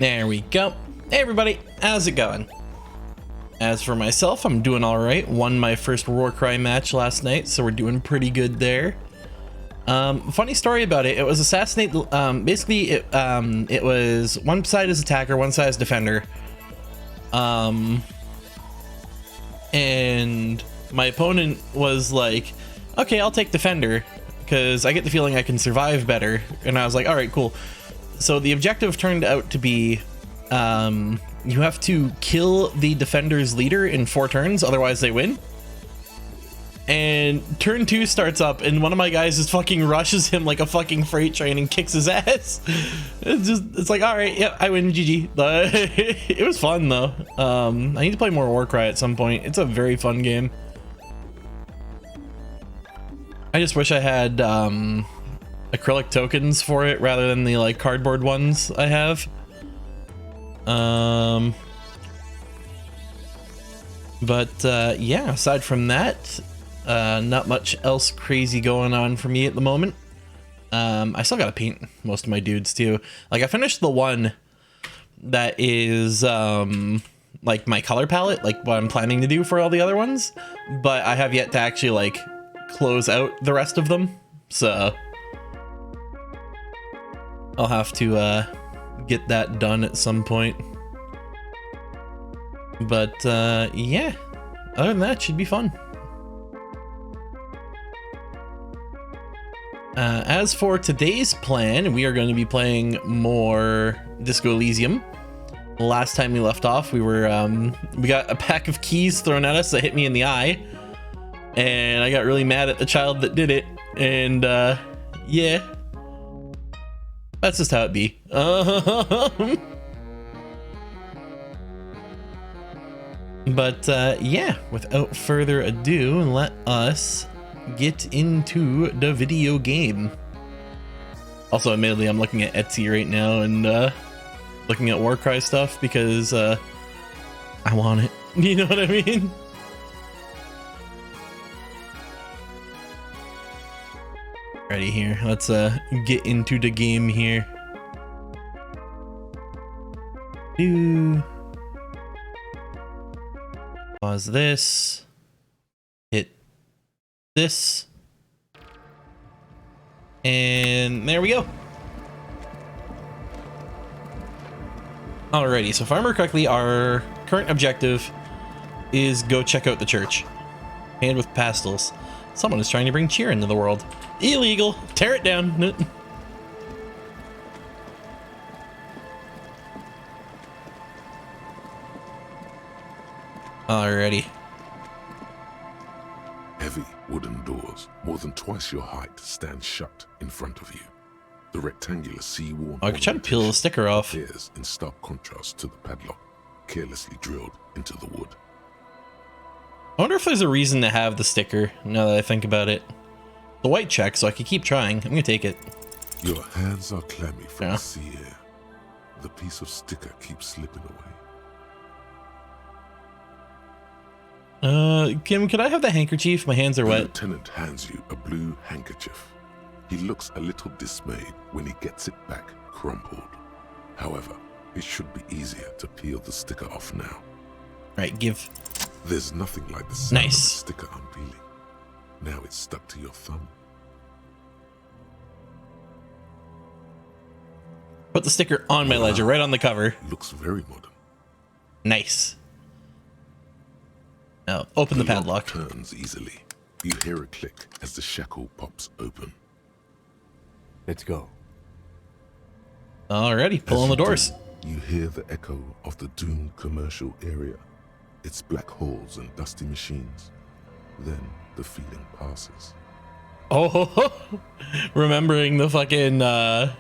There we go. Hey everybody, how's it going? As for myself, I'm doing all right. Won my first Warcry match last night, so we're doing pretty good there. Funny story about it. It was assassinate. Basically, it was one side is attacker, one side is defender. And my opponent was like, "Okay, I'll take defender because I get the feeling I can survive better." And I was like, "All right, cool." So the objective turned out to be, you have to kill the defender's leader in 4 turns, otherwise they win. And turn 2 starts up and one of my guys just fucking rushes him like a fucking freight train and kicks his ass. It's like, all right, yeah, I win, GG. It was fun though. I need to play more Warcry at some point. It's a very fun game. I just wish I had acrylic tokens for it rather than the like cardboard ones I have. Yeah, aside from that, not much else crazy going on for me at the moment. I still gotta paint most of my dudes too. Like I finished the one that is like my color palette, like what I'm planning to do for all the other ones, but I have yet to actually like close out the rest of them, so I'll have to get that done at some point. But yeah, other than that, should be fun. As for today's plan, we are going to be playing more Disco Elysium. Last time we left off, we got a pack of keys thrown at us that hit me in the eye, and I got really mad at the child that did it. And yeah, that's just how it be. But yeah, without further ado, let us get into the video game. Also, admittedly, I'm looking at Etsy right now and looking at Warcry stuff because I want it. You know what I mean? Ready here. Let's get into the game here. Pause this. Hit this. And there we go. Alrighty, so if I remember correctly, our current objective is go check out the church. Hand with pastels. Someone is trying to bring cheer into the world. Illegal. Tear it down. Alrighty. Heavy wooden doors, more than twice your height, stand shut in front of you. The rectangular sea-worn I could try to peel the sticker off. appears in stark contrast to the padlock, carelessly drilled into the wood. I wonder if there's a reason to have the sticker, now that I think about it. The white check, so I could keep trying. I'm gonna take it. Your hands are clammy from Yeah. the sea air. The piece of sticker keeps slipping away. Kim, could I have the handkerchief? My hands are The wet. lieutenant hands you a blue handkerchief. He looks a little dismayed when he gets it back crumpled. However, it should be easier to peel the sticker off now. Right, give. There's nothing like the sound of the Nice. sticker unpeeling. Now it's stuck to your thumb. Put the sticker on my ledger, right on the cover. Looks very modern. Nice. Now, open the lock padlock. turns easily. You hear a click as the shackle pops open. Let's go. Alrighty, pull As on the you doors. do, you hear the echo of the doomed commercial area. It's black holes and dusty machines. Then the feeling passes. Oh, remembering the fucking, the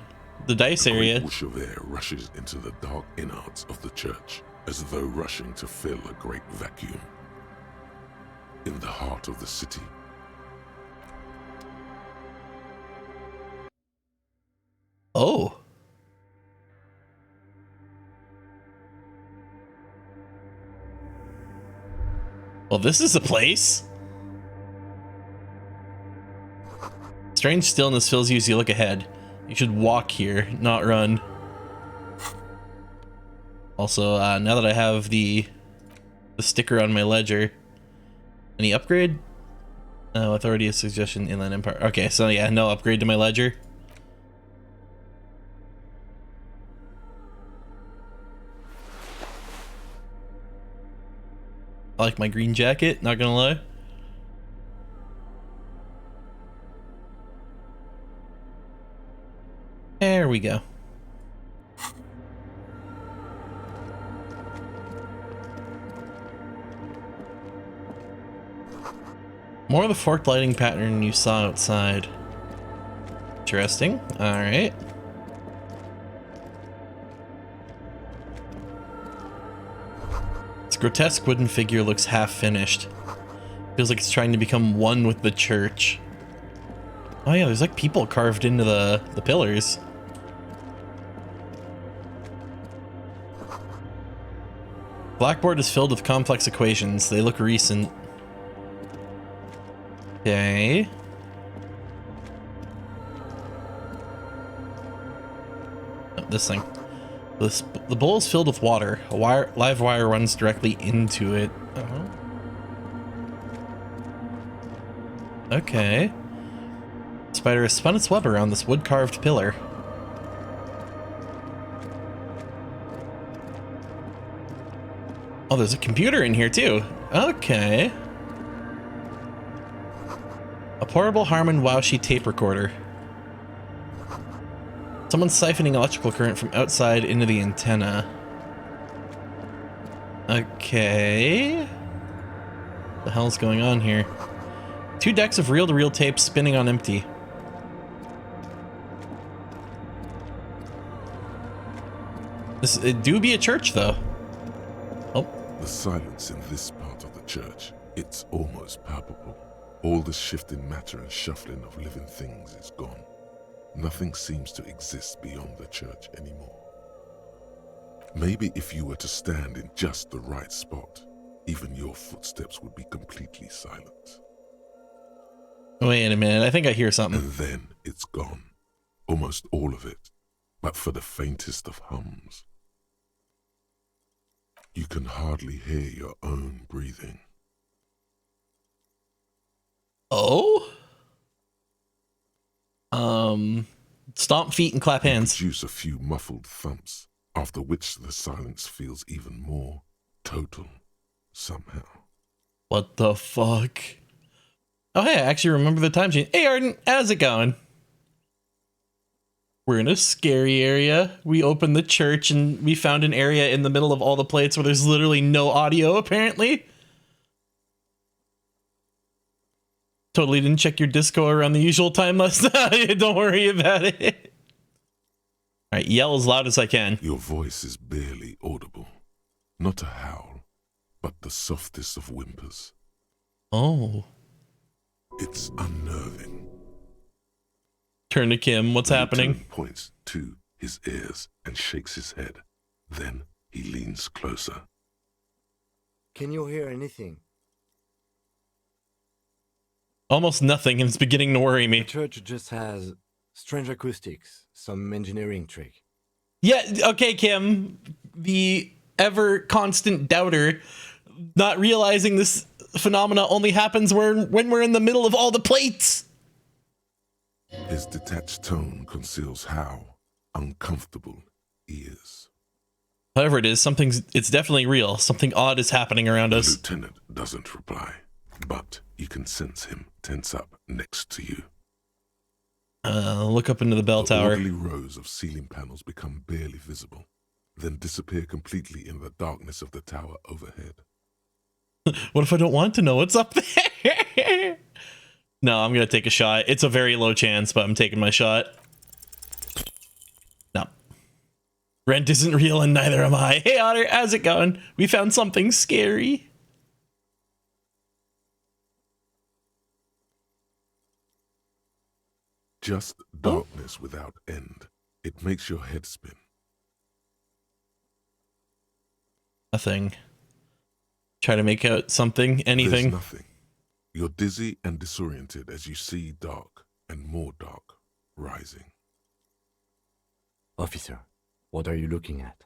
dice A great area. whoosh of air rushes into the dark innards of the church, as though rushing to fill a great vacuum. In the heart of the city, Oh. Well, this is a place. Strange stillness fills you as you look ahead. You should walk here, not run. Also, now that I have the sticker on my ledger, any upgrade? Authority of suggestion, Inland Empire. Okay, so yeah, no upgrade to my ledger. I like my green jacket, not gonna lie. There we go. More of the forked lighting pattern you saw outside. Interesting. Alright. This grotesque wooden figure looks half finished. Feels like it's trying to become one with the church. Oh yeah, there's like people carved into the pillars. Blackboard is filled with complex equations. They look recent. Okay. Oh, this thing. The bowl is filled with water. A live wire runs directly into it. Okay. Spider has spun its web around this wood-carved pillar. Oh, there's a computer in here too. Okay. A portable Harman Waushi tape recorder. Someone's siphoning electrical current from outside into the antenna. Okay. What the hell's going on here? 2 decks of reel-to-reel tape spinning on empty. It do be a church, though. Oh. The silence in this part of the church, it's almost palpable. All the shifting matter and shuffling of living things is gone. Nothing seems to exist beyond the church anymore. Maybe if you were to stand in just the right spot, even your footsteps would be completely silent. Wait a minute, I think I hear something. And then it's gone. Almost all of it, but for the faintest of hums. You can hardly hear your own breathing. Oh? Stomp feet and clap hands. Produce a few muffled thumps, after which the silence feels even more total, somehow. What the fuck? Oh, hey, I actually remember the time change. Hey, Arden, how's it going? We're in a scary area. We opened the church and we found an area in the middle of all the plates where there's literally no audio, apparently. Totally didn't check your disco around the usual time last night. Don't worry about it. All right, yell as loud as I can. Your voice is barely audible. Not a howl, but the softest of whimpers. Oh. It's unnerving. Turn to Kim. What's happening? Lupin points to his ears and shakes his head. Then he leans closer. Can you hear anything? Almost nothing, and it's beginning to worry me. The church just has strange acoustics, some engineering trick. Yeah, okay, Kim. The ever constant doubter, not realizing this phenomena only happens when we're in the middle of all the plates. His detached tone conceals how uncomfortable he is. However it is, it's definitely real. Something odd is happening around The us. lieutenant doesn't reply, but you can sense him tense up next to you. Look up into the bell tower. Orderly rows of ceiling panels become barely visible, then disappear completely in the darkness of the tower overhead. What if I don't want to know what's up there? No, I'm gonna take a shot. It's a very low chance, but I'm taking my shot. No. Rent isn't real and neither am I. Hey Otter, how's it going? We found something scary. Just darkness without end. It makes your head spin. Nothing. Try to make out something, anything. There's nothing. You're dizzy and disoriented as you see dark and more dark rising. Officer, what are you looking at?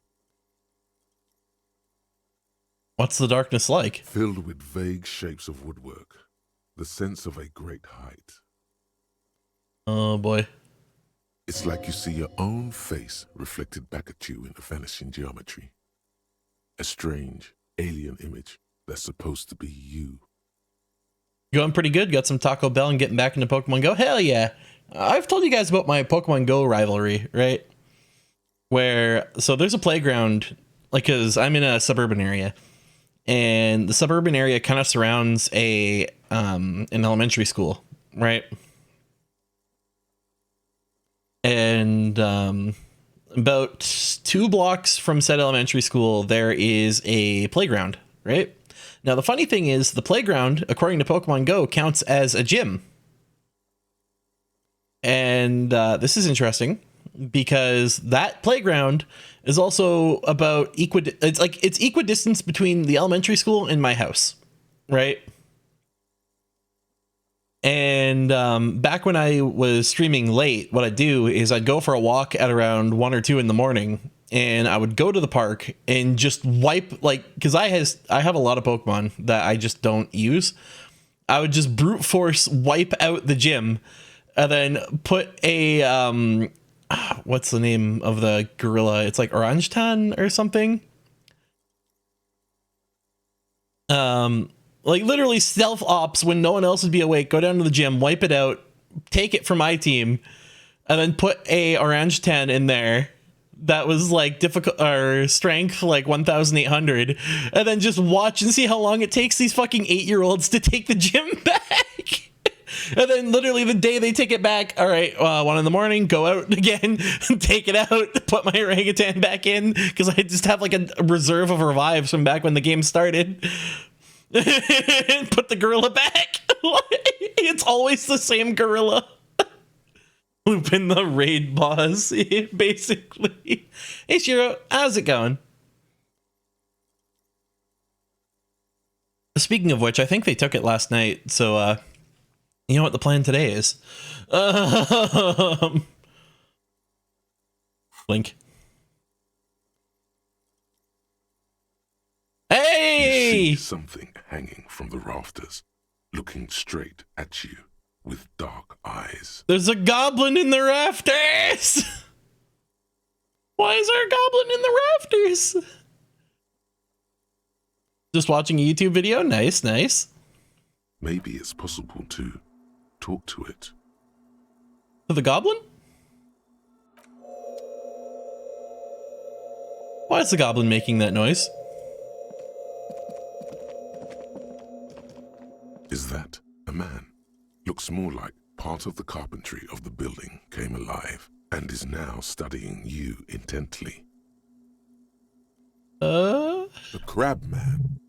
What's the darkness like? Filled with vague shapes of woodwork, the sense of a great height. Oh boy. It's like you see your own face reflected back at you in the vanishing geometry. A strange, alien image that's supposed to be you. Going pretty good. Got some Taco Bell and getting back into Pokemon Go. Hell yeah. I've told you guys about my Pokemon Go rivalry, right? Where, so there's a playground, like, cause I'm in a suburban area, and the suburban area kind of surrounds an elementary school, right? And, about 2 blocks from said elementary school, there is a playground, right? Now, the funny thing is the playground, according to Pokemon Go, counts as a gym. And this is interesting because that playground is also about it's equidistance between the elementary school and my house, right? And back when I was streaming late, what I'd do is I'd go for a walk at around 1 or 2 in the morning, and I would go to the park and just wipe, like, because I have a lot of Pokemon that I just don't use. I would just brute force wipe out the gym, and then put a what's the name of the gorilla? It's like Orangetan or something. Like literally stealth ops when no one else would be awake, go down to the gym, wipe it out, take it from my team, and then put a Orangetan in there that was like difficult or strength like 1,800, and then just watch and see how long it takes these fucking 8-year-olds to take the gym back. And then literally the day they take it back, all right, 1 in the morning, go out again, take it out, put my orangutan back in, because I just have like a reserve of revives from back when the game started. And put the gorilla back. It's always the same gorilla. Lupin the raid boss, basically. Hey Shiro, how's it going? Speaking of which, I think they took it last night, so you know what the plan today is. Blink. Hey! You see something hanging from the rafters, looking straight at you with dark eyes. There's a goblin in the rafters! Why is there a goblin in the rafters? Just watching a YouTube video? Nice, nice. Maybe it's possible to talk to it. To the goblin? Why is the goblin making that noise? Is that a man? Looks more like part of the carpentry of the building came alive and is now studying you intently. The crab man.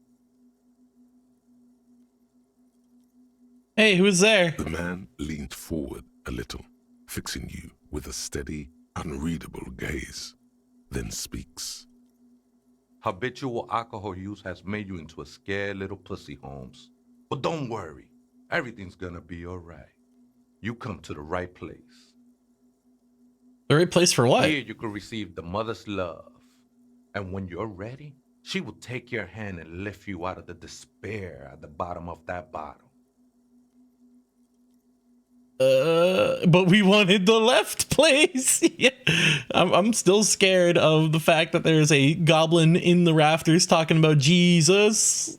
Hey, who's there? The man leaned forward a little, fixing you with a steady, unreadable gaze, then speaks. Habitual alcohol use has made you into a scared little pussy, Holmes. But don't worry, everything's gonna be all right. You come to the right place. The right place for what? Here you can receive the mother's love. And when you're ready, she will take your hand and lift you out of the despair at the bottom of that bottle. But we wanted the left place. Yeah. I'm still scared of the fact that there's a goblin in the rafters talking about Jesus.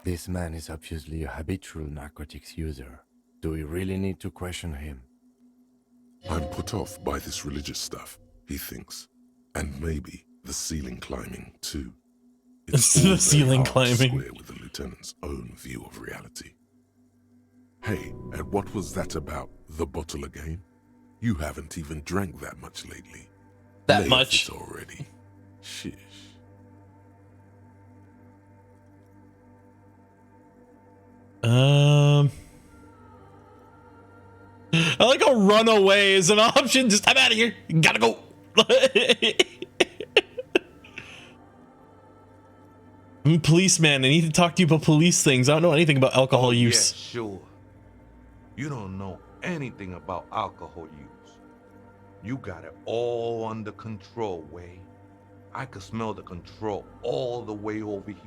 This man is obviously a habitual narcotics user. Do we really need to question him? I'm put off by this religious stuff, he thinks. And maybe the ceiling climbing, too. It's the ceiling climbing. Square with the lieutenant's own view of reality. Hey, and what was that about the bottle again? You haven't even drank that much lately. That Lay much? off it already. Shish. I like how run away is an option. Just I'm out of here. Gotta go. I'm a policeman. I need to talk to you about police things. I don't know anything about alcohol use. Yeah, sure. You don't know anything about alcohol use. You got it all under control, Way. I could smell the control all the way over here.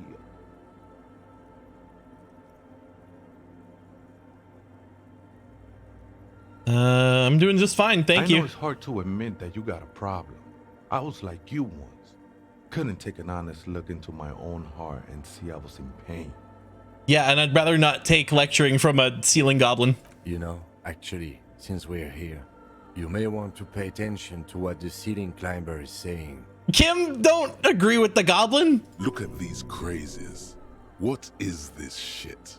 I'm doing just fine, thank I know you. it's hard to admit that you got a problem. I was like you once. Couldn't take an honest look into my own heart and see I was in pain. Yeah, and I'd rather not take lecturing from a ceiling goblin. You know, actually, since we're here, you may want to pay attention to what the ceiling climber is saying. Kim, don't agree with the goblin. Look at these crazies. What is this shit?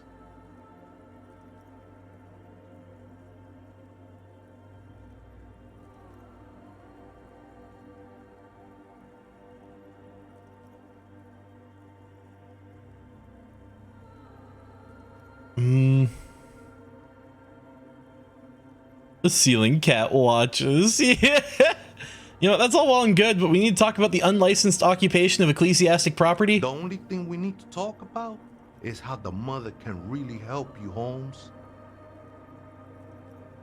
The ceiling cat watches. Yeah. You know, that's all well and good, but we need to talk about the unlicensed occupation of ecclesiastic property. The only thing we need to talk about is how the mother can really help you, Holmes.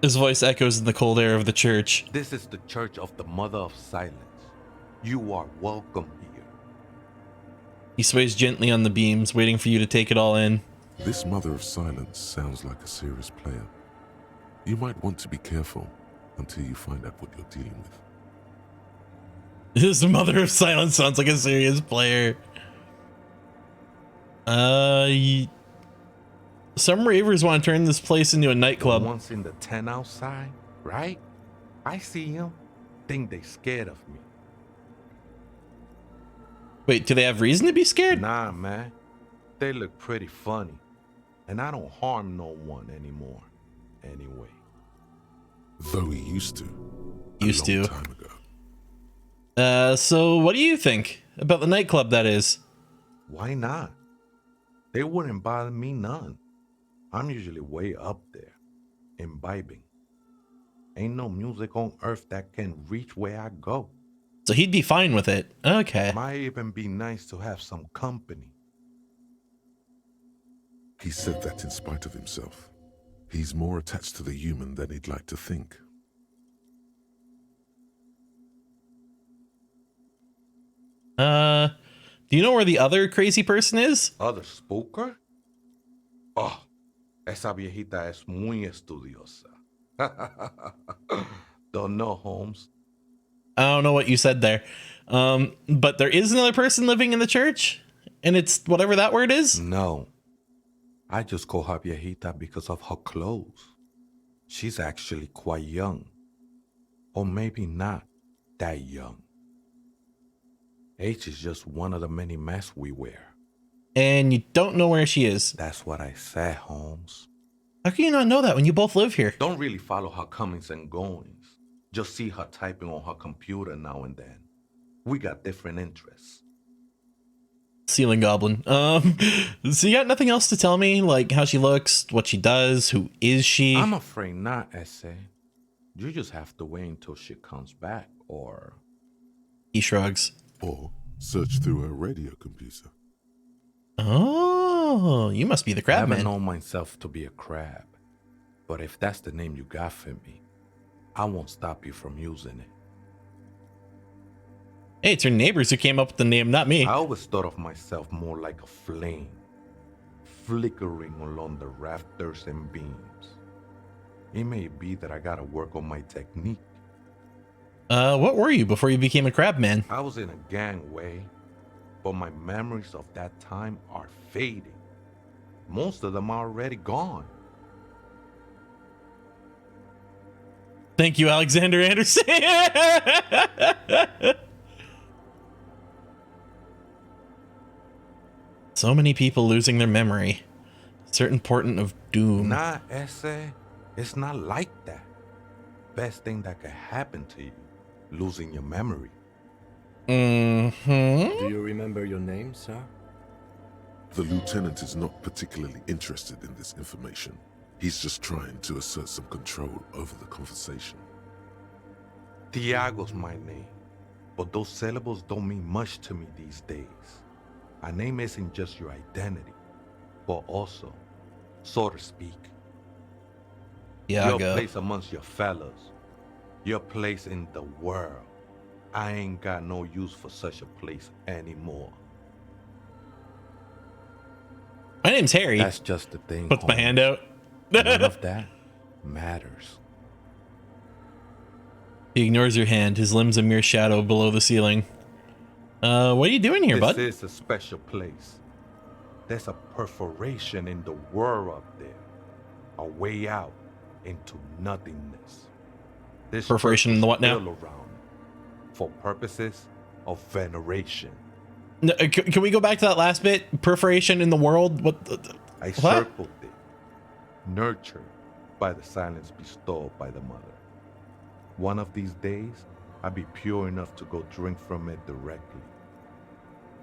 His voice echoes in the cold air of the church. This is the Church of the Mother of Silence. You are welcome here. He sways gently on the beams, waiting for you to take it all in. This Mother of Silence sounds like a serious player. You might want to be careful until you find out what you're dealing with. This Mother of Silence sounds like a serious player. Some ravers want to turn this place into a nightclub. The ones in the tent outside, right? I see them. Think they scared of me. Wait, do they have reason to be scared? Nah, man. They look pretty funny. And I don't harm no one anymore. Anyway. Though he used to. Used a long to. time ago. So what do you think about the nightclub, that is? Why not? They wouldn't bother me none. I'm usually way up there, imbibing. Ain't no music on earth that can reach where I go. So he'd be fine with it. Okay. Might even be nice to have some company. He said that in spite of himself. He's more attached to the human than he'd like to think. Do you know where the other crazy person is? Other spooker? Oh, esa viejita es muy estudiosa. Don't know, Holmes. I don't know what you said there. But there is another person living in the church? And it's whatever that word is? No. I just call her viejita because of her clothes. She's actually quite young. Or maybe not that young. Age is just one of the many masks we wear. And you don't know where she is. That's what I said, Holmes. How can you not know that when you both live here? Don't really follow her comings and goings. Just see her typing on her computer now and then. We got different interests. Ceiling goblin. So you got nothing else to tell me? Like how she looks, what she does, who is she? I'm afraid not, Essay. You just have to wait until she comes back, or... He shrugs. Or search through her radio computer. Oh, you must be the I crab haven't man. known myself to be a crab. But if that's the name you got for me, I won't stop you from using it. Hey, it's your neighbors who came up with the name, not me. I always thought of myself more like a flame, flickering along the rafters and beams. It may be that I gotta work on my technique. What were you before you became a crab man? I was in a gangway, but my memories of that time are fading. Most of them are already gone. Thank you, Alexander Anderson. So many people losing their memory. Certain portent of doom. Nah, Essay, it's not like that. Best thing that could happen to you, losing your memory. Mm-hmm. Do you remember your name, sir? The lieutenant is not particularly interested in this information. He's just trying to assert some control over the conversation. Tiago's my name, but those syllables don't mean much to me these days. A name isn't just your identity, but also, so to speak, your Iago. place amongst your fellows, your place in the world. I ain't got no use for such a place anymore. My name's Harry. That's just the thing. Puts my hand out. None of that matters. He ignores your hand. His limb's a mere shadow below the ceiling. What are you doing here, bud? This is a special place. There's a perforation in the world up there. A way out into nothingness. This Perforation in the what now? still around for purposes of veneration. No, can we go back to that last bit? Perforation in the world? I What? circled it, nurtured by the silence bestowed by the mother. One of these days, I'll be pure enough to go drink from it directly.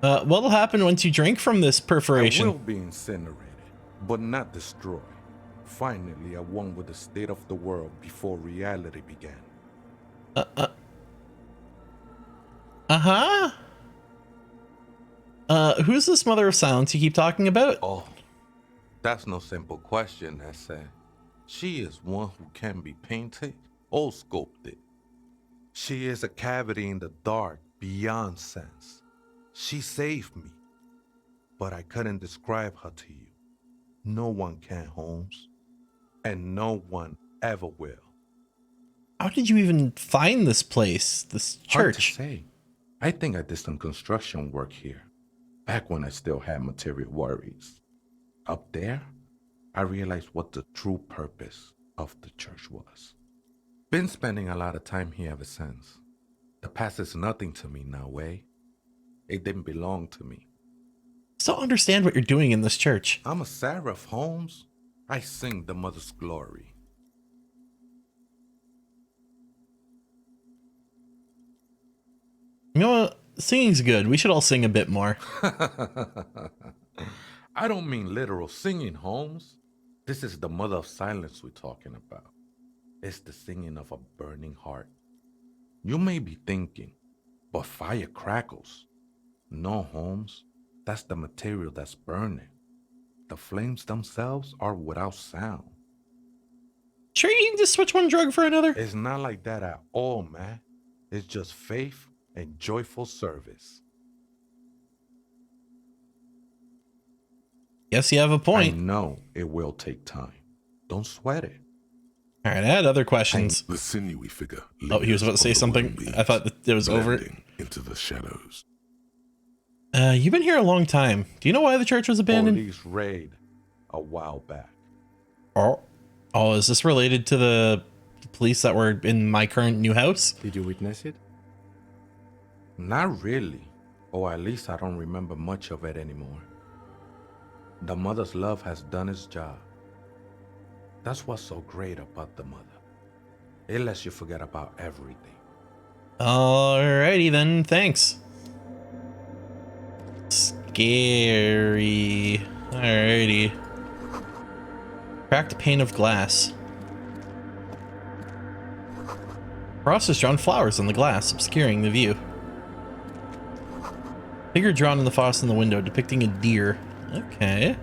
What'll happen once you drink from this perforation? I will be incinerated, but not destroyed. Finally, at one with the state of the world before reality began. Uh-huh. Who's this mother of silence you keep talking about? Oh, that's no simple question, I said. She is one who can be painted or sculpted. She is a cavity in the dark beyond sense. She saved me, but I couldn't describe her to you. No one can, Holmes, and no one ever will. How did you even find this place, this Hard to church? say. I think I did some construction work here, back when I still had material worries. Up there, I realized what the true purpose of the church was. Been spending a lot of time here ever since. The past is nothing to me now, eh? It didn't belong to me. Still understand what you're doing in this church. I'm a seraph, Holmes. I sing the mother's glory. You know what? Singing's good. We should all sing a bit more. I don't mean literal singing, Holmes. This is the mother of silence we're talking about. It's the singing of a burning heart. You may be thinking, but fire crackles. No, Holmes. That's the material that's burning. The flames themselves are without sound. Sure you can just switch one drug for another? It's not like that at all, man. It's just faith and joyful service. Guess you have a I point. know it will take time. Don't sweat it. All right, I had other questions. The sinewy figure. Oh, he was about to say something. I thought that it was over. Blending into the shadows. You've been here a long time. Do you know why the church was abandoned? Police raid a while back. Oh, is this related to the police that were in my current new house? Did you witness it? Not really. Or at least I don't remember much of it anymore. The mother's love has done its job. That's what's so great about the mother. It lets you forget about everything. Alrighty then, thanks. Scary. Alrighty. Cracked pane of glass. Frost has drawn flowers on the glass, obscuring the view. Figure drawn in the frost in the window, depicting a deer. Okay.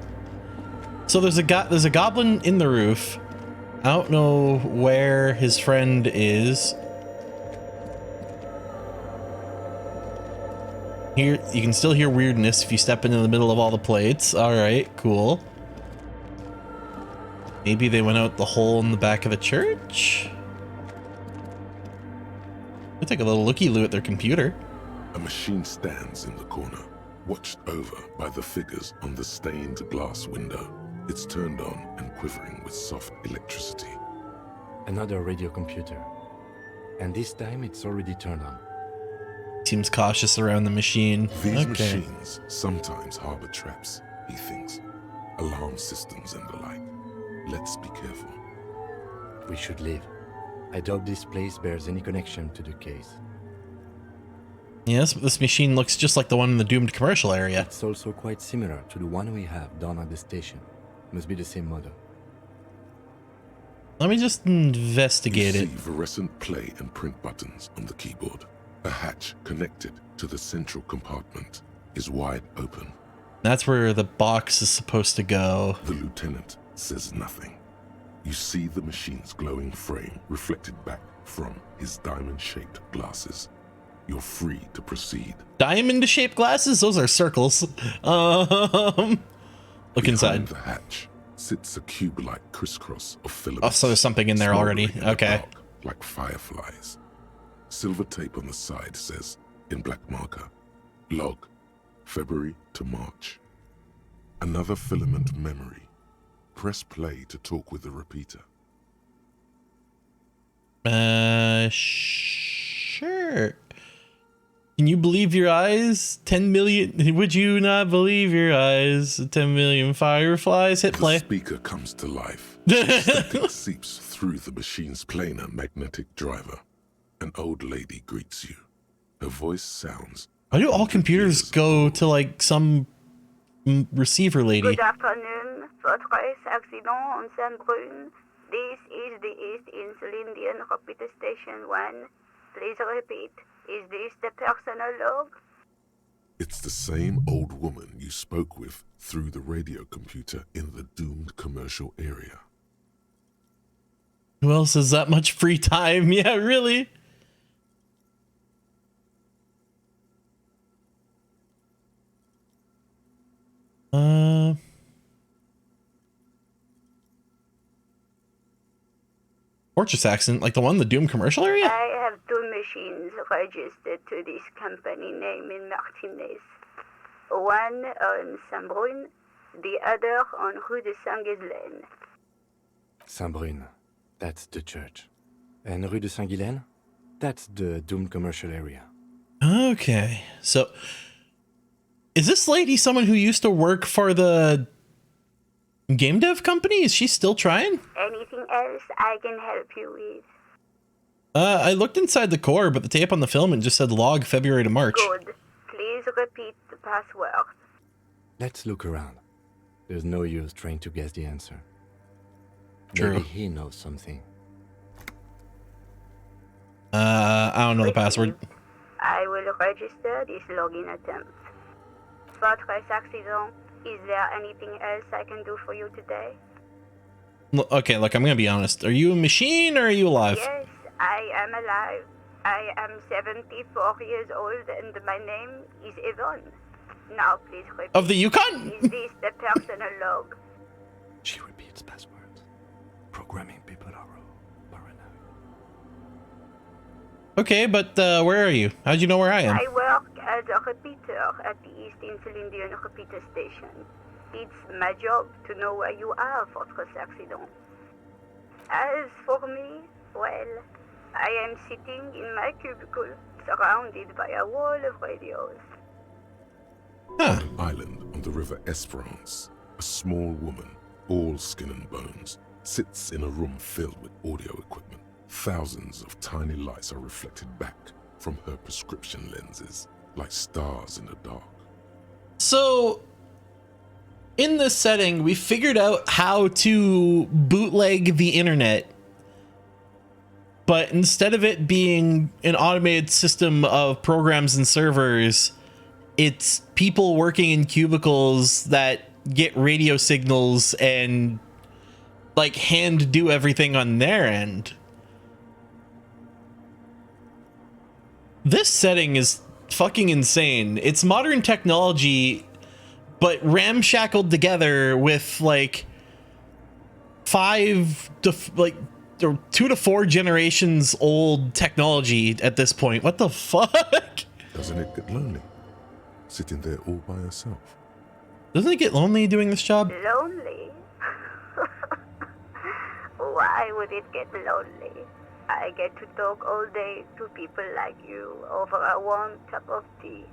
So there's a goblin in the roof. I don't know where his friend is. Here, you can still hear weirdness if you step into the middle of all the plates. All right, cool. Maybe they went out the hole in the back of the church. They take a little looky-loo at their computer. A machine stands in the corner, watched over by the figures on the stained glass window. It's turned on and quivering with soft electricity. Another radio computer. And this time it's already turned on. Seems cautious around the machine. These machines sometimes harbor traps, he thinks. Alarm systems and the like. Let's be careful. We should leave. I doubt this place bears any connection to the case. Yes, but this machine looks just like the one in the doomed commercial area. It's also quite similar to the one we have down at the station. Must be the same model. Let me just investigate You it. see fluorescent play and print buttons on the keyboard. A hatch connected to the central compartment is wide open. That's where the box is supposed to go. The lieutenant says nothing. You see the machine's glowing frame reflected back from his diamond-shaped glasses. You're free to proceed. Diamond-shaped glasses? Those are circles. Look inside. Behind the hatch sits a cube-like crisscross of filaments. Oh, so there's something in there already. smoldering in the Okay. dark like fireflies. Silver tape on the side says, in black marker, log, February to March. Another filament memory. Press play to talk with the repeater. Sure. Can you believe your eyes? 10 million. Would you not believe your eyes? 10 million fireflies. Hit The play. speaker comes to life. Static seeps through the machine's planar magnetic driver. An old lady greets you. Her voice sounds. Why do all 100 computers years go old. to like some receiver lady? Good afternoon. Votre accident on Saint-Brun. This is the East Insulindian Repeater Station 1. Please repeat. Is this the personal log? It's the same old woman you spoke with through the radio computer in the doomed commercial area. Who else has that much free time? Yeah, really? Fortress accent, like the one in the Doom commercial area? I have two machines registered to this company name in Martinez. One on Saint-Brun, the other on Rue de Saint-Ghislaine. Saint-Brun, that's the church. And Rue de Saint-Ghilaine, that's the doomed commercial area. Okay, so is this lady someone who used to work for the game dev company? Is she still trying? Anything else I can help you with? I looked inside the core, but the tape on the filament just said log February to March. Good. Please repeat the password. Let's look around. There's no use trying to guess the answer. True. Maybe he knows something. I don't know the password. I will register this login attempt. Votre accident. Is there anything else I can do for you today? Okay, look, I'm gonna be honest. Are you a machine or are you alive? Yes, I am alive. I am 74 years old and my name is Yvonne. Now please repeat. Of the Yukon? Is this the personal log? She repeats passwords. Programming people are paranoid. Okay, but where are you? How'd you know where I am? I work as a repeater at the East Insulindian Repeater Station. It's my job to know where you are, Fortress Accident. As for me, well, I am sitting in my cubicle, surrounded by a wall of radios. Huh. An island on the river Esperance, a small woman, all skin and bones, sits in a room filled with audio equipment. Thousands of tiny lights are reflected back from her prescription lenses, like stars in the dark. So, in this setting, we figured out how to bootleg the internet. But instead of it being an automated system of programs and servers, it's people working in cubicles that get radio signals and like hand do everything on their end. This setting is fucking insane. It's modern technology, but ramshackled together with like 2 to 4 generations old technology at this point. What the fuck? Doesn't it get lonely, sitting there all by herself? Doesn't it get lonely doing this job? Lonely? Why would it get lonely? I get to talk all day to people like you over a warm cup of tea.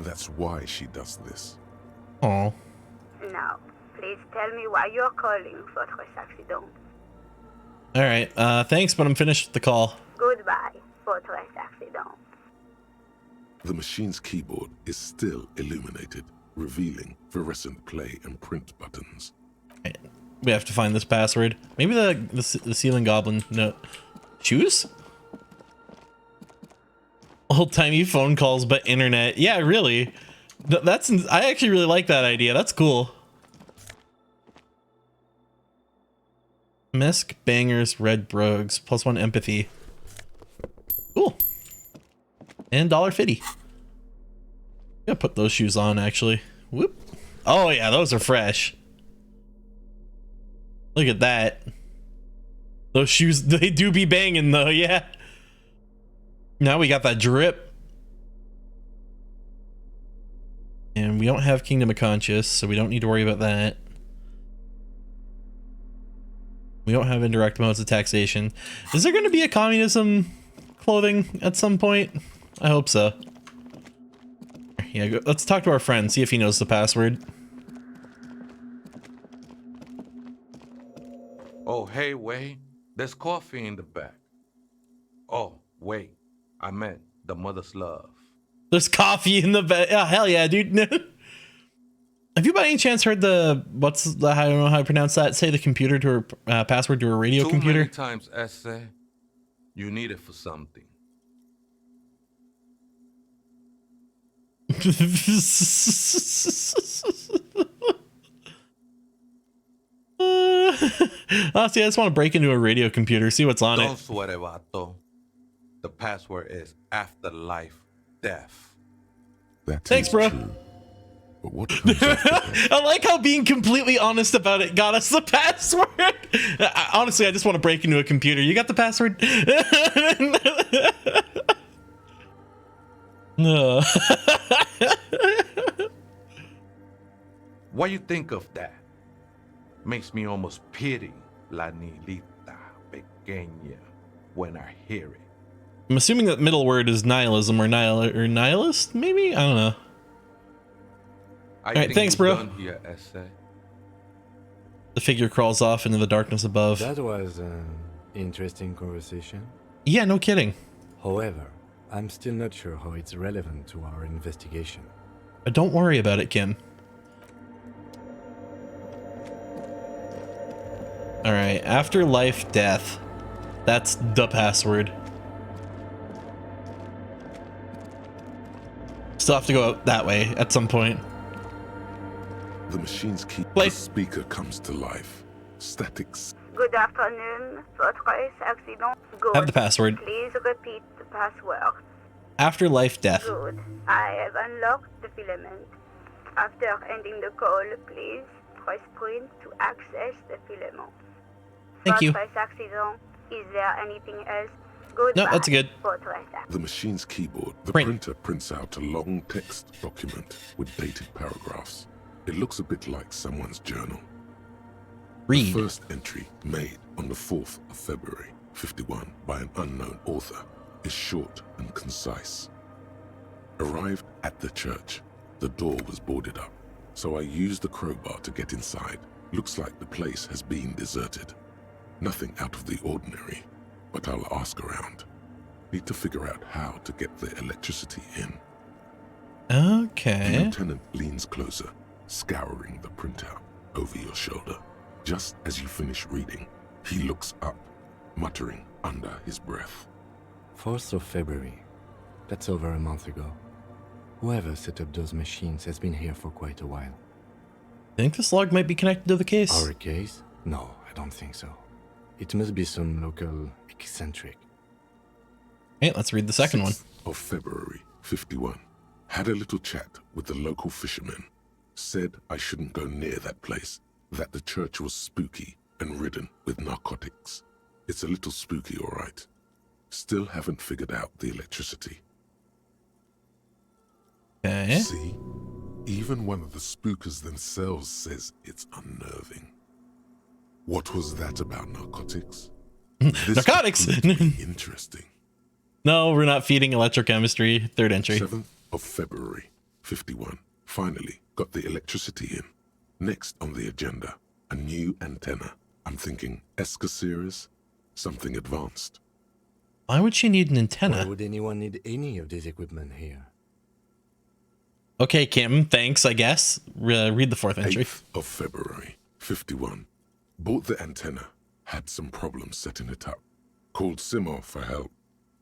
That's why she does this. Oh. Now, please tell me why you're calling Fortress Accident. All right. Thanks, but I'm finished with the call. Goodbye, Fortress Accident. The machine's keyboard is still illuminated, revealing fluorescent play and print buttons. We have to find this password. Maybe the ceiling goblin. No. Shoes? Old-timey phone calls, but internet. Yeah, really. I actually really like that idea. That's cool. Mesk, bangers, red brogues, +1 empathy. Cool. And $1.50. Gonna put those shoes on actually. Whoop. Oh yeah, those are fresh. Look at that. Those shoes, they do be banging though, yeah. Now we got that drip. And we don't have Kingdom of Conscious, so we don't need to worry about that. We don't have indirect modes of taxation. Is there going to be a communism clothing at some point? I hope so. Yeah, let's talk to our friend, see if he knows the password. Oh, hey, wait. There's coffee in the back. Oh, wait. I meant the mother's love. There's coffee in the bed. Oh, hell yeah, dude. Have you by any chance heard the, I don't know how to pronounce that, say the computer to her password to a radio computer? Too many times, essay. You need it for something. Honestly, I just want to break into a radio computer, see what's on Don't it. sweat it, vato. The password is afterlife death. That Thanks, is bro. true. But what comes after that? I like how being completely honest about it got us the password. Honestly, I just want to break into a computer. You got the password? No. What you think of that? Makes me almost pity La Nilita Pequeña when I hear it. I'm assuming that middle word is nihilism or nihilist, maybe? I don't know. I right, think thanks, we're bro. done here, essay. The figure crawls off into the darkness above. That was an interesting conversation. Yeah, no kidding. However, I'm still not sure how it's relevant to our investigation. But don't worry about it, Kim. Alright, afterlife death. That's the password. Still have to go out that way at some point. The machine's key. Play. The speaker comes to life. Statics. Good afternoon. Votre accident. Good. Have the password. Please repeat the password. Afterlife death. Good. I have unlocked the filament. After ending the call, please press print to access the filament. Thank you. Votre accident. Is there anything else? Goodbye. No, that's good. Votre accident. The machine's keyboard. The Print. printer prints out a long text document with dated paragraphs. It looks a bit like someone's journal. Read. The first entry, made on the 4th of February, 51, by an unknown author, is short and concise. Arrived at the church. The door was boarded up, so I used the crowbar to get inside. Looks like the place has been deserted. Nothing out of the ordinary, but I'll ask around. Need to figure out how to get the electricity in. The Okay. lieutenant leans closer, scouring the printout over your shoulder. Just as you finish reading, he looks up, muttering under his breath. 4th of February. That's over a month ago. Whoever set up those machines has been here for quite a while. Think this log might be connected to the case? Our case? No, I don't think so. It must be some local eccentric. Hey, let's read the second one. 6th of February, 51. Had a little chat with the local fishermen. Said I shouldn't go near that place, that the church was spooky and ridden with narcotics. It's a little spooky, all right. Still haven't figured out the electricity. Okay. See? Even one of the spookers themselves says it's unnerving. What was that about narcotics? This Narcotics! would prove to be interesting. No, we're not feeding electrochemistry. Third entry. 7th of February, 51. Finally got the electricity in. Next on the agenda, a new antenna. I'm thinking ESCA series, something advanced. Why would she need an Why antenna? would anyone need any of this equipment here? Okay, Kim, thanks, I guess. Read the fourth entry. 8th of February, 51. Bought the antenna, had some problems setting it up. Called Simo for help.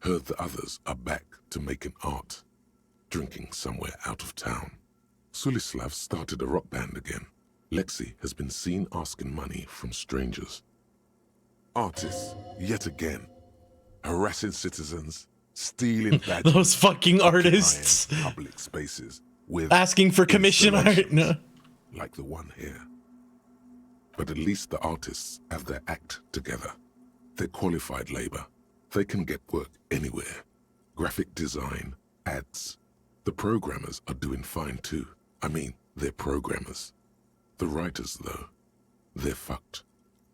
Heard the others are back to making art. Drinking somewhere out of town. Sulislav started a rock band again. Lexi has been seen asking money from strangers. Artists, yet again. Harassing citizens, stealing badges, Those fucking occupying artists public spaces with asking for commission art. installations No. like the one here. But at least the artists have their act together. They're qualified labor. They can get work anywhere. Graphic design, ads. The programmers are doing fine too. I mean, they're programmers. The writers, though, they're fucked.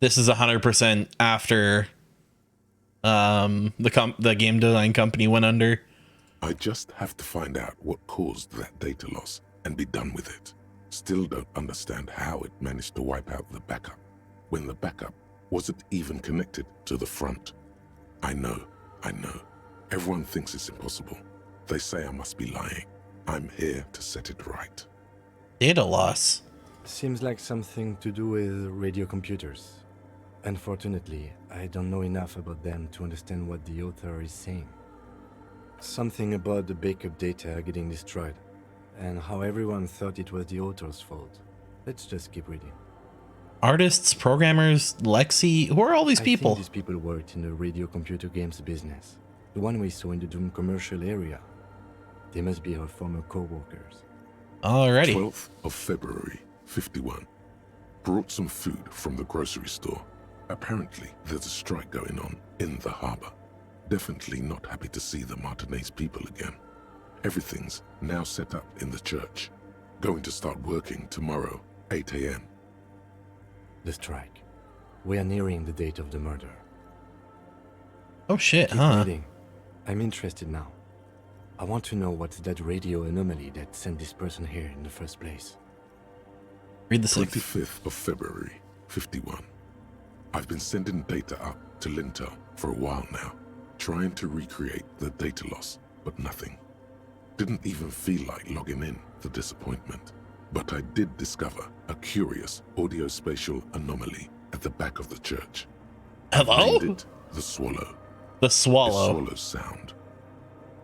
This is 100% after the game design company went under. I just have to find out what caused that data loss and be done with it. Still don't understand how it managed to wipe out the backup when the backup wasn't even connected to the front. I know. Everyone thinks it's impossible. They say I must be lying. I'm here to set it right. Data loss. Seems like something to do with radio computers. Unfortunately, I don't know enough about them to understand what the author is saying. Something about the backup data getting destroyed, and how everyone thought it was the author's fault. Let's just keep reading. Artists, programmers, Lexi. Who are all these I people? think these people worked in the radio computer games business. The one we saw in the Doom commercial area. They must be our former co-workers. Alrighty. 12th of February, 51. Brought some food from the grocery store. Apparently, there's a strike going on in the harbor. Definitely not happy to see the Martinez people again. Everything's now set up in the church. Going to start working tomorrow, 8 a.m. The strike. We are nearing the date of the murder. Oh shit, Keep huh? reading. I'm interested now. I want to know what's that radio anomaly that sent this person here in the first place. Read the 6th. 25th of February, 51. I've been sending data up to Lintel for a while now, trying to recreate the data loss, but nothing. Didn't even feel like logging in, the disappointment. But I did discover a curious audio-spatial anomaly at the back of the church. Hello? Named it the Swallow. The A swallow. swallow sound.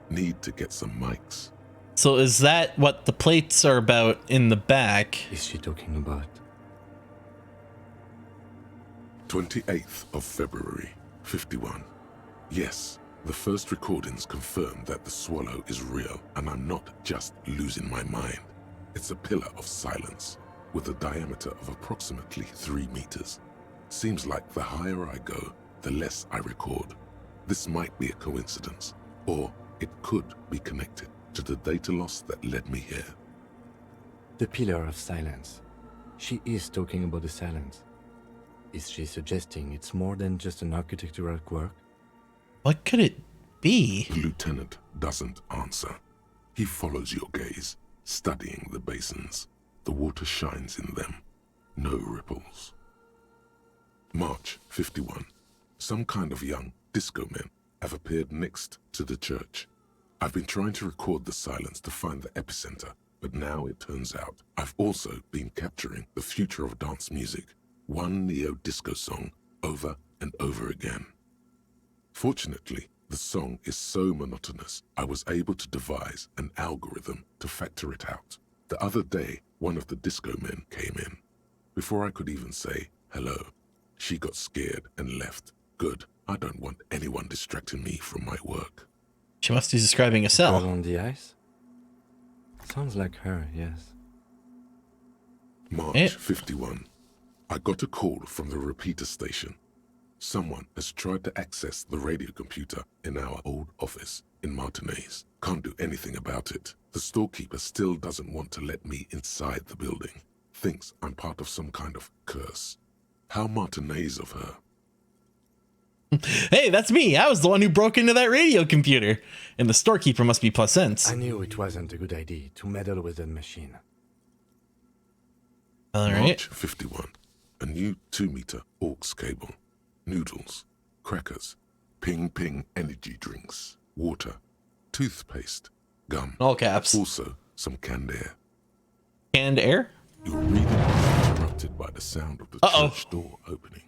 Need to get some mics. So is that what the plates are about in the back? Is she talking about? 28th of February, 51. Yes, the first recordings confirm that the swallow is real and I'm not just losing my mind. It's a pillar of silence with a diameter of approximately 3 meters. Seems like the higher I go, the less I record. This might be a coincidence, or it could be connected to the data loss that led me here. The pillar of silence. She is talking about the silence. Is she suggesting it's more than just an architectural quirk? What could it be? The lieutenant doesn't answer. He follows your gaze, studying the basins. The water shines in them. No ripples. March 51. Some kind of young disco men have appeared next to the church. I've been trying to record the silence to find the epicenter, but now it turns out I've also been capturing the future of dance music, one neo-disco song over and over again. Fortunately, the song is so monotonous, I was able to devise an algorithm to factor it out. The other day, one of the disco men came in. Before I could even say hello, she got scared and left. Good, I don't want anyone distracting me from my work. She must be describing a Girl cell. on the ice? Sounds like her, yes. March 51. I got a call from the repeater station. Someone has tried to access the radio computer in our old office in Martinez. Can't do anything about it. The storekeeper still doesn't want to let me inside the building. Thinks I'm part of some kind of curse. How Martinez of her. Hey, that's me. I was the one who broke into that radio computer. And the storekeeper must be Plaisance. I knew it wasn't a good idea to meddle with that machine. All right. March 51. A new 2-meter aux cable. Noodles, crackers, ping energy drinks, water, toothpaste, gum. All caps. Also, some canned air. Canned air? Your reading is interrupted by the sound of the church door opening.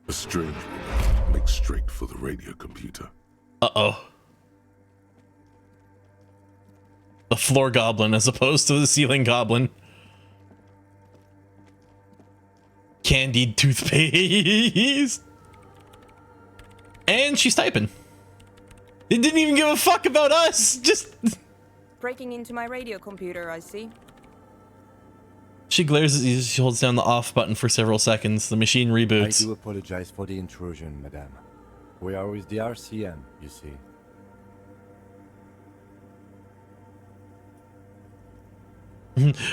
A strange woman makes straight for the radio computer. Uh-oh. The floor goblin as opposed to the ceiling goblin. Candied toothpaste. And she's typing. It didn't even give a fuck about us. Just... Breaking into my radio computer, I see. She glares at you. She holds down the off button for several seconds. The machine reboots. I do apologize for the intrusion, madame. We are with the RCM, you see.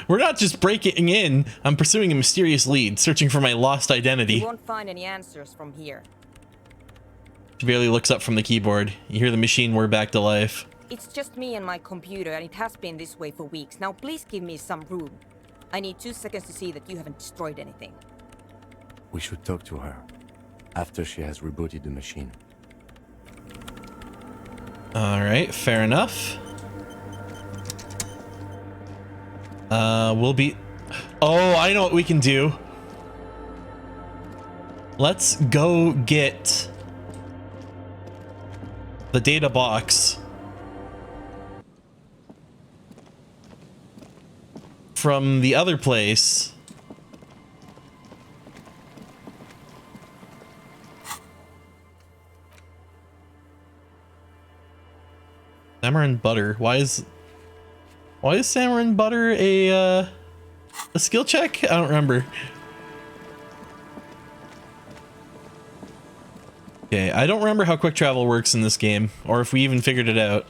We're not just breaking in. I'm pursuing a mysterious lead, searching for my lost identity. You won't find any answers from here. She barely looks up from the keyboard. You hear the machine whir back to life. It's just me and my computer, and it has been this way for weeks. Now please give me some room. I need 2 seconds to see that you haven't destroyed anything. We should talk to her after she has rebooted the machine. Alright, fair enough. We'll be... Oh, I know what we can do. Let's go get the data box from the other place. Tamarind butter. Why is tamarind butter a skill check? I don't remember. Okay, I don't remember how quick travel works in this game, or if we even figured it out.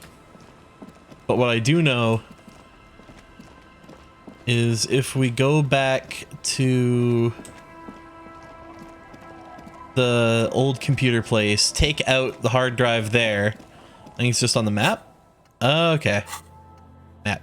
But what I do know is if we go back to the old computer place, take out the hard drive there. I think it's just on the map. Okay. Map.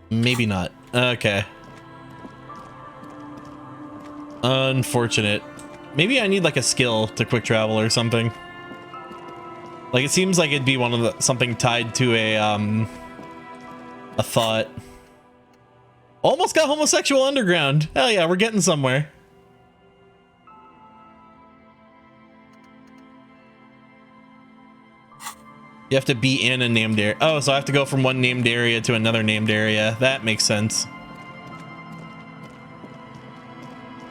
Maybe not. Okay. Unfortunate. Maybe I need like a skill to quick travel or something. Like it seems like it'd be one of the something tied to a thought. Almost got homosexual underground. Hell yeah, we're getting somewhere. You have to be in a named area. Oh, so I have to go from one named area to another named area. That makes sense.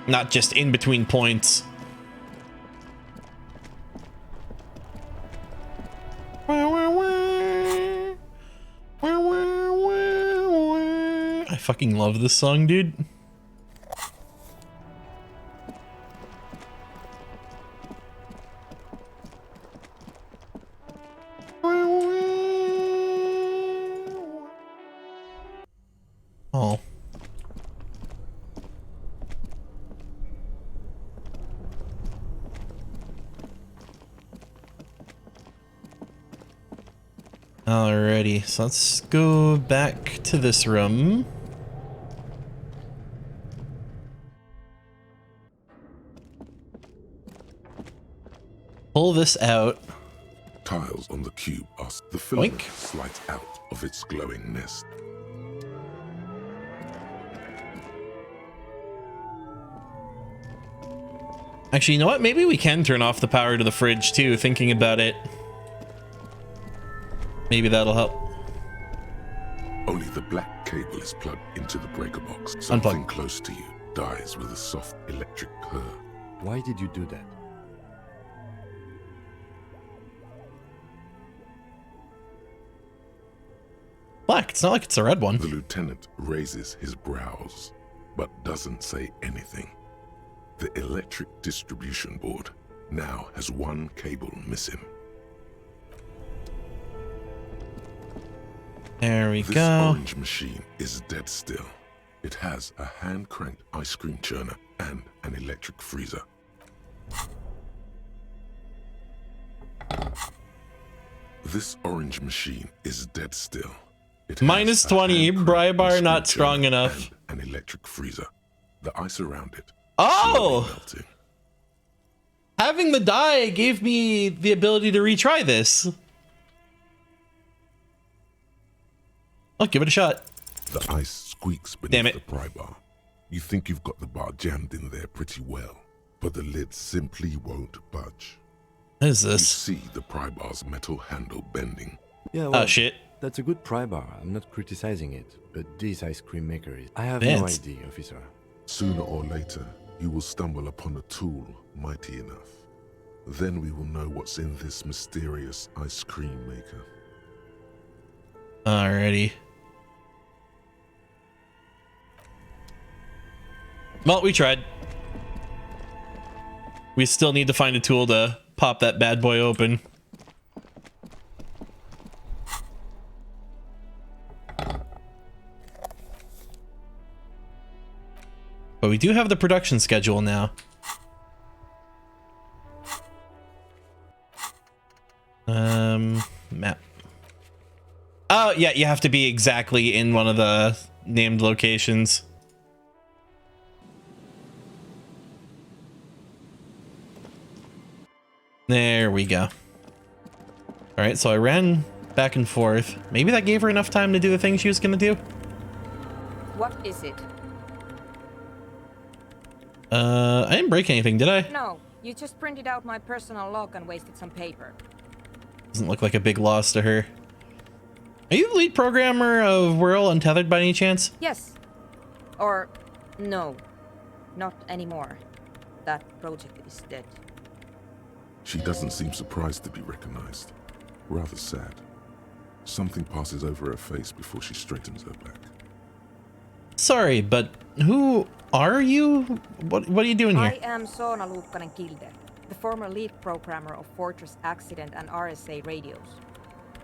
Not just in between points. I fucking love this song, dude. Oh. Alrighty, so let's go back to this room. Pull this out. Tiles on the cube are the filament Oink. slides out of its glowing nest. Actually, you know what? Maybe we can turn off the power to the fridge too, thinking about it. Maybe that'll help. Only the black cable is plugged into the breaker box. Something Unplug. close to you dies with a soft electric purr. Why did you do that? Black. It's not like it's a red one. The lieutenant raises his brows, but doesn't say anything. The electric distribution board now has one cable missing. There we This go. orange machine is dead still. It has a hand-cranked ice cream churner and an electric freezer. This orange machine is dead still. It has Minus a 20, hand-cranked Bry bar ice cream not strong churner enough. and an electric freezer. The ice around it Oh! slowly melting. Having the die gave me the ability to retry this. I'll give it a shot. The ice squeaks Damn beneath it. the pry bar. You think you've got the bar jammed in there pretty well, but the lid simply won't budge. What is You this? see the pry bar's metal handle bending, Yeah, well, shit. that's a good pry bar. I'm not criticizing it, but this ice cream maker is... I have no Vince. idea, officer. Sooner or later, you will stumble upon a tool mighty enough. Then we will know what's in this mysterious ice cream maker. Alrighty. Well, we tried. We still need to find a tool to pop that bad boy open. But we do have the production schedule now. Map. Oh, yeah, you have to be exactly in one of the named locations. There we go. All right, so I ran back and forth. Maybe that gave her enough time to do the thing she was gonna do. What is it? I didn't break anything, did I? No, you just printed out my personal log and wasted some paper. Doesn't look like a big loss to her. Are you the lead programmer of Whirl Untethered by any chance? Yes. Or, no. Not anymore. That project is dead. She doesn't seem surprised to be recognized. Rather sad. Something passes over her face before she straightens her back. Sorry, but who are you? What are you doing here? I am Soona Luukkanen-Kilde, the former lead programmer of Fortress Accident and RSA radios.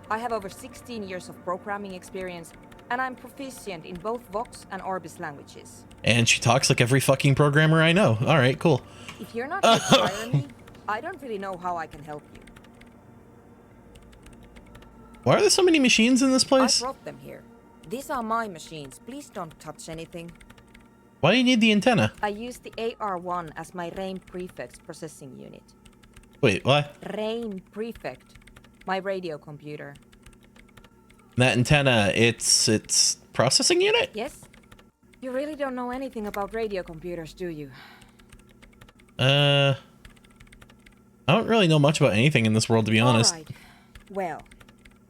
I have over 16 years of programming experience, and I'm proficient in both Vox and Orbis languages. And she talks like every fucking programmer I know. All right, cool. If you're not here to fire me, I don't really know how I can help you. Why are there so many machines in this I place? brought them here. These are my machines. Please don't touch anything. Why do you need the antenna? I use the AR-1 as my RAIN Prefect processing unit. Wait, what? RAIN Prefect. My radio computer. That antenna, it's processing unit? Yes? You really don't know anything about radio computers, do you? I don't really know much about anything in this world, to be honest. All right. Well,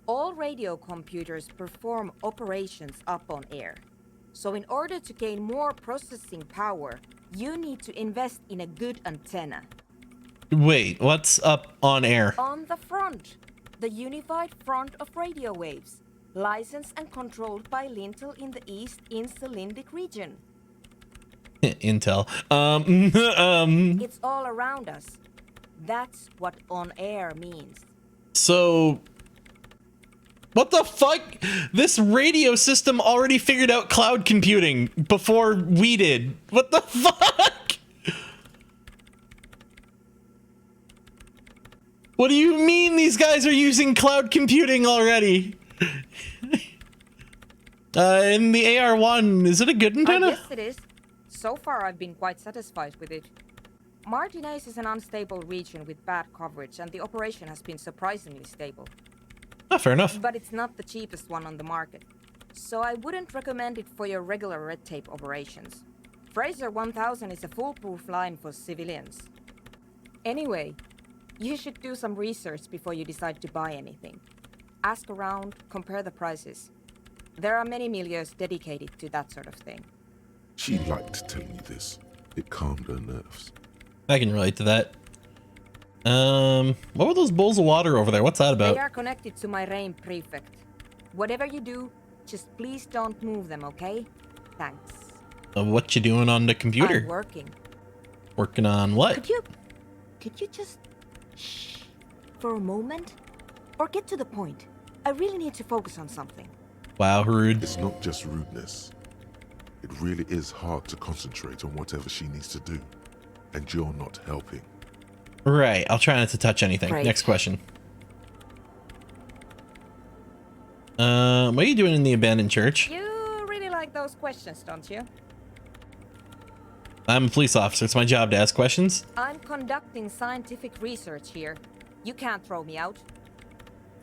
all radio computers perform operations up on air. So in order to gain more processing power, you need to invest in a good antenna. Wait, what's up on air? On the front, the unified front of radio waves, licensed and controlled by Lintel in the East Insulindic region. Intel. It's all around us. That's what on air means. So, what the fuck? This radio system already figured out cloud computing before we did. What the fuck? What do you mean these guys are using cloud computing already? And the AR-1, is it a good antenna? Yes, it is. So far, I've been quite satisfied with it. Martinez is an unstable region with bad coverage, and the operation has been surprisingly stable. Oh, fair enough. But it's not the cheapest one on the market, so I wouldn't recommend it for your regular red tape operations. Fraser 1000 is a foolproof line for civilians. Anyway, you should do some research before you decide to buy anything. Ask around, compare the prices. There are many milieus dedicated to that sort of thing. She liked telling me this. It calmed her nerves. I can relate to that. What were those bowls of water over there? What's that about? They are connected to my RAIN Prefect. Whatever you do, just please don't move them, okay? Thanks. What you doing on the computer? I'm working. Working on what? Could you just shh for a moment? Or get to the point. I really need to focus on something. Wow, rude. It's not just rudeness. It really is hard to concentrate on whatever she needs to do. And you're not helping. Right, I'll try not to touch anything. Great. Next question. What are you doing in the abandoned church? You really like those questions, don't you? I'm a police officer. It's my job to ask questions. I'm conducting scientific research here. You can't throw me out.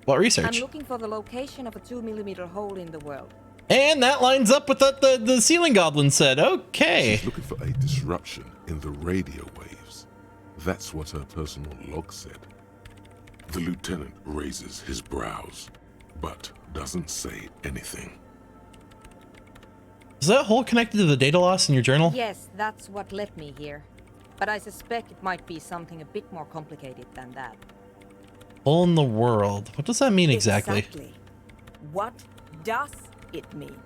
What I'm research? looking for the location of a 2mm hole in the world. And that lines up with what the ceiling goblin said. Okay. She's looking for a disruption in the radio waves. That's what her personal log said. The lieutenant raises his brows. but doesn't say anything. Is that hole connected to the data loss in your journal? Yes, that's what led me here. But I suspect it might be something a bit more complicated than that. Hole in the world. What does that mean exactly? What does it mean?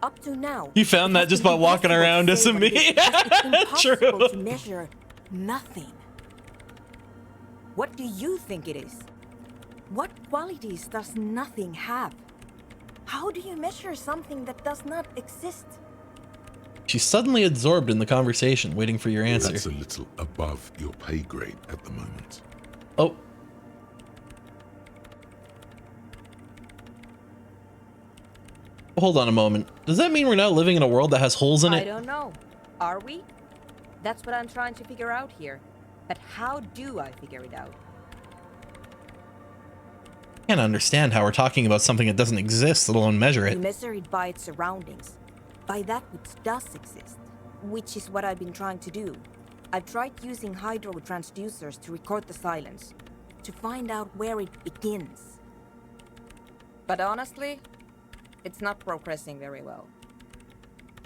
Up to now, You found that just by walking around, isn't me? It's True. impossible to measure nothing. What do you think it is? What qualities does nothing have? How do you measure something that does not exist? She's suddenly absorbed in the conversation, waiting for your answer. That's a little above your pay grade at the moment. Oh. Hold on a moment. Does that mean we're now living in a world that has holes in I it? don't know. Are we? That's what I'm trying to figure out here. But how do I figure it out? I can't understand how we're talking about something that doesn't exist, let alone measure You it. measure it by its surroundings, by that which does exist, which is what I've been trying to do. I've tried using hydro transducers to record the silence, to find out where it begins. But honestly, it's not progressing very well.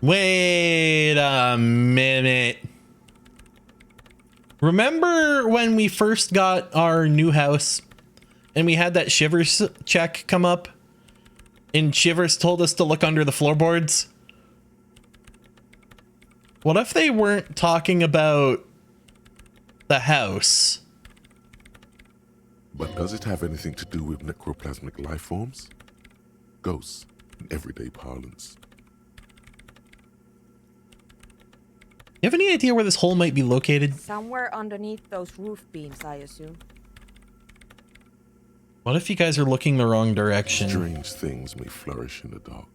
Wait a minute. Remember when we first got our new house and we had that Shivers check come up? And Shivers told us to look under the floorboards? What if they weren't talking about the house? But does it have anything to do with necroplasmic life forms? Ghosts, in everyday parlance. You have any idea where this hole might be located? Somewhere underneath those roof beams, I assume. What if you guys are looking the wrong direction? Strange things may flourish in the dark.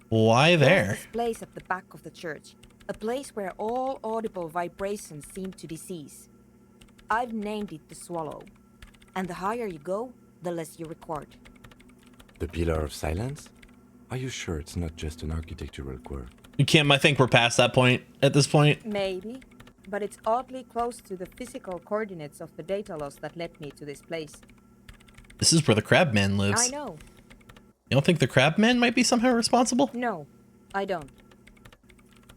Why there? There's this place at the back of the church. A place where all audible vibrations seem to decease. I've named it the Swallow. And the higher you go, the less you record. The Pillar of Silence? Are you sure it's not just an architectural quirk? Kim, I think we're past that point at this point. Maybe. But it's oddly close to the physical coordinates of the data loss that led me to this place. This is where the Crabman lives. I know. You don't think the Crabman might be somehow responsible? No, I don't.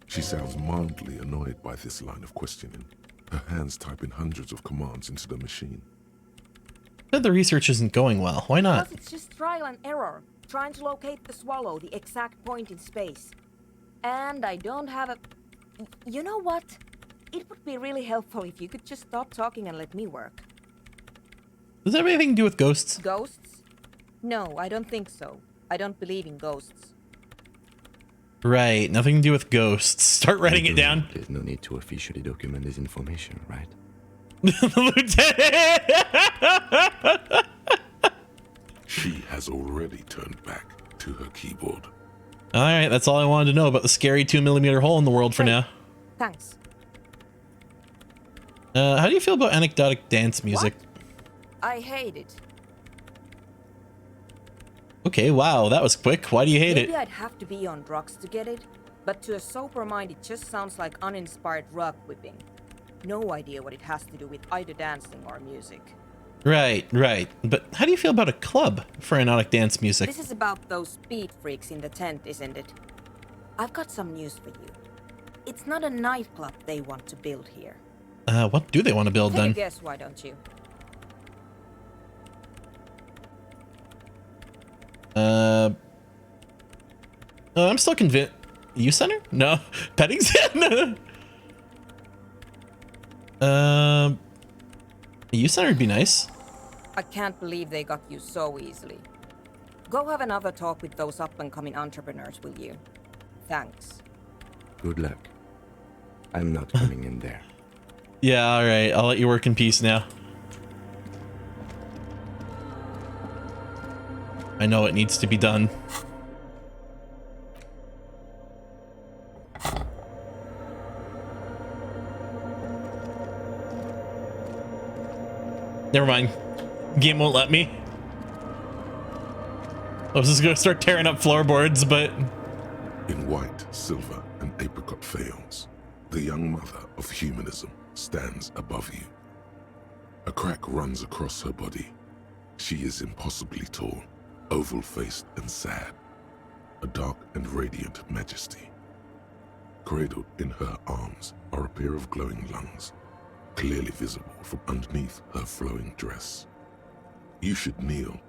She sounds mildly annoyed by this line of questioning, her hands typing hundreds of commands into the machine. Said the research isn't going well. Why not? Because it's just trial and error. Trying to locate the Swallow, the exact point in space. And I don't have a... You know what? It would be really helpful if you could just stop talking and let me work. Does that have anything to do with ghosts? Ghosts? No, I don't think so. I don't believe in ghosts. Right, nothing to do with ghosts. Start writing it down. There's no need to officially document this information, right? Lieutenant! She has already turned back to her keyboard. Alright, that's all I wanted to know about the scary 2mm hole in the world for Hey. now. Thanks. How do you feel about anecdotic dance music? I hate it. Okay, wow, that was quick. Why do you hate Maybe it? I'd have to be on drugs to get it, but to a sober mind it just sounds like uninspired rug whipping. No idea what it has to do with either dancing or music. Right. But how do you feel about a club for anecdotic dance music? This is about those speed freaks in the tent, isn't it? I've got some news for you. It's not a nightclub they want to build here. What do they want to build Take a then? guess, why don't you? I'm still convinced. Youth center? No. Petting center? Youth center would be nice. I can't believe they got you so easily. Go have another talk with those up-and-coming entrepreneurs, will you? Thanks. Good luck. I'm not coming in there. Yeah, alright. I'll let you work in peace now. I know it needs to be done. Never mind. Game won't let me. I was just gonna start tearing up floorboards, but... In white, silver, and apricot faience, the young mother of humanism stands above you. A crack runs across her body. She is impossibly tall, oval-faced and sad, a dark and radiant majesty. Cradled in her arms are a pair of glowing lungs, clearly visible from underneath her flowing dress. You should kneel.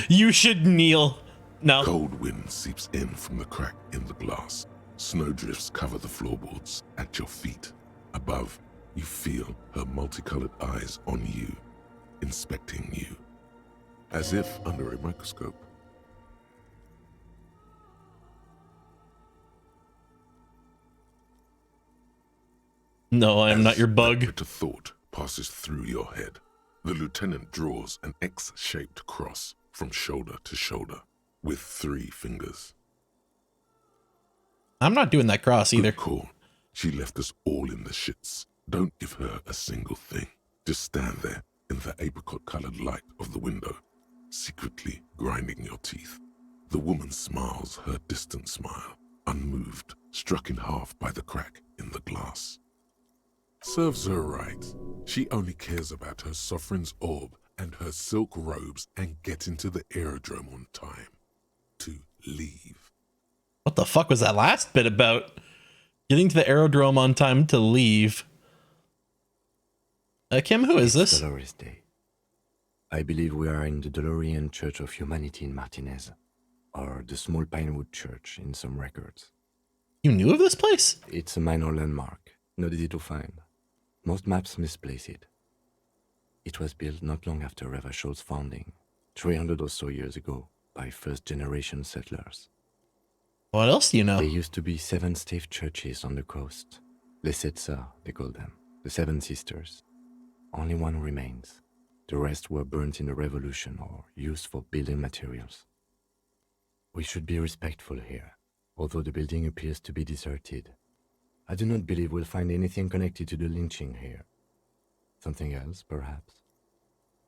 You should kneel. No. Cold wind seeps in from the crack in the glass. Snowdrifts cover the floorboards at your feet. Above, you feel her multicolored eyes on you, inspecting you, as if under a microscope. No, I am not your bug. That bitter thought passes through your head. The lieutenant draws an X-shaped cross from shoulder to shoulder with 3 fingers. I'm not doing that cross either. Good call. She left us all in the shits. Don't give her a single thing. Just stand there in the apricot-colored light of the window, secretly grinding your teeth. The woman smiles her distant smile, unmoved, struck in half by the crack in the glass. Serves her right. She only cares about her sovereign's orb and her silk robes and getting to the aerodrome on time. To leave. What the fuck was that last bit about? Getting to the aerodrome on time to leave. Kim, who is this? Dolores Day. I believe we are in the Dolorian Church of Humanity in Martinez, or the Small Pinewood Church in some records. You knew of this place? It's a minor landmark, not easy to find. Most maps misplace it. It was built not long after Ravachol's founding, 300 or so years ago, by first-generation settlers. What else do you know? There used to be 7 stave churches on the coast. Les Setsa, they call them. The 7 Sisters. Only one remains. The rest were burnt in the revolution or used for building materials. We should be respectful here, although the building appears to be deserted. I do not believe we'll find anything connected to the lynching here. Something else, perhaps?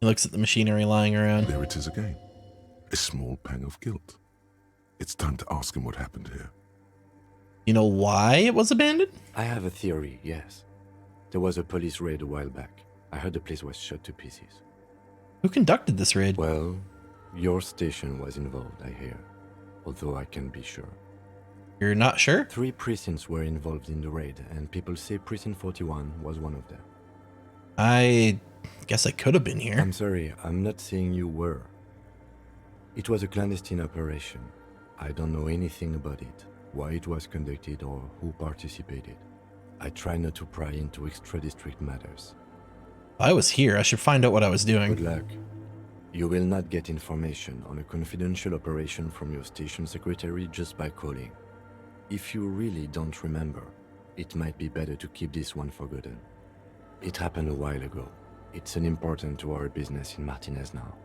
He looks at the machinery lying around. There it is again. A small pang of guilt. It's time to ask him what happened here. You know why it was abandoned? I have a theory, yes. There was a police raid a while back. I heard the place was shot to pieces. Who conducted this raid? Well, your station was involved, I hear. Although I can't be sure. You're not sure? 3 precincts were involved in the raid, and people say Precinct 41 was one of them. I guess I could have been here. I'm sorry, I'm not saying you were. It was a clandestine operation. I don't know anything about it, why it was conducted or who participated. I try not to pry into extra-district matters. If I was here, I should find out what I was doing. Good luck. You will not get information on a confidential operation from your station secretary just by calling. If you really don't remember, it might be better to keep this one forgotten. It happened a while ago. It's unimportant to our business in Martinez now.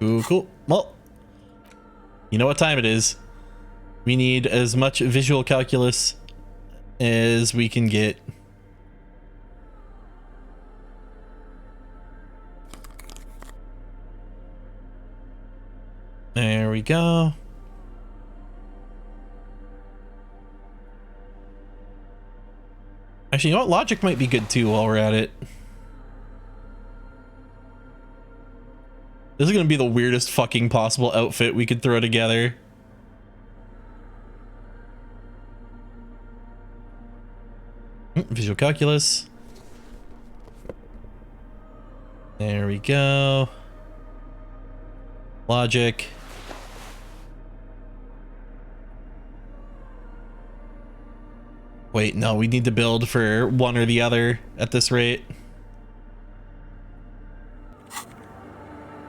Cool. Well, you know what time it is. We need as much visual calculus as we can get. There we go. Actually, you know what? Logic might be good too while we're at it. This is gonna be the weirdest fucking possible outfit we could throw together. Visual calculus. There we go. Logic. Wait, no, we need to build for one or the other at this rate.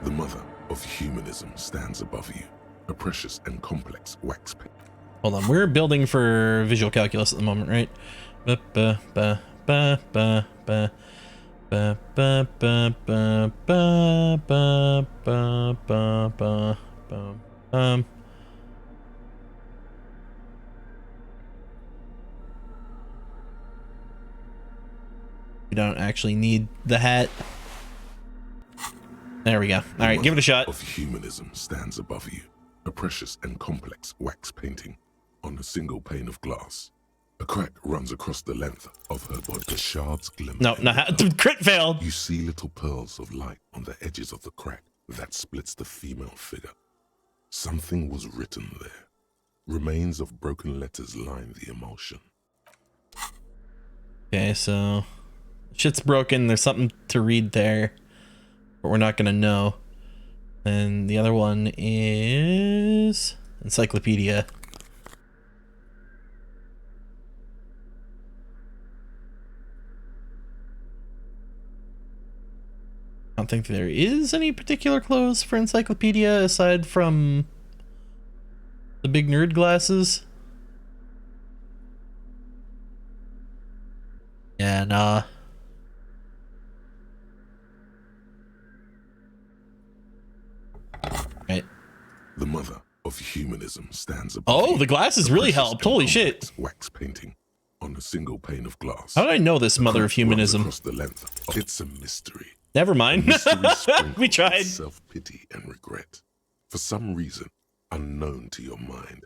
The mother of humanism stands above you, a precious and complex wax paint. Hold on, we're building for visual calculus at the moment, right? We don't actually need the hat. There we go. All right, give it a shot. Of humanism stands above you, a precious and complex wax painting on a single pane of glass. A crack runs across the length of her body. The shards glimmer. No, crit failed. You see little pearls of light on the edges of the crack that splits the female figure. Something was written there. Remains of broken letters line the emulsion. Okay, so shit's broken. There's something to read there, but we're not gonna know. And the other one is encyclopedia. I don't think there is any particular clothes for encyclopedia aside from the big nerd glasses. Yeah, nah. Right. The mother of humanism stands above. Oh, the glasses really helped. Holy shit. Wax painting on a single pane of glass. How did I know this mother of humanism? Across the length. It's a mystery. Never mind. We tried. Self-pity and regret. For some reason, unknown to your mind,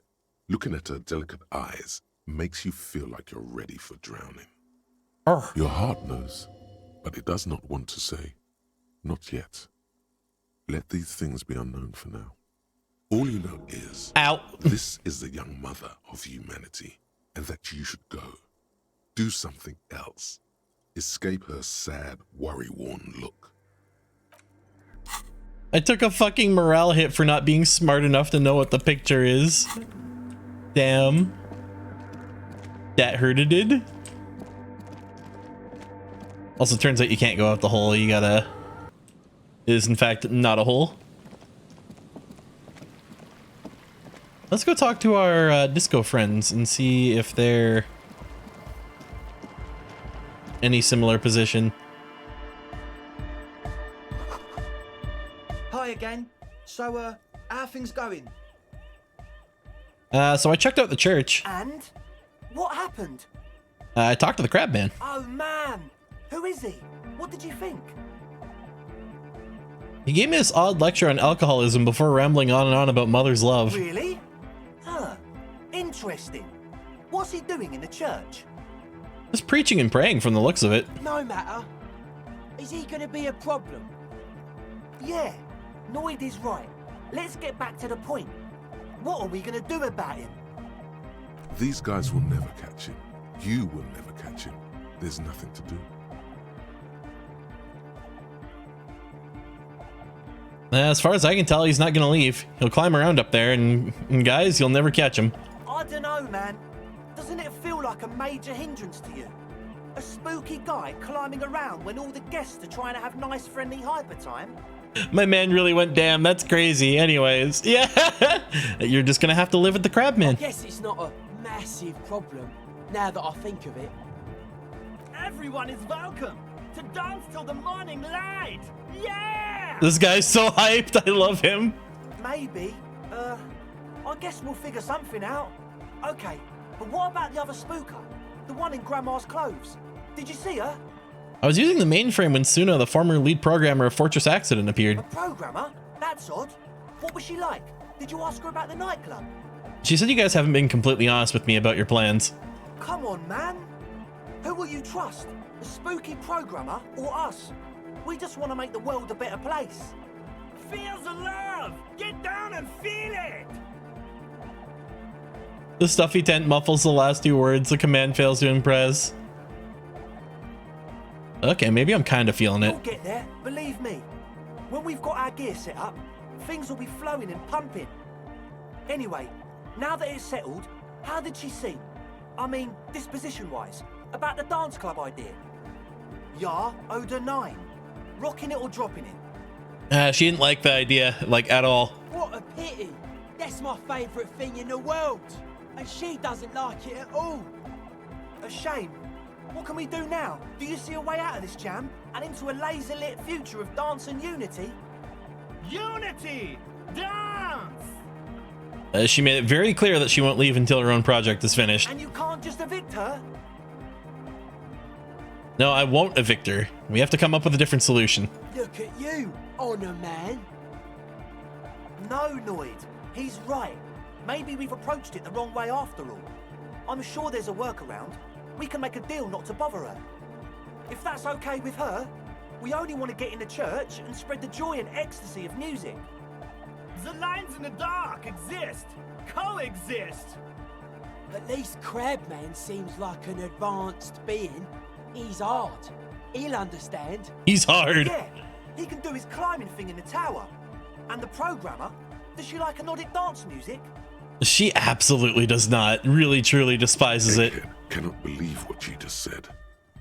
looking at her delicate eyes makes you feel like you're ready for drowning. Your heart knows, but it does not want to say, not yet. Let these things be unknown for now. All you know is, this is the young mother of humanity, and that you should go. Do something else. Escape her sad, worry-worn look. I took a fucking morale hit for not being smart enough to know what the picture is. Damn. That hurted it. Also, turns out you can't go out the hole. You gotta... It is, in fact, not a hole. Let's go talk to our disco friends and see if they're... any similar position. Hi again. So, how are things going? So I checked out the church. And? What happened? I talked to the crab man. Oh man! Who is he? What did you think? He gave me this odd lecture on alcoholism before rambling on and on about mother's love. Really? Huh. Interesting. What's he doing in the church? Just preaching and praying from the looks of it. No matter. Is he gonna be a problem? Yeah, Noid is right. Let's get back to the point. What are we gonna do about him? These guys will never catch him. You will never catch him. There's nothing to do. As far as I can tell, he's not gonna leave. He'll climb around up there, and guys, you'll never catch him. I don't know, man. Doesn't it feel like a major hindrance to you? A spooky guy climbing around when all the guests are trying to have nice, friendly hyper time? My man really went, damn, that's crazy. Anyways, yeah. You're just gonna have to live with the crab man. I guess it's not a massive problem, now that I think of it. Everyone is welcome to dance till the morning light. Yeah! This guy's so hyped. I love him. Maybe. I guess we'll figure something out. Okay, but what about the other spooker? The one in Grandma's clothes? Did you see her? I was using the mainframe when Suna, the former lead programmer of Fortress Accident, appeared. A programmer? That's odd. What was she like? Did you ask her about the nightclub? She said you guys haven't been completely honest with me about your plans. Come on, man. Who will you trust? The spooky programmer or us? We just want to make the world a better place. Feel the love! Get down and feel it! The stuffy tent muffles the last two words. The command fails to impress. Okay, maybe I'm kind of feeling it. We'll get there, believe me. When we've got our gear set up, things will be flowing and pumping. Anyway, now that it's settled, how did she seem? I mean, disposition-wise, about the dance club idea. Yeah, Oda 9. Rocking it or dropping it? She didn't like the idea, like, at all. What a pity. That's my favourite thing in the world. And she doesn't like it at all. A shame. What can we do now? Do you see a way out of this jam and into a laser-lit future of dance and unity? Unity! Dance! She made it very clear that she won't leave until her own project is finished. And you can't just evict her? No, I won't evict her. We have to come up with a different solution. Look at you, Honor Man. No, Noid. He's right. Maybe we've approached it the wrong way after all. I'm sure there's a workaround. We can make a deal not to bother her. If that's okay with her, we only want to get in the church and spread the joy and ecstasy of music. The lines in the dark exist, coexist. At least Crabman seems like an advanced being. He's hard. He'll understand. He's hard. Yeah, he can do his climbing thing in the tower. And the programmer, does she like Nordic dance music? She absolutely does not. Really, truly despises it. Egghead cannot believe what she just said.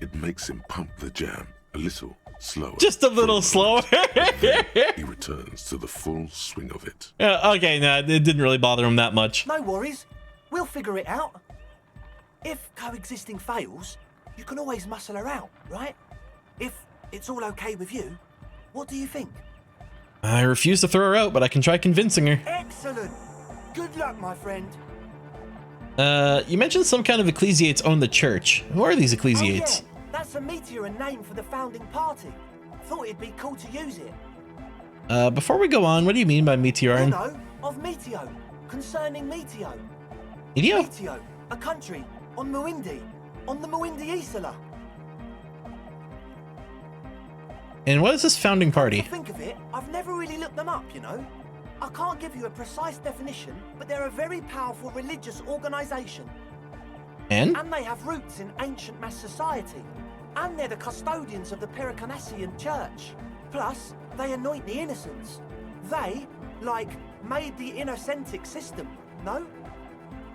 It makes him pump the jam a little slower. Just a little slower. Then he returns to the full swing of it. Yeah, okay, no, it didn't really bother him that much. No worries. We'll figure it out. If coexisting fails, you can always muscle her out, right? If it's all okay with you, what do you think? I refuse to throw her out, but I can try convincing her. Excellent. Good luck, my friend. You mentioned some kind of ecclesiates own the church. Who are these Oh, ecclesiates? yeah. That's a meteor and name for the founding party. Thought it'd be cool to use it. Before we go on, what do you mean by You meteor? know, of Meteo, concerning Meteo. Idiot? Meteo, a country on Muindi, on the Muindi Isla. And what is this founding party? To think of it, I've never really looked them up, you know. I can't give you a precise definition, but they're a very powerful religious organization. And? And they have roots in ancient mass society. And they're the custodians of the Pericanassian church. Plus, they anoint the innocents. They, like, made the innocentic system, no?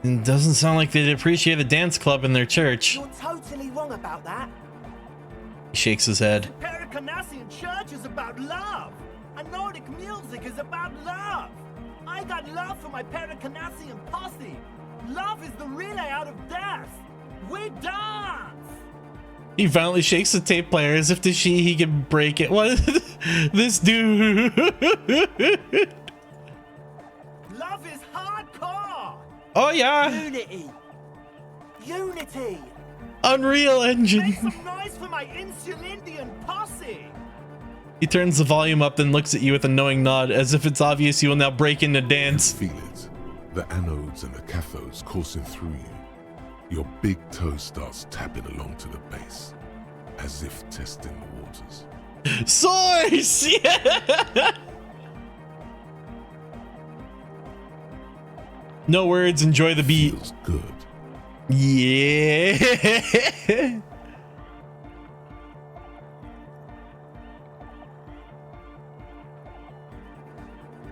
It doesn't sound like they'd appreciate the dance club in their church. You're totally wrong about that. He shakes his head. Pericanassian church is about love, and Nordic music is about love. I got love for my Pericanassian posse. Love is the relay out of death. We dance. He violently shakes the tape player as if to see he can break it. What? This dude. Love is hardcore. Oh yeah. Unity. Unity! Unreal Engine. Make some noise for my Insulindian posse. He turns the volume up, then looks at you with a knowing nod, as if it's obvious you will now break into You dance. feel it. The anodes and the cathodes coursing through you. Your big toe starts tapping along to the base, as if testing the waters. Source! Yeah! No words, enjoy the beat. Feels good. Yeah.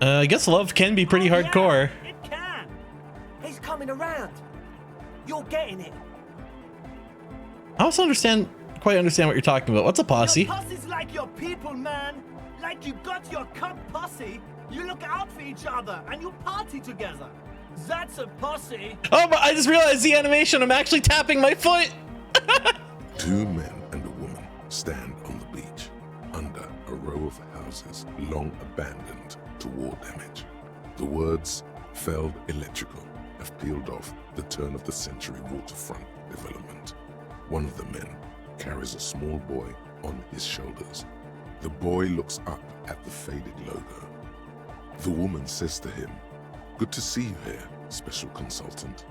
I guess love can be pretty Oh, yeah, hardcore. it can. He's coming around. You're getting it. I also quite understand what you're talking about. What's a posse? Your posse's like your people, man. Like you got your cup posse. You look out for each other and you party together. That's a posse. Oh, but I just realized the animation. I'm actually tapping my foot. Two men and a woman stand on the beach, under a row of houses long abandoned to war damage. The words, "Felled Electrical," have peeled off the turn-of-the-century waterfront development. One of the men carries a small boy on his shoulders. The boy looks up at the faded logo. The woman says to him, "Good to see you here, Special Consultant.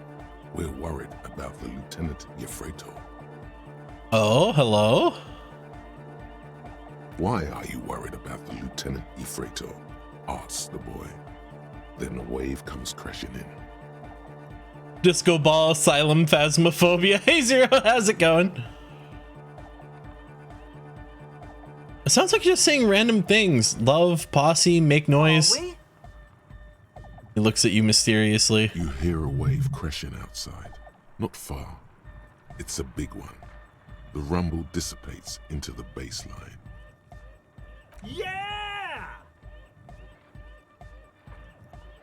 We're worried about the Lieutenant Yefreto." Oh, hello. "Why are you worried about the Lieutenant Yefreto?" asks the boy. Then a wave comes crashing in. Disco ball, asylum, phasmophobia. Hey Zero, how's it going? It sounds like you're just saying random things. Love, posse, make noise. Are we? He looks at you mysteriously. You hear a wave crashing outside, not far. It's a big one. The rumble dissipates into the baseline. Yeah!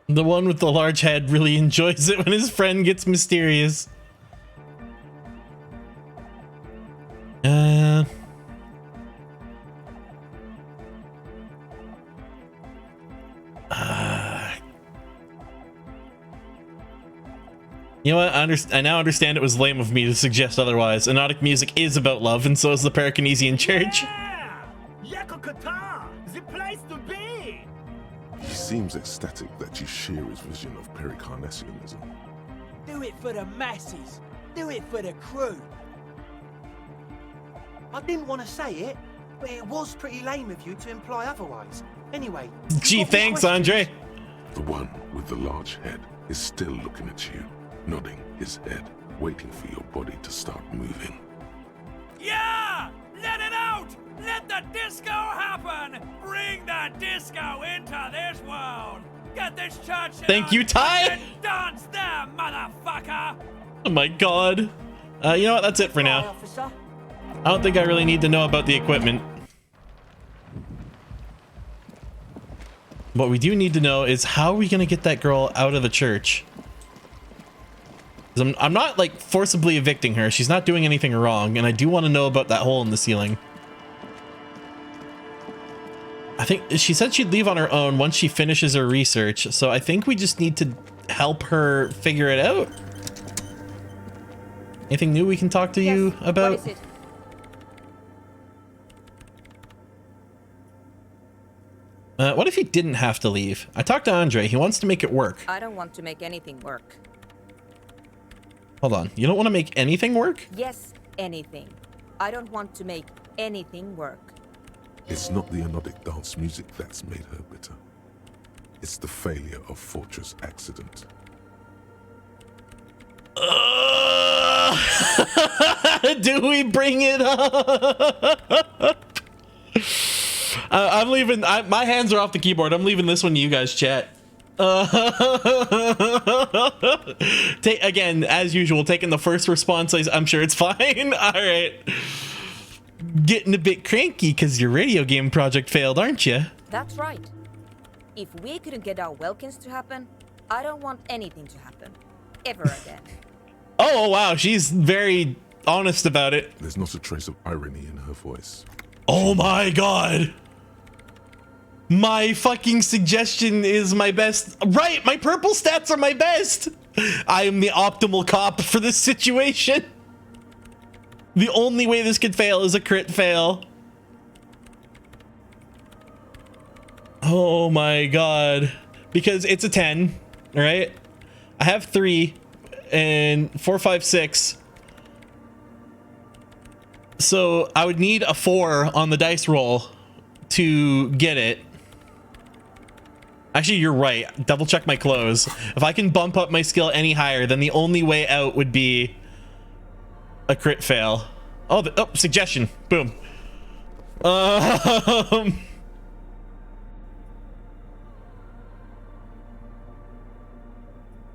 The one with the large head really enjoys it when his friend gets mysterious. You know what? I now understand it was lame of me to suggest otherwise. Anodic music is about love, and so is the Pericanesian Church. Yeah! Yakokata, the place to be! He seems ecstatic that you share his vision of Pericarnassianism. Do it for the masses. do it for the crew. I didn't want to say it, but it was pretty lame of you to imply otherwise. Anyway. Gee, thanks, Andre. The one with the large head is still looking at you, nodding his head, waiting for your body to start moving. Yeah! Let it out! Let the disco happen! Bring the disco into this world! Get this church shit Thank on you, Ty! and dance there, motherfucker! Oh my god. You know what? That's it for now. Officer. I don't think I really need to know about the equipment. What we do need to know is how are we going to get that girl out of the church? 'Cause I'm not like forcibly evicting her. She's not doing anything wrong. And I do want to know about that hole in the ceiling. I think she said she'd leave on her own once she finishes her research. So I think we just need to help her figure it out. Anything new we can talk to you about? What is it? What if he didn't have to leave? I talked to Andre. He wants to make it work. I don't want to make anything work. Hold on. You don't want to make anything work? Yes, anything. I don't want to make anything work. It's not the anodic dance music that's made her bitter. It's the failure of Fortress Accident. Do we bring it up? I'm leaving. My hands are off the keyboard. I'm leaving this one to you guys, chat. Again, as usual, taking the first response. I'm sure it's fine. All right. Getting a bit cranky because your radio game project failed, aren't you? That's right. If we couldn't get our Welkins to happen, I don't want anything to happen. Ever again. Oh, wow. She's very honest about it. There's not a trace of irony in her voice. Oh my god. My fucking suggestion is my best. Right, my purple stats are my best. I am the optimal cop for this situation. The only way this could fail is a crit fail. Oh my god. Because it's a 10, right? I have 3 and 4, 5, 6. So I would need a 4 on the dice roll to get it. Actually, you're right. Double check my clothes. If I can bump up my skill any higher, then the only way out would be a crit fail. Oh, suggestion. Boom.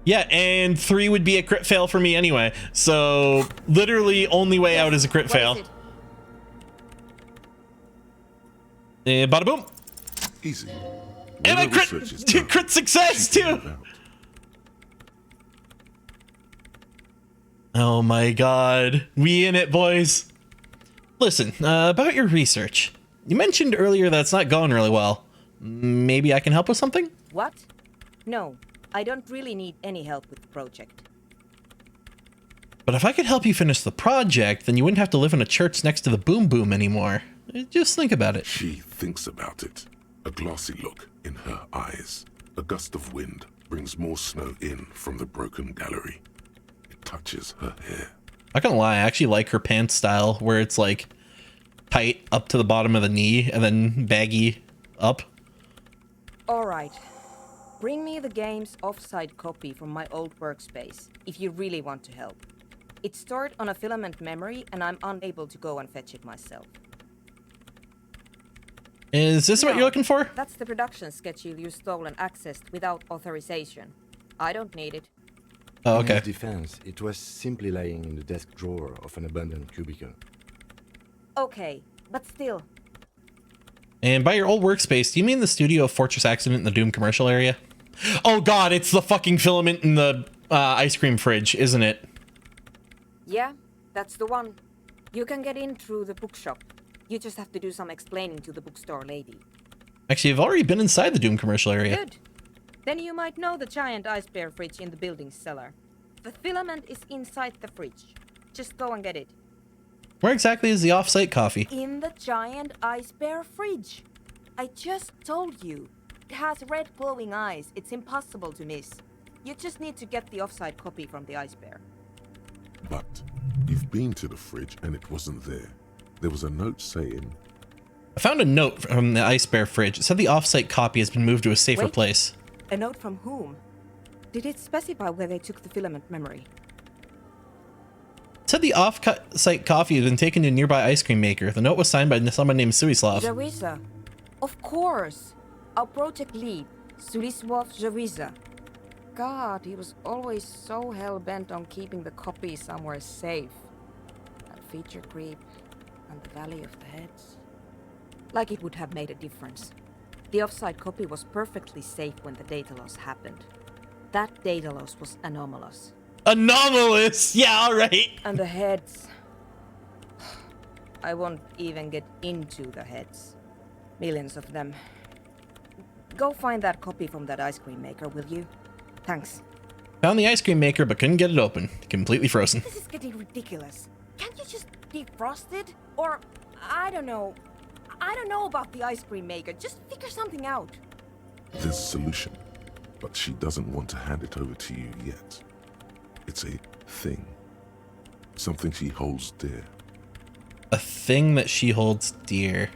Yeah, and 3 would be a crit fail for me anyway. So literally only way out is a crit fail. Bada boom. Easy. And I crit success too. Oh my god. We in it, boys. Listen, about your research. You mentioned earlier that it's not going really well. Maybe I can help with something? What? No, I don't really need any help with the project. But if I could help you finish the project, then you wouldn't have to live in a church next to the boom boom anymore. Just think about it. She thinks about it. A glassy look in her eyes. A gust of wind brings more snow in from the broken gallery. It touches her hair. Not gonna lie, I actually like her pants style where it's like tight up to the bottom of the knee and then baggy up. Alright. Bring me the game's offsite copy from my old workspace, if you really want to help. It's stored on a filament memory and I'm unable to go and fetch it myself. Is this what you're looking for? That's the production schedule you stole and accessed without authorization. I don't need it. Oh, In okay. his defense, it was simply lying in the desk drawer of an abandoned cubicle. Okay, but still. And by your old workspace, do you mean the studio of Fortress Accident in the Doom commercial area? Oh god, it's the fucking filament in the ice cream fridge, isn't it? Yeah, that's the one. You can get in through the bookshop. You just have to do some explaining to the bookstore lady. Actually, I've already been inside the Doom commercial area. Good. Then you might know the giant ice bear fridge in the building's cellar. The filament is inside the fridge. Just go and get it. Where exactly is the off-site coffee? In the giant ice bear fridge. I just told you. It has red glowing eyes. It's impossible to miss. You just need to get the off-site copy from the ice bear. But you've been to the fridge and it wasn't there. There was a note saying, I found a note from the Ice Bear fridge. It said the off-site copy has been moved to a safer Wait. place. A note from whom? Did it specify where they took the filament memory? It said the off-site coffee had been taken to a nearby ice cream maker. The note was signed by someone named Suislav. Jawiza. Of course. Our project lead, Sulislav Jawiza. God, he was always so hell-bent on keeping the copy somewhere safe. That feature creep and the Valley of the Heads. Like it would have made a difference. The offsite copy was perfectly safe when the data loss happened. That data loss was anomalous. Anomalous! Yeah, alright. And the heads... I won't even get into the heads. Millions of them. Go find that copy from that ice cream maker, will you? Thanks. Found the ice cream maker but couldn't get it open. Completely frozen. This is getting ridiculous. Can't you just defrost it? Or, I don't know about the ice cream maker. Just figure something out. there's a solution, but she doesn't want to hand it over to you yet. It's a thing. Something she holds dear. A thing that she holds dear.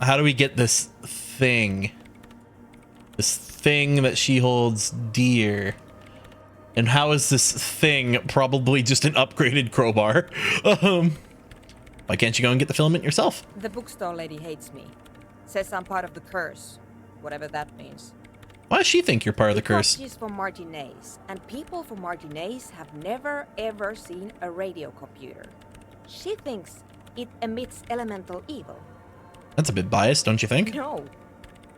How do we get this thing? This thing that she holds dear. And how is this thing probably just an upgraded crowbar? Why can't you go and get the filament yourself? The bookstore lady hates me. Says I'm part of the curse. Whatever that means. Why does she think you're part of the curse? She's from Martinez, and people from Martinez have never ever seen a radio computer. She thinks it emits elemental evil. That's a bit biased, don't you think? No.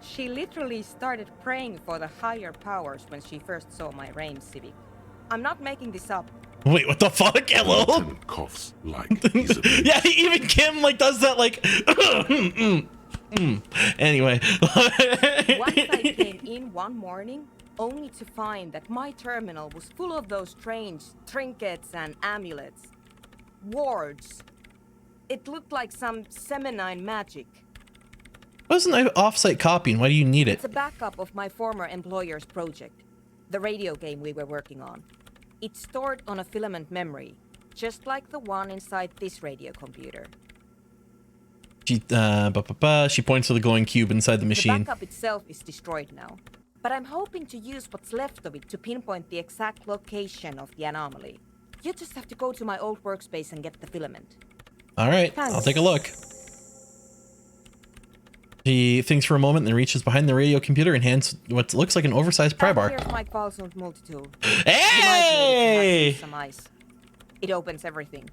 She literally started praying for the higher powers when she first saw my Rain Civic. I'm not making this up. Wait, what the fuck? Hello? Lieutenant coughs like he's a baby. Yeah, even Kim like does that like Anyway. Once I came in one morning, only to find that my terminal was full of those strange trinkets and amulets. Wards. It looked like some Semenine magic. Wasn't an off-site copying? Why do you need it? It's a backup of my former employer's project, the radio game we were working on. It's stored on a filament memory, just like the one inside this radio computer. She points to the glowing cube inside the machine. The backup itself is destroyed now, but I'm hoping to use what's left of it to pinpoint the exact location of the anomaly. You just have to go to my old workspace and get the filament. Alright, I'll take a look. He thinks for a moment, then reaches behind the radio computer and hands what looks like an oversized pry bar. Here's my Qualsound multi-tool. Hey! Some ice. It opens everything.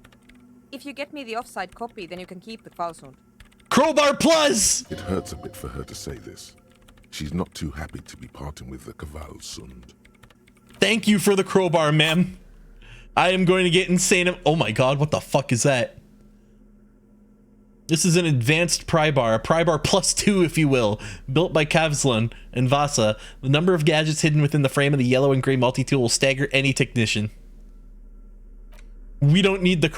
If you get me the offside copy, then you can keep the Qualsound. Crowbar plus! It hurts a bit for her to say this. She's not too happy to be parting with the Qualsound. Thank you for the crowbar, ma'am. I am going to get insane. Oh my god, what the fuck is that? This is an advanced pry bar, a pry bar +2, if you will, built by Kavslan and Vasa. The number of gadgets hidden within the frame of the yellow and gray multi-tool will stagger any technician. We don't need the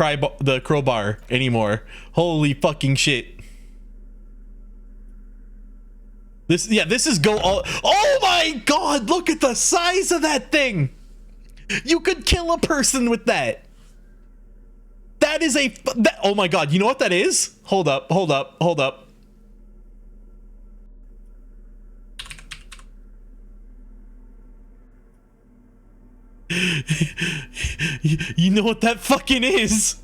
crowbar anymore. Holy fucking shit. This is go all. Oh my god, look at the size of that thing. You could kill a person with that. That is oh my god, you know what that is? Hold up. You know what that fucking is?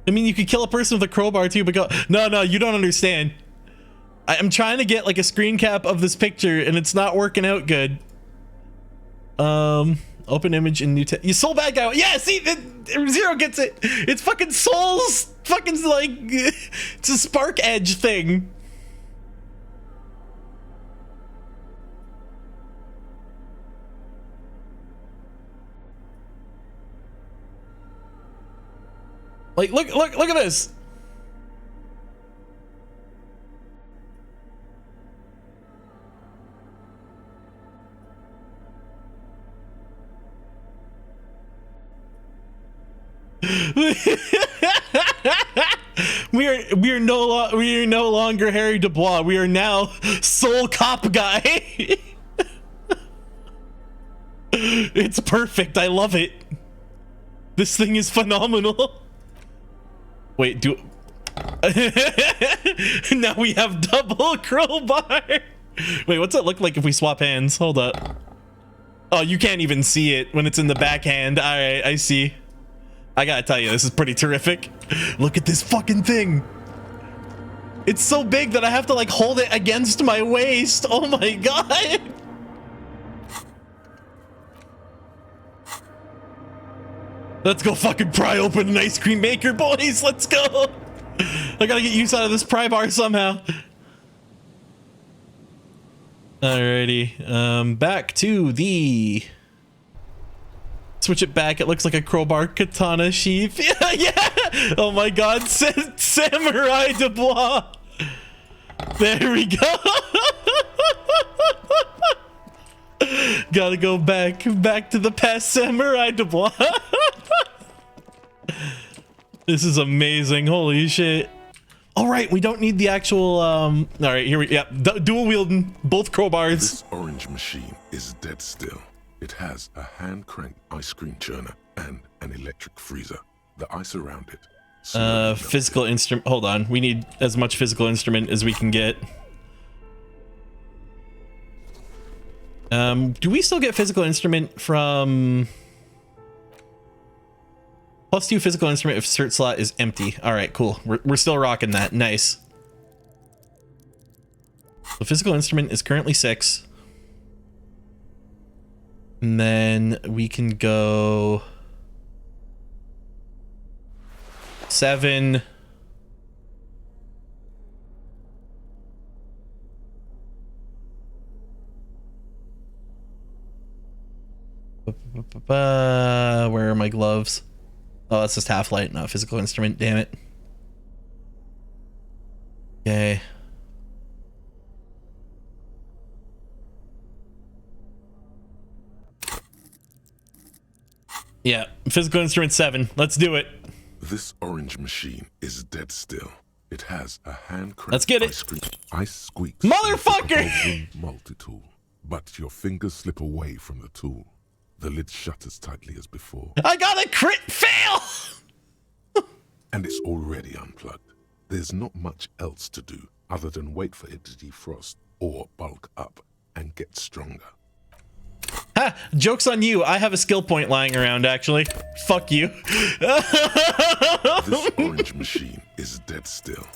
I mean, you could kill a person with a crowbar too, but no, you don't understand. I'm trying to get like a screen cap of this picture and it's not working out good. Open image in new you soul bad guy. Yeah, see, Zero gets it. It's fucking Soul's fucking like, it's a spark edge thing. Like, look at this. we are no longer Harry Dubois. We are now Soul Cop Guy. It's perfect. I love it. This thing is phenomenal. Wait, now we have double crowbar. Wait, what's that look like if we swap hands? Hold up. Oh, you can't even see it when it's in the backhand. All right, I see. I gotta tell you, this is pretty terrific. Look at this fucking thing. It's so big that I have to like hold it against my waist. Oh my god. Let's go fucking pry open an ice cream maker, boys. Let's go. I gotta get use out of this pry bar somehow. Alrighty, back to the... Switch it back, it looks like a crowbar katana sheath. Yeah! Oh my god, Samurai Dubois! There we go! Gotta go back to the past, Samurai Dubois. This is amazing, holy shit. All right, we don't need the actual, all right, here we, yeah, dual wielding, both crowbars. This orange machine is dead still. It has a hand-cranked ice cream churner and an electric freezer. The ice around it. Physical instrument, hold on. We need as much physical instrument as we can get. Do we still get physical instrument from... +2 physical instrument if cert slot is empty. All right, cool. We're still rocking that. Nice. The physical instrument is currently 6. And then we can go 7. Where are my gloves? Oh, that's just half light, not physical instrument. Damn it. Okay. Yeah, physical instrument 7. Let's do it. This orange machine is dead still. It has a hand-cranked Let's get it. Ice squeaks. Motherfucker! Multi-tool, but your fingers slip away from the tool. The lid shutters tightly as before. I got a crit fail! And it's already unplugged. There's not much else to do other than wait for it to defrost or bulk up and get stronger. Ha! Joke's on you. I have a skill point lying around, actually. Fuck you. This orange machine is dead still.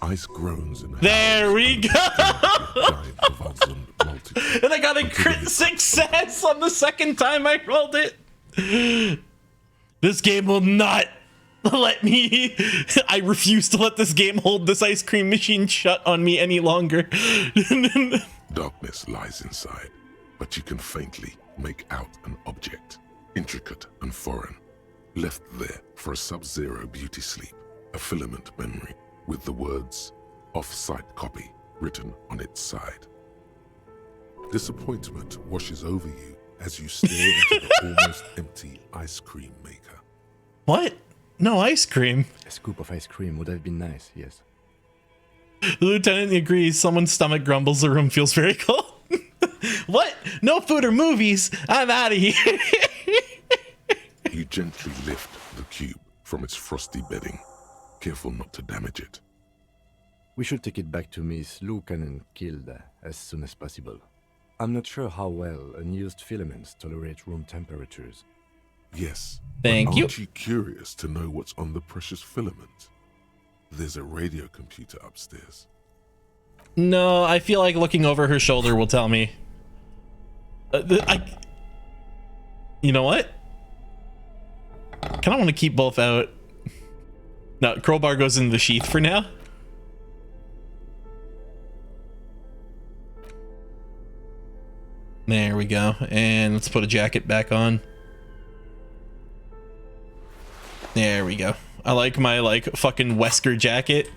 Ice groans in the There we go! And I got a crit success on the second time I rolled it. This game will not let me... I refuse to let this game hold this ice cream machine shut on me any longer. Darkness lies inside, but you can faintly make out an object, intricate and foreign, left there for a sub-zero beauty sleep, a filament memory with the words "off-site copy" written on its side. Disappointment washes over you as you stare into the almost empty ice cream maker. What? No ice cream? A scoop of ice cream would have been nice, yes. The lieutenant agrees. Someone's stomach grumbles. The room feels very cold. What? No food or movies? I'm out of here. You gently lift the cube from its frosty bedding, careful not to damage it. We should take it back to Miss Lupin and killed as soon as possible. I'm not sure how well unused filaments tolerate room temperatures. Yes. Thank you. Aren't you curious to know what's on the precious filament? There's a radio computer upstairs. No, I feel like looking over her shoulder will tell me. You know what? I kind of want to keep both out. No, crowbar goes in the sheath for now. There we go. And let's put a jacket back on. There we go. I like my fucking Wesker jacket.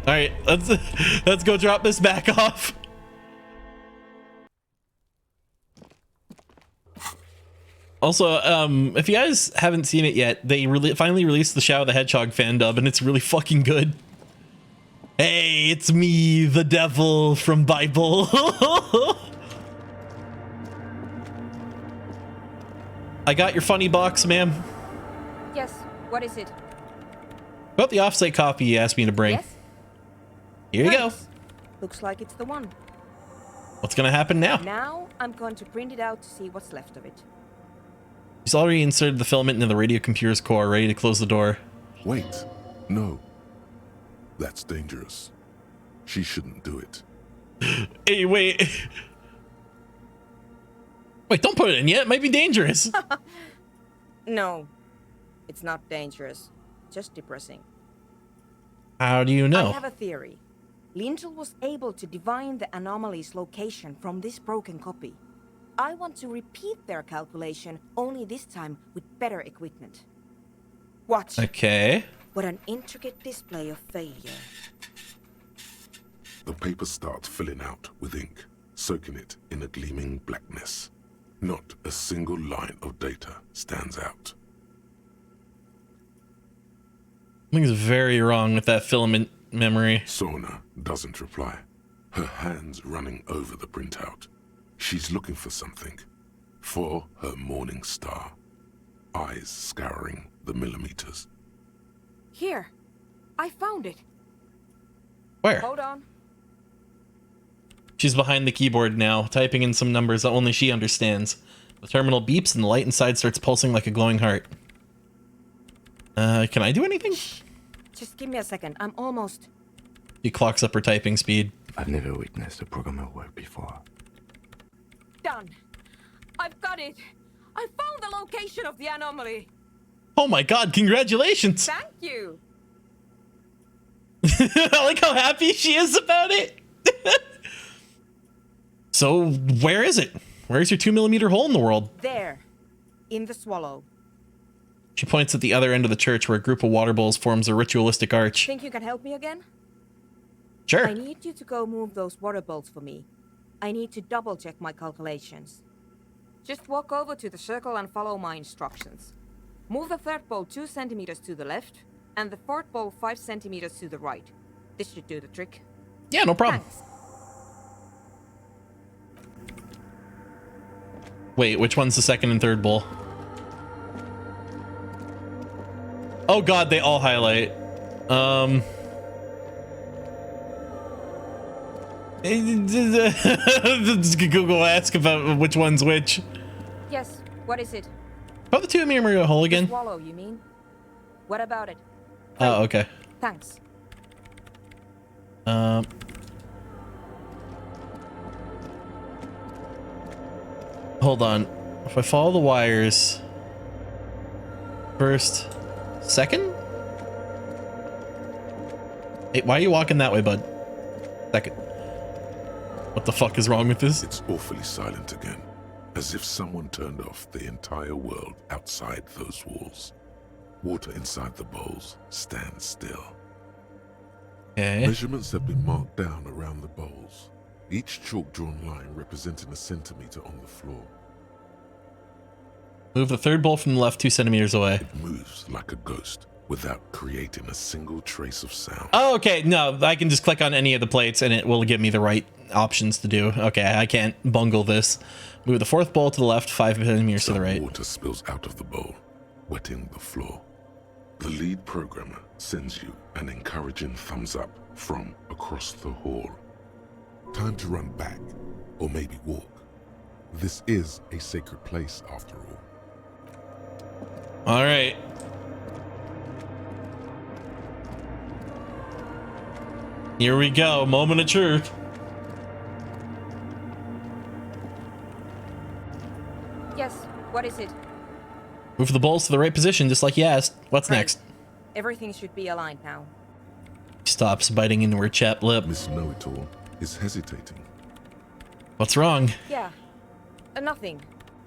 All right, let's go drop this back off. Also, if you guys haven't seen it yet, they finally released the Shadow the Hedgehog fan dub, and it's really fucking good. Hey, it's me, the devil from Bible. I got your funny box, ma'am. Yes, what is it? About the offsite copy you asked me to bring. Yes? Here you go. Thanks. Looks like it's the one. What's gonna happen now? Now I'm going to print it out to see what's left of it. He's already inserted the filament into the radio computer's core, ready to close the door. Wait. No. That's dangerous. She shouldn't do it. Hey, wait. Wait, don't put it in yet. It might be dangerous. No, it's not dangerous. Just depressing. How do you know? I have a theory. Lintel was able to divine the anomaly's location from this broken copy. I want to repeat their calculation, only this time with better equipment. Watch. Okay. What an intricate display of failure. The paper starts filling out with ink, soaking it in a gleaming blackness. Not a single line of data stands out. Something's very wrong with that filament memory. Sorna doesn't reply, her hands running over the printout. She's looking for something. For her morning star. Eyes scouring the millimeters. Here, I found it. Where? Hold on. She's behind the keyboard now, typing in some numbers that only she understands. The terminal beeps and the light inside starts pulsing like a glowing heart. Can I do anything? Just give me a second. I'm almost... She clocks up her typing speed. I've never witnessed a programmer work before. Done. I've got it. I found the location of the anomaly. Oh my god, congratulations! Thank you. I like how happy she is about it. So, where is it? Where's your 2mm hole in the world? There. In the swallow. She points at the other end of the church where a group of water bowls forms a ritualistic arch. Think you can help me again? Sure. I need you to go move those water bowls for me. I need to double check my calculations. Just walk over to the circle and follow my instructions. Move the third bowl 2 centimeters to the left, and the fourth bowl 5 centimeters to the right. This should do the trick. Yeah, no problem. Thanks. Wait, which one's the second and third bowl? Oh god, they all highlight. Google ask about which one's which. Yes, what is it? About the 2mm hole again? Swallow, you mean? What about it? Oh, okay. Thanks. Hold on. If I follow the wires... First... Second? Hey, why are you walking that way, bud? Second. What the fuck is wrong with this? It's awfully silent again, as if someone turned off the entire world outside those walls. Water inside the bowls stands still. Okay. Measurements have been marked down around the bowls, each chalk-drawn line representing a centimeter on the floor. Move the third bowl from the left 2 centimeters away. It moves like a ghost, without creating a single trace of sound. Oh, okay. No, I can just click on any of the plates and it will give me the right options to do. Okay, I can't bungle this. Move the fourth bowl to the left, 5 centimeters to the right. Water spills out of the bowl, wetting the floor. The lead programmer sends you an encouraging thumbs up from across the hall. Time to run back, or maybe walk. This is a sacred place, after all. All right. Here we go. Moment of truth. Yes, what is it? Move the bowls to the right position, just like you asked. What's Right. next? Everything should be aligned now. Stops biting into her chapped lip. Miss Know-It-All is hesitating. What's wrong? Yeah, nothing.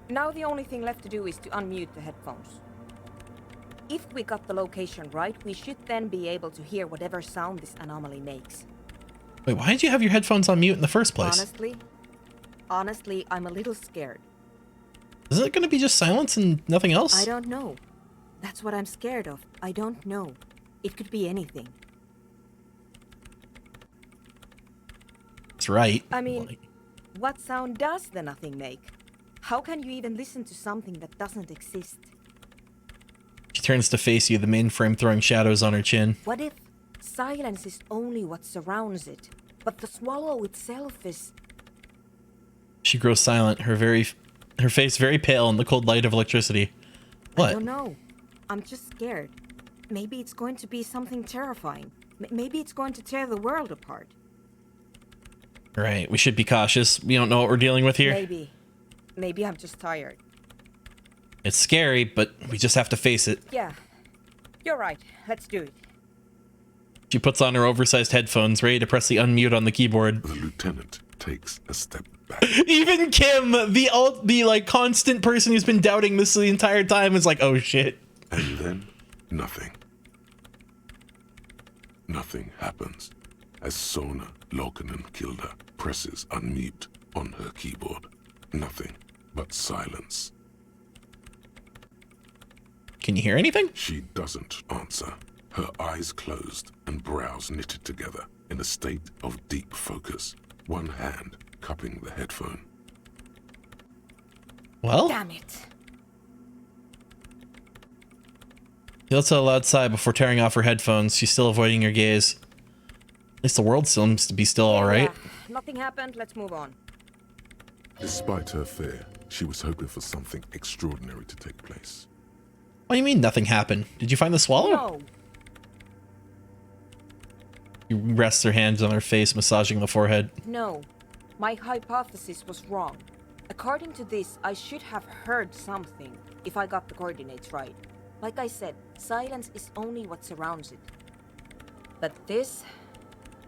Now the only thing left to do is to unmute the headphones. If we got the location right, we should then be able to hear whatever sound this anomaly makes. Wait, why did you have your headphones on mute in the first place? Honestly, I'm a little scared. Isn't it going to be just silence and nothing else? I don't know. That's what I'm scared of. I don't know. It could be anything. That's right. I mean, what sound does the nothing make? How can you even listen to something that doesn't exist? She turns to face you, the mainframe throwing shadows on her chin. What if silence is only what surrounds it, but the swallow itself is... She grows silent, her face very pale in the cold light of electricity. What? I don't know. I'm just scared. Maybe it's going to be something terrifying. Maybe it's going to tear the world apart. Right, we should be cautious. We don't know what we're dealing with here. Maybe. Maybe I'm just tired. It's scary, but we just have to face it. Yeah. You're right. Let's do it. She puts on her oversized headphones, ready to press the unmute on the keyboard. The lieutenant takes a step back. Even Kim, the like constant person who's been doubting this the entire time, is like, oh shit. And then, nothing. Nothing happens as Sona Lokinen-Kilda presses unmute on her keyboard. Nothing but silence. Can you hear anything? She doesn't answer. Her eyes closed and brows knitted together in a state of deep focus, one hand cupping the headphone. Well, Damn it. she lets out a loud sigh before tearing off her headphones. She's still avoiding your gaze. At least the world seems to be still alright. Yeah, nothing happened. Let's move on. Despite her fear, she was hoping for something extraordinary to take place. What do you mean nothing happened? Did you find the swallow? No. She rests her hands on her face, massaging the forehead. No. My hypothesis was wrong. According to this, I should have heard something if I got the coordinates right. Like I said, silence is only what surrounds it. But this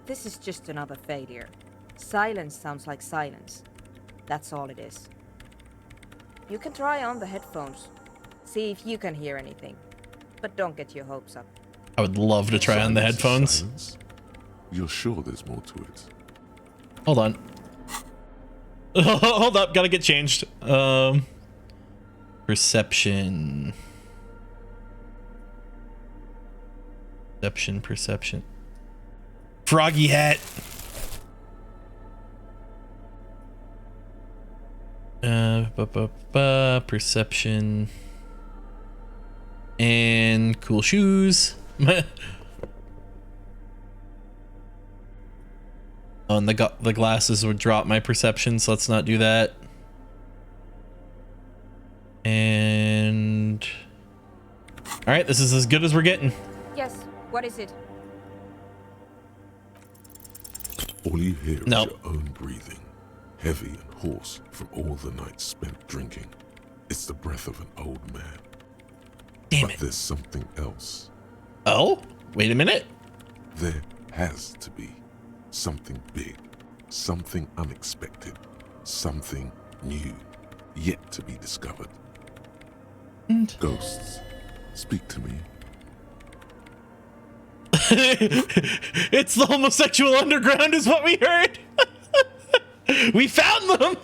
is just another failure. Silence sounds like silence. That's all it is. You can try on the headphones. See if you can hear anything. But don't get your hopes up. I would love to try on the headphones. Silence? You're sure there's more to it? Hold on. Hold up, gotta get changed. Perception. Perception. Froggy hat. Perception. And cool shoes. Oh, and the glasses would drop my perception, so let's not do that. And... Alright, this is as good as we're getting. Yes, what is it? All you hear is Nope. your own breathing, heavy and hoarse from all the nights spent drinking. It's the breath of an old man. Damn But it. there's something else. Oh? Wait a minute. There has to be something big, something unexpected, something new, yet to be discovered. Ghosts, speak to me. It's the homosexual underground is what we heard. We found them.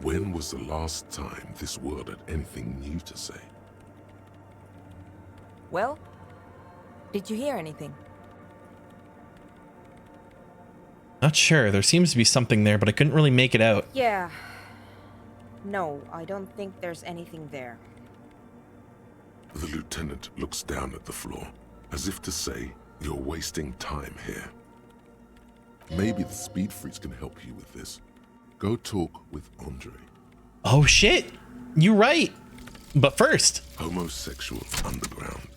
When was the last time this world had anything new to say? Well, did you hear anything? Not sure. There seems to be something there, but I couldn't really make it out. Yeah. No, I don't think there's anything there. The lieutenant looks down at the floor, as if to say, you're wasting time here. Maybe the speed freaks can help you with this. Go talk with Andre. Oh shit. You're right. But first, Homosexual underground.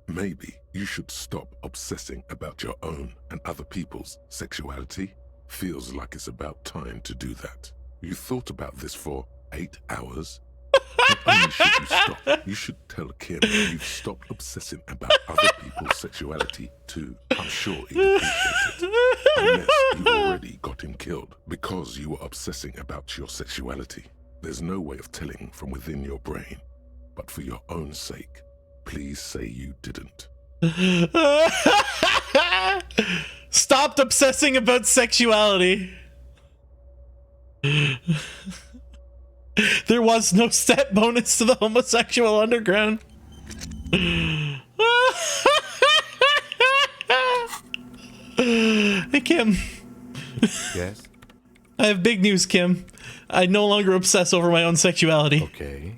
Maybe you should stop obsessing about your own and other people's sexuality. Feels like it's about time to do that. You thought about this for 8 hours? Not only should you stop, you should tell Kim you've stopped obsessing about other people's sexuality too. I'm sure he'd appreciate it. Unless you already got him killed because you were obsessing about your sexuality. There's no way of telling from within your brain. But for your own sake, please say you didn't. Stopped obsessing about sexuality. There was no stat bonus to the homosexual underground. Hey, Kim. Yes? I have big news, Kim. I no longer obsess over my own sexuality. Okay.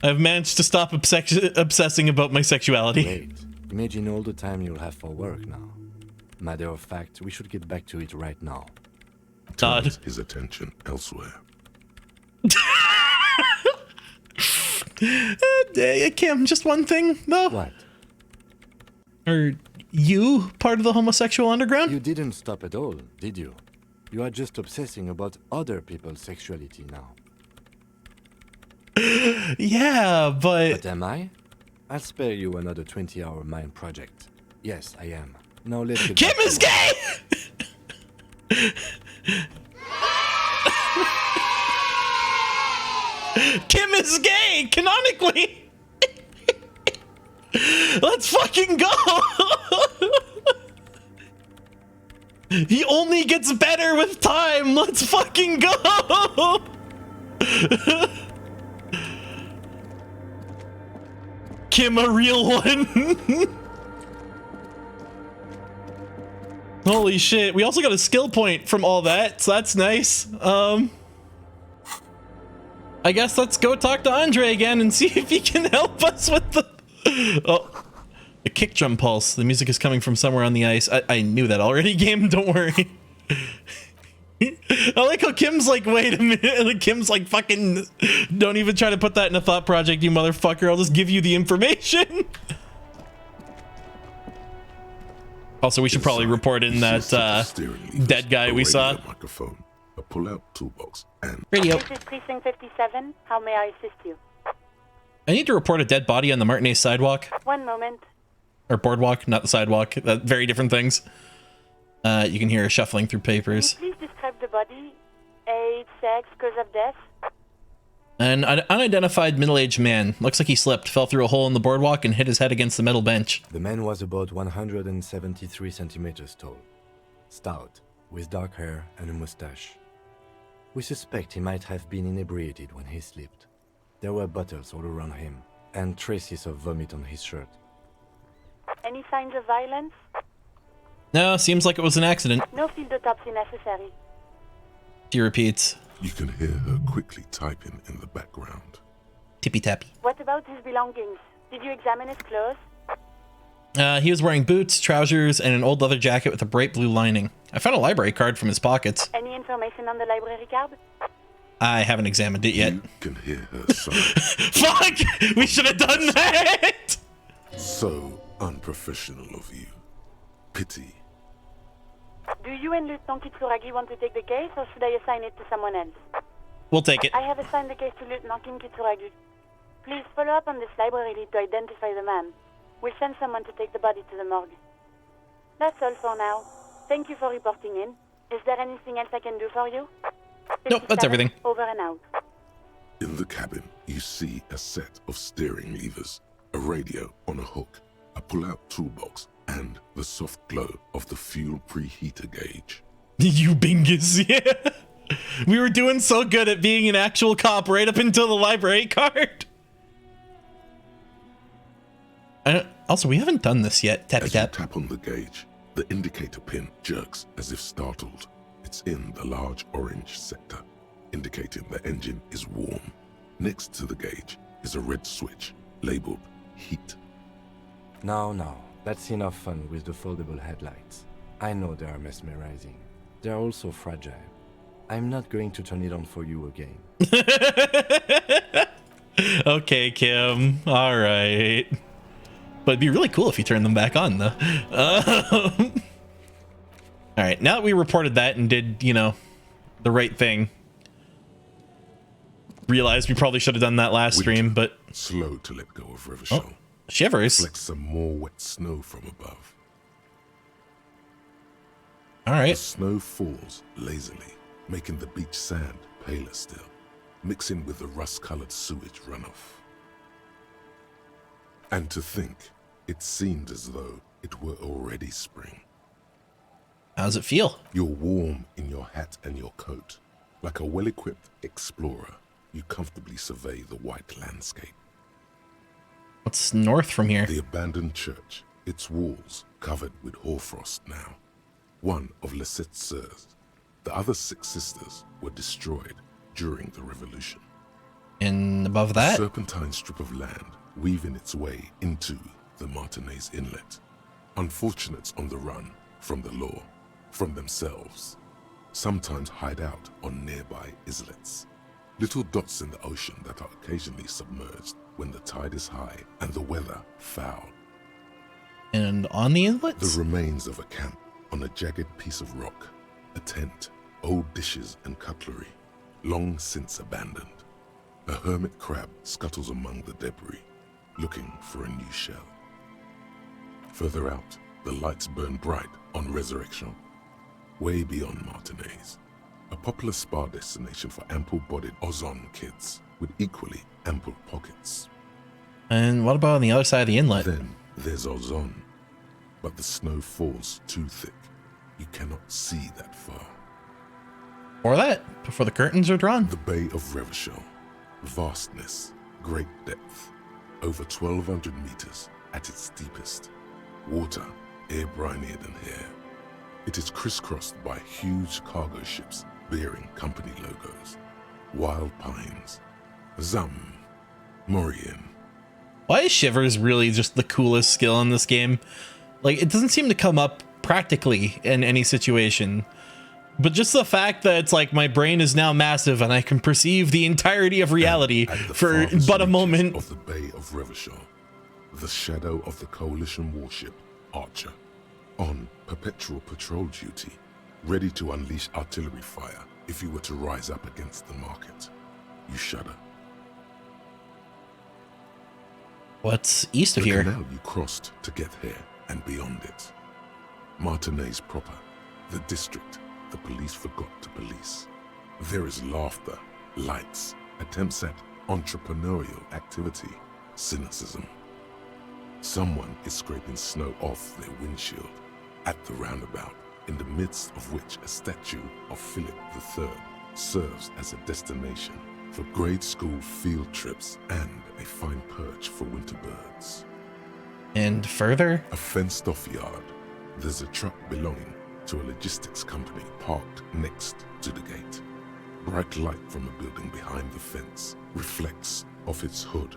I've managed to stop obsessing about my sexuality. Wait. Imagine all the time you'll have for work now. Matter of fact, we should get back to it right now. Todd. Turns his attention elsewhere. Kim, just one thing, though. What? Are you part of the homosexual underground? You didn't stop at all, did you? You are just obsessing about other people's sexuality now. Yeah, But am I? I'll spare you another 20-hour mind project. Yes, I am. Now let's get Kim back is to gay! Kim is gay, canonically! Let's fucking go! He only gets better with time! Let's fucking go! Kim, a real one! Holy shit, we also got a skill point from all that, so that's nice. I guess let's go talk to Andre again and see if he can help us with the... Oh, the kick drum pulse. The music is coming from somewhere on the ice. I knew that already, game, don't worry. I like how Kim's like, wait a minute, like Kim's like, fucking, don't even try to put that in a thought project, you motherfucker. I'll just give you the information. Also, we should probably report in that dead guy we saw. Microphone, a pull-out toolbox, and radio. This is Precinct 57. How may I assist you? I need to report a dead body on the Martinez sidewalk. One moment. Or boardwalk, not the sidewalk. Very different things. You can hear shuffling through papers. Can you please describe the body? Age, sex, cause of death? An unidentified middle-aged man. Looks like he slipped, fell through a hole in the boardwalk, and hit his head against the metal bench. The man was about 173 centimeters tall, stout, with dark hair and a mustache. We suspect he might have been inebriated when he slipped. There were bottles all around him, and traces of vomit on his shirt. Any signs of violence? No, seems like it was an accident. No field autopsy necessary. She repeats. you can hear her quickly typing in the background. Tippy-tappy. What about his belongings? Did you examine his clothes? He was wearing boots, trousers, and an old leather jacket with a bright blue lining. I found a library card from his pockets. Any information on the library card? I haven't examined it yet. You can hear her sigh. Fuck! We should have done that! So unprofessional of you. Pity. Do you and Lieutenant Kitsuragi want to take the case, or should I assign it to someone else? We'll take it. I have assigned the case to Lieutenant Kitsuragi. Please follow up on this library lead to identify the man. We'll send someone to take the body to the morgue. That's all for now. Thank you for reporting in. Is there anything else I can do for you? Nope, that's everything. Over and out. In the cabin, you see a set of steering levers, a radio on a hook, a pull-out toolbox, and the soft glow of the fuel preheater gauge. You bingus, yeah. We were doing so good at being an actual cop right up until the library card. Also, we haven't done this yet. Tappy As tap. you tap on the gauge, the indicator pin jerks as if startled. It's in the large orange sector, indicating the engine is warm. Next to the gauge is a red switch labeled heat. Now, that's enough fun with the foldable headlights. I know they are mesmerizing. They are also fragile. I'm not going to turn it on for you again. Okay, Kim. All right. But it'd be really cool if you turned them back on, though. All right, now that we reported that and did, you know, the right thing, realized we probably should have done that last stream, but... Slow to let go of Rivershell. Oh, shivers. Flecks some more wet snow from above. All right. The snow falls lazily, making the beach sand paler still, mixing with the rust-colored sewage runoff. And to think, it seemed as though it were already spring. How does it feel? You're warm in your hat and your coat. Like a well-equipped explorer, you comfortably survey the white landscape. What's north from here? The abandoned church, its walls covered with hoarfrost now. One of Lissette's sœurs. The other 6 sisters were destroyed during the revolution. And above that? A serpentine strip of land weaving its way into the Martinez Inlet. Unfortunates on the run from the law, from themselves, sometimes hide out on nearby islets. Little dots in the ocean that are occasionally submerged when the tide is high and the weather foul. And on the inlets? The remains of a camp on a jagged piece of rock, a tent, old dishes and cutlery, long since abandoned. A hermit crab scuttles among the debris, looking for a new shell. Further out, the lights burn bright on Resurrection, way beyond Martinez, a popular spa destination for ample-bodied Ozon kids with equally ample pockets. And what about on the other side of the inlet? Then there's Ozon, but the snow falls too thick. You cannot see that far. Or that, before the curtains are drawn. The Bay of Revachol, vastness, great depth, over 1,200 meters at its deepest. Water, air brinier than hair. It is crisscrossed by huge cargo ships bearing company logos. Wild pines, Zam, Morian. Why is Shivers really just the coolest skill in this game? Like, it doesn't seem to come up practically in any situation. But just the fact that it's like my brain is now massive and I can perceive the entirety of reality for but a moment. Of the Bay of Revachol, the shadow of the Coalition warship, Archer, on perpetual patrol duty, ready to unleash artillery fire if you were to rise up against the market. You shudder. What's east of the here? canal you crossed to get here and beyond it. Martinez proper, the district the police forgot to police. There is laughter, lights, attempts at entrepreneurial activity, cynicism. Someone is scraping snow off their windshield at the roundabout, in the midst of which a statue of Philip III serves as a destination for grade school field trips and a fine perch for winter birds. And further? A fenced-off yard. There's a truck belonging to a logistics company parked next to the gate. Bright light from a building behind the fence reflects off its hood.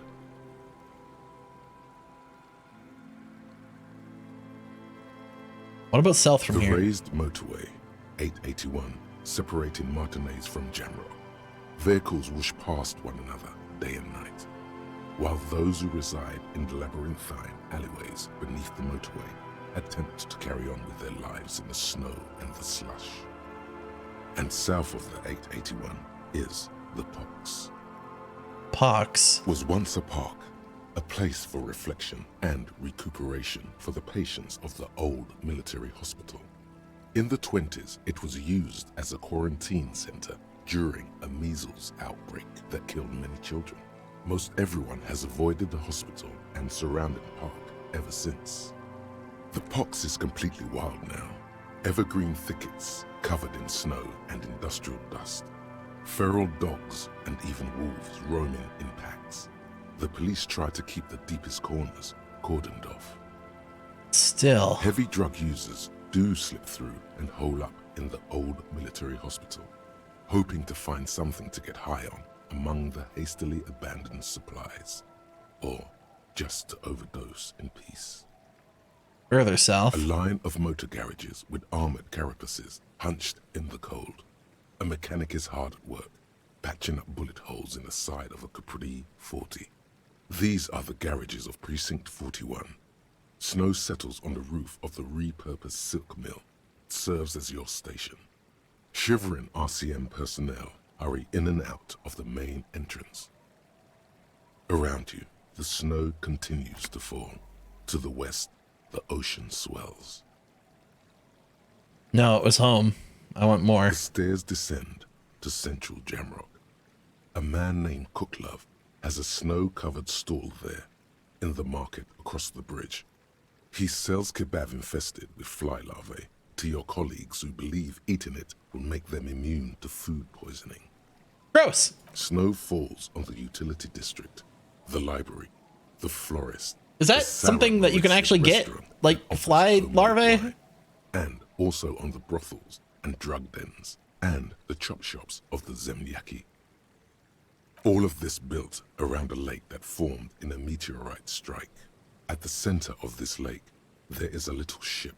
What about south from the here? The raised motorway, 881, separating Martinez from Jamrock. Vehicles whoosh past one another day and night, while those who reside in the labyrinthine alleyways beneath the motorway attempt to carry on with their lives in the snow and the slush. And south of the 881 is the Pox. Pox was once a park, a place for reflection and recuperation for the patients of the old military hospital. In the 20s, it was used as a quarantine center during a measles outbreak that killed many children. Most everyone has avoided the hospital and surrounding park ever since. The Pox is completely wild now. Evergreen thickets covered in snow and industrial dust. Feral dogs and even wolves roaming in packs. The police try to keep the deepest corners cordoned off. Still, heavy drug users do slip through and hole up in the old military hospital, hoping to find something to get high on among the hastily abandoned supplies, or just to overdose in peace. Further south, a line of motor garages with armored carapaces hunched in the cold. A mechanic is hard at work, patching up bullet holes in the side of a Capri 40. These are the garages of Precinct 41. Snow settles on the roof of the repurposed silk mill. It serves as your station. Shivering RCM personnel hurry in and out of the main entrance. Around you, the snow continues to fall. To the west, the ocean swells. No, it was home. I want more. The stairs descend to central Jamrock. A man named Cooklove has a snow-covered stall there, in the market across the bridge. He sells kebab infested with fly larvae to your colleagues who believe eating it will make them immune to food poisoning. Gross. Snow falls on the utility district, the library, the florist. Is that something that you can actually get? Like fly larvae? And also on the brothels and drug dens and the chop shops of the Zemlyaki. All of this built around a lake that formed in a meteorite strike. At the center of this lake, there is a little ship.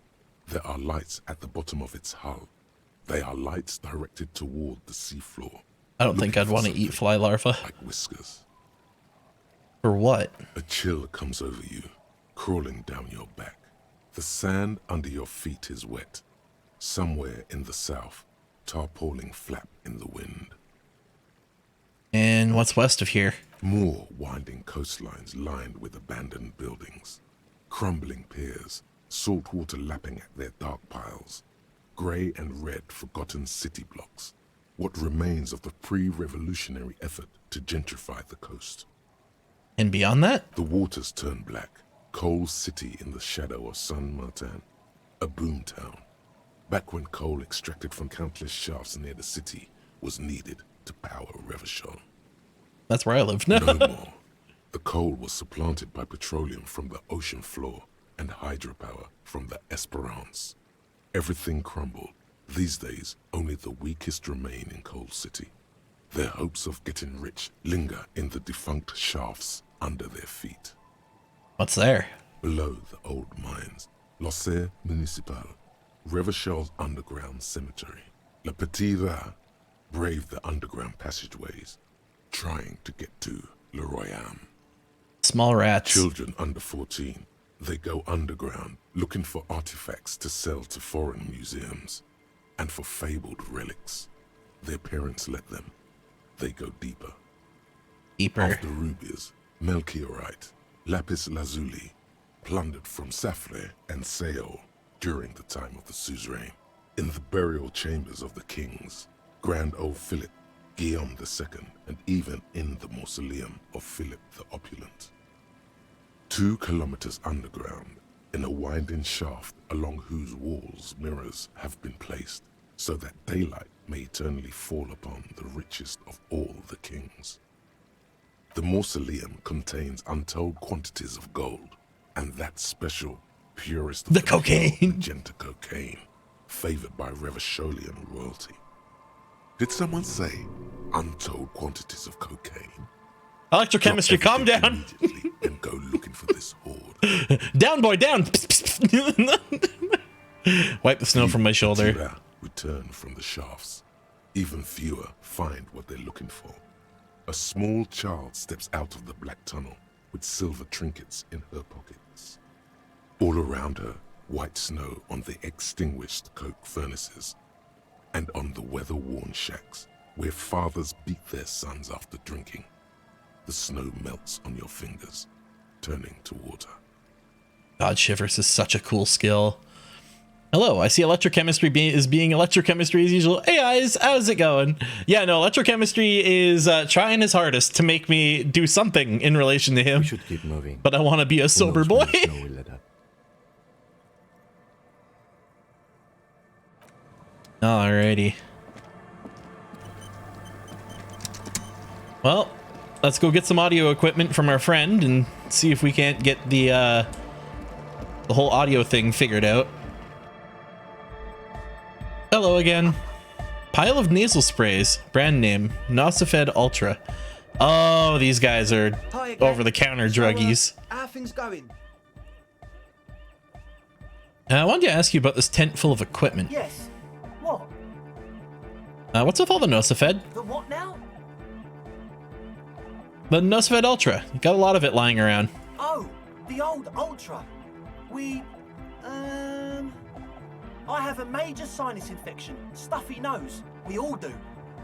There are lights at the bottom of its hull. They are lights directed toward the seafloor. I don't think I'd want to eat fly larvae. Like whiskers. For what? A chill comes over you, crawling down your back. The sand under your feet is wet. Somewhere in the south, tarpaulin flap in the wind. And what's west of here? More winding coastlines lined with abandoned buildings. Crumbling piers, salt water lapping at their dark piles. Grey and red forgotten city blocks. What remains of the pre-revolutionary effort to gentrify the coast. And beyond that? The waters turn black. Coal City in the shadow of San Martin. A boom town. Back when coal extracted from countless shafts near the city was needed to power Revachol. That's where I live now. No more. The coal was supplanted by petroleum from the ocean floor and hydropower from the Esperance. Everything crumbled. These days, only the weakest remain in Coal City. Their hopes of getting rich linger in the defunct shafts under their feet. What's there? Below the old mines, L'Océan Municipal, Revachol's underground cemetery. Le Petit Rat braved the underground passageways, trying to get to Le Royaume. Small rats. Children under 14, they go underground looking for artifacts to sell to foreign museums and for fabled relics. Their parents let them. They go deeper. Deeper. Of the rubies, Melchiorite, Lapis Lazuli, plundered from Safre and Seol during the time of the suzerain. In the burial chambers of the kings, Grand Old Philip, Guillaume II, and even in the mausoleum of Philip the Opulent. 2 kilometers underground, in a winding shaft along whose walls mirrors have been placed, so that daylight may eternally fall upon the richest of all the kings. The mausoleum contains untold quantities of gold, and that special, purest of the cocaine, magenta cocaine, favored by Revacholian royalty. Did someone say untold quantities of cocaine? Electrochemistry, calm down. And go looking for this hoard. Down, boy, down. Wipe the snow from my shoulder. Return from the shafts. Even fewer find what they're looking for. A small child steps out of the black tunnel with silver trinkets in her pockets. All around her, white snow on the extinguished coke furnaces and on the weather-worn shacks where fathers beat their sons after drinking. The snow melts on your fingers, turning to water. God, Shivers is such a cool skill. Hello, I see electrochemistry is being electrochemistry as usual. Hey guys, how's it going? Yeah, no, electrochemistry is trying his hardest to make me do something in relation to him. We should keep moving. But I want to be a sober boy. Alrighty. Well, let's go get some audio equipment from our friend and see if we can't get the whole audio thing figured out. Hello again. Pile of nasal sprays. Brand name Nosifed Ultra. Oh, these guys are over-the-counter druggies. How things going? I wanted to ask you about this tent full of equipment. Yes. What? What's with all the Nosifed? The what now? The Nosifed Ultra. You got a lot of it lying around. Oh, the old Ultra. I have a major sinus infection. Stuffy nose. We all do.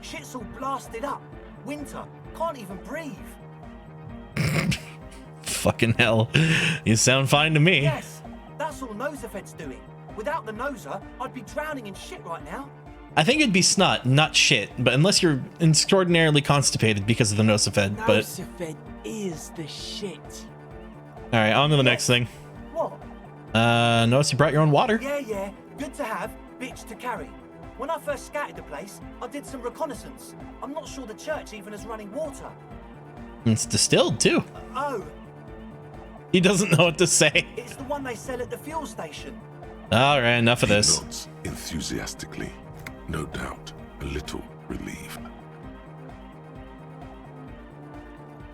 Shit's all blasted up. Winter. Can't even breathe. Fucking hell. You sound fine to me. Yes. That's all Nosifed's doing. Without the Noser, I'd be drowning in shit right now. I think it'd be snot, not shit. But unless you're extraordinarily constipated because of the Nosifed. Nosifed is the shit. All right, on to the next thing. What? Notice you brought your own water. Yeah. Good to have, bitch to carry. When I first scouted the place, I did some reconnaissance. I'm not sure the church even has running water. It's distilled too. Oh, He doesn't know what to say. it's the one they sell at the fuel station. All right, enough of He this. nods enthusiastically, no doubt a little relieved.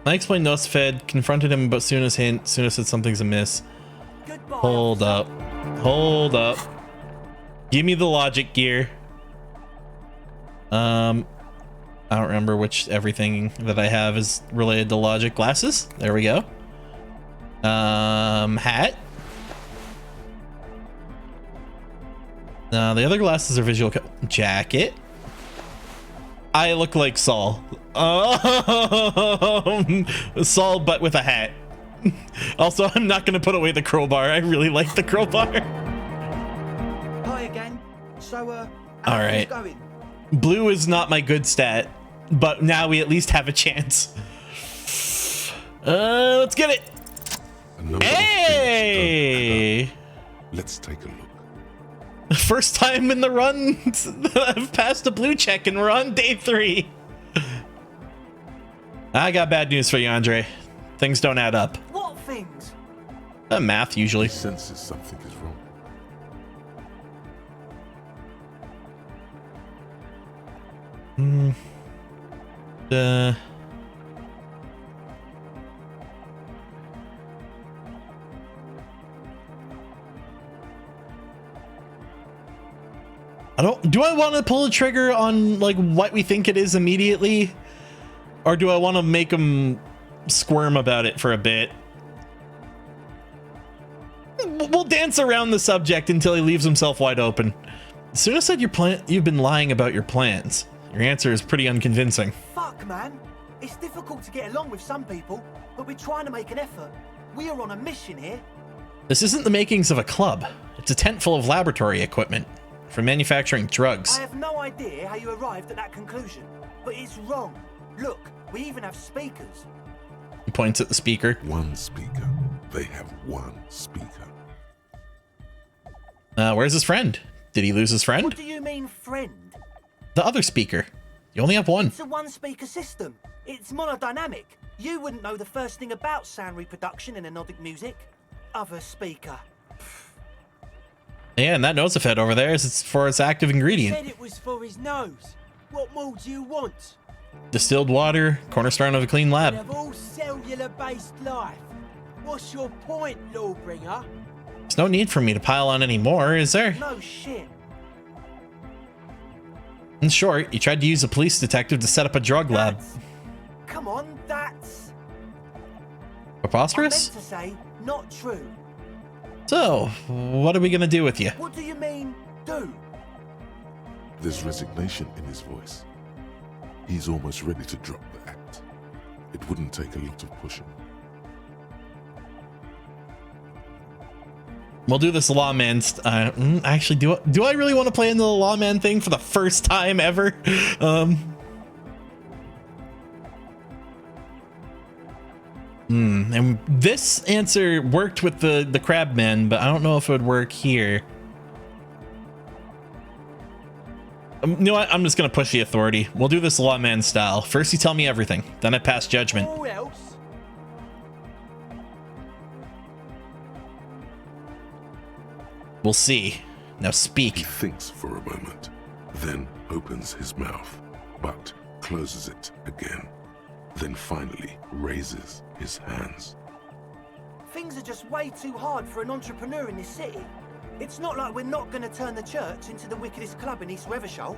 I explained Nosfed, confronted him about Suna's hint. Suna said something's amiss. Goodbye. Hold up. Hold up. Give me the logic gear. I don't remember which everything that I have is related to logic. Glasses. There we go. Hat. The other glasses are visual. Jacket. I look like Saul. Saul, but with a hat. Also, I'm not gonna put away the crowbar. I really like the crowbar. Hi again. So, All how's right. it going? Blue is not my good stat, but now we at least have a chance. Let's get it. A number of things Hey! don't add up. Let's take a look. First time in the run that I've passed a blue check, and we're on day 3. I got bad news for you, Andre. Things don't add up. What things? Math usually. He senses something is wrong. Do I want to pull the trigger on like what we think it is immediately? Or do I want to make him squirm about it for a bit? We'll dance around the subject until he leaves himself wide open. Suna said you've been lying about your plans. Your answer is pretty unconvincing. Fuck, man. It's difficult to get along with some people, but we're trying to make an effort. We are on a mission here. This isn't the makings of a club. It's a tent full of laboratory equipment for manufacturing drugs. I have no idea how you arrived at that conclusion, but it's wrong. Look, we even have speakers. He points at the speaker. One speaker. They have one speaker. Where's his friend? Did he lose his friend? What do you mean, friend? The other speaker. You only have one. It's a one-speaker system. It's monodynamic. You wouldn't know the first thing about sound reproduction in anodic music. Other speaker. Yeah, and that Nosafed over there is for its active ingredient. Said it was for his nose. What more do you want? Distilled water, cornerstone of a clean lab. Of all cellular-based life. What's your point, Lawbringer? There's no need for me to pile on any more, is there? No shit. In short, you tried to use a police detective to set up a drug lab. Come on, that's... Preposterous? I meant to say, not true. So, what are we gonna do with you? What do you mean, do? There's resignation in his voice. He's almost ready to drop the act. It wouldn't take a lot of pushing. We'll do this lawman. Actually, do I really want to play into the lawman thing for the first time ever? And this answer worked with the crabmen, but I don't know if it would work here. You know what? I'm just gonna push the authority. We'll do this lawman style. First, you tell me everything, then I pass judgment. Who else? We'll see. Now He speak. thinks for a moment, then opens his mouth, but closes it again. Then finally raises his hands. Things are just way too hard for an entrepreneur in this city. It's not like we're not going to turn the church into the wickedest club in East Revershaw.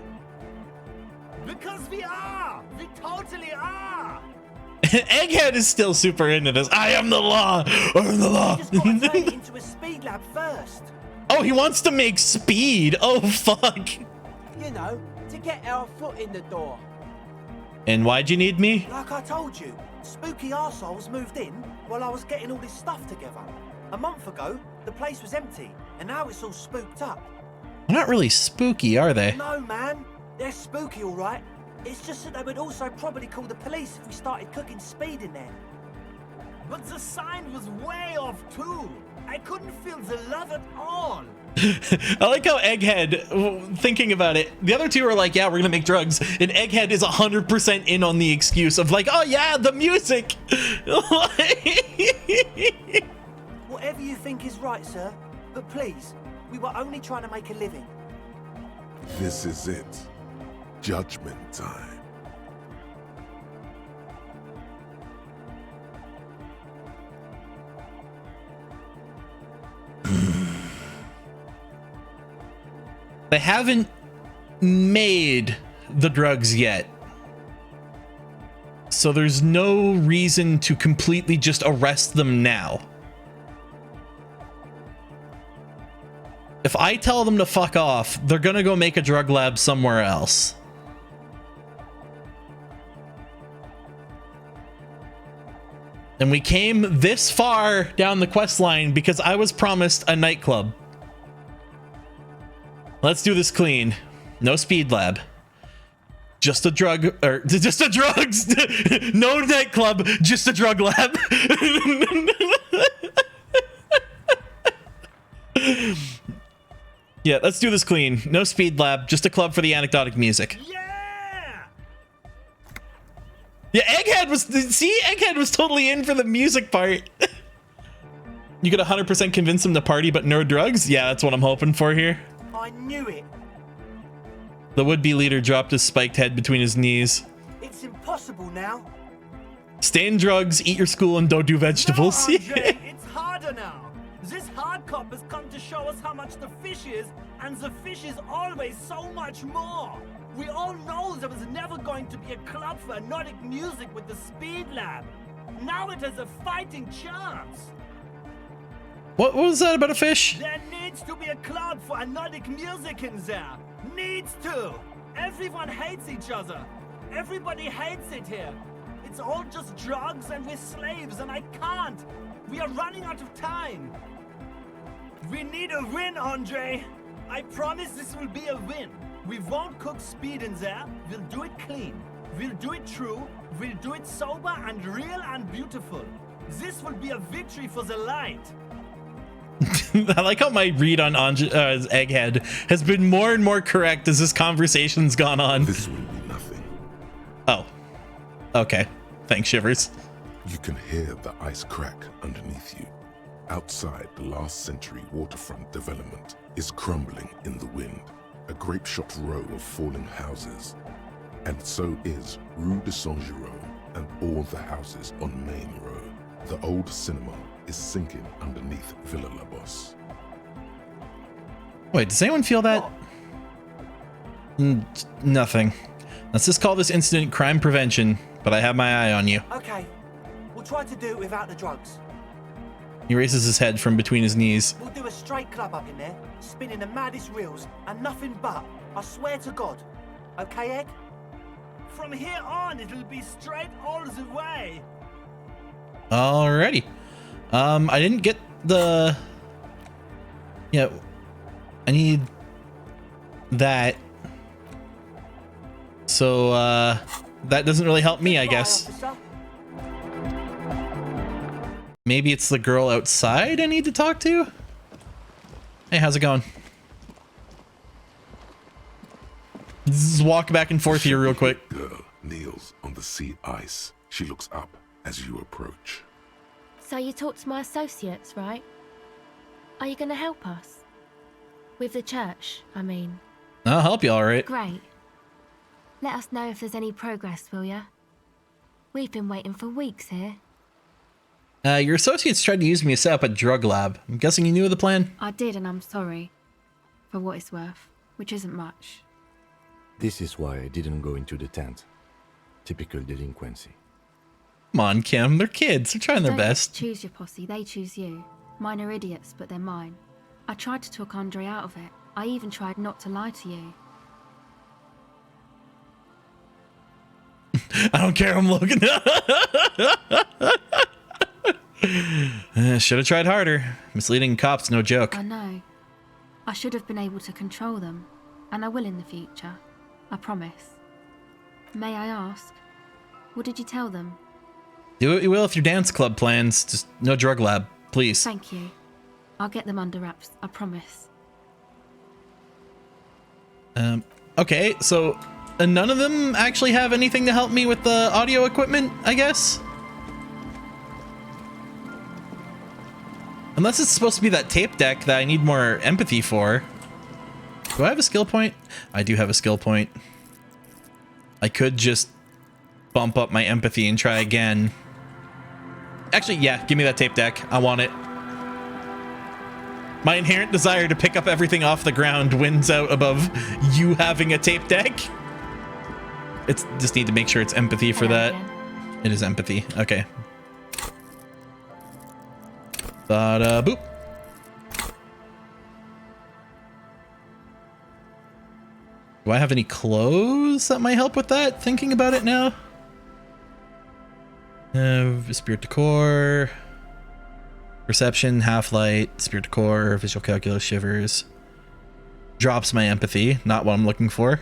Because we are! We totally are! Egghead is still super into this. I am the law. I am the law. We just got to turn it into a speed lab first. Oh, he wants to make speed. Oh, fuck. You know, to get our foot in the door. And why'd you need me? Like I told you, spooky arseholes moved in while I was getting all this stuff together. A month ago, the place was empty, and now it's all spooked up. They're not really spooky, are they? No, man. They're spooky, all right. It's just that they would also probably call the police if we started cooking speed in there. But the sign was way off too. I couldn't feel the love at all. I like how Egghead, thinking about it, the other two are like, yeah, we're gonna make drugs, and Egghead is 100% in on the excuse of like, oh yeah, the music. Whatever you think is right, sir. But please, we were only trying to make a living. This is it. Judgment time. They haven't made the drugs yet. So there's no reason to completely just arrest them now. If I tell them to fuck off, they're gonna go make a drug lab somewhere else. And we came this far down the quest line because I was promised a nightclub. Let's do this clean. No speed lab. Just a drug, or just a drugs. No nightclub, just a drug lab. Yeah, let's do this clean. No speed lab, just a club for the anecdotic music. Yeah! Yeah, Egghead was totally in for the music part. You could 100% convince him to party, but no drugs? Yeah, that's what I'm hoping for here. I knew it. The would-be leader dropped his spiked head between his knees. It's impossible now. Stay in drugs, eat your school, and don't do vegetables. No, Andre, it's harder now. This hard cop has come to show us how much the fish is, and the fish is always so much more. We all know there was never going to be a club for Nordic music with the Speed Lab. Now it has a fighting chance. What was that about a fish? There needs to be a club for Nordic music in there. Needs to. Everyone hates each other. Everybody hates it here. It's all just drugs and we're slaves and I can't. We are running out of time. We need a win, Andre. I promise this will be a win. We won't cook speed in there. We'll do it clean. We'll do it true. We'll do it sober and real and beautiful. This will be a victory for the light. I like how my read on Egghead has been more and more correct as this conversation's gone on. This will be nothing. Oh. Okay. Thanks, Shivers. You can hear the ice crack underneath you. Outside, the last century waterfront development is crumbling in the wind. A grape-shot row of falling houses. And so is Rue de Saint-Jérôme and all the houses on Main Row. The old cinema is sinking underneath Villa La Bosse. Wait, does anyone feel that? Nothing. Let's just call this incident crime prevention, but I have my eye on you. Okay, we'll try to do it without the drugs. He raises his head from between his knees. We'll do a straight club up in there, spinning the maddest reels, and nothing but. I swear to God. Okay, Egg? From here on, it'll be straight all the way. Alrighty. I didn't get the... Yeah, I need that. So, that doesn't really help me, I guess. Maybe it's the girl outside I need to talk to? Hey, how's it going? Just walk back and forth here real quick. Girl kneels on the sea ice. She looks up as you approach. So you talked to my associates, right? Are you going to help us? With the church, I mean. I'll help you, all right. Great. Let us know if there's any progress, will ya? We've been waiting for weeks here. Your associates tried to use me to set up a drug lab. I'm guessing you knew of the plan? I did, and I'm sorry. For what it's worth, which isn't much. This is why I didn't go into the tent. Typical delinquency. Come on, Kim. They're kids. They're trying their Don't best. Choose your posse. They choose you. Mine are idiots, but they're mine. I tried to talk Andre out of it. I even tried not to lie to you. I don't care. I'm looking. Should have tried harder. Misleading cops, no joke. I know. I should have been able to control them. And I will in the future. I promise. May I ask, what did you tell them? Do what you will with your dance club plans. Just no drug lab, please. Thank you. I'll get them under wraps, I promise. Okay, so none of them actually have anything to help me with the audio equipment, I guess? Unless it's supposed to be that tape deck that I need more empathy for. Do I have a skill point? I do have a skill point. I could just bump up my empathy and try again. Actually, yeah, give me that tape deck. I want it. My inherent desire to pick up everything off the ground wins out above you having a tape deck. It's just need to make sure it's empathy for that. It is empathy. Okay. Bada boop. Do I have any clothes that might help with that? Thinking about it now. Spirit decor. Perception, half light, spirit decor, visual calculus, shivers. Drops my empathy, not what I'm looking for.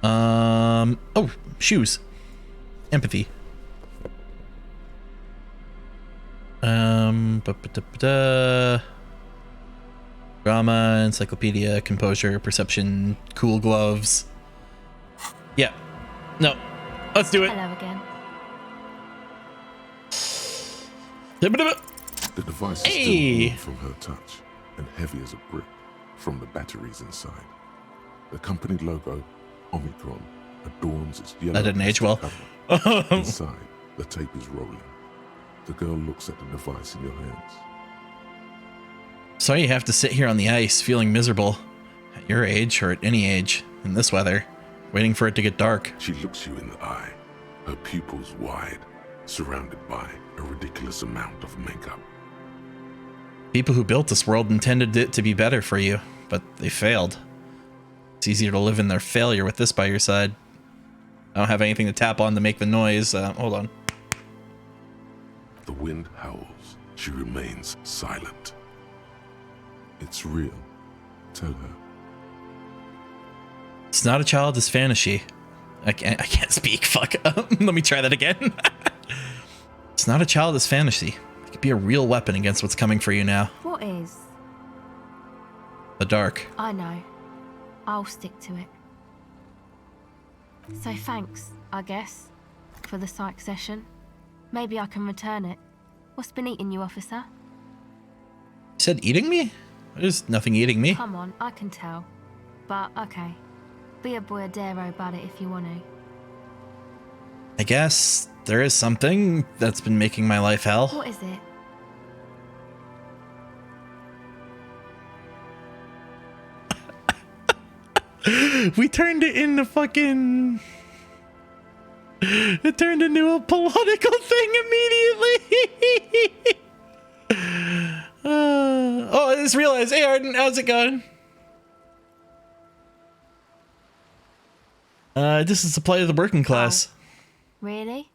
Oh, shoes. Empathy. Drama, encyclopedia, composure, perception, cool gloves. Yeah. No. Let's do it. Hello again. The device is still warm from her touch and heavy as a brick from the batteries inside. The company logo, Omicron, adorns its yellow. That didn't age well. Inside, the tape is rolling. The girl looks at the device in your hands. Sorry you have to sit here on the ice feeling miserable. At your age, or at any age, in this weather, waiting for it to get dark. She looks you in the eye, her pupils wide, surrounded by a ridiculous amount of makeup. People who built this world intended it to be better for you, but they failed. It's easier to live in their failure with this by your side. I don't have anything to tap on to make the noise. Hold on. The wind howls. She remains silent. It's real. Tell her. It's not a childish fantasy. I can't speak. Fuck. Let me try that again. It's not a childish fantasy. It could be a real weapon against what's coming for you now. What is? The dark. I know. I'll stick to it. So thanks, I guess, for the psych session. Maybe I can return it. What's been eating you, officer? You said eating me? There's nothing eating me. Come on, I can tell. But, okay. Be a boyadero about it if you want to. I guess there is something that's been making my life hell. What is it? We turned it into fucking... It turned into a political thing immediately. Oh, I just realized. Hey, Arden, how's it going? This is the plight of the working class. Oh, really?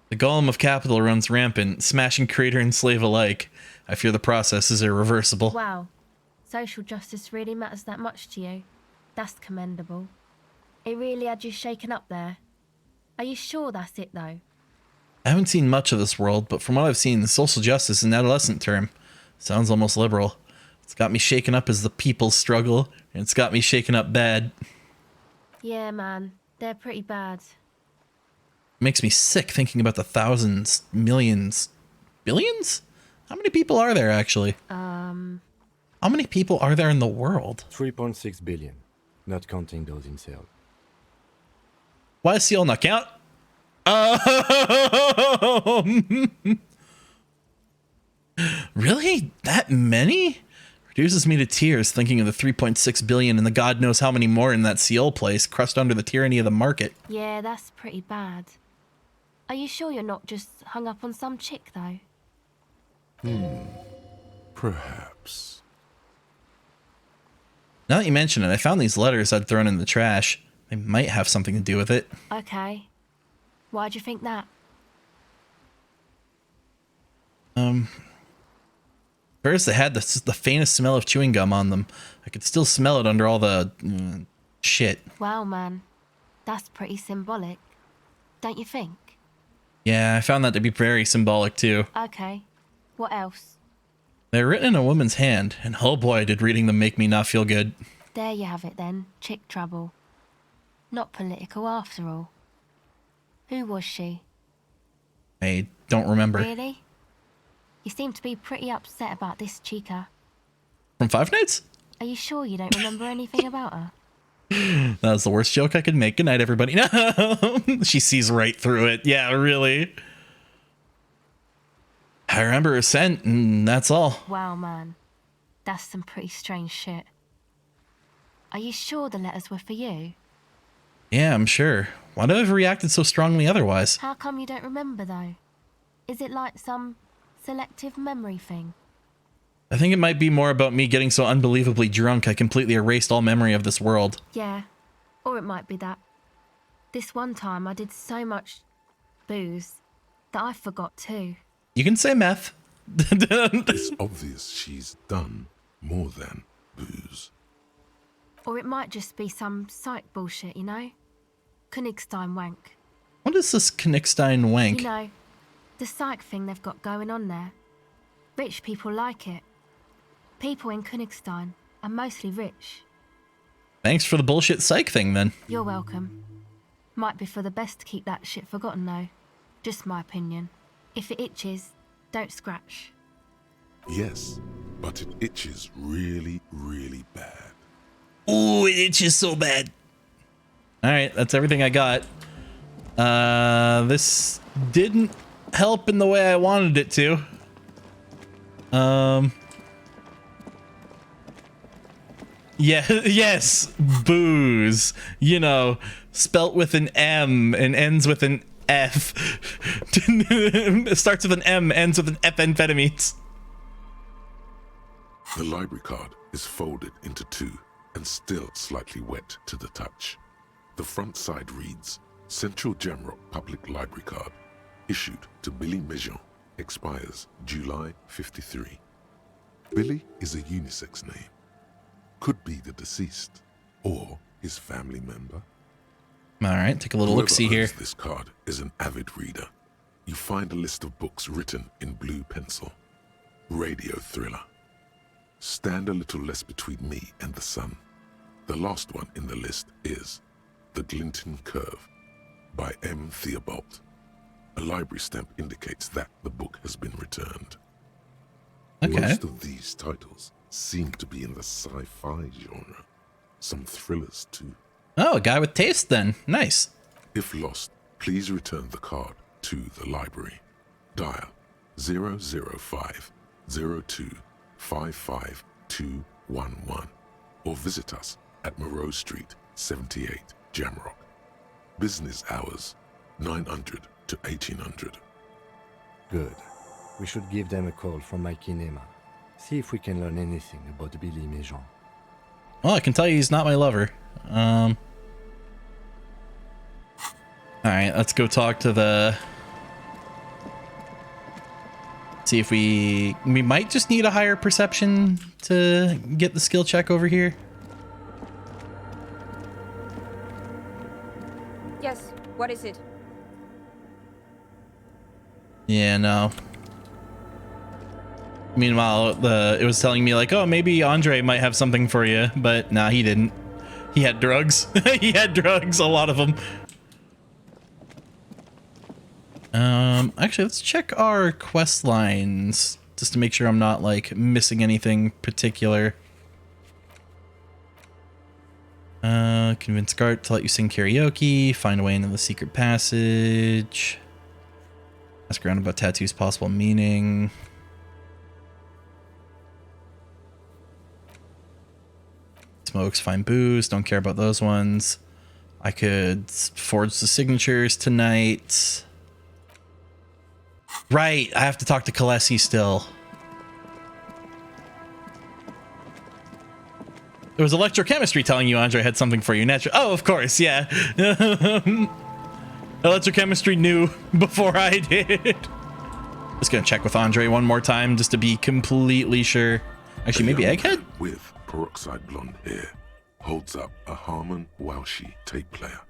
The golem of capital runs rampant, smashing creator and slave alike. I fear the process is irreversible. Wow. Social justice really matters that much to you. That's commendable. It really had you shaken up there. Are you sure that's it, though? I haven't seen much of this world, but from what I've seen, social justice is an adolescent term. Sounds almost liberal. It's got me shaken up as the people's struggle, and it's got me shaken up bad. Yeah, man. They're pretty bad. It makes me sick thinking about the thousands, millions, billions? How many people are there, actually? How many people are there in the world? 3.6 billion, not counting those in Seoul. Why does Seoul not count? Really? That many? Reduces me to tears thinking of the 3.6 billion and the god knows how many more in that Seoul place crushed under the tyranny of the market. Yeah, that's pretty bad. Are you sure you're not just hung up on some chick, though? Perhaps. Now that you mention it, I found these letters I'd thrown in the trash. They might have something to do with it. Okay. Why'd you think that? First, they had the faintest smell of chewing gum on them. I could still smell it under all the shit. Wow, man. That's pretty symbolic. Don't you think? Yeah, I found that to be very symbolic too. Okay. What else? They're written in a woman's hand, and oh boy, did reading them make me not feel good. There you have it then. Chick trouble. Not political after all. Who was she? I don't remember. Really? You seem to be pretty upset about this chica. From Five Nights? Are you sure you don't remember anything about her? That was the worst joke I could make. Good night, everybody. No, she sees right through it. Yeah, really. I remember her scent, and that's all. Wow, man. That's some pretty strange shit. Are you sure the letters were for you? Yeah, I'm sure. Why'd I have reacted so strongly otherwise? How come you don't remember, though? Is it like some selective memory thing? I think it might be more about me getting so unbelievably drunk I completely erased all memory of this world. Yeah, or it might be that. This one time I did so much booze that I forgot too. You can say meth. It's obvious she's done more than booze. Or it might just be some psych bullshit, you know? Königstein wank. What is this Königstein wank? You know, the psych thing they've got going on there. Rich people like it. People in Königstein are mostly rich. Thanks for the bullshit psych thing, then. You're welcome. Might be for the best to keep that shit forgotten, though. Just my opinion. If it itches, don't scratch. Yes, but it itches really, really bad. Ooh, it itches so bad. Alright, that's everything I got. This didn't help in the way I wanted it to. Yeah, yes, booze. You know, spelt with an M and ends with an F. It starts with an M, ends with an F, amphetamines. The library card is folded into two and still slightly wet to the touch. The front side reads, Central Jamrock Public Library Card, issued to Billy Mejean, expires July 53. Billy is a unisex name. Could be the deceased or his family member. All right, take a little look-see here. This card is an avid reader. You find a list of books written in blue pencil. Radio thriller. Stand a little less between me and the sun. The last one in the list is The Glinting Curve by M. Theobald. A library stamp indicates that the book has been returned. Okay. Most of these titles seem to be in the sci-fi genre. Some thrillers too. Oh, a guy with taste then. Nice. If lost, please return the card to the library. Dial 005 02 55211 or visit us at Moreau Street, 78, Jamrock. Business hours, 900 to 1800. Good. We should give them a call from my kinema. See if we can learn anything about Billy Mejean. Well, I can tell you he's not my lover. All right, let's go talk to the... See if we might just need a higher perception to get the skill check over here. Yes, what is it? Yeah, no. Meanwhile, it was telling me like, oh, maybe Andre might have something for you, but nah, he didn't. He had drugs. He had drugs, a lot of them. Actually, let's check our quest lines just to make sure I'm not like missing anything particular. Convince Gart to let you sing karaoke, find a way into the secret passage, ask around about tattoos' possible meaning. Smokes, find booze, don't care about those ones. I could forge the signatures tonight. Right, I have to talk to Khaleesi still. It was electrochemistry telling you Andre had something for you. Natural. Oh, of course, yeah. Electrochemistry knew before I did. Just gonna check with Andre one more time just to be completely sure. Actually, maybe Egghead? With peroxide blonde hair holds up a Harman Walshy tape player,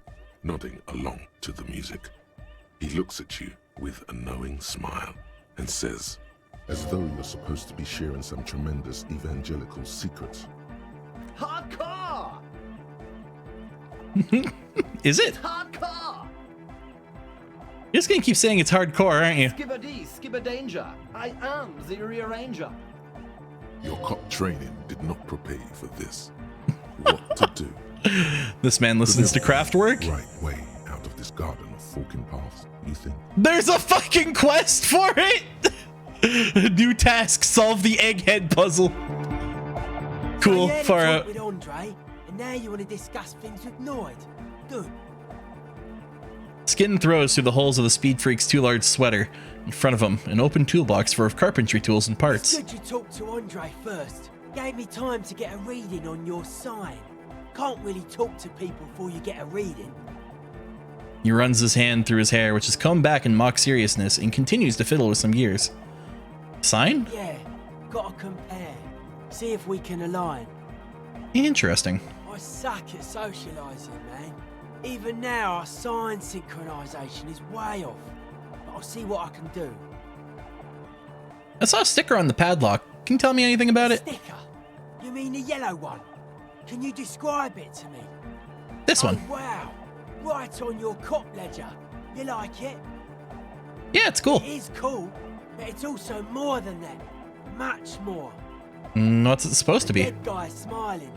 nodding along to the music. He looks at you with a knowing smile and says, as though you're supposed to be sharing some tremendous evangelical secret, Hardcore! Is it? Hardcore! You're just gonna keep saying it's hardcore, aren't you? Skibber danger. I am the rearranger. your cop training did not prepare you for this. What to do? This man listens to Kraftwerk? Right way out of this garden of forking paths, you think? There's a fucking quest for it! New task, solve the egghead puzzle. Cool, So far you had a talk out. with Andre, and now you want to discuss things with Noid. Good. Skin throws through the holes of the Speed Freak's too large sweater. In front of him, an open toolbox full of carpentry tools and parts. It's good you talked to Andre first. Gave me time to get a reading on your sign. Can't really talk to people before you get a reading. He runs his hand through his hair, which is combed back in mock seriousness, and continues to fiddle with some gears. Sign? Yeah, gotta compare. See if we can align. Interesting. I suck at socialising, man. Even now, our sign synchronisation is way off. But I'll see what I can do. I saw a sticker on the padlock. Can you tell me anything about it? Sticker? You mean the yellow one? Can you describe it to me? This one. Oh, wow. Right on your cop ledger. You like it? Yeah, it's cool. It is cool, but it's also more than that. Much more. What's it supposed to be? Dead guy smiling.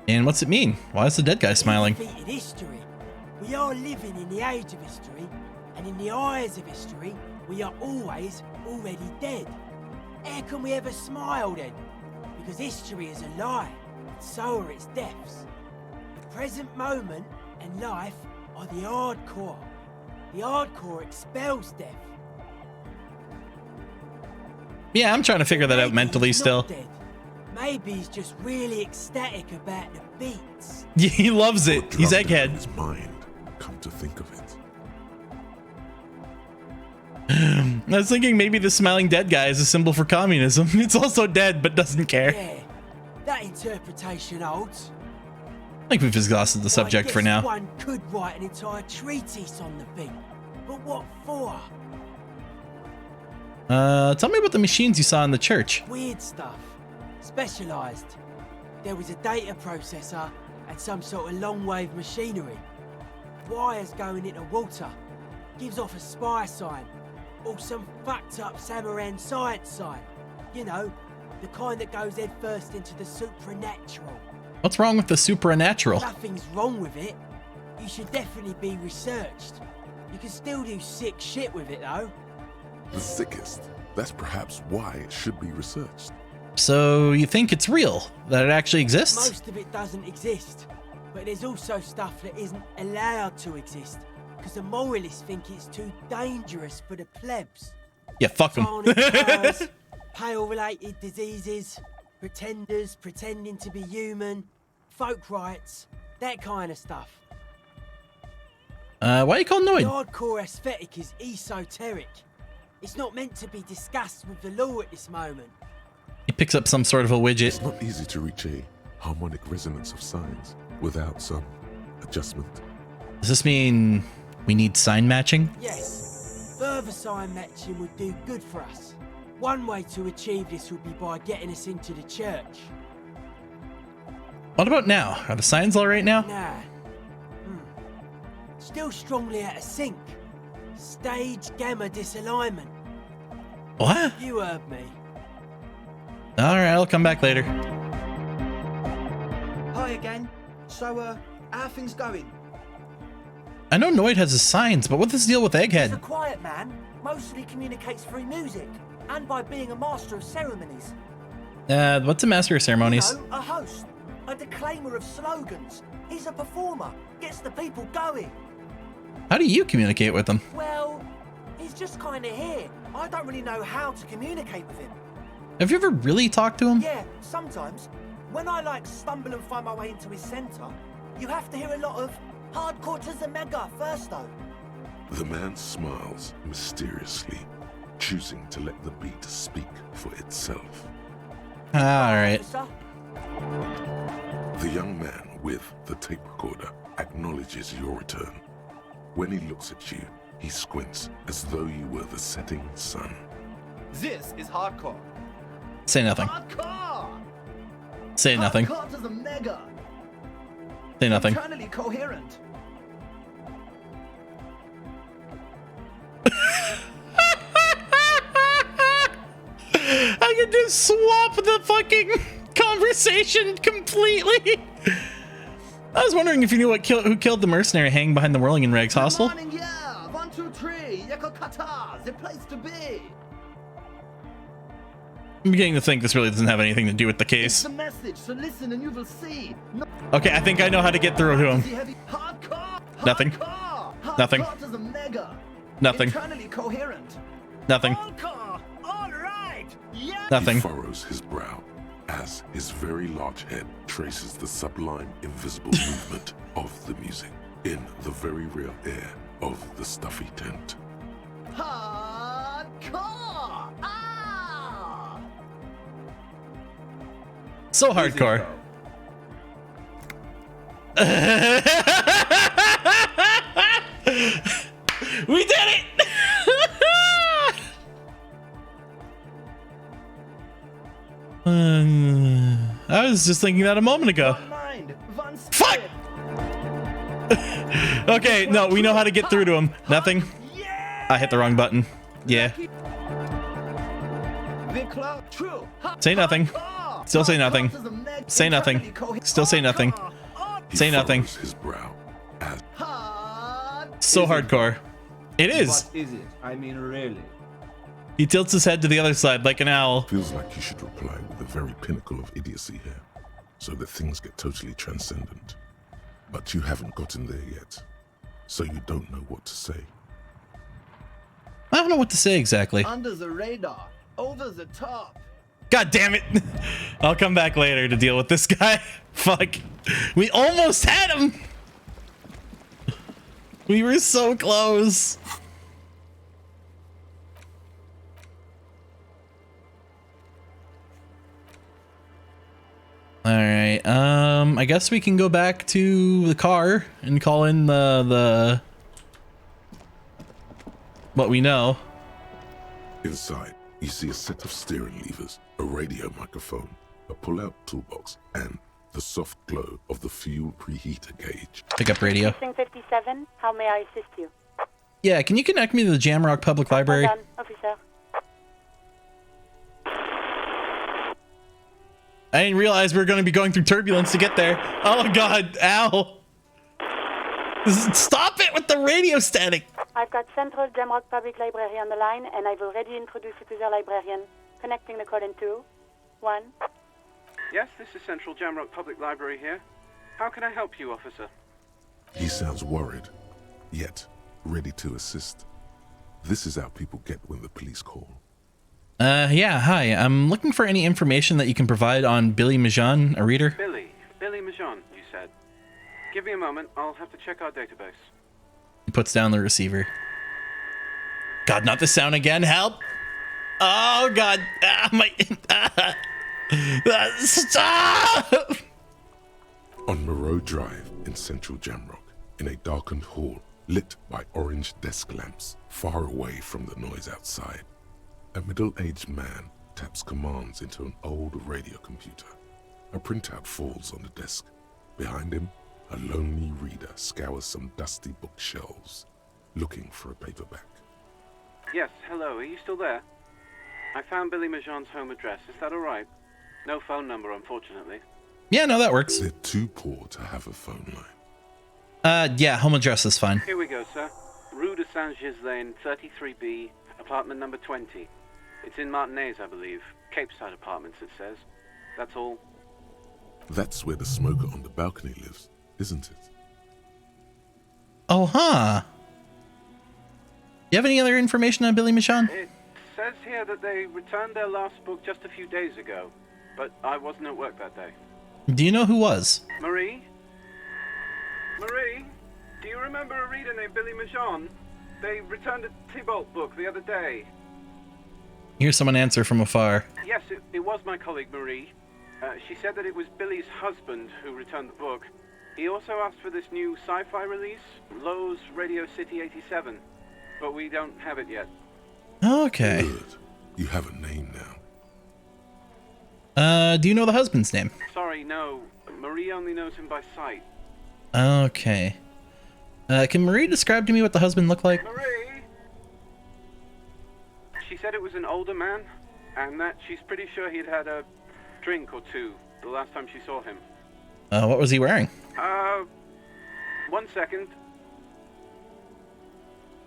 And what's it mean? Why is the dead guy smiling? Defeated history. We are living in the age of history, and in the eyes of history, we are always already dead. How can we ever smile then? Because history is a lie, and so are its deaths. The present moment and life are the hardcore. The hardcore expels death. Yeah, I'm trying to figure that out Maybe mentally he's still. not dead. Maybe he's just really ecstatic about the beats. Yeah, he loves it. He's Drugged out egghead. his mind, come to think of it. I was thinking maybe the smiling dead guy is a symbol for communism. It's also dead, but doesn't care. Yeah, that interpretation holds. I think we've exhausted the subject I for guess now. One could write an entire treatise on the thing, but what for? Tell me about the machines you saw in the church. Weird stuff. Specialised. There was a data processor and some sort of long-wave machinery. Wires going into water. Gives off a spy sign. Or some fucked up Samaran science sign. You know, the kind that goes head first into the supernatural. What's wrong with the supernatural? Nothing's wrong with it. You should definitely be researched. You can still do sick shit with it though. The sickest. That's perhaps why it should be researched. So you think it's real? That it actually exists? Most of it doesn't exist, but there's also stuff that isn't allowed to exist, because the moralists think it's too dangerous for the plebs. Yeah, fuck them. Pale-related diseases, pretenders pretending to be human, folk rights, that kind of stuff. Why are you called The Noid? hardcore aesthetic is esoteric. It's not meant to be discussed with the law at this moment. He picks up some sort of a widget. It's not easy to reach a harmonic resonance of signs without some adjustment. Does this mean we need sign matching? Yes, further sign matching would do good for us. One way to achieve this would be by getting us into the church. What about now? Are the signs all right now? Nah. Still strongly out of sync. Stage gamma disalignment. What? You heard me. All right, I'll come back later. Hi again. So, how are things going? I know Noid has his signs, but what's this deal with He's a Egghead? quiet man, mostly communicates through music, and by being a master of ceremonies. What's a master of ceremonies? You know, a host, a declaimer of slogans. He's a performer, gets the people going. How do you communicate with them? Well, he's just kind of here. I don't really know how to communicate with him. Have you ever really talked to him? Yeah, sometimes. When I stumble and find my way into his center, you have to hear a lot of hardcore to the mega first though. The man smiles mysteriously, choosing to let the beat speak for itself. All right. Officer, The young man with the tape recorder acknowledges your return. When he looks at you, He squints as though you were the setting sun. This is hardcore. Say nothing. Hardcore! Say nothing. Hardcore to the mega. Say nothing. Internally coherent. I can just swap the fucking conversation completely. I was wondering if you knew who killed the mercenary hanging behind the whirling in rags hostel. Good morning, yeah. 1, 2, 3. Yakokata, the place to be. I'm beginning to think this really doesn't have anything to do with the It's case. the message, so listen and you will see. No, Okay, I think I know how to get through to him. hardcore. Nothing. Hardcore. Nothing. Hardcore to the mega. Nothing. Internally coherent. Nothing. Hardcore. All right. Yeah. Nothing. He furrows his brow as his very large head traces the sublime invisible movement of the music in the very real air of the stuffy tent. Hardcore. Ah. So hardcore. We did it! I was just thinking that a moment ago. Fuck! Okay, no, we know how to get through to him. Nothing. I hit the wrong button. Yeah. Say nothing. Still say nothing. Say nothing. Still say nothing. Say nothing. His brow as So hardcore. It is. What is it? I mean, really. He tilts his head to the other side like an owl. feels like you should reply with the very pinnacle of idiocy here, so that things get totally transcendent. But you haven't gotten there yet, so you don't know what to say. I don't know what to say exactly. Under the radar, over the top. God damn it. I'll come back later to deal with this guy. Fuck. We almost had him. We were so close. All right. I guess we can go back to the car and call in the what we know. Inside, you see a set of steering levers, a radio microphone, a pull-out toolbox, and the soft glow of the fuel preheater gauge. Pick up radio. 57, how may I assist you? Yeah, can you connect me to the Jamrock Public Library? Hold on, officer. I didn't realize we were going to be going through turbulence to get there. Oh god, ow. Stop it with the radio static. I've got Central Jamrock Public Library on the line, and I've already introduced you to their librarian. Connecting the call in 2, 1. Yes, this is Central Jamrock Public Library here. How can I help you, officer? He sounds worried, yet ready to assist. This is how people get when the police call. Yeah, hi. I'm looking for any information that you can provide on Billy Majan, a reader. Billy Majan, you said. Give me a moment, I'll have to check our database. He puts down the receiver. God, not the sound again. Help! Oh god. Stop! On Moreau Drive in central Jamrock, in a darkened hall lit by orange desk lamps far away from the noise outside, a middle-aged man taps commands into an old radio computer. A printout falls on the desk. Behind him, a lonely reader scours some dusty bookshelves, looking for a paperback. Yes, hello, are you still there? I found Billy Majan's home address, is that alright? No phone number, unfortunately. Yeah, no, that works. They're too poor to have a phone line. Yeah, home address is fine. Here we go, sir. Rue de Saint-Ghislain, 33B, apartment number 20. It's in Martinez, I believe. Cape Side Apartments, it says. That's all. That's where the smoker on the balcony lives, isn't it? Oh, huh. You have any other information on Billy Majan? It says here that they returned their last book just a few days ago, but I wasn't at work that day. Do you know who was? Marie? Marie? Do you remember a reader named Billy Majan? They returned a Tybalt book the other day. Hear someone answer from afar. Yes, it was my colleague Marie. She said that it was Billy's husband who returned the book. He also asked for this new sci-fi release, Lowe's Radio City 87. but we don't have it yet. Okay. Good. You have a name now. Do you know the husband's name? Sorry, no. Marie only knows him by sight. Okay. Can Marie describe to me what the husband looked like? Marie! She said it was an older man, and that she's pretty sure he'd had a drink or two the last time she saw him. What was he wearing? 1 second.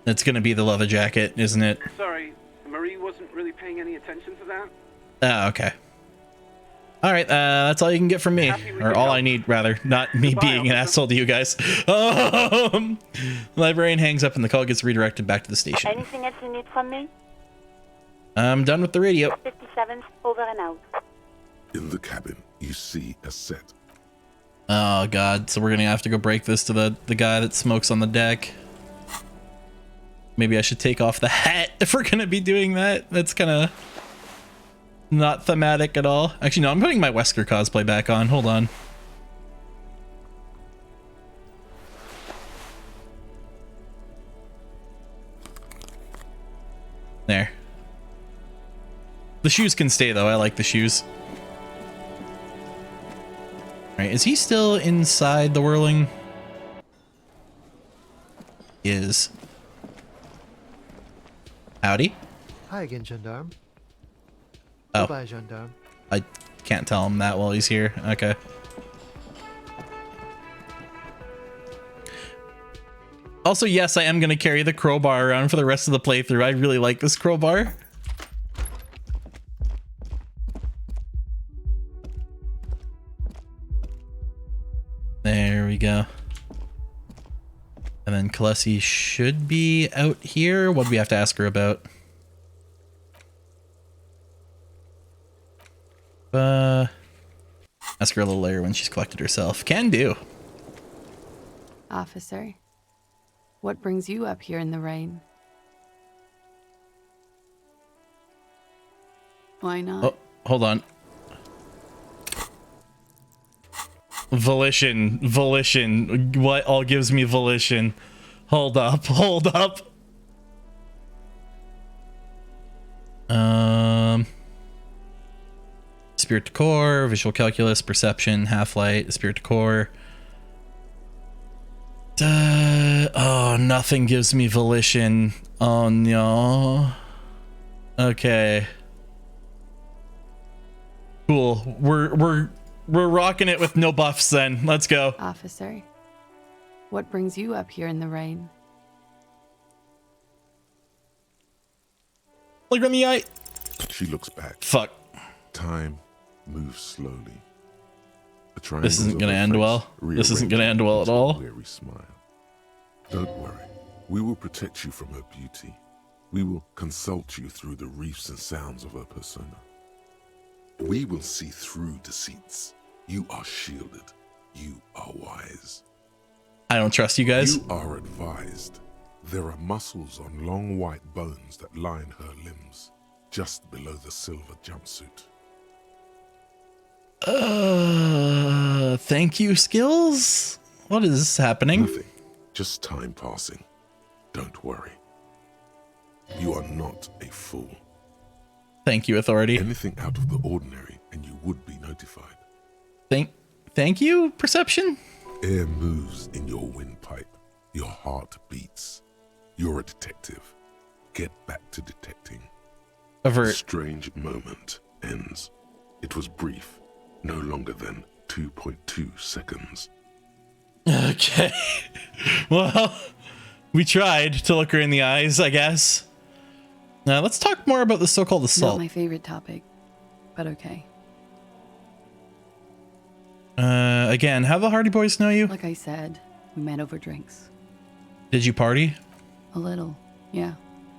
It's gonna be the leather jacket, isn't it? Sorry, Marie wasn't really paying any attention to that. Okay. All right, that's all you can get from me, or all I need, rather. Not me being an asshole to you guys. Librarian hangs up and the call gets redirected back to the station. Anything else you need from me? I'm done with the radio. 57, over and out. In the cabin, you see a set. Oh god, so we're gonna have to go break this to the guy that smokes on the deck. Maybe I should take off the hat if we're gonna be doing that. That's kind of not thematic at all. Actually, no, I'm putting my Wesker cosplay back on. Hold on. There. The shoes can stay though. I like the shoes. Alright, is he still inside the whirling? Is. Howdy. Hi again, Gendarme. Oh. Goodbye, Gendarme. I can't tell him that while he's here. Okay. Also, yes, I am going to carry the crowbar around for the rest of the playthrough. I really like this crowbar. There we go. And then Khaleesi should be out here. What do we have to ask her about? Ask her a little later when she's collected herself. Can do. Officer, what brings you up here in the rain? Why not? Oh, hold on. Volition. What all gives me volition? Hold up. Spirit to core, visual calculus, perception, half-light, spirit to core. Oh, nothing gives me volition. Oh no. Okay. Cool. We're rocking it with no buffs then. Let's go. Officer, what brings you up here in the rain? Look on the eye. She looks back. Fuck. Time moves slowly. This isn't gonna end well. This isn't gonna end well at all. Weary smile. Don't worry. We will protect you from her beauty. We will consult you through the reefs and sounds of her persona. We will see through deceits. You are shielded. You are wise. I don't trust you guys. You are advised. There are muscles on long white bones that line her limbs, just below the silver jumpsuit. Thank you, skills? What is happening? Nothing. Just time passing. Don't worry. You are not a fool. Thank you, authority. Anything out of the ordinary and you would be notified. Thank you, perception? Air moves in your windpipe. Your heart beats. You're a detective. Get back to detecting. Avert. The strange moment ends. It was brief, no longer than 2.2 seconds. Okay. Well, we tried to look her in the eyes, I guess. Now, let's talk more about the so-called assault. Not my favorite topic, but okay. Again, how the Hardy Boys know you? Like I said, we met over drinks. Did you party? A little, yeah.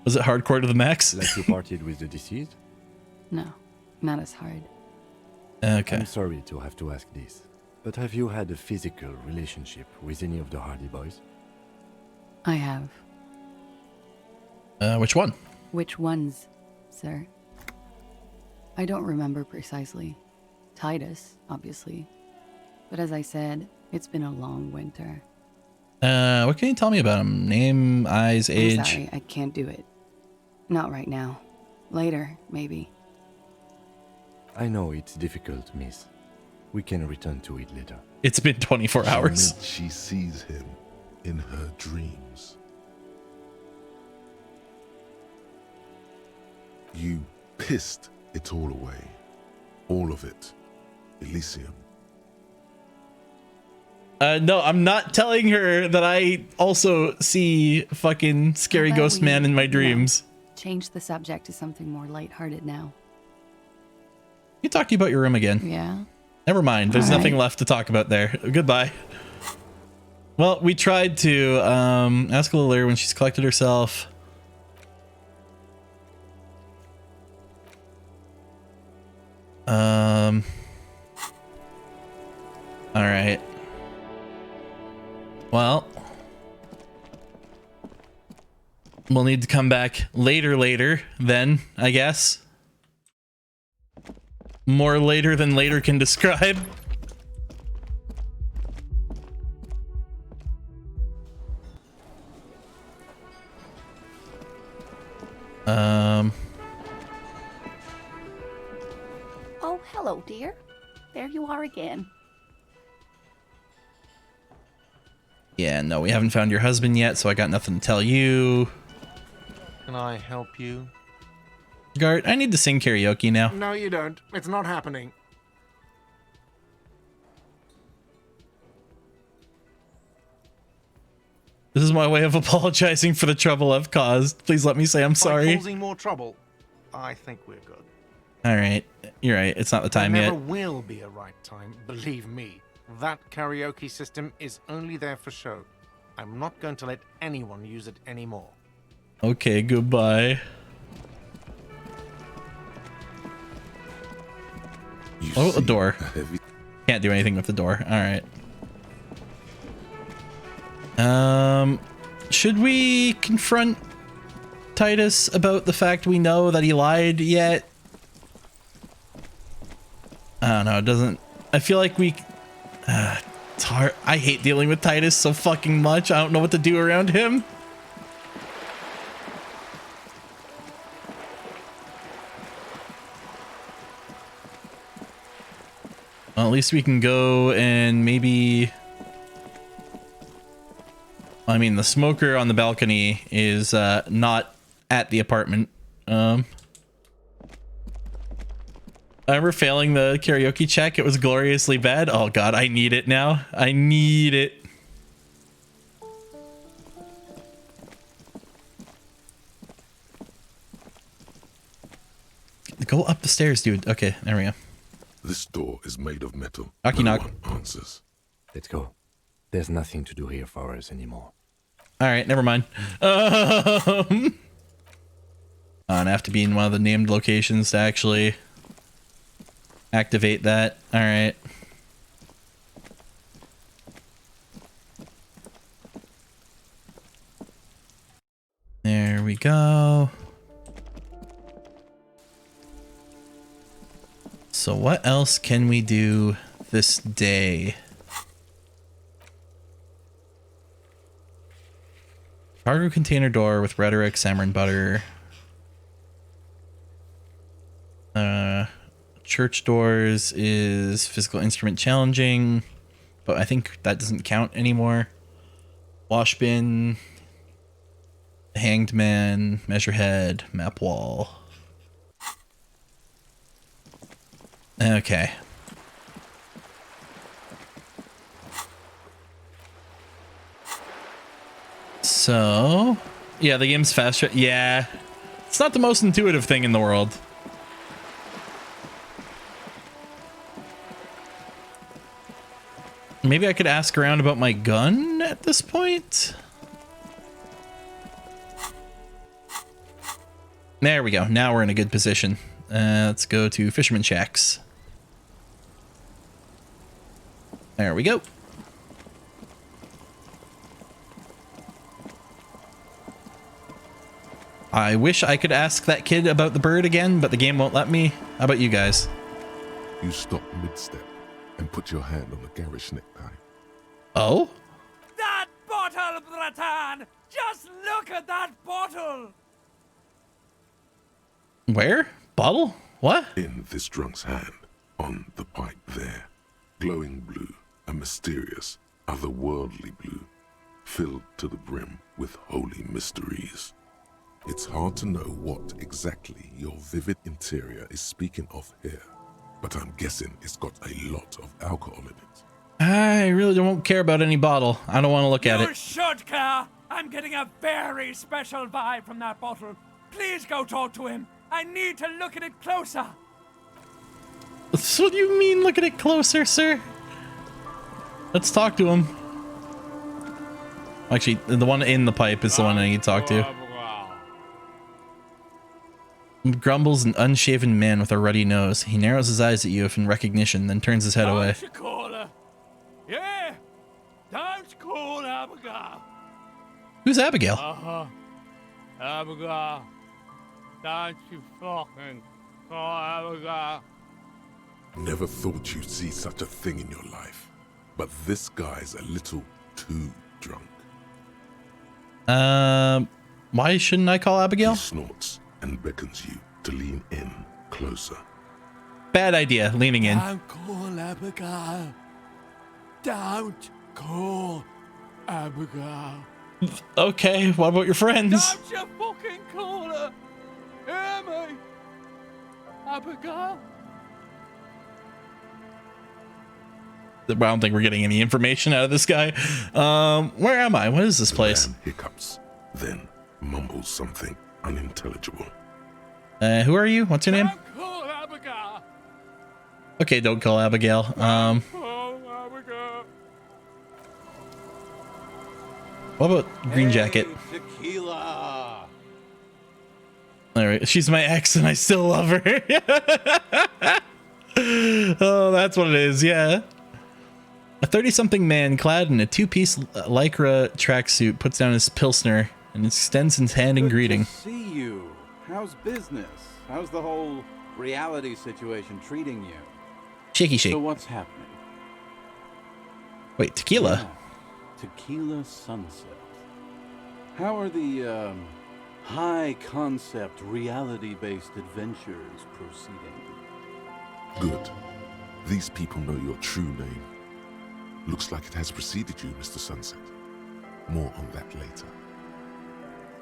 Was it hardcore to the max? Like you partied with the deceased? No, not as hard. Okay. I'm sorry to have to ask this, but have you had a physical relationship with any of the Hardy Boys? I have. Which one? Which ones, sir? I don't remember precisely. Titus, obviously. But as I said, it's been a long winter. What can you tell me about him? Name, eyes, age? I'm sorry, I can't do it. Not right now. Later, maybe. I know it's difficult, miss. We can return to it later. It's been 24 hours. She sees him in her dreams. You pissed it all away. All of it. Elysium. No, I'm not telling her that I also see fucking scary How about ghost man we, in my dreams. Change the subject to something more lighthearted now. You talk to you about your room again. Yeah. Never mind. There's All nothing right. left to talk about there. Goodbye. Well, we tried to ask Lilia when she's collected herself. All right. Well, we'll need to come back later then, I guess. More later than later can describe. Oh, hello, dear. There you are again. Yeah, no, we haven't found your husband yet, so I got nothing to tell you. Can I help you? Gart, I need to sing karaoke now. No, you don't. It's not happening. This is my way of apologizing for the trouble I've caused. Please let me say I'm sorry. By causing more trouble, I think we're good. All right, you're right. It's not the time there yet. never will be a right time, believe me. That karaoke system is only there for show. I'm not going to let anyone use it anymore. Okay, goodbye. Oh, a door. Can't do anything with the door. All right. Should we confront Titus about the fact we know that he lied yet? I don't know. It doesn't. I feel like we. It's hard. I hate dealing with Titus so fucking much. I don't know what to do around him. Well, at least we can go and maybe. I mean, the smoker on the balcony is not at the apartment. I remember failing the karaoke check. It was gloriously bad. Oh god, I need it now. I need it. Go up the stairs, dude. Okay, there we go. This door is made of metal. Knocky knock. one answers. Let's go. There's nothing to do here for us anymore. All right, never mind. And I have to be in one of the named locations to actually activate that. All right. There we go. So what else can we do this day? Cargo container door with rhetoric, Samarin butter. Church doors is physical instrument challenging, but I think that doesn't count anymore. Wash bin, hanged man, measure head, map wall. Okay. So, yeah, the game's faster. Yeah, it's not the most intuitive thing in the world. Maybe I could ask around about my gun at this point. There we go. Now we're in a good position. Let's go to Fisherman Shacks. There we go. I wish I could ask that kid about the bird again, but the game won't let me. How about you guys? You stop mid-step and put your hand on the garish necktie. Oh? That bottom charlatan! Just look at that bottle! Where? Bottle? What? In this drunk's hand, on the pipe there. Glowing blue, a mysterious, otherworldly blue, filled to the brim with holy mysteries. It's hard to know what exactly your vivid interior is speaking of here, but I'm guessing it's got a lot of alcohol in it. I really don't care about any bottle. I don't want to look at You it. should care! I'm getting a very special vibe from that bottle. Please go talk to him. I need to look at it closer. So what do you mean look at it closer, sir? Let's talk to him. Actually, the one in the pipe is the one I need to talk to. Grumbles an unshaven man with a ruddy nose. He narrows his eyes at you if in recognition, then turns his head away. Don't you call her? Yeah! Don't call Abigail! Who's Abigail? Uh-huh. Abigail. Don't you fucking call Abigail. Never thought you'd see such a thing in your life, but this guy's a little too drunk. Why shouldn't I call Abigail? He snorts and beckons you to lean in closer. Bad idea, leaning in. Don't call Abigail. Don't call Abigail. Okay, what about your friends? Don't you fucking call her. Hear me? Abigail? I don't think we're getting any information out of this guy. Where am I? What is this place? The man hiccups, then mumbles something unintelligible. Who are you? What's your name? Don't call Abigail. Okay, don't call Abigail. Call Abigail. What about Green Jacket? Tequila. All right, she's my ex and I still love her. Oh, that's what it is. Yeah. A 30-something man clad in a two-piece lycra tracksuit puts down his pilsner and extends his hand in greeting. Good to see you. How's business? How's the whole reality situation treating you? Shaky shake. So what's happening? Wait, tequila? Yeah, Tequila Sunset. How are the high-concept, reality-based adventures proceeding? Good. These people know your true name. Looks like it has preceded you, Mr. Sunset. More on that later.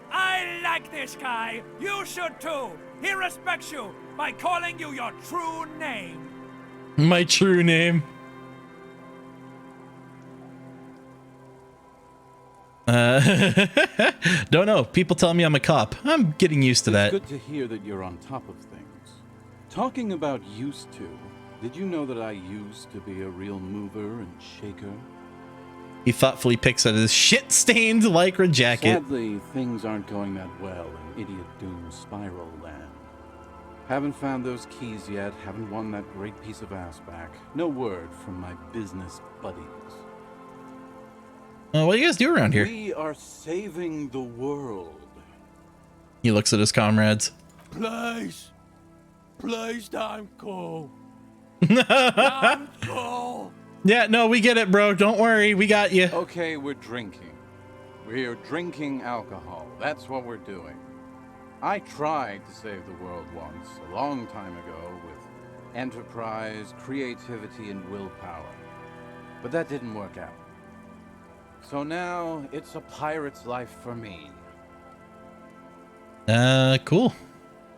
I like this guy. You should too. He respects you by calling you your true name. My true name. Don't know. People tell me I'm a cop. I'm getting used to that. It's good to hear that you're on top of things. Talking about used to, did you know that I used to be a real mover and shaker? He thoughtfully picks at his shit-stained lycra jacket. Sadly, things aren't going that well in Idiot Doom Spiral Land. Haven't found those keys yet, haven't won that great piece of ass back. No word from my business buddies. What do you guys do around here? We are saving the world. He looks at his comrades. Please. Please don't call. Don't call. Yeah, no, we get it, bro. Don't worry. We got you. Okay, we're drinking. We're drinking alcohol. That's what we're doing. I tried to save the world once, a long time ago, with enterprise, creativity, and willpower. But that didn't work out. So now, it's a pirate's life for me. Cool.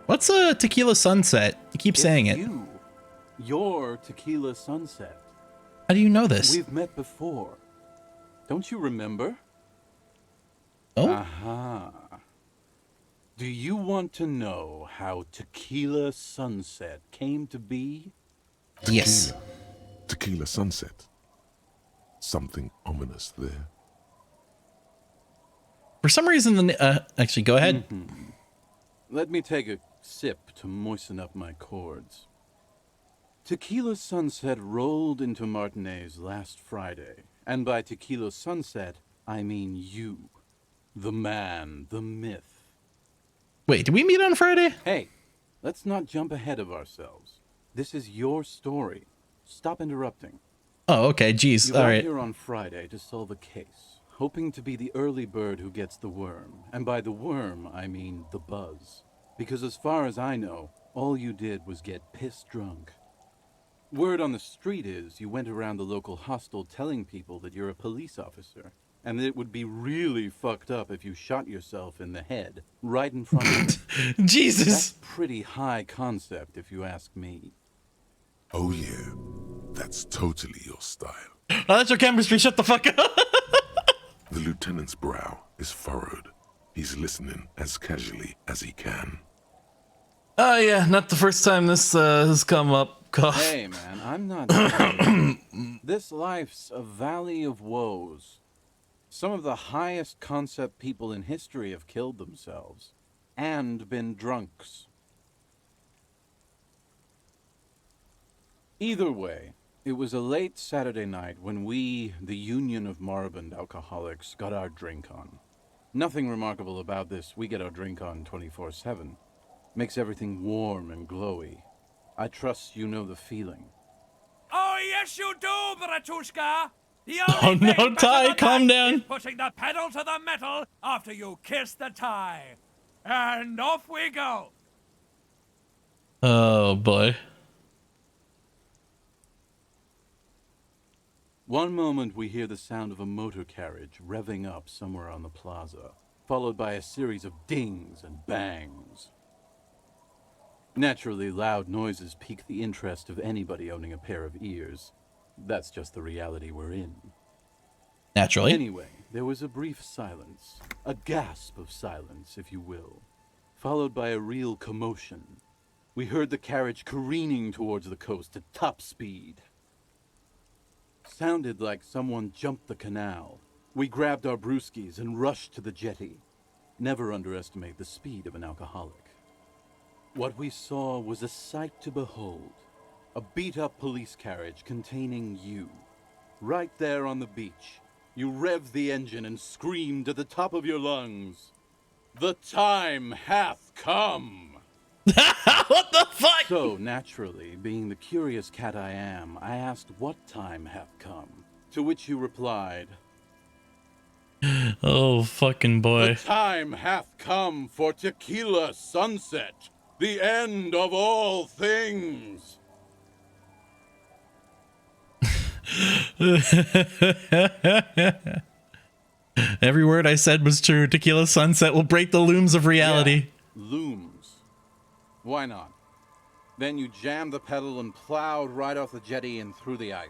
What's a Tequila Sunset? You keep saying it. Your Tequila Sunset. How do you know this? We've met before. Don't you remember? Oh? Aha. Do you want to know how Tequila Sunset came to be? Yes. Tequila Sunset. Something ominous there. For some reason, actually, go ahead. Let me take a sip to moisten up my chords. Tequila Sunset rolled into Martinez last Friday, and by Tequila Sunset, I mean you. The man, the myth. Wait, did we meet on Friday? Hey, let's not jump ahead of ourselves. This is your story. Stop interrupting. Oh, okay, geez. You All got right. here on Friday to solve a case. hoping to be the early bird who gets the worm. And by the worm, I mean the buzz. Because as far as I know, all you did was get piss drunk. Word on the street is you went around the local hostel telling people that you're a police officer, and that it would be really fucked up if you shot yourself in the head right in front of them. Jesus! That's pretty high concept, if you ask me. Oh yeah, that's totally your style. Oh, that's your chemistry. Shut the fuck up. The lieutenant's brow is furrowed. He's listening as casually as he can. Oh yeah, not the first time this has come up. Cough. Hey man, I'm not This life's a valley of woes. Some of the highest concept people in history have killed themselves. And been drunks. Either way, it was a late Saturday night when we, the Union of Moribund Alcoholics, got our drink on. Nothing remarkable about this. We get our drink on 24/7. Makes everything warm and glowy. I trust you know the feeling. Oh, yes, you do, Bratushka. The Oh only no, thing Ty, better calm than that down. is putting the pedal to the metal after you kiss the tie. And off we go. Oh boy. One moment we hear the sound of a motor carriage revving up somewhere on the plaza, followed by a series of dings and bangs. Naturally, loud noises pique the interest of anybody owning a pair of ears. That's just the reality we're in. Naturally. Anyway, there was a brief silence, a gasp of silence, if you will, followed by a real commotion. We heard the carriage careening towards the coast at top speed. Sounded like someone jumped the canal. We grabbed our brewskis and rushed to the jetty. Never underestimate the speed of an alcoholic. What we saw was a sight to behold. A beat-up police carriage containing you. Right there on the beach. You revved the engine and screamed at the top of your lungs. The time hath come! What the fuck? So, naturally, being the curious cat I am, I asked what time hath come. To which you replied, Oh fucking boy. the time hath come for tequila sunset, the end of all things. Every word I said was true. Tequila sunset will break the looms of reality. Yeah, looms. Why not? Then you jammed the pedal and plowed right off the jetty and through the ice.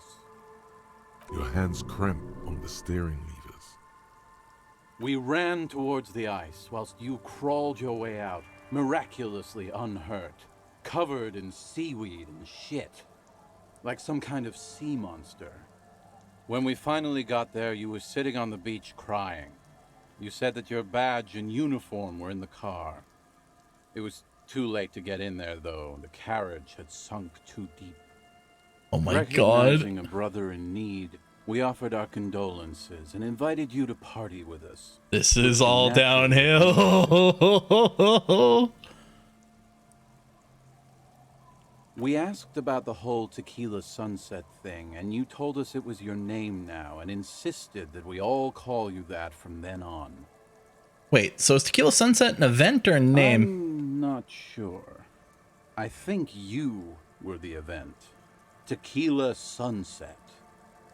Your hands cramp on the steering levers. We ran towards the ice whilst you crawled your way out, miraculously unhurt, covered in seaweed and shit, like some kind of sea monster. When we finally got there, you were sitting on the beach crying. You said that your badge and uniform were in the car. It was too late to get in there, though. The carriage had sunk too deep. Oh my Recognizing god. a brother in need, we offered our condolences and invited you to party with us. This is all downhill. We asked about the whole tequila sunset thing, and you told us it was your name now and insisted that we all call you that from then on. Wait, so is Tequila Sunset an event or a name? I'm not sure. I think you were the event. Tequila sunset.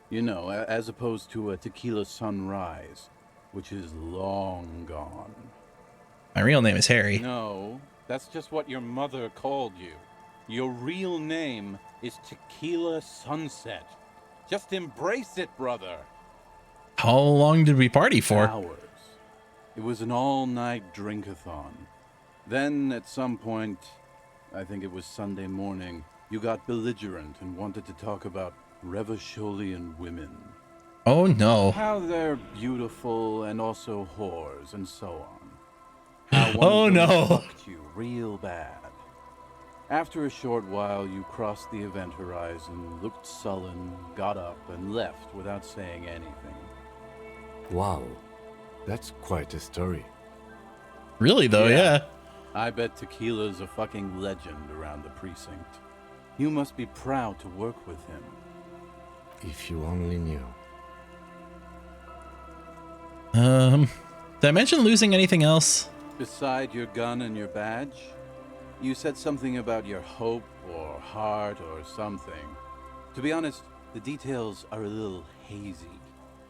You know, as opposed to a tequila sunrise, which is long gone. My real name is Harry. No, that's just what your mother called you. Your real name is Tequila Sunset. Just embrace it, brother. How long did we party for? Hours. It was an all-night drink-a-thon. Then, at some point, I think it was Sunday morning, you got belligerent and wanted to talk about Revacholian women. Oh no. How they're beautiful and also whores and so on. How one Oh of them no. fucked you real bad. After a short while, you crossed the event horizon, looked sullen, got up, and left without saying anything. Wow, that's quite a story. Really though, yeah. I bet Tequila's a fucking legend around the precinct. You must be proud to work with him. If you only knew. Did I mention losing anything else? Beside your gun and your badge? You said something about your hope or heart or something. To be honest, the details are a little hazy.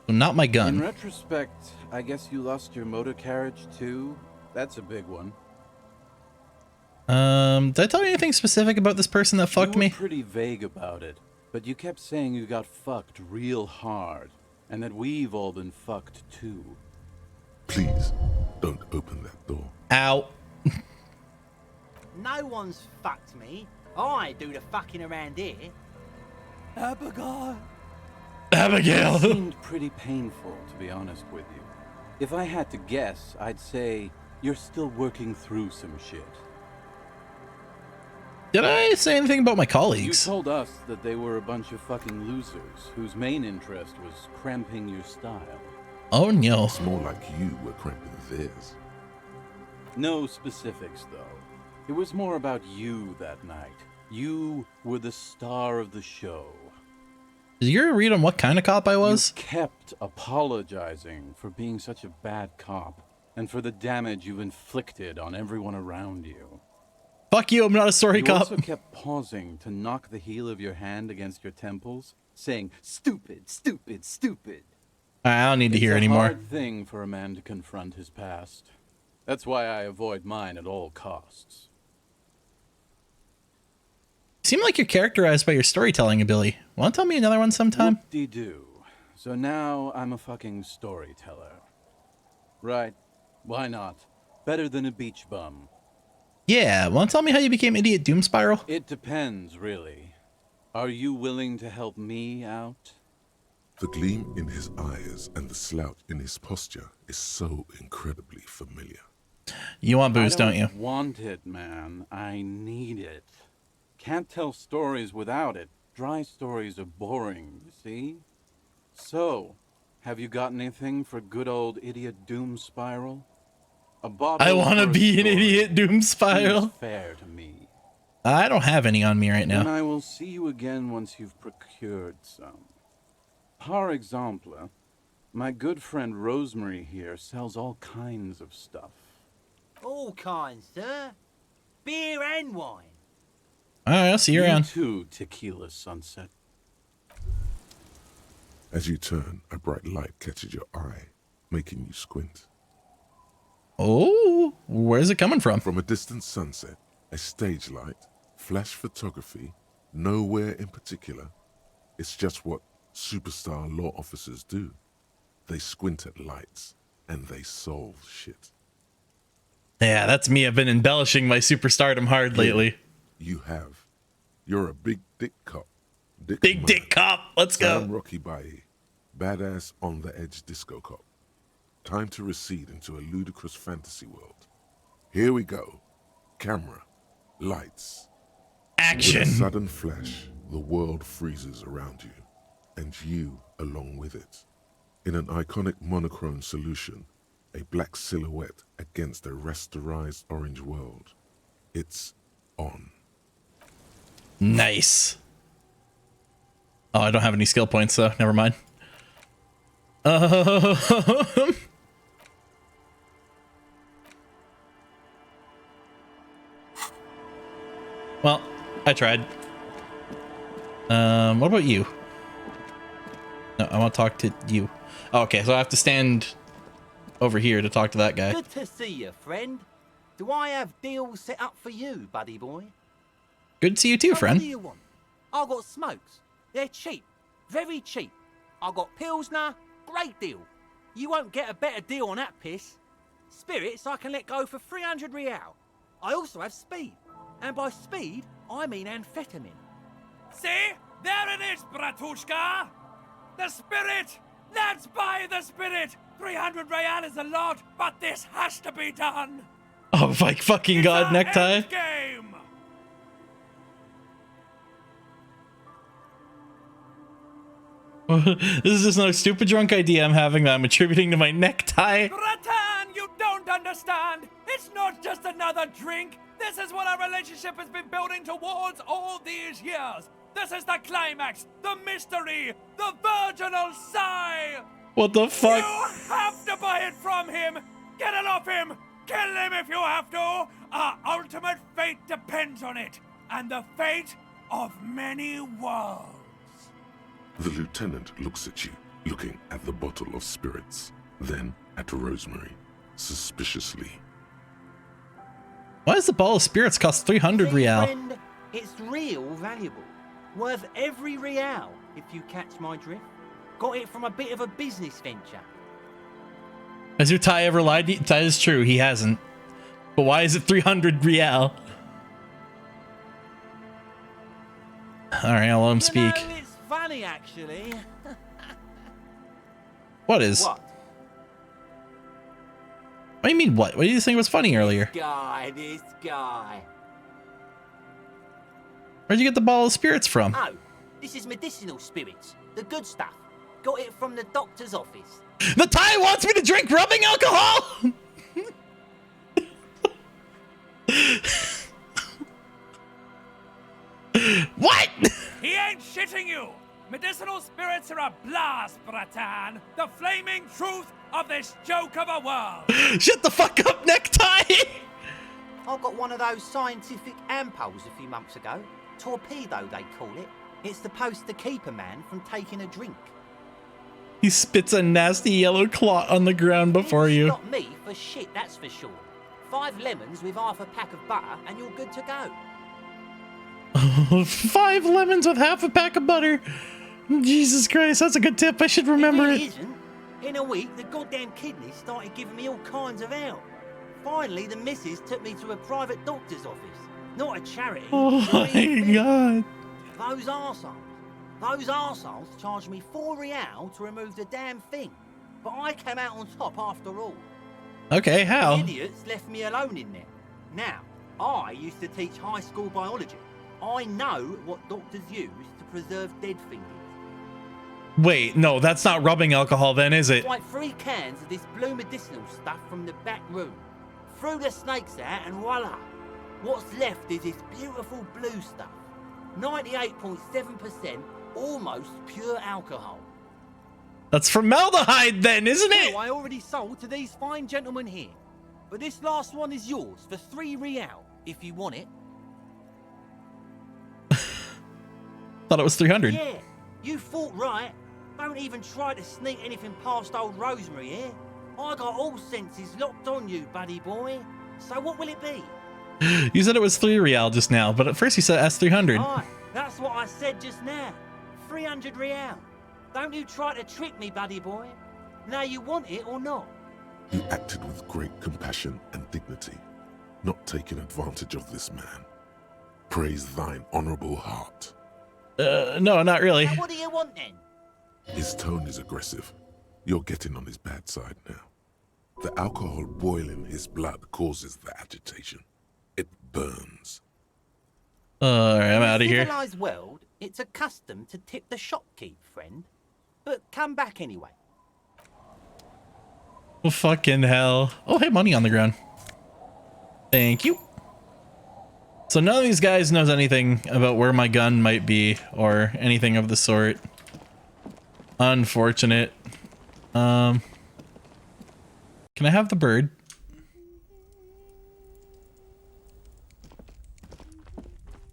Not my In gun. retrospect, I guess you lost your motor carriage too? That's a big one. Did I tell you anything specific about this person that fucked You were me? pretty vague about it, but you kept saying you got fucked real hard, and that we've all been fucked too. Please, don't open that door. Ow. No one's fucked me. I do the fucking around here. Abigail. Abigail. It seemed pretty painful, to be honest with you. If I had to guess, I'd say you're still working through some shit. Did I say anything about my You colleagues? told us that they were a bunch of fucking losers whose main interest was cramping your style. Oh no. It's more like you were cramping theirs. No specifics, though. It was more about you that night. You were the star of the show. Did you ever read on what kind of cop I was? You kept apologizing for being such a bad cop and for the damage you've inflicted on everyone around you. Fuck you, I'm not a sorry You cop. also kept pausing to knock the heel of your hand against your temples, saying, "Stupid, stupid, stupid." I don't need to hear anymore. It's a hard thing for a man to confront his past. That's why I avoid mine at all costs. You seem like you're characterized by your storytelling ability. Want to tell me another one sometime? Whoop-de-doo. So now I'm a fucking storyteller. Right. Why not? Better than a beach bum. Yeah, want to tell me how you became Idiot Doom Spiral? It depends, really. Are you willing to help me out? The gleam in his eyes and the slouch in his posture is so incredibly familiar. You want booze, I don't you? Want it, man. I need it. Can't tell stories without it. Dry stories are boring, you see? So, have you got anything for good old Idiot Doom Spiral? A bottle I want to for a be an story Idiot Doom Spiral. seems fair to me. I don't have any on me right Then now. I will see you again once you've procured some. Par exemple, my good friend Rosemary here sells all kinds of stuff. All kinds, sir. Beer and wine. Alright, I'll see you around. Too, Tequila Sunset. As you turn, a bright light catches your eye, making you squint. Oh, where's it coming from? From a distant sunset, a stage light, flash photography, nowhere in particular. It's just what superstar law officers do. They squint at lights, and they solve shit. Yeah, that's me. I've been embellishing my superstardom hard lately. You have. You're a big dick cop. Big dick cop. Let's go. Sam Rocky Baye, badass on the edge disco cop. Time to recede into a ludicrous fantasy world. Here we go. Camera, lights. Action. With a sudden flash, the world freezes around you, and you along with it. In an iconic monochrome solution, a black silhouette against a rasterized orange world. It's on. Nice. Oh, I don't have any skill points, so never mind. Well, I tried. What about you? No, I want to talk to you. Oh, okay, so I have to stand over here to talk to that guy. Good to see you, friend. Do I have deals set up for you, buddy boy? Good to see you too, What friend. do you want? I got smokes. They're cheap. Very cheap. I got Pilsner. Great deal. You won't get a better deal on that piss. Spirits I can let go for 300 real. I also have speed. And by speed, I mean amphetamine. See? There it is, Bratushka! The spirit! Let's buy the spirit! 300 real is a lot, but this has to be done! Oh my fucking god, necktie. Game! This is just another stupid drunk idea I'm having that I'm attributing to my necktie. Bratan, you don't understand! It's not just another drink! This is what our relationship has been building towards all these years! This is the climax, the mystery, the virginal sigh! What the fuck? You have to buy it from him! Get it off him! Kill him if you have to! Our ultimate fate depends on it, and the fate of many worlds. The lieutenant looks at you, looking at the bottle of spirits, then at Rosemary, suspiciously. Why does the bottle of spirits cost 300 real? Friend, it's real valuable. Worth every real, if you catch my drift. Got it from a bit of a business venture. Has your Ty ever lied to you? That is true, he hasn't. But why is it 300 real? Alright, I'll let him speak. You know, it's funny, actually. What is? What? What do you mean, what? What do you think was funny earlier? This guy. Where'd you get the bottle of spirits from? Oh, this is medicinal spirits. The good stuff. Got it from the doctor's office. The Ty wants me to drink rubbing alcohol! What? He ain't shitting you! Medicinal spirits are a blast, Bratan! The flaming truth of this joke of a world! Shut the fuck up, necktie! I got one of those scientific ampules a few months ago. Torpedo, they call it. It's supposed to keep a man from taking a drink. He spits a nasty yellow clot on the ground before you. Not me for shit, that's for sure. 5 lemons with half a pack of butter and you're good to go. 5 lemons with half a pack of butter. Jesus Christ, that's a good tip. I should remember it. Isn't. In a week, the goddamn kidneys started giving me all kinds of help. Finally, the missus took me to a private doctor's office. Not a charity. Oh my god. Those arseholes charged me 4 real to remove the damn thing. But I came out on top after all. Okay, how? The idiots left me alone in there. Now, I used to teach high school biology. I know what doctors use to preserve dead things. Wait, no, that's not rubbing alcohol then, is it? Like 3 cans of this blue medicinal stuff from the back room. Threw the snakes out and voila. What's left is this beautiful blue stuff. 98.7% almost pure alcohol. That's formaldehyde then, isn't it? I already sold to these fine gentlemen here. But this last one is yours for 3 real, if you want it. Thought it was 300. Yeah, you thought right. Don't even try to sneak anything past old Rosemary here. I got all senses locked on you, buddy boy. So what will it be? You said it was 3 real just now, but at first you said that's 300. Aye, that's what I said just now. 300 real. Don't you try to trick me, buddy boy. Now you want it or not? You acted with great compassion and dignity, not taking advantage of this man. Praise thine honorable heart. No, not really. Now what do you want then? His tone is aggressive. You're getting on his bad side now. The alcohol boiling his blood causes the agitation. It burns. Alright, I'm out of here. In a civilized world, it's a custom to tip the shopkeep, friend. But come back anyway. Oh, fucking hell. Oh, hey, money on the ground. Thank you. So none of these guys knows anything about where my gun might be or anything of the sort. Unfortunate. Can I have the bird?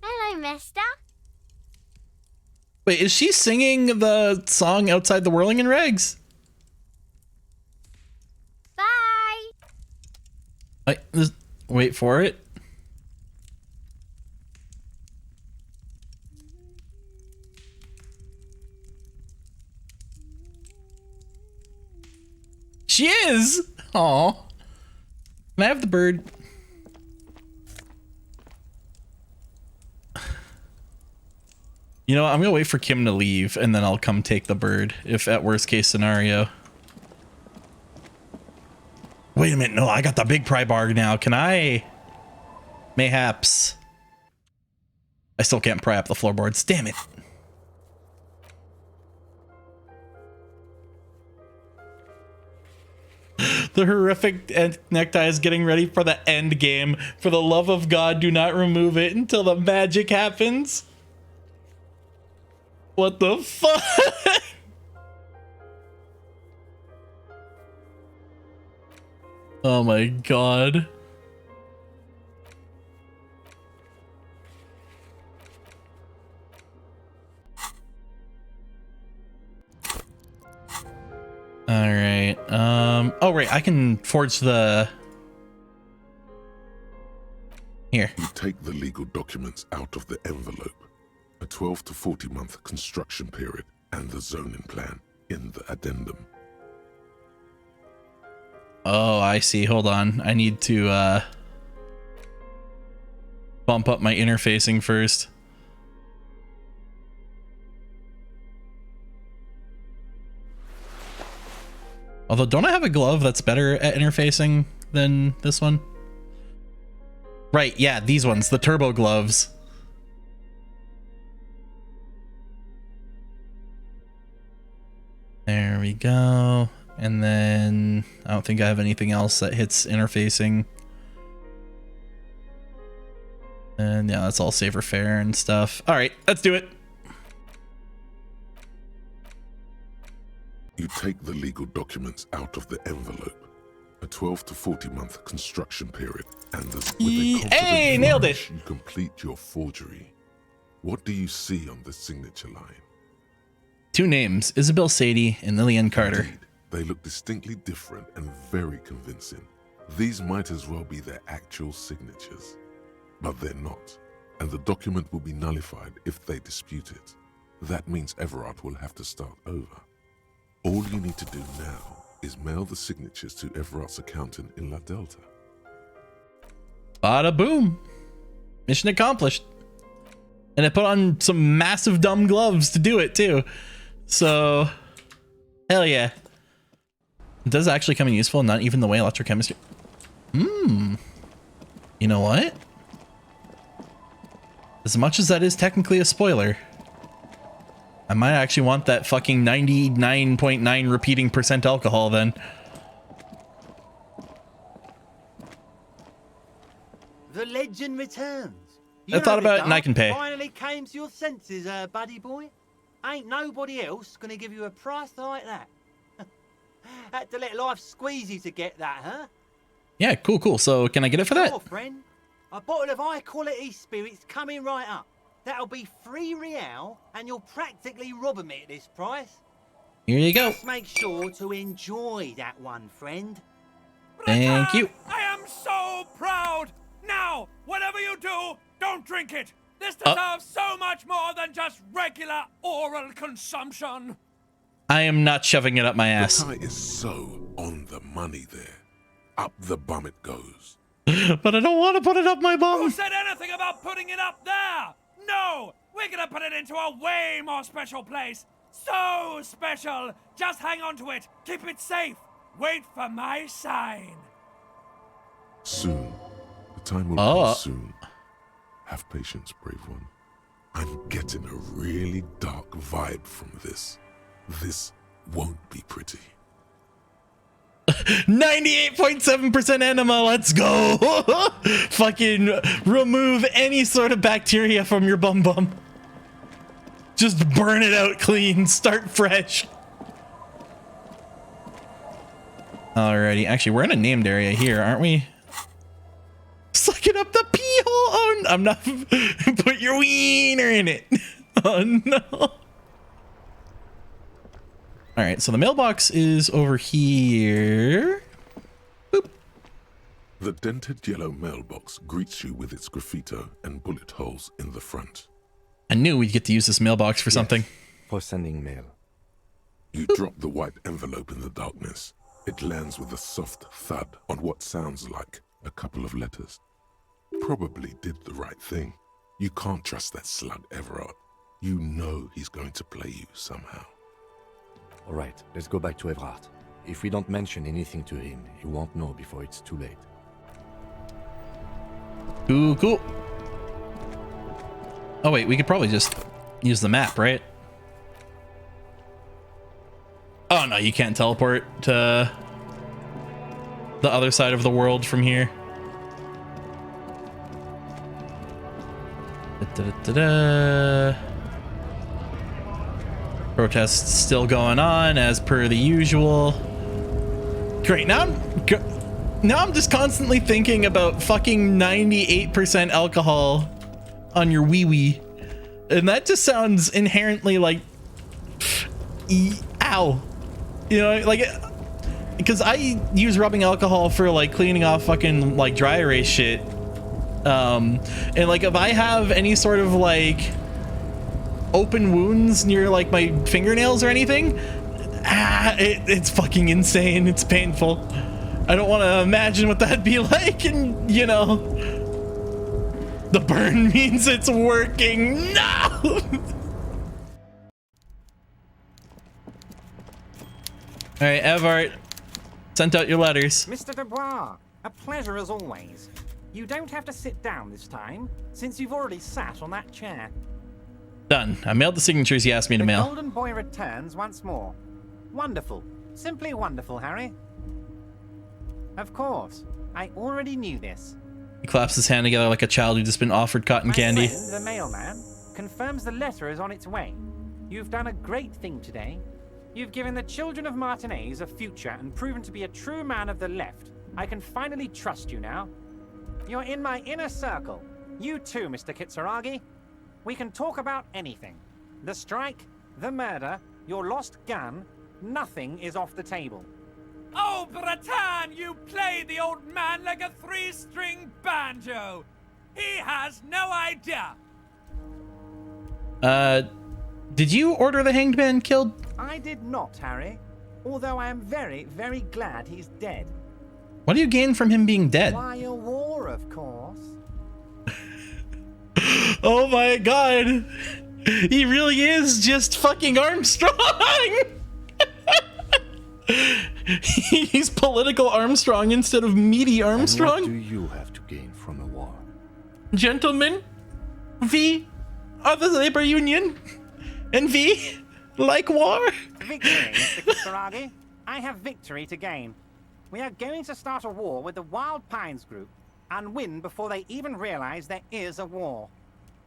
Hello, mister. Wait, is she singing the song Outside the Whirling in Regs? Bye. Wait for it. She is! Aw. Can I have the bird? You know, I'm gonna wait for Kim to leave and then I'll come take the bird, if at worst case scenario. Wait a minute, no, I got the big pry bar now. Can I? Mayhaps. I still can't pry up the floorboards. Damn it. The horrific necktie is getting ready for the end game. For the love of God, do not remove it until the magic happens. What the fuck? Oh my god. All right. Oh right, I can forge the. Here. You take the legal documents out of the envelope. A 12 to 40 month construction period and the zoning plan in the addendum. Oh, I see. Hold on. I need to bump up my interfacing first. Although, don't I have a glove that's better at interfacing than this one? Right, yeah, these ones, the turbo gloves. There we go. And then I don't think I have anything else that hits interfacing. And yeah, that's all safer fare and stuff. All right, let's do it. You take the legal documents out of the envelope. A 12 to 40 month construction period and with a hey, nailed it. You complete your forgery. What do you see on the signature line? 2 names, Isabel Sadie and Lillian Carter. Indeed, they look distinctly different and very convincing. These might as well be their actual signatures. But they're not, and the document will be nullified if they dispute it. That means Everard will have to start over. All you need to do now is mail the signatures to Everard's accountant in La Delta. Bada boom. Mission accomplished. And I put on some massive dumb gloves to do it too. So, hell yeah. It does actually come in useful, not even the way electrochemistry. You know what? As much as that is technically a spoiler, I might actually want that fucking 99.9 repeating % alcohol then. The legend returns. I thought about it and I can pay. Finally came to your senses, buddy boy. Ain't nobody else gonna give you a price like that. Had to let life squeeze you to get that, huh? Yeah, cool. So can I get it for that? Sure, friend. A bottle of high quality spirits coming right up. That'll be $3 real, and you're practically robbing me at this price. Here you go. Just make sure to enjoy that one, friend. Thank you. I am so proud. Now, whatever you do, don't drink it. This deserves so much more than just regular oral consumption. I am not shoving it up my ass. The guy is so on the money there. Up the bum it goes. But I don't want to put it up my bum. Who said anything about putting it up there? No, we're gonna put it into a way more special place. So special. Just hang on to it. Keep it safe. Wait for my sign. Soon. The time will come soon. Have patience, brave one. I'm getting a really dark vibe from this. This won't be pretty. 98.7% enema, let's go. Fucking remove any sort of bacteria from your bum. Just burn it out clean, start fresh. Alrighty, actually we're in a named area here, aren't we? Sucking up the pee hole. Oh, I'm not. Put your wiener in it. Oh no. All right, so the mailbox is over here. Boop. The dented yellow mailbox greets you with its graffito and bullet holes in the front. I knew we'd get to use this mailbox for something. For sending mail. You drop the white envelope in the darkness. It lands with a soft thud on what sounds like a couple of letters. Probably did the right thing. You can't trust that slug Everard. You know he's going to play you somehow. All right, let's go back to Everard. If we don't mention anything to him, he won't know before it's too late. Cool. Oh wait, we could probably just use the map, right? Oh no, you can't teleport to the other side of the world from here. Protests still going on as per the usual. Great, now Now I'm just constantly thinking about fucking 98% alcohol on your wee-wee. And that just sounds inherently like, ow. You know, like, because I use rubbing alcohol for like cleaning off fucking like dry erase shit. And like if I have any sort of like open wounds near like my fingernails or anything, it's fucking insane. It's painful. I don't want to imagine what that'd be like. And you know, the burn means it's working. No. All right, Evart, sent out your letters. Mr. Dubois, a pleasure as always. You don't have to sit down this time, since you've already sat on that chair. Done. I mailed the signatures you asked me to mail. The Golden Boy returns once more. Wonderful. Simply wonderful, Harry. Of course. I already knew this. He claps his hand together like a child who just been offered cotton candy. My friend, the mailman, confirms the letter is on its way. You've done a great thing today. You've given the children of Martinez a future and proven to be a true man of the left. I can finally trust you now. You're in my inner circle. You too, Mr. Kitsuragi. We can talk about anything. The strike, the murder, your lost gun, nothing is off the table. Oh, Bratan, you play the old man like a three-string banjo. He has no idea. Did you order the hanged man killed? I did not, Harry. Although I am very, very glad he's dead. What do you gain from him being dead? Why, a war, of course. Oh my god. He really is just fucking Armstrong. He's political Armstrong instead of meaty Armstrong. And what do you have to gain from a war? Gentlemen, we are the labor union, and we like war. Victory, Mr. Kitsuragi. I have victory to gain. We are going to start a war with the Wild Pines group and win before they even realize there is a war.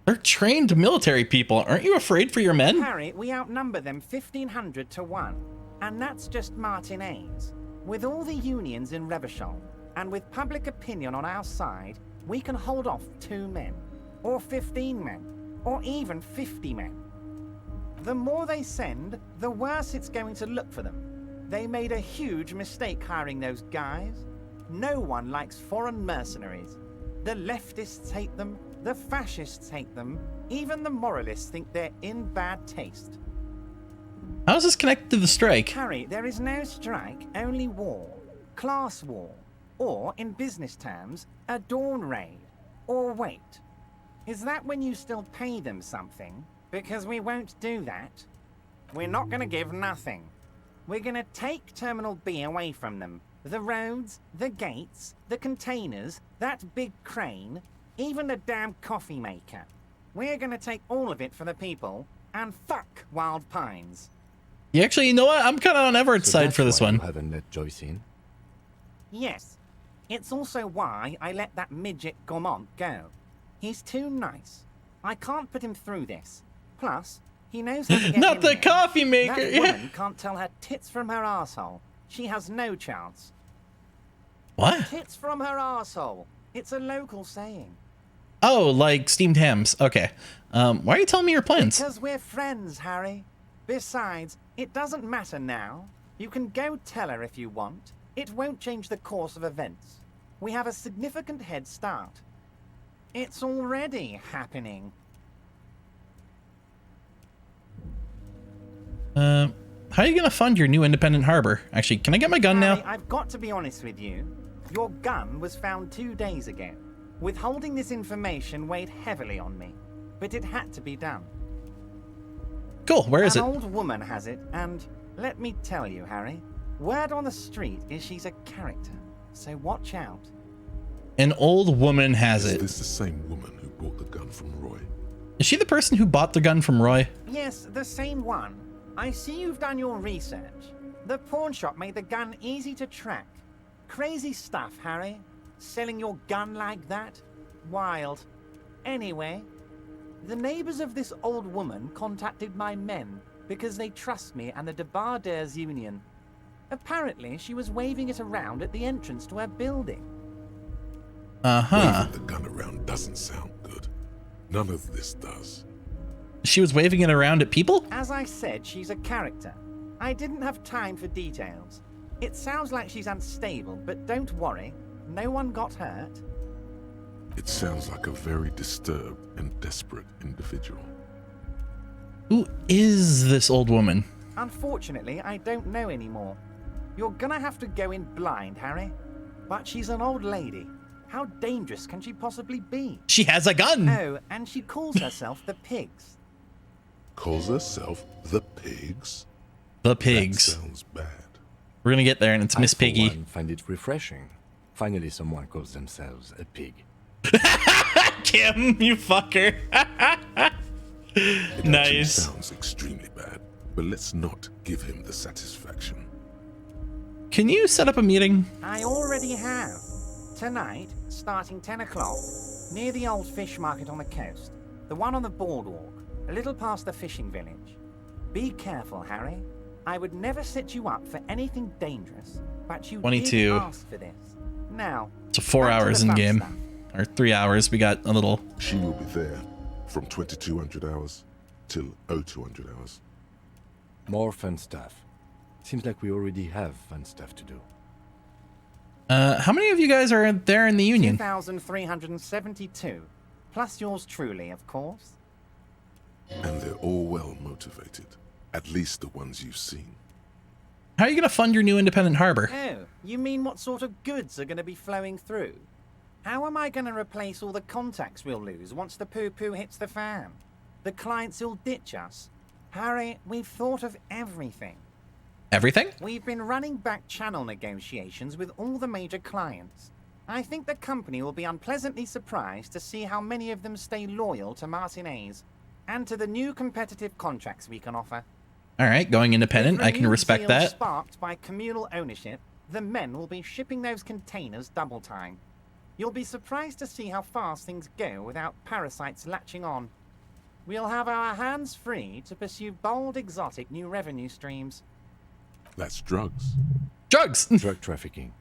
They're trained military people. Aren't you afraid for your men? Harry, we outnumber them 1,500 to 1. And that's just Martinez. With all the unions in Revachol, and with public opinion on our side, we can hold off 2 men, or 15 men, or even 50 men. The more they send, the worse it's going to look for them. They made a huge mistake hiring those guys. No one likes foreign mercenaries. The leftists hate them, the fascists hate them, even the moralists think they're in bad taste. How is this connected to the strike? Harry, there is no strike, only war. Class war. Or, in business terms, a dawn raid. Or wait. Is that when you still pay them something? Because we won't do that. We're not going to give nothing. We're going to take Terminal B away from them. The roads, the gates, the containers, that big crane, even the damn coffee maker. We're going to take all of it for the people, and fuck Wild Pines. You actually, you know what? I'm kind of on Everett's side for this one. You haven't let Joyce in? Yes. It's also why I let that midget Gaumont go. He's too nice. I can't put him through this. Plus, he knows how to get Not in the there. coffee maker. That woman can't tell her tits from her arsehole. She has no chance. What? Tits from her arsehole. It's a local saying. Oh, like steamed hams. Okay. Why are you telling me your plans? Because we're friends, Harry. Besides, it doesn't matter now. You can go tell her if you want. It won't change the course of events. We have a significant head start. It's already happening. How are you gonna fund your new independent harbor? Actually, can I get my gun Harry, now? I've got to be honest with you. Your gun was found 2 days ago. Withholding this information weighed heavily on me, but it had to be done. Cool, where is it? An old woman has it, and let me tell you, Harry, word on the street is she's a character, so watch out. An old woman has it. Is this the same woman who bought the gun from Roy? Is she the person who bought the gun from Roy? Yes, the same one. I see you've done your research. The pawn shop made the gun easy to track. Crazy stuff, Harry. Selling your gun like that? Wild. Anyway, the neighbors of this old woman contacted my men because they trust me and the Debarders Union. Apparently, she was waving it around at the entrance to her building. Waving the gun around doesn't sound good. None of this does. She was waving it around at people? As I said, she's a character. I didn't have time for details. It sounds like she's unstable, but don't worry. No one got hurt. It sounds like a very disturbed and desperate individual. Who is this old woman? Unfortunately, I don't know anymore. You're gonna have to go in blind, Harry. But she's an old lady. How dangerous can she possibly be? She has a gun! Oh, and she calls herself the Pigs. Calls herself the Pigs? The Pigs. That sounds bad. We're gonna get there, and it's Miss Piggy. I find it refreshing. Finally, someone calls themselves a pig. Kim, you fucker. It Nice. Sounds extremely bad, but let's not give him the satisfaction. Can you set up a meeting? I already have. Tonight, starting 10 o'clock, near the old fish market on the coast. The one on the boardwalk, a little past the fishing village. Be careful, Harry. I would never set you up for anything dangerous, but you 22. did ask for this. Now, So 4 back to hours the in fun game. stuff. Or 3 hours. We got a little. She will be there from 2200 hours till 0200 hours. More fun stuff. Seems like we already have fun stuff to do. How many of you guys are there in the Union? 2,372. Plus yours truly, of course. And they're all well motivated. At least the ones you've seen. How are you gonna fund your new independent harbor? Oh, you mean what sort of goods are going to be flowing through? How am I going to replace all the contacts we'll lose once the poo-poo hits the fan? The clients will ditch us. Harry, we've thought of everything. Everything? We've been running back channel negotiations with all the major clients. I think the company will be unpleasantly surprised to see how many of them stay loyal to Martinez and to the new competitive contracts we can offer. Alright, going independent. I can Renewed respect zeal that. Sparked by communal ownership, the men will be shipping those containers double time. You'll be surprised to see how fast things go without parasites latching on. We'll have our hands free to pursue bold, exotic new revenue streams. That's drugs. Drugs! Drug trafficking.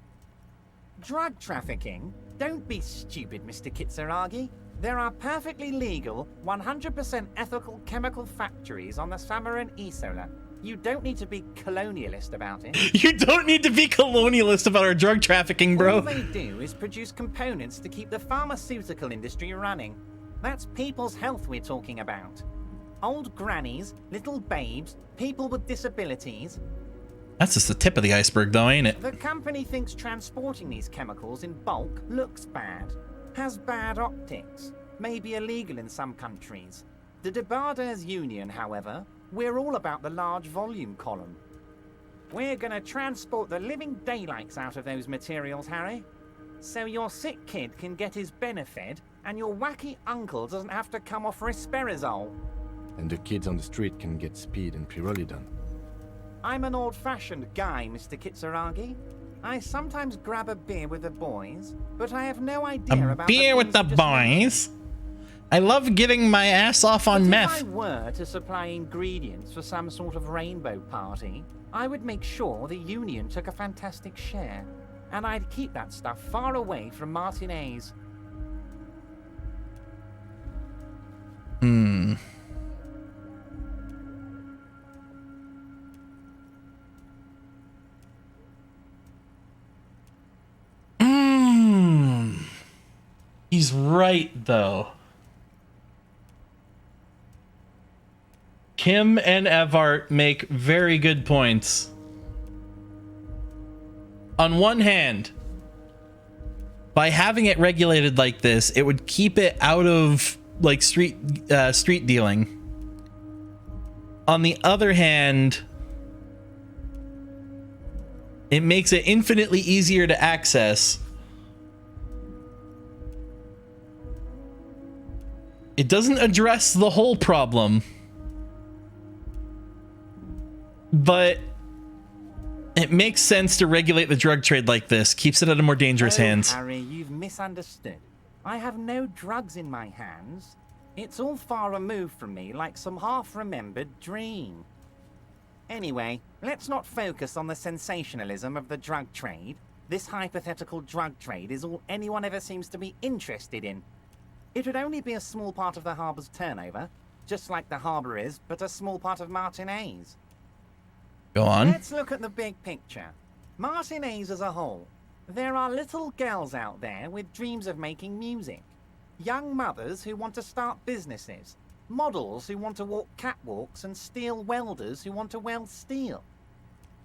Drug trafficking? Don't be stupid, Mr. Kitsuragi. There are perfectly legal, 100% ethical chemical factories on the Samaran Isola. You don't need to be colonialist about it. You don't need to be colonialist about our drug trafficking, bro. All they do is produce components to keep the pharmaceutical industry running. That's people's health we're talking about. Old grannies, little babes, people with disabilities. That's just the tip of the iceberg, though, ain't it? The company thinks transporting these chemicals in bulk looks bad, has bad optics, may be illegal in some countries. The Debarders Union, however, we're all about the large volume column. We're gonna transport the living daylights out of those materials, Harry. So your sick kid can get his benefed, and your wacky uncle doesn't have to come off risperazole. And the kids on the street can get speed and pyrrolidon. I'm an old-fashioned guy, Mr. Kitsuragi. I sometimes grab a beer with the boys, but I have no idea about Beer with the boys. I love getting my ass off on meth. If I were to supply ingredients for some sort of rainbow party, I would make sure the Union took a fantastic share. And I'd keep that stuff far away from Martinez. He's right, though. Kim and Evart make very good points. On one hand, by having it regulated like this, it would keep it out of like street dealing. On the other hand, it makes it infinitely easier to access. It doesn't address the whole problem, but it makes sense to regulate the drug trade like this. Keeps it out of more dangerous hands. Harry, you've misunderstood. I have no drugs in my hands. It's all far removed from me, like some half-remembered dream. Anyway, let's not focus on the sensationalism of the drug trade. This hypothetical drug trade is all anyone ever seems to be interested in. It would only be a small part of the harbour's turnover, just like the harbour is, but a small part of Martinez. Go on. Let's look at the big picture. Martinez as a whole. There are little girls out there with dreams of making music. Young mothers who want to start businesses. Models who want to walk catwalks and steel welders who want to weld steel.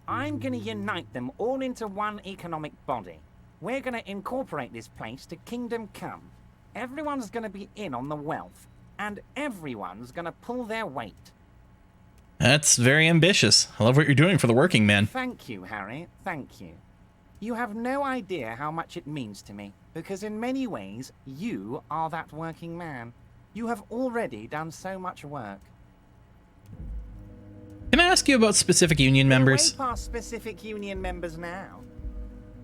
I'm going to unite them all into one economic body. We're going to incorporate this place to Kingdom Come. Everyone's going to be in on the wealth, and everyone's going to pull their weight. That's very ambitious. I love what you're doing for the working man. Thank you, Harry. Thank you. You have no idea how much it means to me, because in many ways, you are that working man. You have already done so much work. Can I ask you about specific union members? We're way past specific union members now.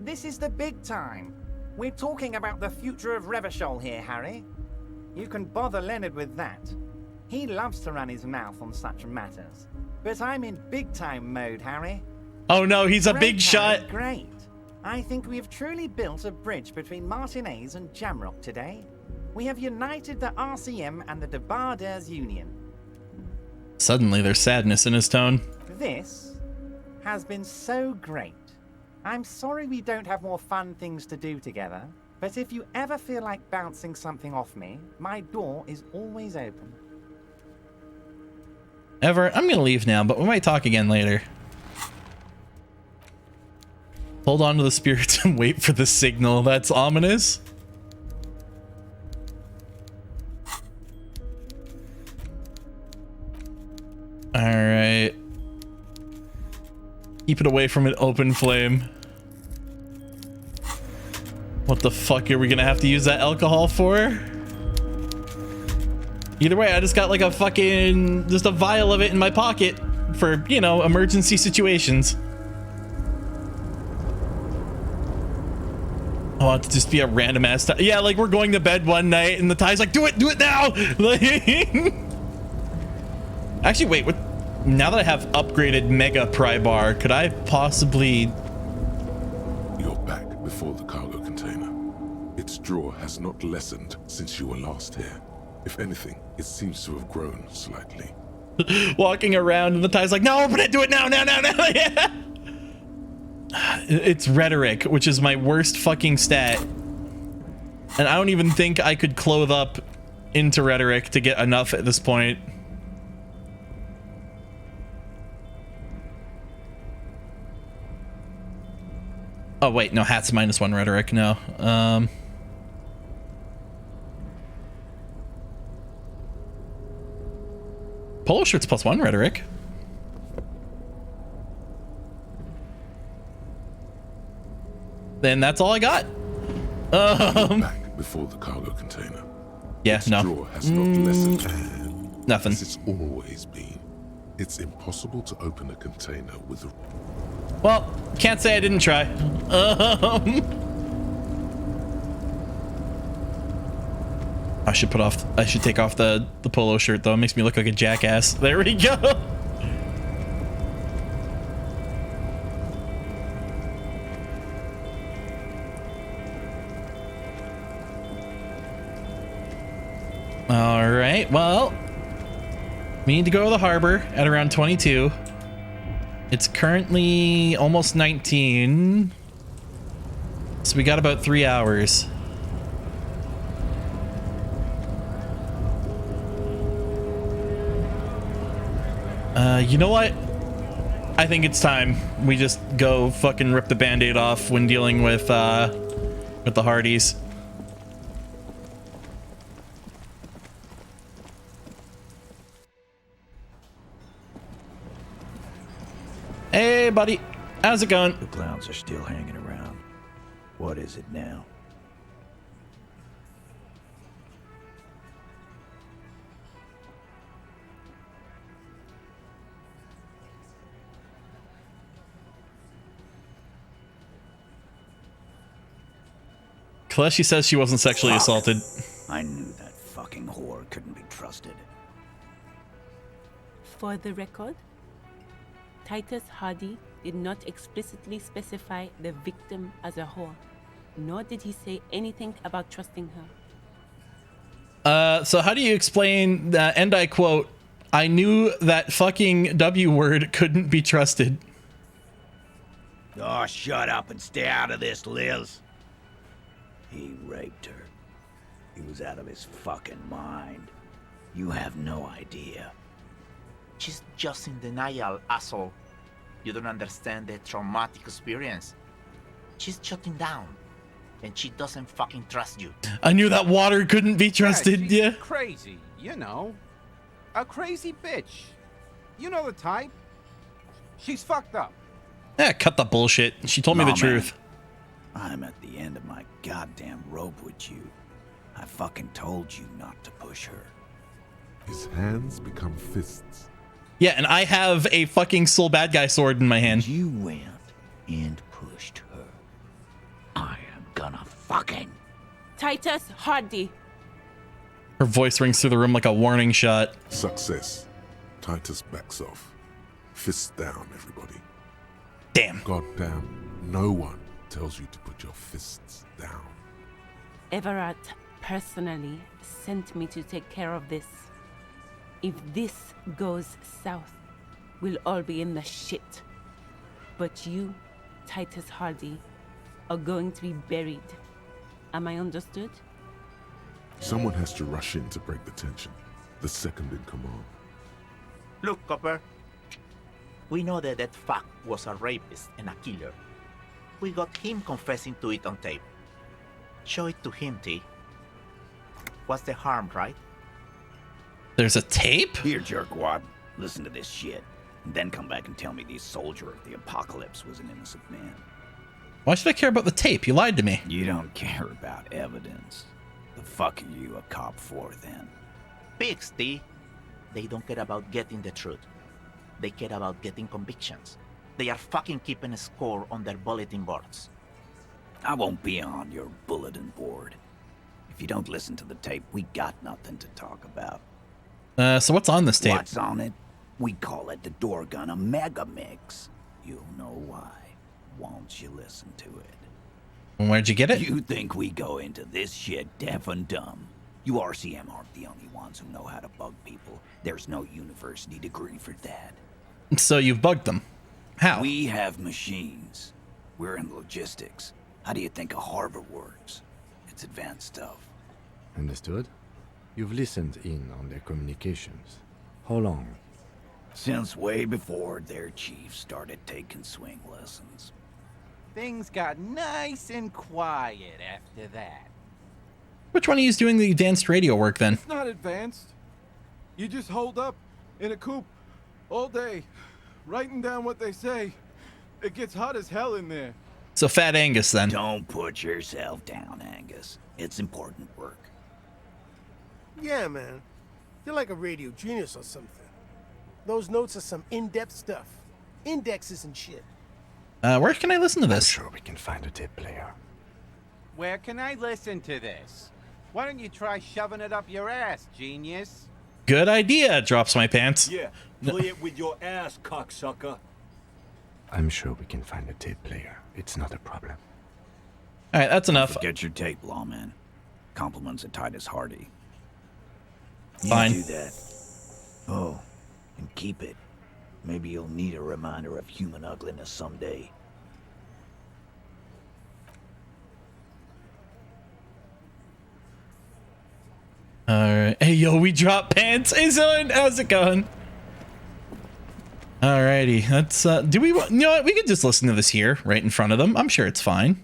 This is the big time. We're talking about the future of Revachol here, Harry. You can bother Leonard with that. He loves to run his mouth on such matters. But I'm in big-time mode, Harry. Oh no, he's a Great, big Harry, shot. Great. I think we've truly built a bridge between Martinez and Jamrock today. We have united the RCM and the Debarders Union. Suddenly there's sadness in his tone. This has been so great. I'm sorry we don't have more fun things to do together, but if you ever feel like bouncing something off me, my door is always open. Everett, I'm gonna leave now, but we might talk again later. Hold on to the spirits and wait for the signal. That's ominous. Alright. Keep it away from an open flame. What the fuck are we gonna have to use that alcohol for? Either way, I just got like a fucking, just a vial of it in my pocket for, you know, emergency situations. I want it to just be a random ass time. Yeah, like we're going to bed one night and the tie's like, do it now! Like, actually, wait, what? Now that I have upgraded Mega Pry Bar, could I possibly... You're back before the cargo container. Its draw has not lessened since you were last here. If anything, it seems to have grown slightly. Walking around and the tie's like, no, open it, do it now, now. Yeah. It's rhetoric, which is my worst fucking stat. And I don't even think I could clothe up into rhetoric to get enough at this point. Oh wait, no, hat's -1 rhetoric, no. Polo shirt's +1 rhetoric. Then that's all I got. Back before the cargo container. Yeah, its no. draw has not lessened. Nothing. As it's always been. It's impossible to open a container with a... Well, can't say I didn't try. I should take off the polo shirt though. It makes me look like a jackass. There we go. All right, well, we need to go to the harbor at around 22. It's currently almost 19. So we got about 3 hours. You know what? I think it's time we just go fucking rip the band-aid off when dealing with the Hardys. Hey, buddy. How's it going? The clowns are still hanging around. What is it now? Kaleshi says she wasn't sexually assaulted. I knew that fucking whore couldn't be trusted. For the record, Titus Hardy did not explicitly specify the victim as a whore, nor did he say anything about trusting her. So how do you explain that? And I quote, "I knew that fucking W word couldn't be trusted." Oh, shut up and stay out of this, Liz. He raped her. He was out of his fucking mind. You have no idea. She's just in denial, asshole. You don't understand the traumatic experience. She's shutting down, and she doesn't fucking trust you. I knew that water couldn't be trusted. She's Yeah. crazy, you know. A crazy bitch. You know the type. She's fucked up. Yeah, cut the bullshit. She told me the Nah, truth. Man. I'm at the end of my goddamn rope with you. I fucking told you not to push her. His hands become fists. Yeah, and I have a fucking soul bad guy sword in my hand. You went and pushed her. I am gonna fucking... Titus Hardy. Her voice rings through the room like a warning shot. Success. Titus backs off. Fists down, everybody. Damn. Goddamn, no one tells you to put your fists down. Everett personally sent me to take care of this. If this goes south, we'll all be in the shit. But you, Titus Hardy, are going to be buried. Am I understood? Someone has to rush in to break the tension. The second in command. Look, Copper. We know that that fuck was a rapist and a killer. We got him confessing to it on tape. Show it to him, T. What's the harm, right? There's a tape? Here, jerkwad. Listen to this shit. And then come back and tell me the soldier of the apocalypse was an innocent man. Why should I care about the tape? You lied to me. You don't care about evidence. The fuck are you a cop for, then? Pigs, T. They don't care about getting the truth. They care about getting convictions. They are fucking keeping a score on their bulletin boards. I won't be on your bulletin board. If you don't listen to the tape, we got nothing to talk about. So what's on this tape? What's on it? We call it the door gun a mega mix. You'll know why once you listen to it. Where'd you get it? You think we go into this shit deaf and dumb? You RCM aren't the only ones who know how to bug people. There's no university degree for that. So you've bugged them. How? We have machines. We're in logistics. How do you think a harbor works? It's advanced stuff. Understood? You've listened in on their communications. How long? Since way before their chief started taking swing lessons. Things got nice and quiet after that. Which one of you is doing the advanced radio work then? It's not advanced. You just hold up in a coop all day, writing down what they say. It gets hot as hell in there. So Fat Angus then. Don't put yourself down, Angus. It's important work. Yeah, man. You're like a radio genius or something. Those notes are some in-depth stuff. Indexes and shit. Where can I listen to this? I'm sure we can find a tape player. Where can I listen to this? Why don't you try shoving it up your ass, genius? Good idea. Drops my pants. Yeah, play it with your ass, cocksucker. I'm sure we can find a tape player. It's not a problem. All right, that's enough. Get your tape, lawman. Compliments of Titus Hardy. You Fine. do that. Oh, and keep it. Maybe you'll need a reminder of human ugliness someday. All right. Hey, yo, we dropped pants. Hey, son, how's it going? Alrighty, let's, do we, you know what, we could just listen to this here, right in front of them. I'm sure it's fine.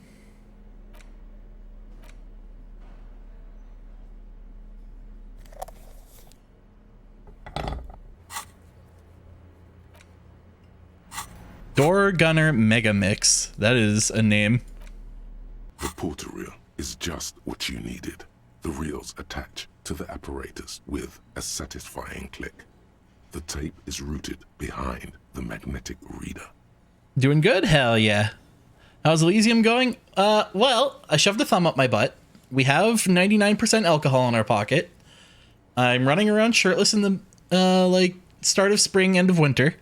Door Gunner Mega Mix. That is a name. The porter reel is just what you needed. The reels attach to the apparatus with a satisfying click. The tape is rooted behind the magnetic reader. Doing good? Hell yeah. How's Elysium going? Well, I shoved a thumb up my butt. We have 99% alcohol in our pocket. I'm running around shirtless in the, like, start of spring, end of winter.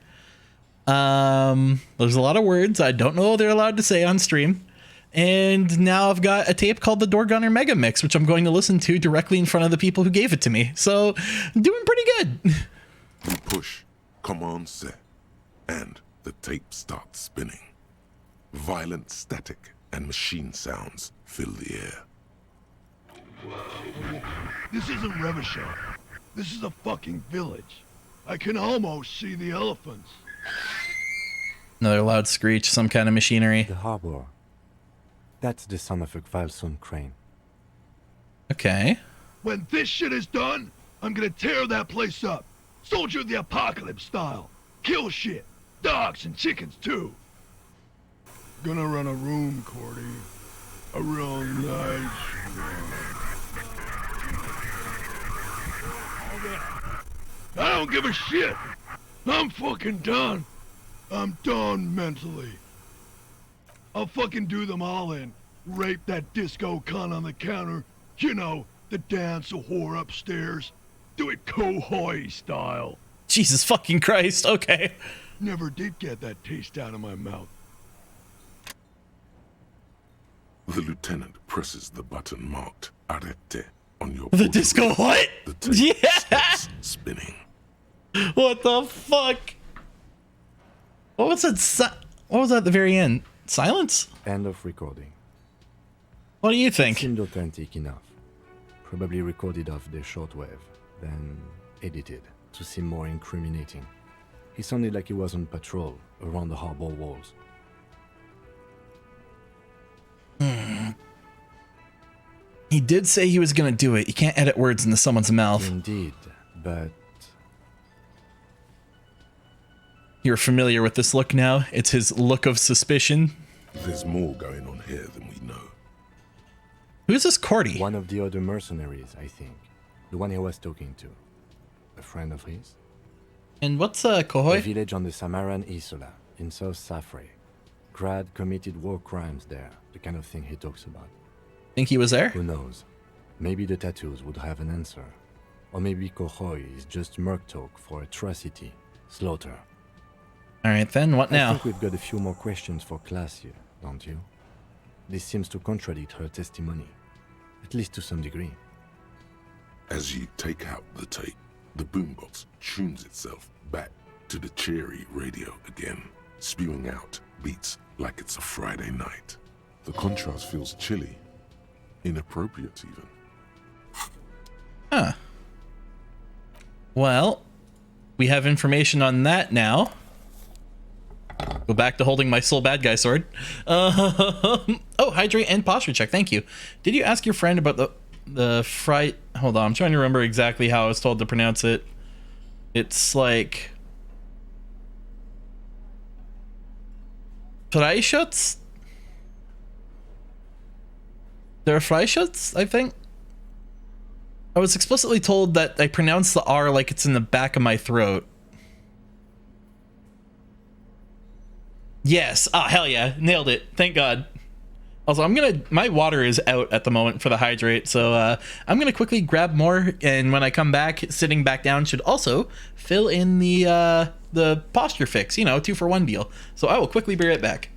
There's a lot of words I don't know they're allowed to say on stream. And now I've got a tape called the Door Gunner Mega Mix, which I'm going to listen to directly in front of the people who gave it to me. So, doing pretty good. You push, command set, and the tape starts spinning. Violent static and machine sounds fill the air. This isn't Revachol. This is a fucking village. I can almost see the elephants. Another loud screech, some kind of machinery. The harbor. That's the son of a Kvalson crane. Okay. When this shit is done, I'm gonna tear that place up. Soldier of the Apocalypse style. Kill shit. Dogs and chickens too. Gonna run a room, Cordy. A real nice room. I don't give a shit. I'm fucking done. I'm done mentally. I'll fucking do them all in. Rape that disco cunt on the counter. You know, the dance a whore upstairs. Do it Kohoi style. Jesus fucking Christ, okay. Never did get that taste out of my mouth. The lieutenant presses the button marked Arete on your The disco what? The tape stops spinning. What the fuck? What was that? What was that at the very end? Silence? End of recording. What do you think? Seemed authentic enough. Probably recorded off the shortwave, then edited to seem more incriminating. He sounded like he was on patrol around the harbor walls. He did say he was gonna do it. You can't edit words into someone's mouth. Indeed, but... You're familiar with this look now? It's his look of suspicion. There's more going on here than we know. Who's this Cordy? One of the other mercenaries, I think. The one he was talking to. A friend of his. And what's Kohoi? A village on the Samaran Isola, in South Safre. Grad committed war crimes there, the kind of thing he talks about. Think he was there? Who knows? Maybe the tattoos would have an answer. Or maybe Kohoi is just merc talk for atrocity, slaughter. Alright then, what now? I think we've got a few more questions for class here, don't you? This seems to contradict her testimony, at least to some degree. As you take out the tape, the boombox tunes itself back to the cheery radio again, spewing out beats like it's a Friday night. The contrast feels chilly, inappropriate even. Huh. Well, we have information on that now. Go back to holding my soul bad guy sword. Oh, hydrate and posture check. Thank you. Did you ask your friend about the fry? Hold on, I'm trying to remember exactly how I was told to pronounce it. It's like Freischutz? There are Freischutz, I think. I was explicitly told that I pronounce the R like it's in the back of my throat. Yes. Ah, hell yeah. Nailed it. Thank God. Also, my water is out at the moment for the hydrate, so I'm gonna quickly grab more, and when I come back, sitting back down should also fill in the posture fix, 2-for-1 deal. So I will quickly be right back.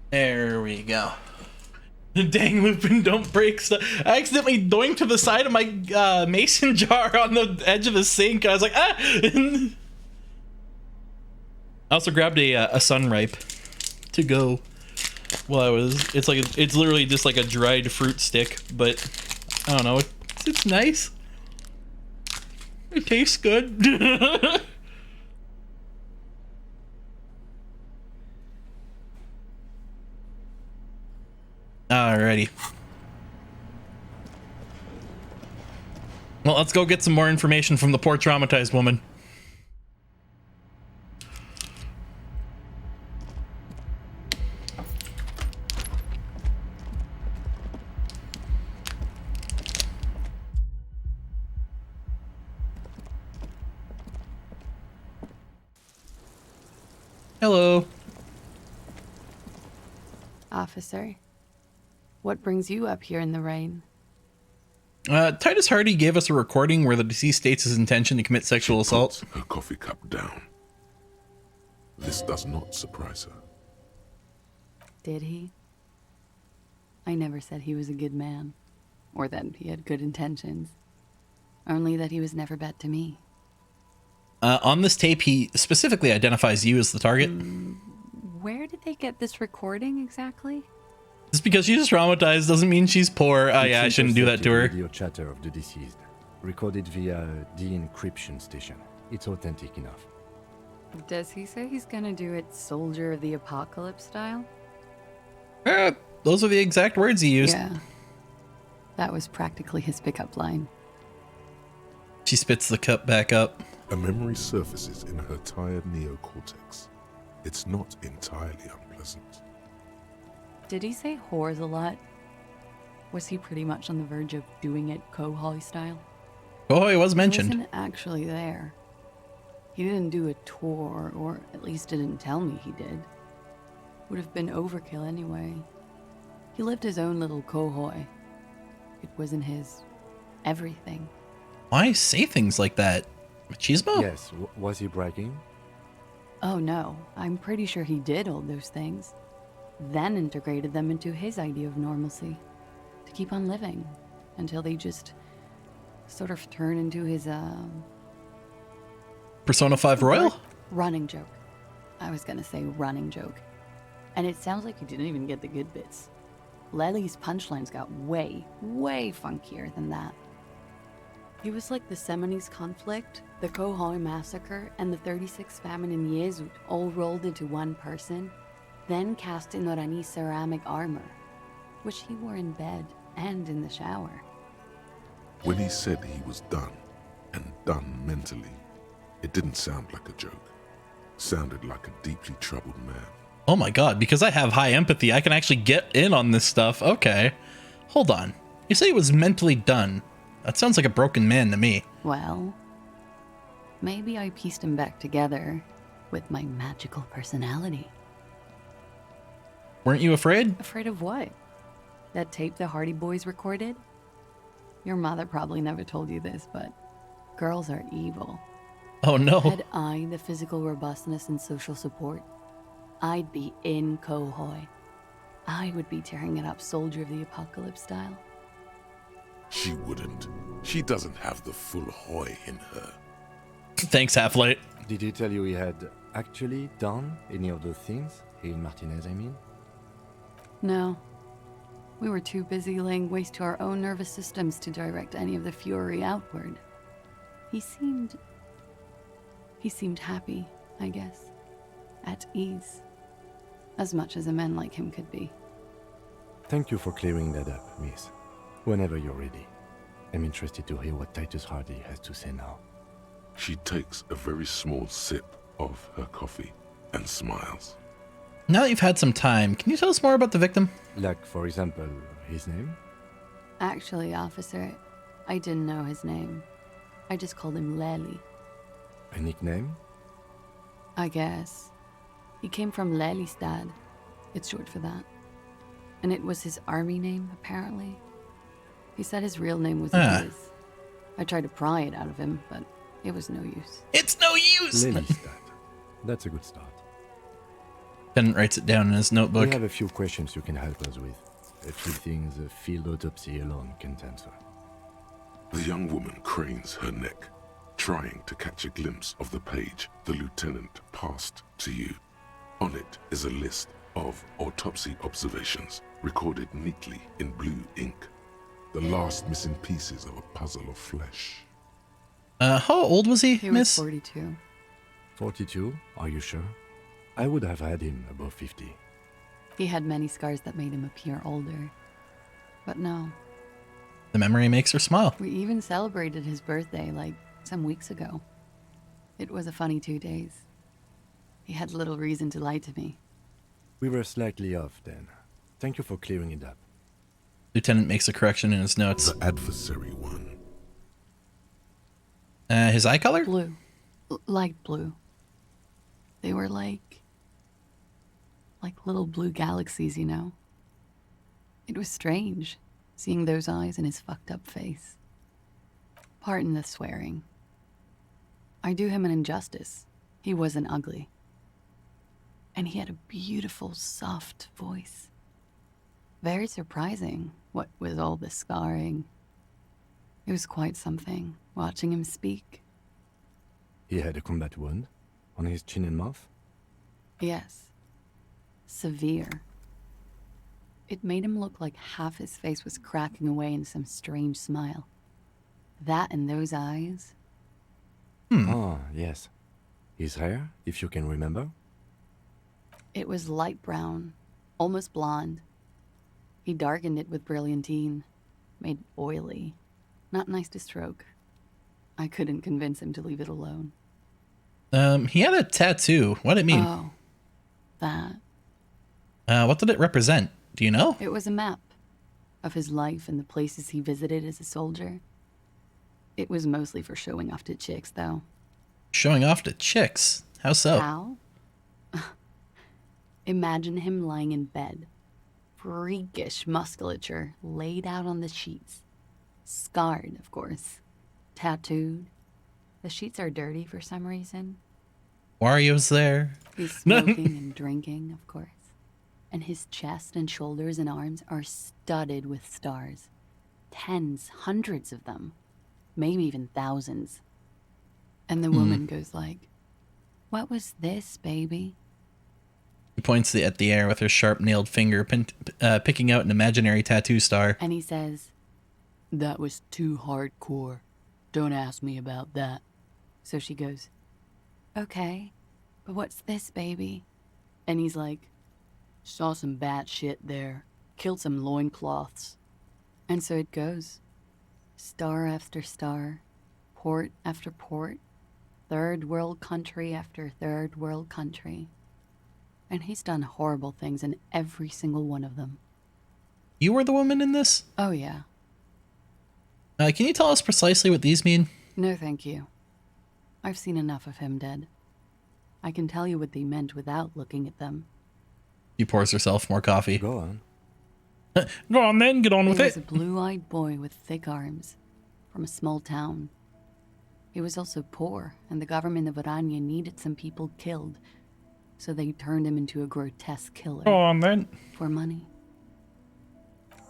There we go. Dang, Lupin, don't break stuff. I accidentally doinked to the side of my mason jar on the edge of the sink. I was like, ah! I also grabbed a sunripe to go while I was. It's literally just like a dried fruit stick, but I don't know. It's nice. It tastes good. Alrighty. Well, let's go get some more information from the poor traumatized woman. Hello. Officer, what brings you up here in the rain? Titus Hardy gave us a recording where the deceased states his intention to commit sexual assault. Her coffee cup down. This does not surprise her. Did he? I never said he was a good man, or that he had good intentions. Only that he was never bad to me. On this tape, he specifically identifies you as the target. Where did they get this recording exactly? Just because she's traumatized doesn't mean she's poor. Oh yeah, I shouldn't do that to her. Radio chatter of the deceased, recorded via de-encryption station. It's authentic enough. Does he say he's gonna do it Soldier of the Apocalypse style? Those are the exact words he used. Yeah. That was practically his pickup line. She spits the cup back up. A memory surfaces in her tired neocortex. It's not entirely unpleasant. Did he say whores a lot? Was he pretty much on the verge of doing it Kohoi style? Kohoi was mentioned. He wasn't actually there. He didn't do a tour, or at least didn't tell me he did. Would have been overkill anyway. He lived his own little Kohoi. It wasn't his everything. Why say things like that? Machismo? Yes, was he bragging? Oh no, I'm pretty sure he did all those things. Then integrated them into his idea of normalcy. To keep on living. Until they just sort of turn into his, Persona 5 Royal? running joke. I was gonna say running joke. And it sounds like he didn't even get the good bits. Lely's punchlines got way, way funkier than that. He was like the Seminoles conflict, the Kohoi massacre, and the 36 famine in Yezut all rolled into one person, then cast in Orani ceramic armor, which he wore in bed and in the shower. When he said he was done, and done mentally, it didn't sound like a joke. Sounded like a deeply troubled man. Oh my god, because I have high empathy, I can actually get in on this stuff. Okay. Hold on. You say he was mentally done. That sounds like a broken man to me. Well, maybe I pieced him back together with my magical personality. Weren't you afraid? Afraid of what? That tape the Hardy Boys recorded? Your mother probably never told you this, but girls are evil. Oh no. Had I the physical robustness and social support, I'd be in Kohoi. I would be tearing it up Soldier of the Apocalypse style. She wouldn't. She doesn't have the full Hoi in her. Thanks, Half-Light. Did he tell you he had actually done any of those things? He and Martinez, I mean? No. We were too busy laying waste to our own nervous systems to direct any of the fury outward. He seemed happy, I guess. At ease. As much as a man like him could be. Thank you for clearing that up, miss. Whenever you're ready. I'm interested to hear what Titus Hardy has to say now. She takes a very small sip of her coffee and smiles. Now that you've had some time, can you tell us more about the victim? Like, for example, his name? Actually, officer, I didn't know his name. I just called him Lely. A nickname? I guess. He came from Lelystad. It's short for that. And it was his army name, apparently. He said his real name was his. I tried to pry it out of him, but it was no use. It's no use! Lelystad. That's a good start. Ben writes it down in his notebook. We have a few questions you can help us with. A few things a field autopsy alone can't answer. The young woman cranes her neck, trying to catch a glimpse of the page the lieutenant passed to you. On it is a list of autopsy observations, recorded neatly in blue ink. The last missing pieces of a puzzle of flesh. How old was he, He miss? was 42. 42? Are you sure? I would have had him above 50. He had many scars that made him appear older. But no. The memory makes her smile. We even celebrated his birthday, like, some weeks ago. It was a funny 2 days. He had little reason to lie to me. We were slightly off then. Thank you for clearing it up. Lieutenant makes a correction in his notes. The adversary one. His eye color? Blue. Light blue. They were like little blue galaxies, you know? It was strange, seeing those eyes in his fucked up face. Pardon the swearing. I do him an injustice. He wasn't ugly. And he had a beautiful, soft voice. Very surprising, what with all the scarring. It was quite something, watching him speak. He had a combat wound on his chin and mouth? Yes. Severe. It made him look like half his face was cracking away in some strange smile. That and those eyes. Ah, yes. His hair, if you can remember? It was light brown, almost blonde. He darkened it with brilliantine, made it oily. Not nice to stroke. I couldn't convince him to leave it alone. He had a tattoo. What did it mean? Oh, that. What did it represent? Do you know? It was a map of his life and the places he visited as a soldier. It was mostly for showing off to chicks, though. Showing off to chicks? How so? How? Imagine him lying in bed. Freakish musculature laid out on the sheets. Scarred, of course. Tattooed. The sheets are dirty for some reason. Wario's there. He's smoking and drinking, of course. And his chest and shoulders and arms are studded with stars. Tens, hundreds of them. Maybe even thousands. And the woman goes like, "What was this, baby?" He points at the air with her sharp-nailed finger, picking out an imaginary tattoo star. And he says, "That was too hardcore. Don't ask me about that." So she goes, "Okay, but what's this, baby?" And he's like, "Saw some bat shit there. Killed some loincloths." And so it goes. Star after star, port after port, third world country after third world country. And he's done horrible things in every single one of them. You were the woman in this? Oh, yeah. Can you tell us precisely what these mean? No, thank you. I've seen enough of him dead. I can tell you what they meant without looking at them. She pours herself more coffee. Go on. Go on then, get on with He was it. a blue-eyed boy with thick arms, from a small town. He was also poor, and the government of Oranje needed some people killed, so they turned him into a grotesque killer. Go on then. For money.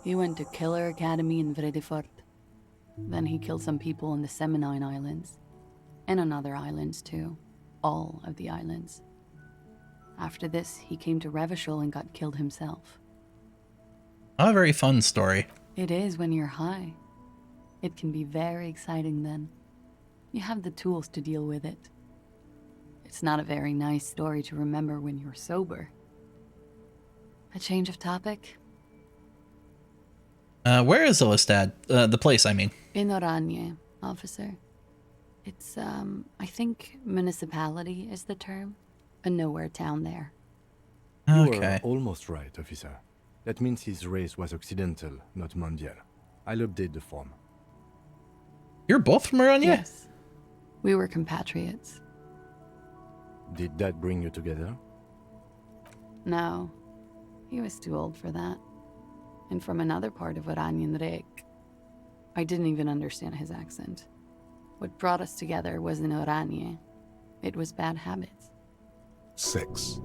He went to Killer Academy in Vredefort. Then he killed some people on the Seminine Islands, and on other islands too. All of the islands. After this, he came to Revachol and got killed himself. Not a very fun story. It is when you're high. It can be very exciting then. You have the tools to deal with it. It's not a very nice story to remember when you're sober. A change of topic? Where is Illestad? The place, I mean. In Oranje, officer. It's, I think municipality is the term. A nowhere town there. You were almost right, officer. That means his race was occidental, not mondial. I'll update the form. You're both from Oranje? Yes. We were compatriots. Did that bring you together? No. He was too old for that. And from another part of Oranjenrijk. I didn't even understand his accent. What brought us together wasn't Oranje. It was bad habits. Sex.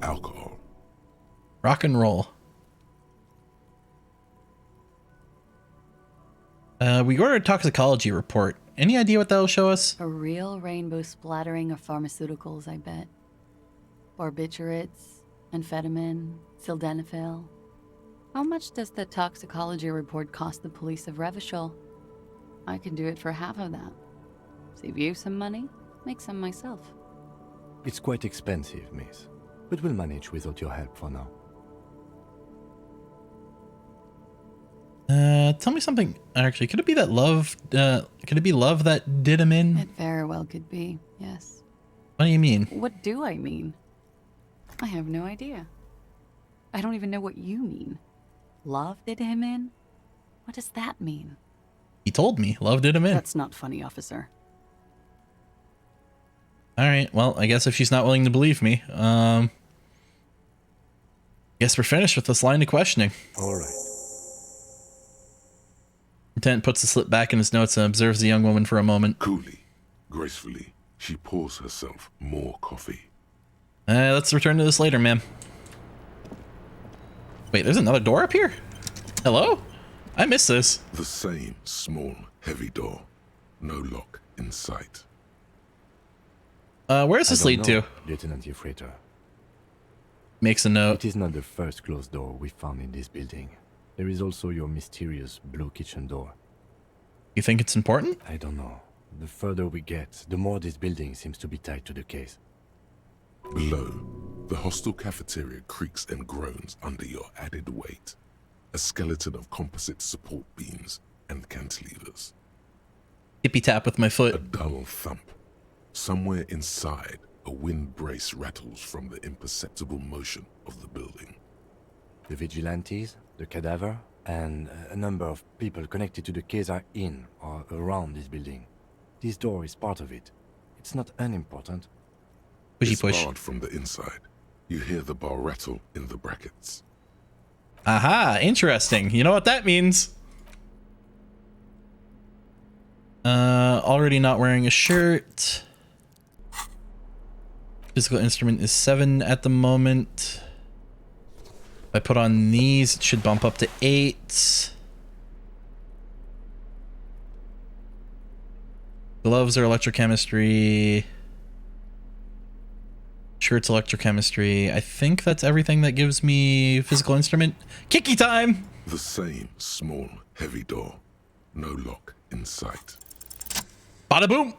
Alcohol. Rock and roll. We ordered a toxicology report. Any idea what that'll show us? A real rainbow splattering of pharmaceuticals, I bet. Barbiturates, amphetamine, sildenafil. How much does the toxicology report cost the police of Revachol? I can do it for half of that. Save you some money, make some myself. It's quite expensive, miss. But we'll manage without your help for now. Tell me something. Actually, could it be that love? Could it be love that did him in? It very well could be, yes. What do you mean? What do I mean? I have no idea. I don't even know what you mean. Love did him in? What does that mean? He told me love did him in. That's not funny, officer. All right. Well, I guess if she's not willing to believe me, guess we're finished with this line of questioning. All right. Lieutenant puts the slip back in his notes and observes the young woman for a moment. Coolly, gracefully, she pours herself more coffee. Let's return to this later, ma'am. Wait, there's another door up here? Hello? I missed this. The same small, heavy door. No lock in sight. Where does this lead to? Lieutenant Ufrater. Makes a note. It is not the first closed door we found in this building. There is also your mysterious blue kitchen door. You think it's important? I don't know. The further we get, the more this building seems to be tied to the case. Below, the hostel cafeteria creaks and groans under your added weight. A skeleton of composite support beams and cantilevers. Tippy tap with my foot. A dull thump. Somewhere inside, a wind brace rattles from the imperceptible motion of the building. The vigilantes, the cadaver, and a number of people connected to the case are in or around this building. This door is part of it. It's not unimportant. It's barred from the inside. You hear the bar rattle in the brackets. Aha, interesting. You know what that means? Already not wearing a shirt. Physical instrument is 7 at the moment. If I put on these, it should bump up to 8. Gloves are electrochemistry. Shirt's electrochemistry. I think that's everything that gives me physical instrument. Kicky time! The same small, heavy door. No lock in sight. Bada boom!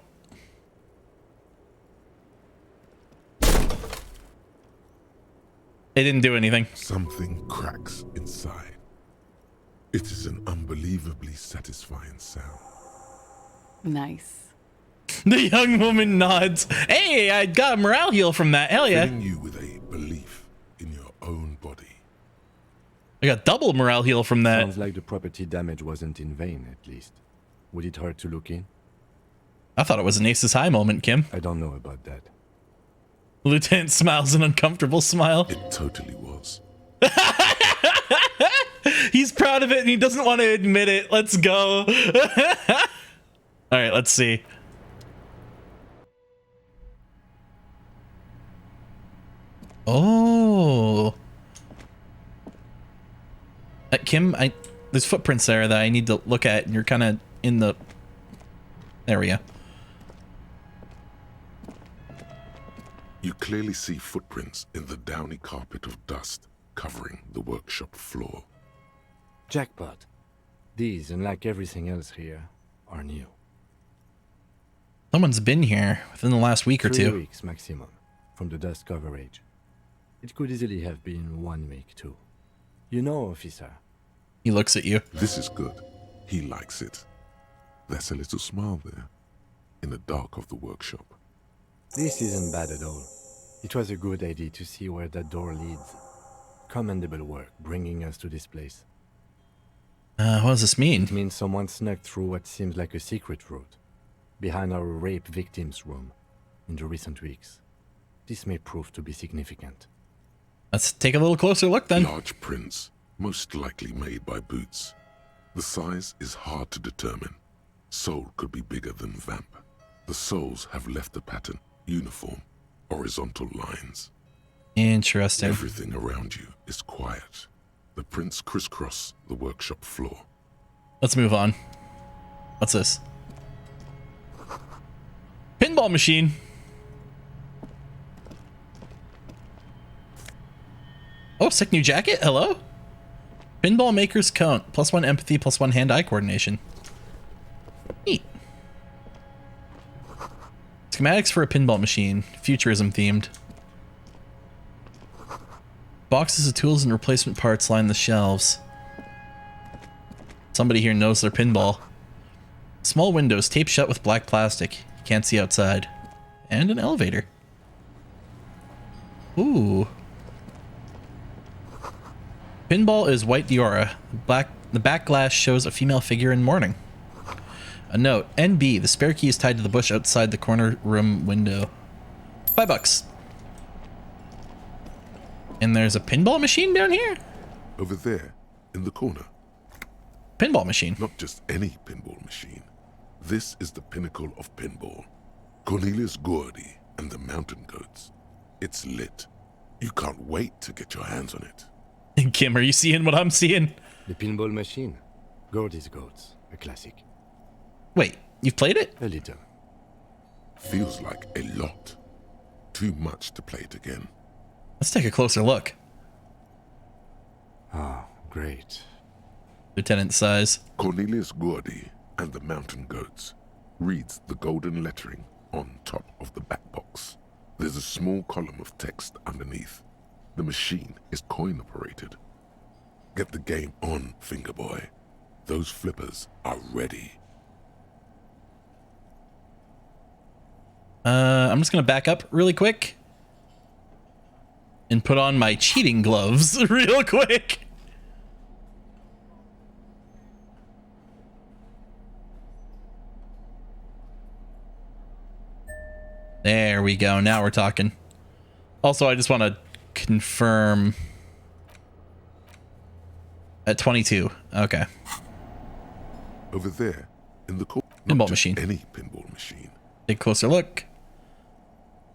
It didn't do anything. Something cracks inside. It is an unbelievably satisfying sound. Nice. The young woman nods. Hey, I got a morale heal from that. Hell yeah. Filling you with a belief in your own body. I got double morale heal from that. Sounds like the property damage wasn't in vain, at least. Would it hurt to look in? I thought it was an Aces High moment, Kim. I don't know about that. Lieutenant smiles an uncomfortable smile. It totally was. He's proud of it and he doesn't want to admit it. Let's go. All right, let's see. Oh. Kim, there's footprints there that I need to look at, and you're kind of in the... There we go. You clearly see footprints in the downy carpet of dust covering the workshop floor. Jackpot. These, unlike everything else here, are new. Someone's been here within the last week or 3 two. weeks maximum, from the dust coverage. It could easily have been 1 week too. You know, officer. He looks at you. This is good. He likes it. There's a little smile there, in the dark of the workshop. This isn't bad at all. It was a good idea to see where that door leads. Commendable work bringing us to this place. What does this mean? It means someone snuck through what seems like a secret route, behind our rape victim's room, in the recent weeks. This may prove to be significant. Let's take a little closer look then. Large prints, most likely made by boots. The size is hard to determine. Sole could be bigger than vamp. The soles have left a pattern, uniform, horizontal lines. Interesting. Everything around you is quiet. The prints crisscross the workshop floor. Let's move on. What's this? Pinball machine. Oh, sick new jacket. Hello. Pinball maker's count. +1 empathy, +1 hand-eye coordination. Neat. Schematics for a pinball machine. Futurism themed. Boxes of tools and replacement parts line the shelves. Somebody here knows their pinball. Small windows taped shut with black plastic. You can't see outside. And an elevator. Ooh. Pinball is white Diora. The back glass shows a female figure in mourning. A note. NB. The spare key is tied to the bush outside the corner room window. $5. And there's a pinball machine down here? Over there, in the corner. Pinball machine. Not just any pinball machine. This is the pinnacle of pinball. Cornelius Gordy and the Mountain Goats. It's lit. You can't wait to get your hands on it. Kim, are you seeing what I'm seeing? The pinball machine. Gordy's Goats. A classic. Wait, you've played it? A little. Feels like a lot. Too much to play it again. Let's take a closer look. Ah, great. Lieutenant size. Cornelius Gordy and the Mountain Goats reads the golden lettering on top of the back box. There's a small column of text underneath. The machine is coin operated. Get the game on, Fingerboy. Those flippers are ready. I'm just gonna back up really quick and put on my cheating gloves real quick. There we go. Now we're talking. Also, I just want to confirm at 22. Okay. Over there, in the corner. Pinball machine. Any pinball machine. Take a closer look.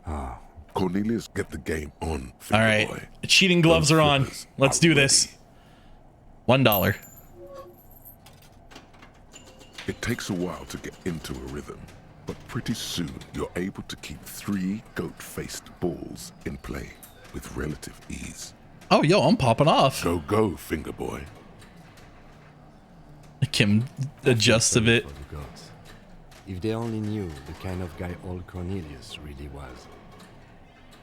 Ah. Cornelius, get the game on. All right. The cheating gloves are on. Let's do this. $1. It takes a while to get into a rhythm, but pretty soon you're able to keep 3 goat-faced balls in play with relative ease. Oh, yo, I'm popping off. Go, go, Fingerboy. Kim adjusts a bit. If they only knew the kind of guy old Cornelius really was.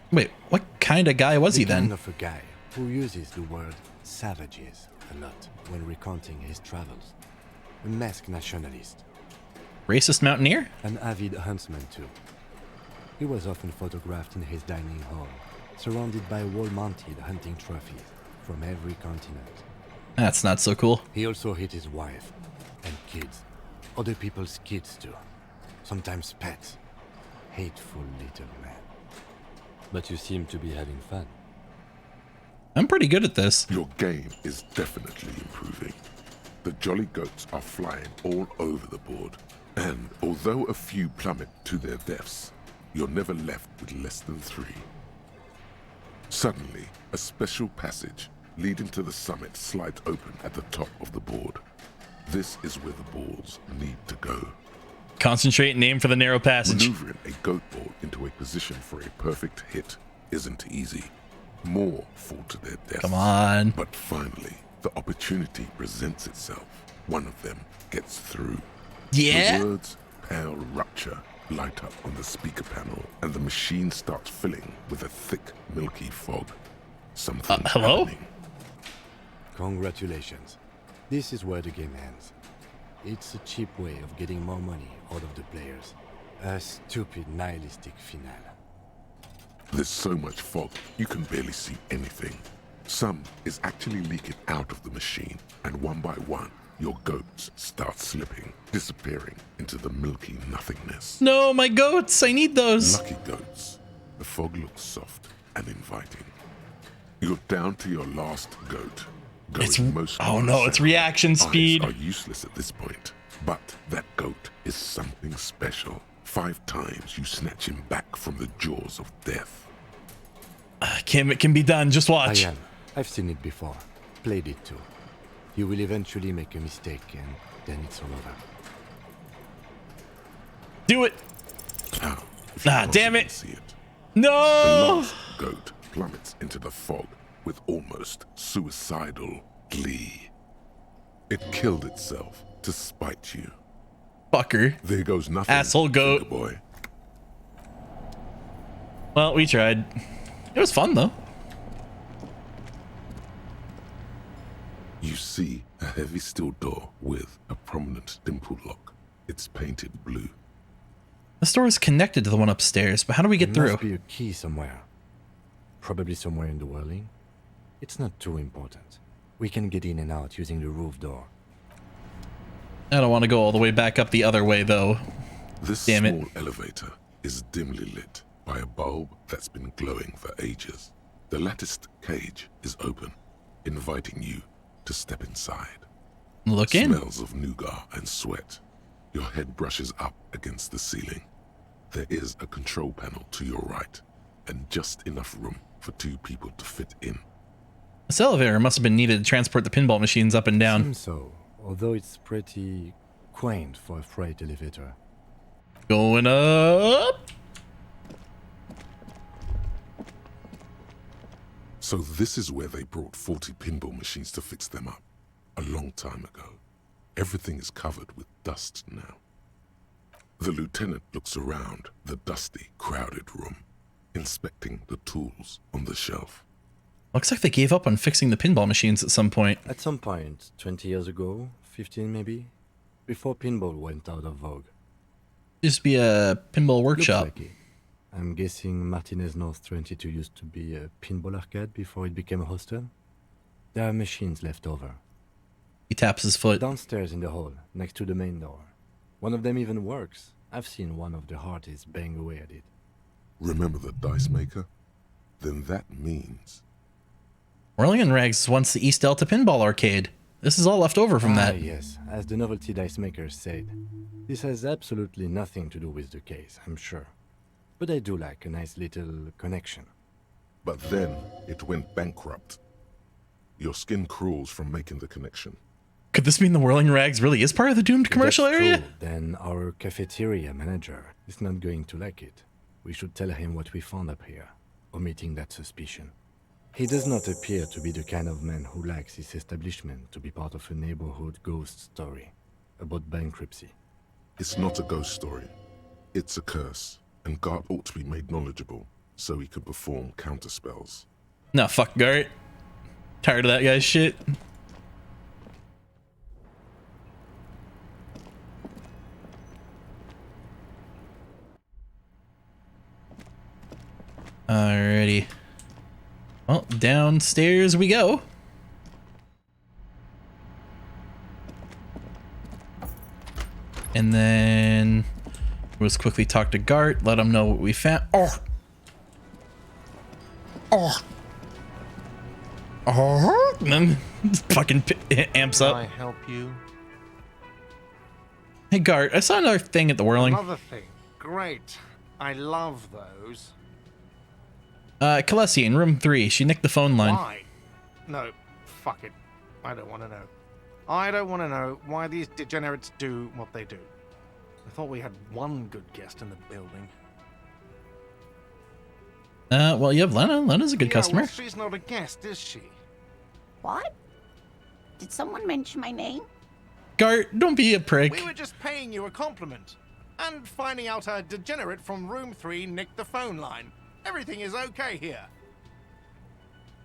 Wait, what kind of guy was he then? The kind of a guy who uses the word savages a lot when recounting his travels. A masked nationalist. Racist mountaineer? An avid huntsman too. He was often photographed in his dining hall, surrounded by wall-mounted hunting trophies from every continent. That's not so cool. He also hit his wife and kids. Other people's kids too. Sometimes pets. Hateful little man. But you seem to be having fun. I'm pretty good at this. Your game is definitely improving. The jolly goats are flying all over the board. And although a few plummet to their deaths, you're never left with less than 3. Suddenly, a special passage leading to the summit slides open at the top of the board. This is where the balls need to go. Concentrate and aim for the narrow passage. Maneuvering a goat ball into a position for a perfect hit isn't easy. More fall to their deaths. Come on. But finally, the opportunity presents itself. One of them gets through. Yeah? The words "pale rupture" light up on the speaker panel, and the machine starts filling with a thick, milky fog. Something hello? happening. Congratulations. This is where the game ends. It's a cheap way of getting more money out of the players. A stupid, nihilistic finale. There's so much fog, you can barely see anything. Some is actually leaking out of the machine, and one by one, your goats start slipping, disappearing into the milky nothingness. No, my goats! I need those! Lucky goats. The fog looks soft and inviting. You're down to your last goat. Oh no, it's reaction speed. Eyes are useless at this point, but that goat is something special. 5 times you snatch him back from the jaws of death. Kim, it can be done. Just watch. I've seen it before. Played it too. You will eventually make a mistake, and then it's all over. Do it. Ah, damn it. See it. No. The last goat plummets into the fog with almost suicidal glee. It killed itself to spite you. Fucker. There goes nothing. Asshole goat. Boy. Well, we tried. It was fun though. You see a heavy steel door with a prominent dimple lock. It's painted blue. This door is connected to the one upstairs, but how do we get There through? must be a key somewhere. Probably somewhere in the whirling. It's not too important. We can get in and out using the roof door. I don't want to go all the way back up the other way, though. This Damn small it. elevator is dimly lit by a bulb that's been glowing for ages. The latticed cage is open, inviting you to step inside. Look in. Smells of nougat and sweat. Your head brushes up against the ceiling. There is a control panel to your right, and just enough room for 2 people to fit in. This elevator must have been needed to transport the pinball machines up and down. Seems so, although it's pretty quaint for a freight elevator. Going up. So this is where they brought 40 pinball machines to fix them up. A long time ago. Everything is covered with dust now. The lieutenant looks around the dusty, crowded room, inspecting the tools on the shelf. Looks like they gave up on fixing the pinball machines at some point. At some point, 20 years ago, 15 maybe, before pinball went out of vogue. Used to be a pinball workshop. Looks like it. I'm guessing Martinez North 22 used to be a pinball arcade before it became a hostel. There are machines left over. He taps his foot. Downstairs in the hall, next to the main door. One of them even works. I've seen one of the artists bang away at it. Remember the dice maker? Then that means... Whirling and Rags is once the East Delta Pinball Arcade. This is all left over from that. Yes, as the novelty dice maker said. This has absolutely nothing to do with the case, I'm sure. But I do like a nice little connection. But then it went bankrupt. Your skin crawls from making the connection. Could this mean the Whirling Rags really is part of the doomed commercial That's area? True. Then our cafeteria manager is not going to like it. We should tell him what we found up here, omitting that suspicion. He does not appear to be the kind of man who likes his establishment to be part of a neighborhood ghost story about bankruptcy. It's not a ghost story. It's a curse, and Gart ought to be made knowledgeable so he can perform counterspells. Nah, fuck Gart. Tired of that guy's shit. Alrighty. Well, downstairs we go. And then we'll just quickly talk to Gart, let him know what we found. Oh! And then fucking amps up. Can I help you? Hey Gart, I saw another thing at the Whirling. Another thing. Great. I love those. Calessi in room 3. She nicked the phone line. Why? No, fuck it. I don't want to know. I don't want to know why these degenerates do what they do. I thought we had one good guest in the building. Well, you have Lena. Lena's a good customer. Well, she's not a guest, is she? What? Did someone mention my name? Gart, don't be a prick. We were just paying you a compliment. And finding out a degenerate from room 3 nicked the phone line. Everything is okay here.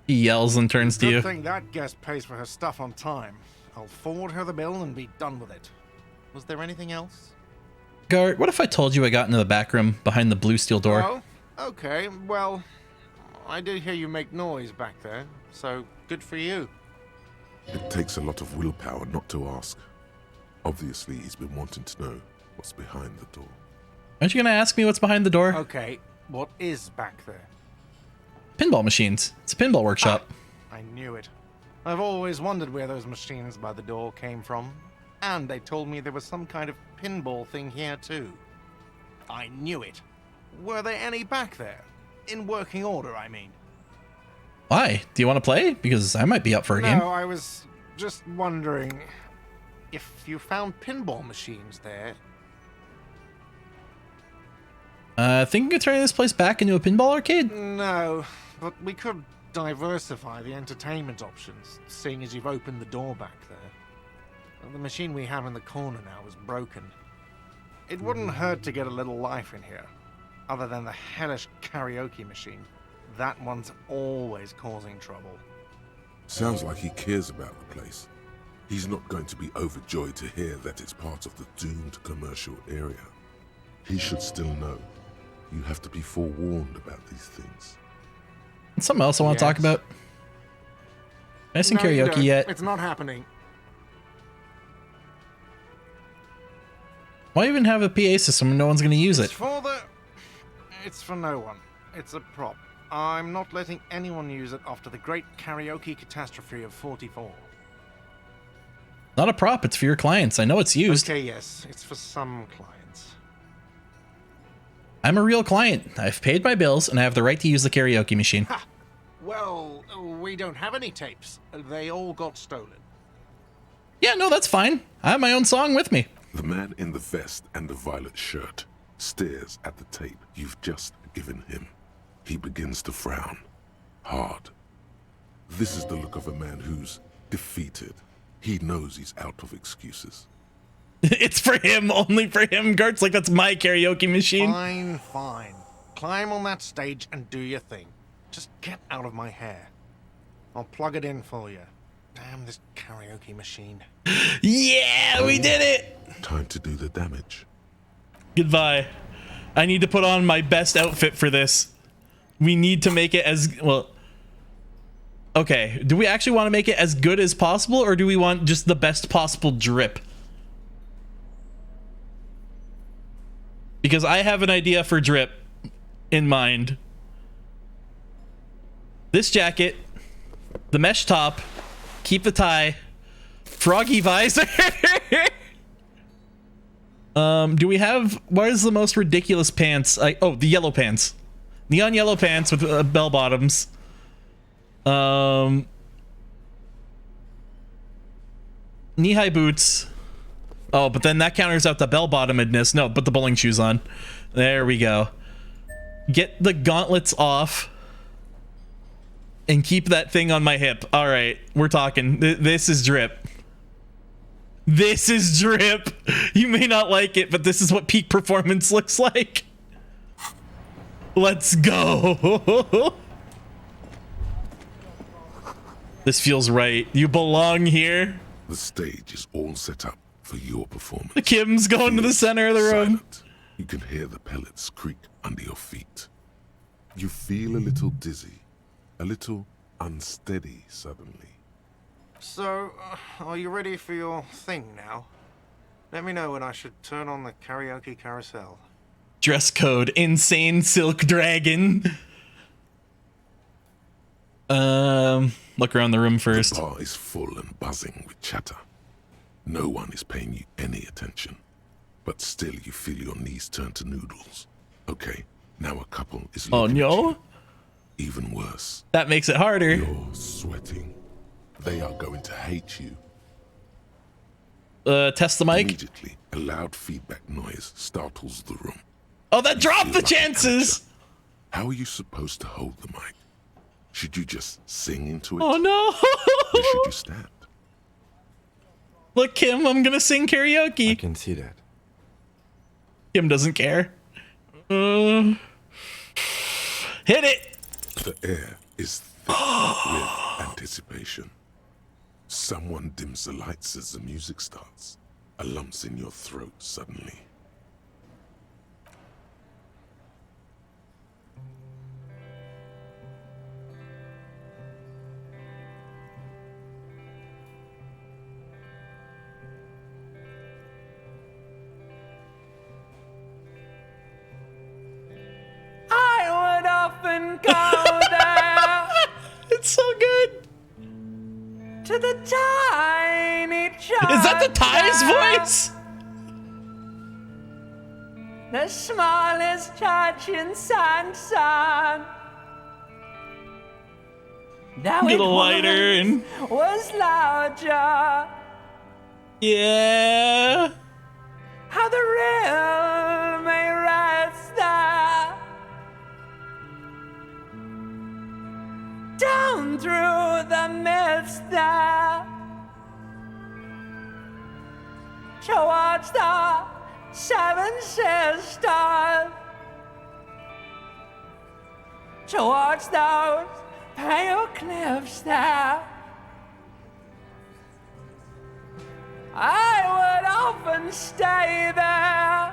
He yells and turns to you. Good thing that guest pays for her stuff on time. I'll forward her the bill and be done with it. Was there anything else? Gart, what if I told you I got into the back room behind the blue steel door? Oh, okay. Well, I did hear you make noise back there, so good for you. It takes a lot of willpower not to ask. Obviously, he's been wanting to know what's behind the door. Aren't you gonna ask me what's behind the door? Okay, what is back there? Pinball machines. It's a pinball workshop. I knew it. I've always wondered where those machines by the door came from. And they told me there was some kind of pinball thing here too. I knew it. Were there any back there? In working order, I mean. Why? Do you want to play? Because I might be up for a game. No, I was just wondering if you found pinball machines there. Thinking of turning this place back into a pinball arcade? No, but we could diversify the entertainment options, seeing as you've opened the door back there. The machine we have in the corner now is broken. It wouldn't hurt to get a little life in here, other than the hellish karaoke machine. That one's always causing trouble. Sounds like he cares about the place. He's not going to be overjoyed to hear that it's part of the doomed commercial area. He should still know. You have to be forewarned about these things. Something else I want to talk about. I sing No, you karaoke don't. yet? It's not happening. Why even have a PA system when no one's going to use it? It's for no one. It's a prop. I'm not letting anyone use it after the great karaoke catastrophe of 44. Not a prop, it's for your clients. I know it's used. Okay, yes, it's for some clients. I'm a real client. I've paid my bills and I have the right to use the karaoke machine. Ha! Well, we don't have any tapes. They all got stolen. Yeah, no, that's fine. I have my own song with me. The man in the vest and the violet shirt stares at the tape you've just given him. He begins to frown. Hard. This is the look of a man who's defeated. He knows he's out of excuses. It's for him, only for him. Gart's like, that's my karaoke machine. Fine, fine. Climb on that stage and do your thing. Just get out of my hair. I'll plug it in for you. Damn this karaoke machine. Yeah, we did it! Time to do the damage. Goodbye. I need to put on my best outfit for this. We need to make it as, well... Okay, do we actually want to make it as good as possible, or do we want just the best possible drip? Because I have an idea for drip in mind. This jacket, the mesh top, keep the tie, froggy visor. Do we have, what is the most ridiculous pants? Oh, the yellow pants. Neon yellow pants with bell bottoms. Knee-high boots. Oh, but then that counters out the bell-bottomedness. No, put the bowling shoes on. There we go. Get the gauntlets off. And keep that thing on my hip. All right, we're talking. This is drip. This is drip. You may not like it, but this is what peak performance looks like. Let's go. This feels right. You belong here. The stage is all set up for your performance. Kim's going to the center of the room. Silent. You can hear the pellets creak under your feet. You feel a little dizzy, a little unsteady suddenly. So, are you ready for your thing now? Let me know when I should turn on the karaoke carousel. Dress code, insane silk dragon. Look around the room first. The bar is full and buzzing with chatter. No one is paying you any attention, but still you feel your knees turn to noodles. Okay, now a couple is looking at you. Even worse. That makes it harder. You're sweating. They are going to hate you. Test the mic. Immediately, a loud feedback noise startles the room. Oh, that dropped the chances! How are you supposed to hold the mic? Should you just sing into it? Oh no! Or should you stand? Look, Kim, I'm gonna sing karaoke. I can see that. Kim doesn't care. Hit it! The air is thick with anticipation. Someone dims the lights as the music starts. A lump's in your throat suddenly. I would often go there. It's so good. To the tiny church. Is that the Ty's voice? The smallest church in Sanson. Now Get it a lighter and was larger. yeah. How the rail may rest there. Down through the mist there. Towards the Seven Sisters. Towards those pale cliffs there. I would often stay there.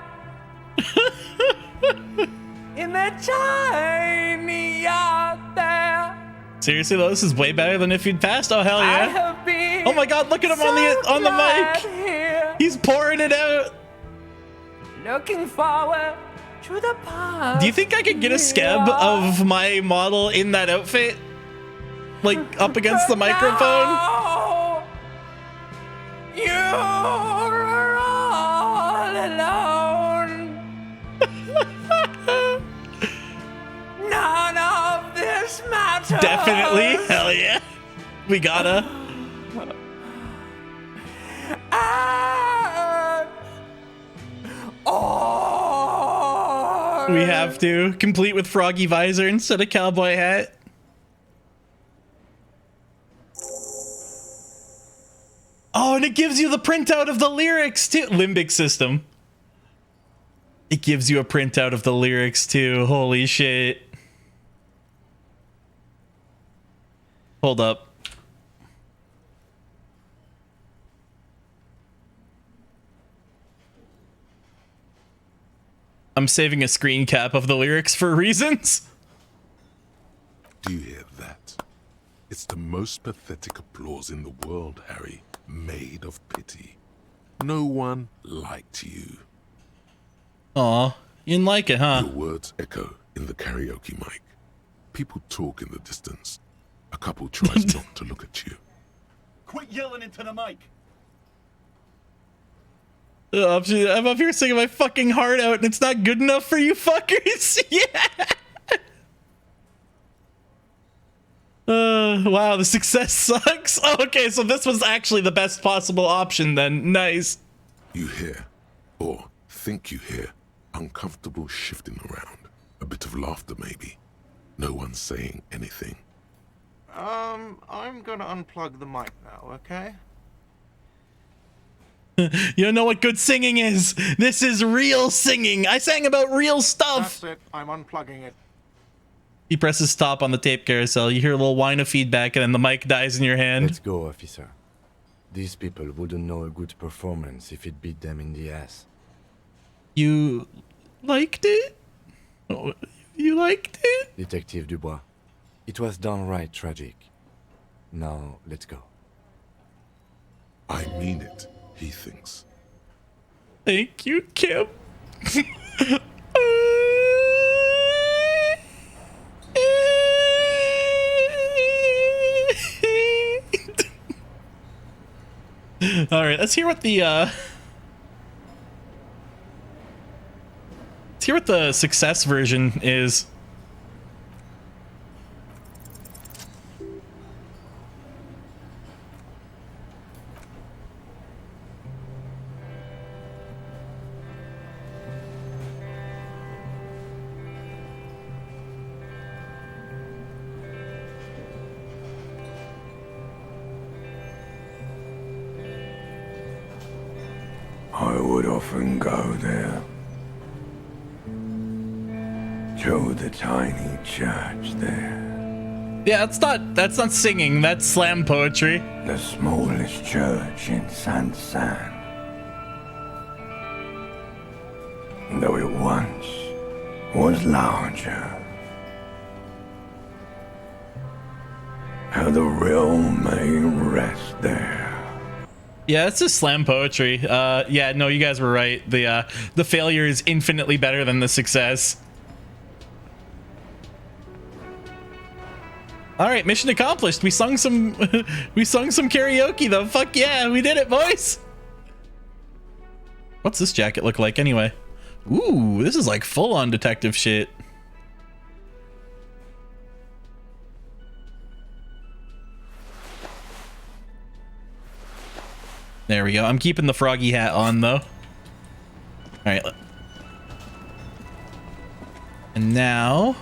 In the tiny yard there. Seriously though, this is way better than if you'd passed. Oh hell I yeah! have been Oh my god, look at him on the mic. here, He's pouring it out. looking forward to the past. Do you think I could get a scab of my model in that outfit, like up against the microphone? No, you're all alone. None of this matters. Definitely, hell yeah. We gotta. We have to, complete with froggy visor instead of cowboy hat. Oh, and it gives you the printout of the lyrics too. Limbic system. It gives you a printout of the lyrics too. Holy shit. Hold up. I'm saving a screen cap of the lyrics for reasons. Do you hear that? It's the most pathetic applause in the world, Harry. Made of pity. No one liked you. Aw, you didn't like it, huh? Your words echo in the karaoke mic. People talk in the distance. A couple tries not to look at you. Quit yelling into the mic. I'm up here singing my fucking heart out and it's not good enough for you fuckers. Yeah. Wow, the success sucks. Oh, okay, so this was actually the best possible option then. Nice. You hear, or think you hear, uncomfortable shifting around. A bit of laughter maybe. No one saying anything. I'm gonna unplug the mic now, okay? You don't know what good singing is. This is real singing. I sang about real stuff. That's it. I'm unplugging it. He presses stop on the tape carousel. You hear a little whine of feedback and then the mic dies in your hand. Let's go, officer. These people wouldn't know a good performance if it beat them in the ass. You liked it? Oh, you liked it? Detective Dubois, it was downright tragic. Now, let's go. I mean it, he thinks. Thank you, Kim. All right, let's hear what the success version is. I would often go there. To the tiny church there. Yeah, that's not singing, that's slam poetry. The smallest church in San. Though it once was larger. How the realm may rest there. Yeah, it's just slam poetry. Yeah, no, you guys were right. The failure is infinitely better than the success. All right, mission accomplished. We sung some karaoke though. Fuck yeah, we did it, boys. What's this jacket look like anyway? Ooh, this is like full-on detective shit. There we go. I'm keeping the froggy hat on though. All right. And now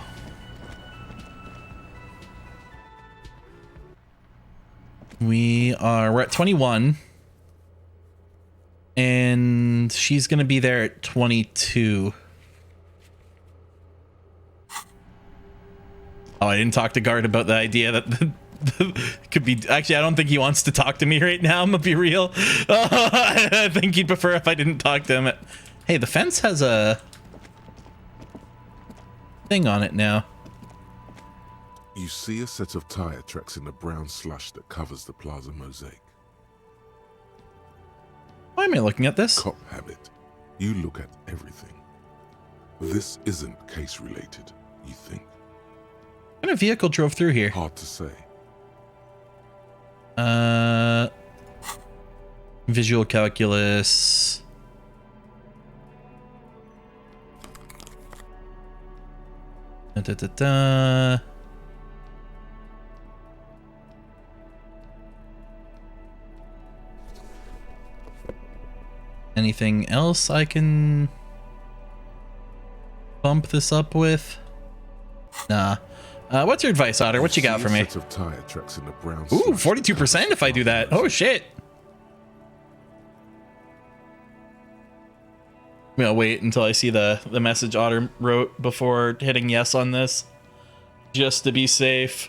we're at 21 and she's gonna be there at 22. Oh, I didn't talk to Guard about the idea that Could be. Actually, I don't think he wants to talk to me right now. I'm gonna be real. I think he'd prefer if I didn't talk to him. Hey, the fence has a thing on it now. You see a set of tire tracks in the brown slush that covers the plaza mosaic. Why am I looking at this? Cop habit. You look at everything. This isn't case related, you think? What kind of vehicle drove through here? Hard to say. Visual calculus. Da, da, da, da. Anything else I can bump this up with? Nah. What's your advice, Otter? What you got for me? Set of tire tracks in the brown Ooh, 42% if I do that. Oh shit. I'm gonna wait until I see the message Otter wrote before hitting yes on this, just to be safe.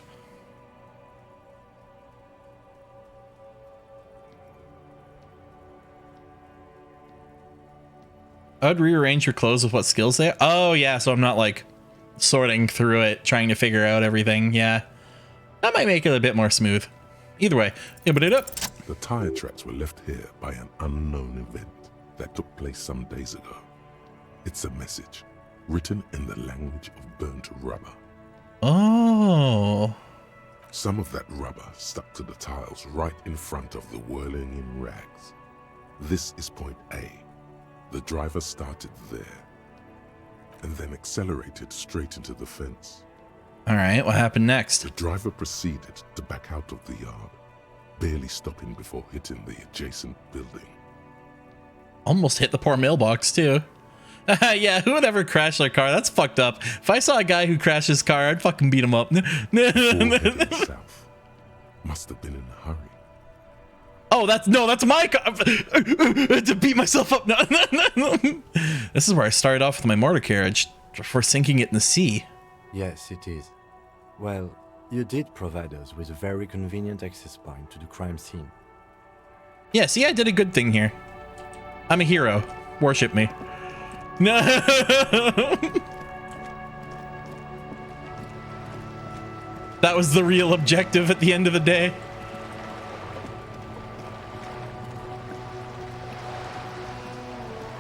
I would rearrange your clothes with what skills they are. Oh yeah, so I'm not like sorting through it, trying to figure out everything. Yeah, that might make it a bit more smooth. Either way, but it up. The tire tracks were left here by an unknown event that took place some days ago. It's a message written in the language of burnt rubber. Oh. Some of that rubber stuck to the tiles right in front of the whirling in rags. This is point A. The driver started there and then accelerated straight into the fence. All right, what happened next? The driver proceeded to back out of the yard, barely stopping before hitting the adjacent building. Almost hit the poor mailbox too. Yeah, who would ever crash their car? That's fucked up. If I saw a guy who crashed his car, I'd fucking beat him up. South. Must have been in a hurry. Oh, that's my car. To beat myself up. No. This is where I started off with my motor carriage before sinking it in the sea. Yes, it is. Well, you did provide us with a very convenient access point to the crime scene. Yeah, see, I did a good thing here. I'm a hero. Worship me. No. That was the real objective at the end of the day.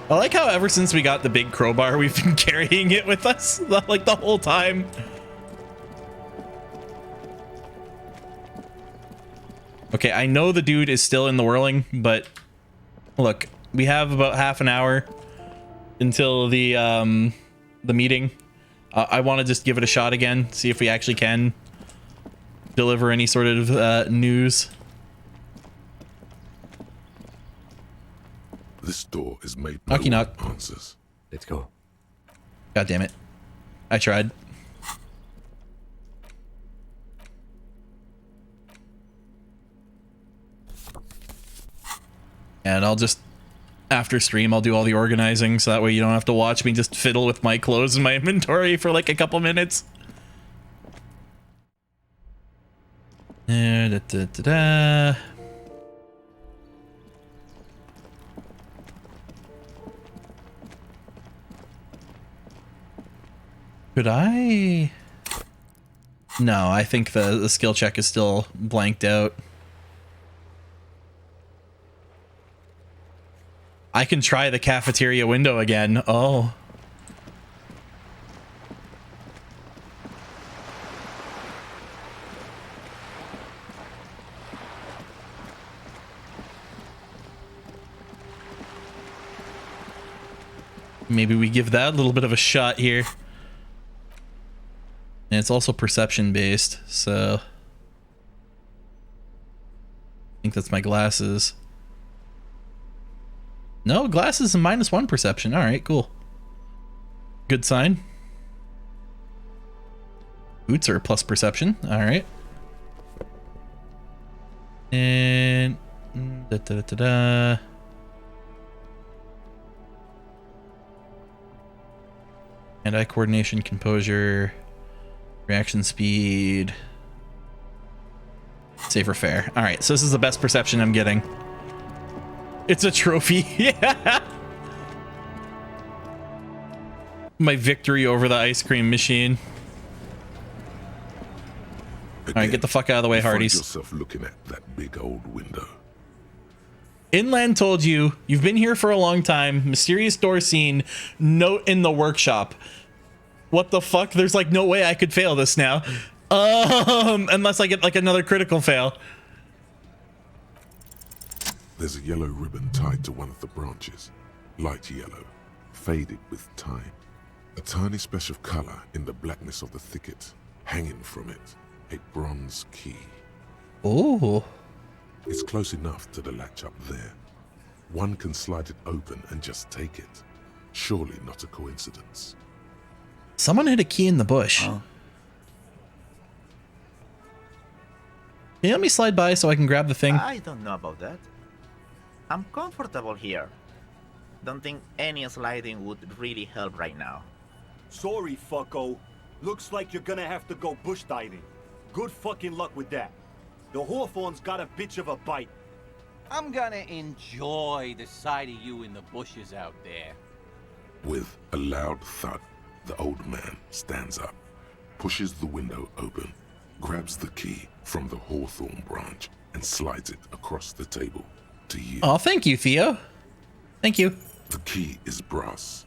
I like how ever since we got the big crowbar, we've been carrying it with us, like the whole time. Okay, I know the dude is still in the whirling, but look, we have about half an hour until the meeting. I want to just give it a shot again, see if we actually can deliver any sort of news. This door is made Knocky knock. Answers. Let's go. God damn it. I tried. And I'll just, after stream, I'll do all the organizing so that way you don't have to watch me just fiddle with my clothes and my inventory for like a couple minutes. Da, da, da, da. Could I? No, I think the skill check is still blanked out. I can try the cafeteria window again. Oh. Maybe we give that a little bit of a shot here. And it's also perception based, so I think that's my glasses. No, glasses and -1 perception. All right, cool. Good sign. Boots are plus perception. All right. And da, da, da, da. Hand-eye coordination, composure, reaction speed. Safer fare. All right, so this is the best perception I'm getting. It's a trophy. Yeah. My victory over the ice cream machine. All right, get the fuck out of the way, You find Hardee's. yourself looking at that big old window. Inland told you you've been here for a long time. Mysterious door scene. Note in the workshop. What the fuck? There's like no way I could fail this now. Unless I get like another critical fail. There's a yellow ribbon tied to one of the branches. Light yellow, faded with time. A tiny splash of color in the blackness of the thicket. Hanging from it, a bronze key. Oh. It's close enough to the latch up there. One can slide it open and just take it. Surely not a coincidence. Someone hid a key in the bush. Can you let me slide by so I can grab the thing? I don't know about that. I'm comfortable here. Don't think any sliding would really help right now. Sorry, fucko. Looks like you're gonna have to go bush diving. Good fucking luck with that. The Hawthorne's got a bitch of a bite. I'm gonna enjoy the sight of you in the bushes out there. With a loud thud, the old man stands up, pushes the window open, grabs the key from the hawthorn branch, and slides it across the table to you. Oh, thank you, Theo. Thank you. The key is brass.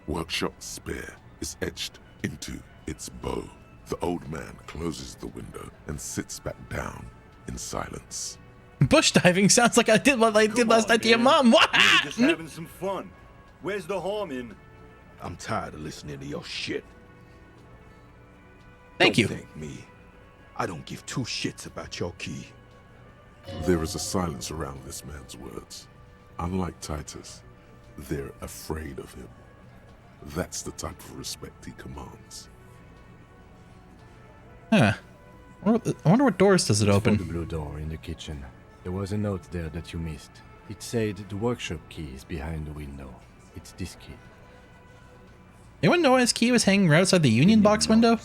Workshop spare is etched into its bow. The old man closes the window and sits back down in silence. Bush diving sounds like I did what I did last night to your mom. What? We were just having some fun. Where's the harm in? I'm tired of listening to your shit. Thank you. Don't thank me. I don't give two shits about your key. There is a silence around this man's words. Unlike Titus, they're afraid of him. That's the type of respect he commands. Huh. I wonder what doors does it open? The blue door in the kitchen. There was a note there that you missed. It said the workshop key is behind the window. It's this key. Anyone know his key was hanging right outside the Union box window?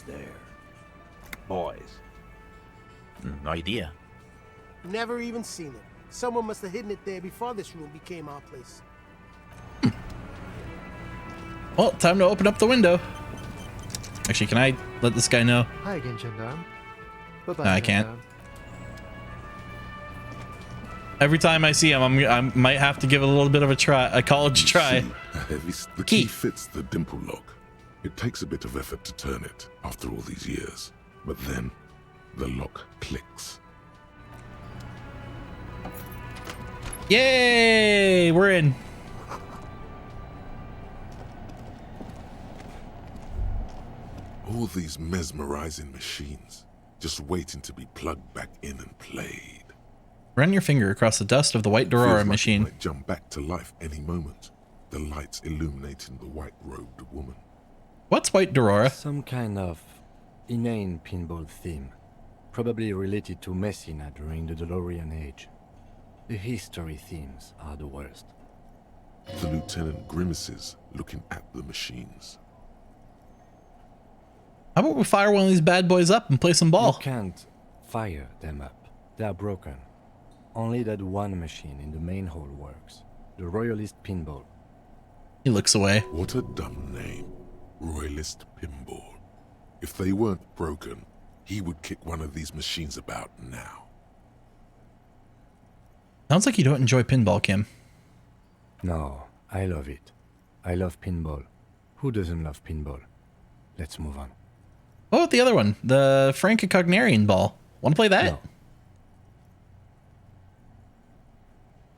Boys. No idea. Never even seen it. Someone must have hidden it there before this room became our place. Well, time to open up the window. Actually, can I let this guy know? Hi again, Gendarme. Bye-bye. No, I can't. Every time I see him, I might have to give it a little bit of a try, a college try. The key fits the dimple lock. It takes a bit of effort to turn it after all these years, but then the lock clicks. Yay! We're in. All these mesmerizing machines, just waiting to be plugged back in and played. Run your finger across the dust of the white Feels Dorora like it machine. might jump back to life any moment. The lights illuminating the white-robed woman. What's white Dorora? Some kind of inane pinball theme. Probably related to Messina during the DeLorean age. The history themes are the worst. The lieutenant grimaces, looking at the machines. How about we fire one of these bad boys up and play some ball? You can't fire them up. They are broken. Only that one machine in the main hall works. The Royalist Pinball. He looks away. What a dumb name. Royalist Pinball. If they weren't broken, he would kick one of these machines about now. Sounds like you don't enjoy pinball, Kim. No, I love it. I love pinball. Who doesn't love pinball? Let's move on. Oh, the other one. The Franco-Cognarian ball. Want to play that?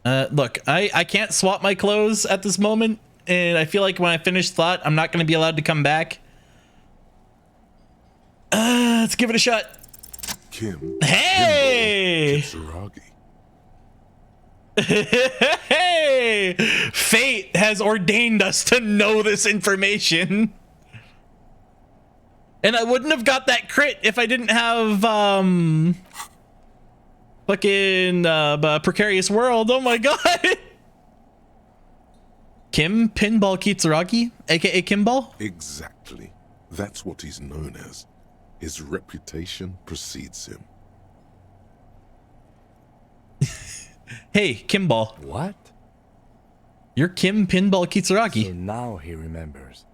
No. Look, I can't swap my clothes at this moment, and I feel like when I finish thought, I'm not going to be allowed to come back. Let's give it a shot. Kim. Hey! Kitsuragi. Hey! Fate has ordained us to know this information. And I wouldn't have got that crit if I didn't have, fucking, Precarious World. Oh my god! Kim Pinball Kitsuragi, aka Kimball? Exactly. That's what he's known as. His reputation precedes him. Hey, Kimball. What? You're Kim Pinball Kitsuragi. So now he remembers.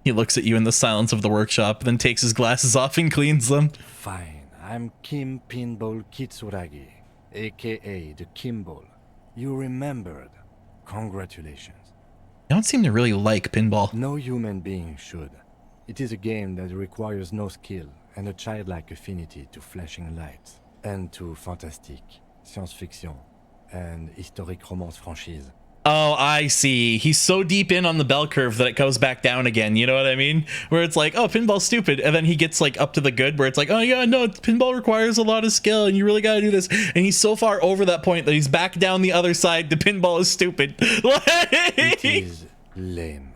He looks at you in the silence of the workshop, then takes his glasses off and cleans them. Fine, I'm Kim Pinball Kitsuragi, aka the Kimball. You remembered. Congratulations. You don't seem to really like pinball. No human being should. It is a game that requires no skill and a childlike affinity to flashing lights and to fantastique, science fiction, and historic romance franchise. Oh, I see. He's so deep in on the bell curve that it goes back down again. You know what I mean? Where it's like, oh, pinball's stupid. And then he gets like up to the good where it's like, oh yeah, no, pinball requires a lot of skill and you really got to do this. And he's so far over that point that he's back down the other side. The pinball is stupid. It is lame.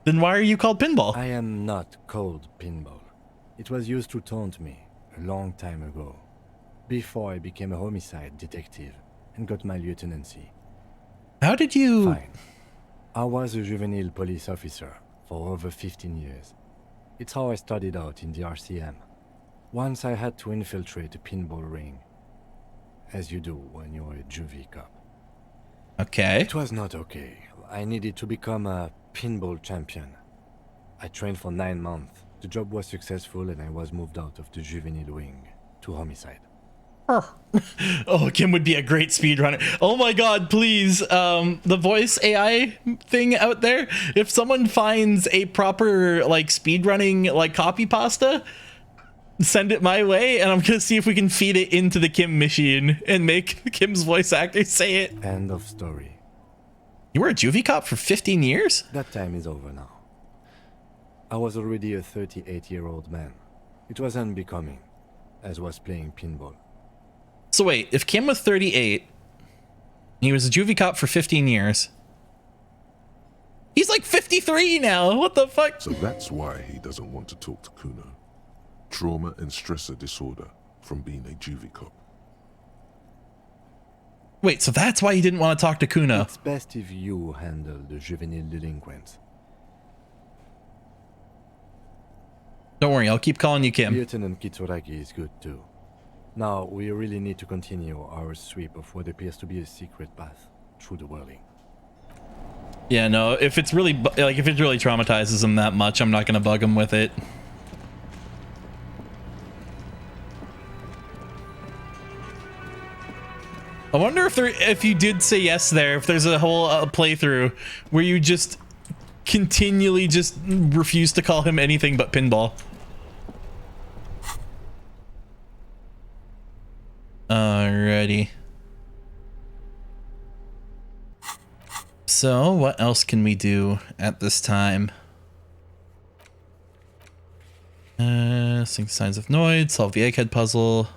Then why are you called pinball? I am not called pinball. It was used to taunt me a long time ago, before I became a homicide detective and got my lieutenancy. How did you... Fine. I was a juvenile police officer for over 15 years. It's how I started out in the RCM. Once I had to infiltrate a pinball ring, as you do when you're a juvie cop. Okay. It was not okay. I needed to become a pinball champion. I trained for 9 months. The job was successful and I was moved out of the juvenile wing to homicide. Oh, Kim would be a great speedrunner. Oh my god, please. The voice AI thing out there, if someone finds a proper like speedrunning like copy pasta, send it my way and I'm gonna see if we can feed it into the Kim machine and make Kim's voice actor say it. End of story. You were a juvie cop for 15 years? That time is over now. I was already a 38-year-old man. It was unbecoming, as was playing pinball. So wait, if Kim was 38, he was a juvie cop for 15 years. He's like 53 now. What the fuck? So that's why he doesn't want to talk to Kuno. Trauma and stressor disorder from being a juvie cop. Wait, so that's why he didn't want to talk to Kuno. It's best if you handle the juvenile delinquents. Don't worry, I'll keep calling you Kim. Lieutenant Kitsuragi is good too. Now, we really need to continue our sweep of what appears to be a secret path through the whirling. Yeah, no, if it's really, like, if it really traumatizes him that much, I'm not gonna bug him with it. I wonder if you did say yes there, if there's a whole playthrough where you just continually just refuse to call him anything but pinball. Alrighty. So, what else can we do at this time? Sing signs of Noid, solve the egghead puzzle.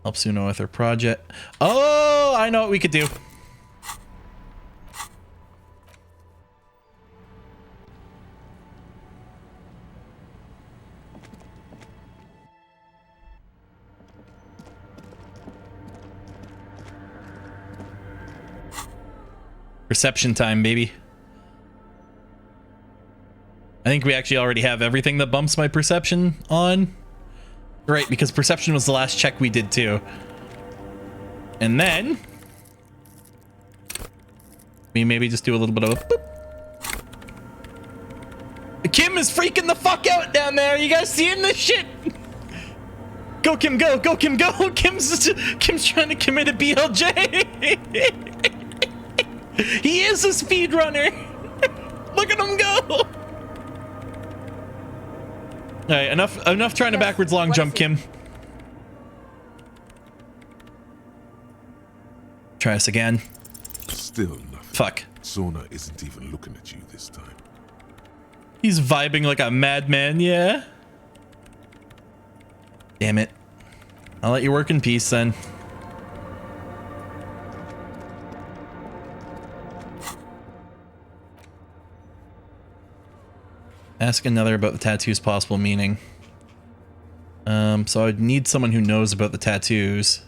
Help Suno with her project. Oh, I know what we could do. Perception time, baby. I think we actually already have everything that bumps my perception on. Right, because perception was the last check we did too. And then we maybe just do a little bit of a boop. Kim is freaking the fuck out down there. You guys seeing this shit? Go Kim, go, go Kim, go. Kim's trying to commit a BLJ. He is a speedrunner. Look at him go. All right, enough trying to backwards long jump, Kim. Try us again. Still nothing. Fuck. Sona isn't even looking at you this time. He's vibing like a madman, yeah? Damn it. I'll let you work in peace then. Ask another about the tattoo's possible meaning. So I'd need someone who knows about the tattoos.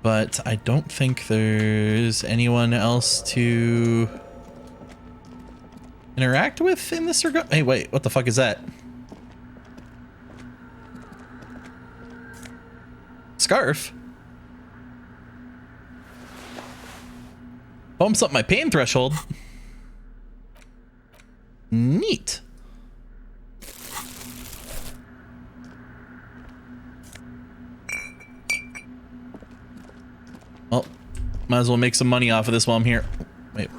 But I don't think there's anyone else to interact with in this regard. Hey, wait, what the fuck is that? scarf. Bumps up my pain threshold. Neat. Well, might as well make some money off of this while I'm here. Wait.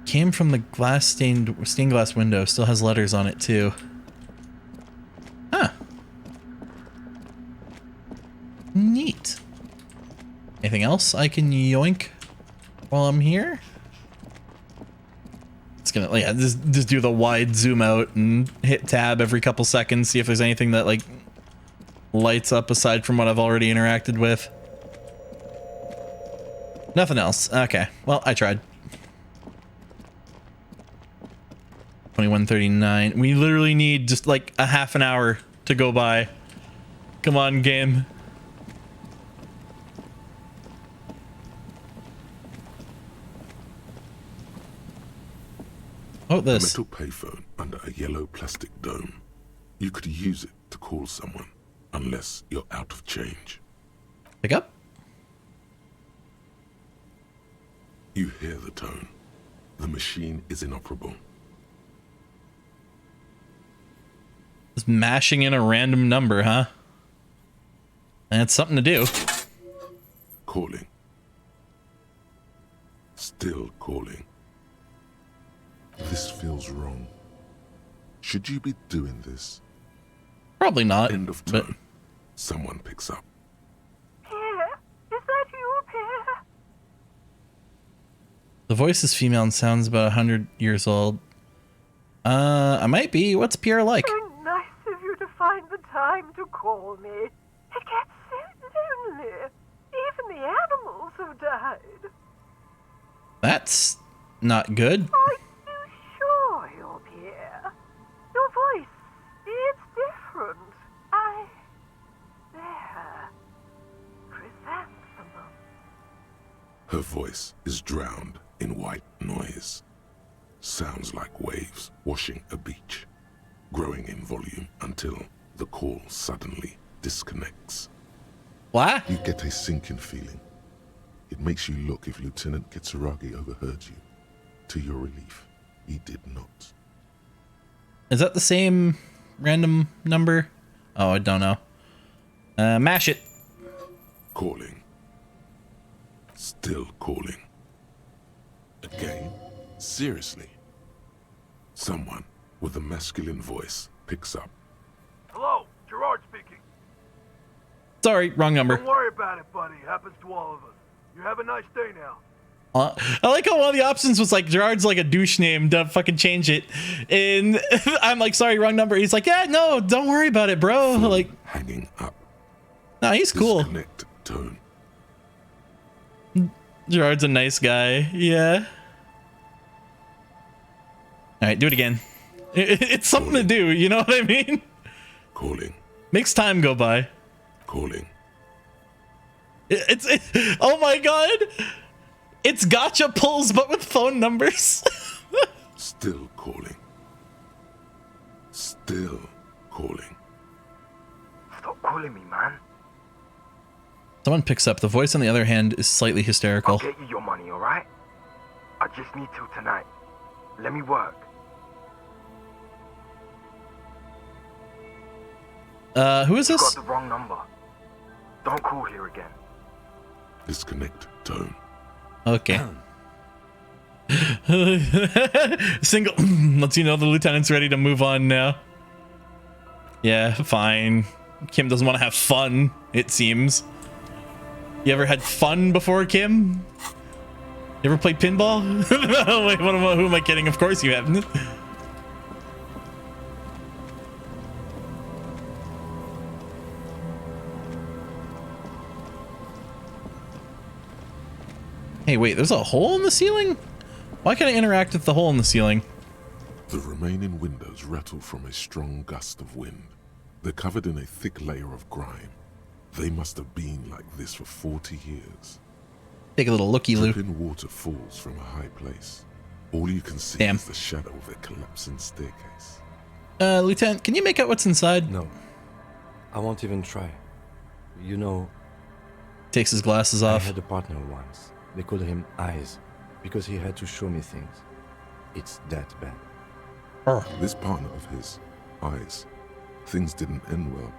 Came from the stained glass window. Still has letters on it too. Huh. Neat. Anything else I can yoink while I'm here? It's gonna, yeah, just do the wide zoom out and hit tab every couple seconds, see if there's anything that like lights up aside from what I've already interacted with. Nothing else. Okay, well, I tried. 21:39. We literally need just like a half an hour to go by. Come on, game. Oh, this. A metal payphone under a yellow plastic dome. You could use it to call someone, unless you're out of change. Pick up. You hear the tone. The machine is inoperable. Just mashing in a random number, huh? That's something to do. Calling. Still calling. This feels wrong. Should you be doing this? Probably not. End of tone. Someone picks up. Pierre? Is that you, Pierre? The voice is female and sounds about 100 years old. I might be. What's Pierre like? So nice of you to find the time to call me. It gets so lonely. Even the animals have died. That's not good. Are you sure you're Pierre? Your voice, it's different. There. Chrysanthemum. Her voice is drowned in white noise. Sounds like waves washing a beach, growing in volume until the call suddenly disconnects. What? You get a sinking feeling. It makes you look if Lieutenant Kitsuragi overheard you. To your relief, he did not. Is that the same random number? Oh, I don't know. Mash it. Calling. Still calling. Again? Seriously? Someone with a masculine voice picks up. Hello, Gerard speaking. Sorry, wrong number. Don't worry about it, buddy. Happens to all of us. You have a nice day now. I like how one of the options was like Gerard's like a douche name, don't fucking change it. And I'm like, sorry, wrong number. He's like, yeah, no, don't worry about it, bro. Like, hanging up. Nah, he's cool. Disconnect tone. Gerard's a nice guy. Yeah. All right, do it again. It's something to do. You know what I mean? Calling. Makes time go by. Calling. Oh my god. It's gotcha pulls, but with phone numbers. Still calling. Still calling. Stop calling me, man. Someone picks up. The voice, on the other hand, is slightly hysterical. I'll get you your money, alright? I just need till tonight. Let me work. Who is this? You got the wrong number. Don't call here again. Disconnect tone. Okay. Single. Lets you know the lieutenant's ready to move on now. Yeah, fine. Kim doesn't want to have fun, it seems. You ever had fun before, Kim? You ever played pinball? Wait, who am I kidding? Of course you haven't. Hey, wait, there's a hole in the ceiling? Why can't I interact with the hole in the ceiling? The remaining windows rattle from a strong gust of wind. They're covered in a thick layer of grime. They must have been like this for 40 years. Take a little looky-loo. Dripping water falls from a high place. All you can see is the shadow of a collapsing staircase. Lieutenant, can you make out what's inside? No. I won't even try. You know, takes his glasses I off. had a partner once. They called him Eyes because he had to show me things. It's that bad. This partner of his, Eyes, things didn't end well.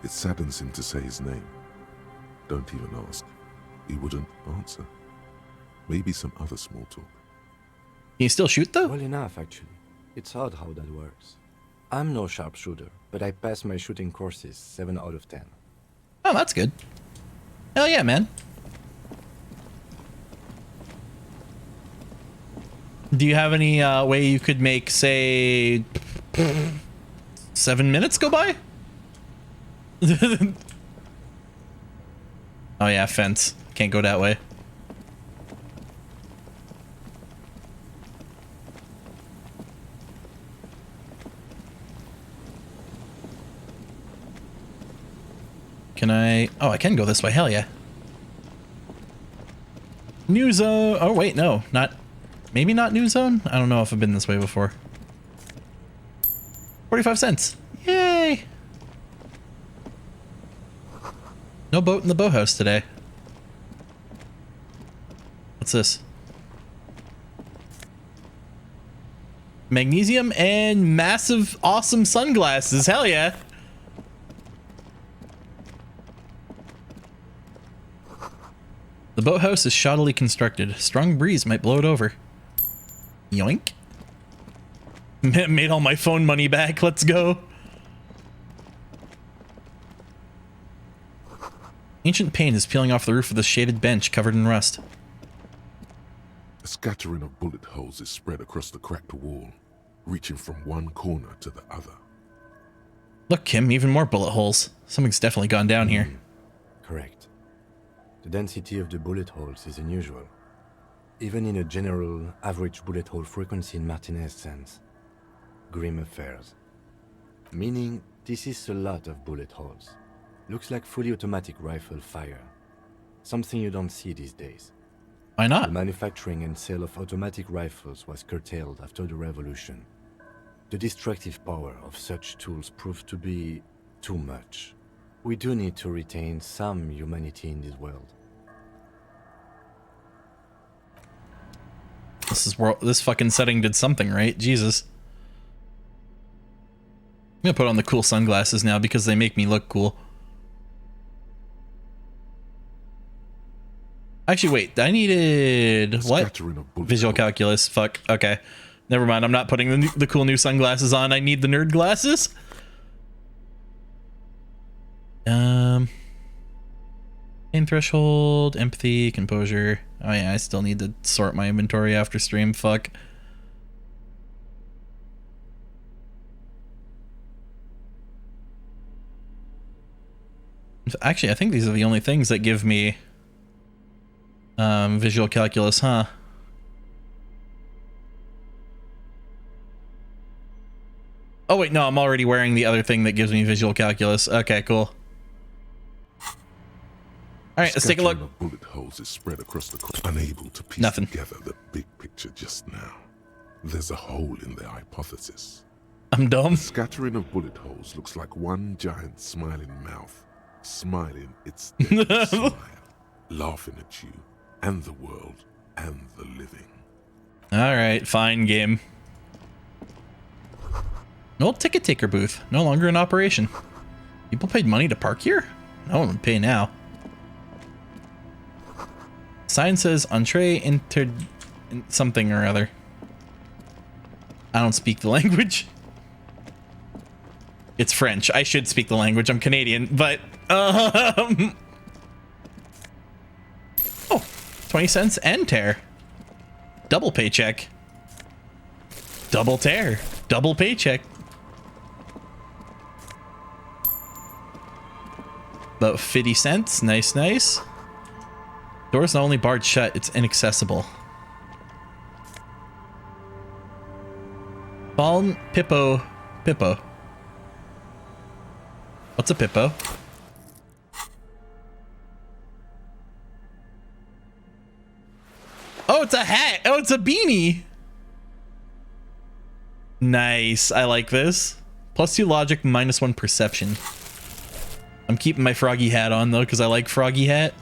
It saddens him to say his name. Don't even ask. He wouldn't answer. Maybe some other small talk. Can you still shoot though? Well enough, actually. It's odd how that works. I'm no sharpshooter, but I passed my shooting courses 7 out of 10. Oh, that's good. Hell yeah, man. Do you have any way you could make, say, 7 minutes go by? Oh yeah, fence. Can't go that way. Can I... Oh, I can go this way. Hell yeah. New zone. Oh, wait, no. Not... Maybe not new zone? I don't know if I've been this way before. 45 cents. Yay! No boat in the boathouse today. What's this? Magnesium and massive, awesome sunglasses. Hell yeah. The boathouse is shoddily constructed. Strong breeze might blow it over. Yoink. Made all my phone money back. Let's go. Ancient paint is peeling off the roof of the shaded bench covered in rust. A scattering of bullet holes is spread across the cracked wall, reaching from one corner to the other. Look, Kim, even more bullet holes. Something's definitely gone down here. Correct. The density of the bullet holes is unusual. Even in a general average bullet hole frequency in Martinez sense. Grim affairs. Meaning, this is a lot of bullet holes. Looks like fully automatic rifle fire. Something you don't see these days. Why not? The manufacturing and sale of automatic rifles was curtailed after the revolution. The destructive power of such tools proved to be too much. We do need to retain some humanity in this world. This fucking setting did something right. Jesus. I'm gonna put on the cool sunglasses now because they make me look cool. Actually, wait. I needed what? Visual calculus. Fuck. Okay. Never mind. I'm not putting the cool new sunglasses on. I need the nerd glasses. Pain threshold, empathy, composure. Oh yeah, I still need to sort my inventory after stream. Fuck. Actually, I think these are the only things that give me visual calculus, huh? Oh wait, no, I'm already wearing the other thing that gives me visual calculus. Okay, cool. All right, let's take a look. Of bullet holes is spread across the unable to piece together the big picture just now. There's a hole in their hypothesis. I'm dumb. The scattering of bullet holes looks like one giant smiling mouth, smiling its deadly smile, laughing at you and the world and the living. All right, fine game. An old ticket taker booth, no longer in operation. People paid money to park here? No one would pay now. Sign says entree inter something or other. I don't speak the language. It's French. I should speak the language. I'm Canadian, but oh, 20 cents and tear. Double paycheck. Double tear. Double paycheck. About 50 cents. Nice, nice. Door's not only barred shut, it's inaccessible. Fallen Pippo. Pippo. What's a Pippo? Oh, it's a hat. Oh, it's a beanie. Nice. I like this. +2 logic, -1 perception. I'm keeping my froggy hat on though, because I like froggy hat.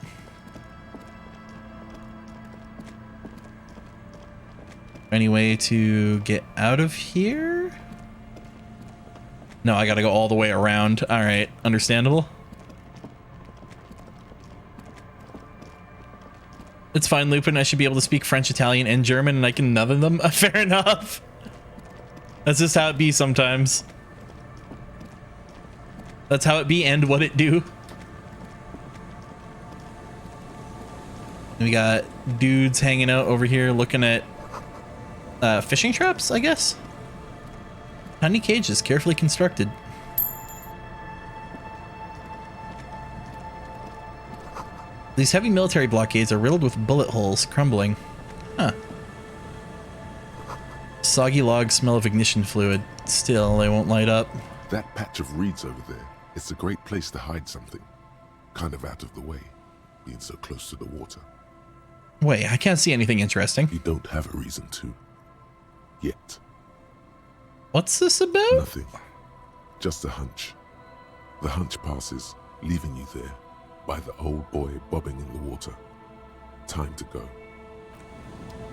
Any way to get out of here? No, I gotta go all the way around. All right, understandable. It's fine, Lupin. I should be able to speak French, Italian, and German, and I can none of them. Fair enough. That's just how it be sometimes. That's how it be and what it do. We got dudes hanging out over here looking at fishing traps, I guess. Tiny cages, carefully constructed. These heavy military blockades are riddled with bullet holes, crumbling. Huh. Soggy logs smell of ignition fluid. Still, they won't light up. That patch of reeds over there, it's a great place to hide something. Kind of out of the way, being so close to the water. Wait, I can't see anything interesting. You don't have a reason to. Yet. What's this about? Nothing. Just a hunch. The hunch passes, leaving you there, by the old boy bobbing in the water. Time to go.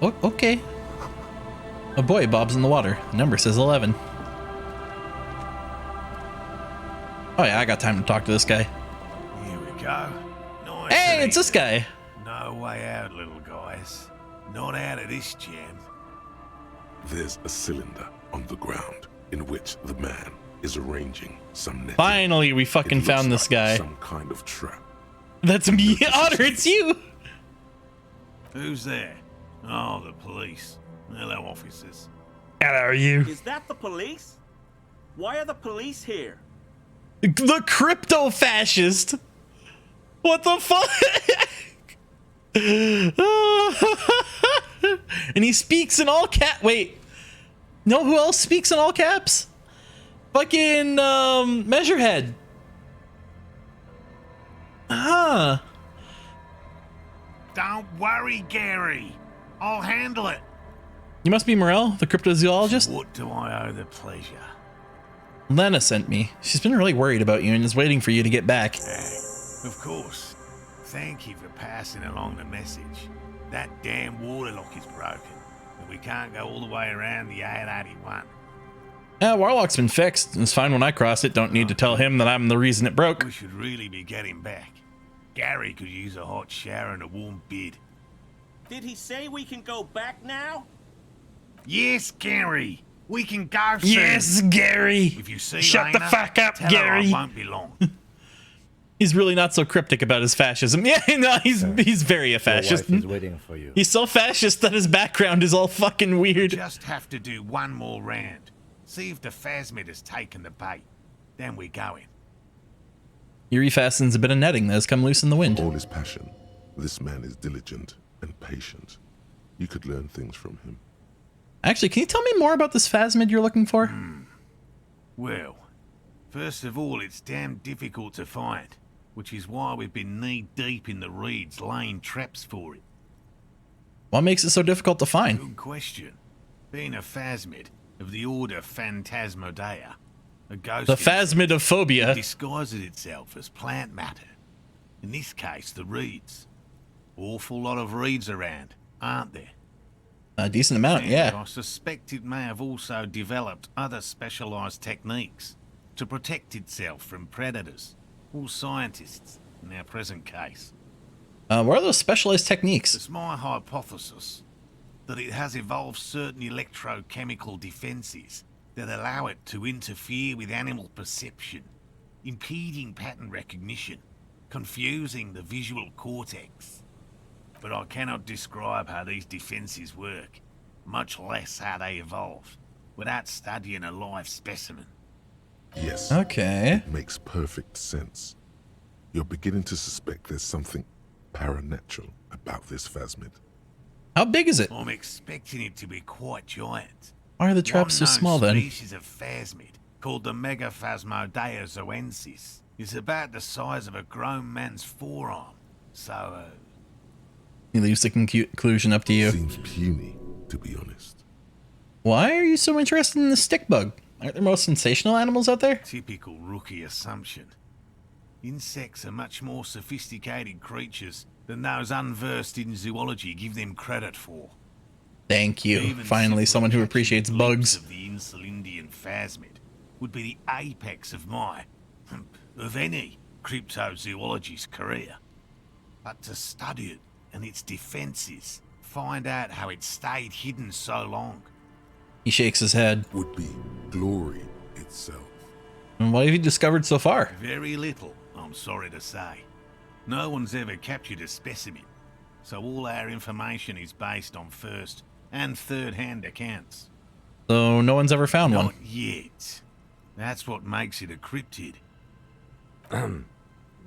Oh, okay. A boy bobs in the water. The number says 11. Oh yeah, I got time to talk to this guy. Here we go. Nice. Hey, it's this guy. No way out, little guys. Not out of this jam. There's a cylinder on the ground in which the man is arranging some netting. Finally, we fucking found this guy. Some kind of trap. That's me, Otter. It's you. Who's there? Oh, the police. Hello, officers. Hello, you. Is that the police? Why are the police here? The crypto fascist. What the fuck? And he speaks in all cap. Wait, know who else speaks in all caps? Fucking Measurehead. Huh. Don't worry, Gary. I'll handle it. You must be Morel, the cryptozoologist. What do I owe the pleasure? Lena sent me. She's been really worried about you and is waiting for you to get back. Of course. Thank you for passing along the message. That damn waterlock is broken, and we can't go all the way around the 881. Warlock's been fixed. It's fine when I cross it. Don't need to tell him that I'm the reason it broke. We should really be getting back. Gary could use a hot shower and a warm bed. Did he say we can go back now? Yes, Gary. We can go soon. Yes, Gary. If you see Shut Lena, the fuck up, tell Gary. her I won't be long. He's really not so cryptic about his fascism. Yeah, no, he's very a fascist. Your wife is waiting for you. He's so fascist that his background is all fucking weird. Just have to do one more round. See if the phasmid has taken the bait. Then we go in. Yuri fastens a bit of netting that has come loose in the wind. All his passion. This man is diligent and patient. You could learn things from him. Actually, can you tell me more about this phasmid you're looking for? Well, first of all, it's damn difficult to find, which is why we've been knee-deep in the reeds laying traps for it. What makes it so difficult to find? Good question. Being a phasmid of the order Phantasmodea, a ghost... The phasmidophobia. It disguises itself as plant matter. In this case, the reeds. Awful lot of reeds around, aren't there? A decent amount, yeah. I suspect it may have also developed other specialized techniques to protect itself from predators or scientists in our present case. What are those specialized techniques? It's my hypothesis that it has evolved certain electrochemical defenses that allow it to interfere with animal perception, impeding pattern recognition, confusing the visual cortex. But I cannot describe how these defenses work, much less how they evolved, without studying a live specimen. Yes. Okay. It makes perfect sense. You're beginning to suspect there's something paranatural about this phasmid. How big is it? I'm expecting it to be quite giant. Why are the traps so small then? One species of phasmid, called the Megaphasmodea zoensis, is about the size of a grown man's forearm. So, He leaves the conclusion up to you. Seems puny, to be honest. Why are you so interested in the stick bug? Aren't there more sensational animals out there? Typical rookie assumption. Insects are much more sophisticated creatures than those unversed in zoology give them credit for. Thank you. Even Finally, someone who appreciates bugs. Of the Insulindian phasmid would be the apex of my, of any, cryptozoologist's career. But to study it and its defenses, find out how it stayed hidden so long. He shakes his head. Would be glory itself. And what have you discovered so far? Very little, I'm sorry to say. No one's ever captured a specimen, so all our information is based on first and third-hand accounts. So no one's ever found one? Not yet. That's what makes it a cryptid.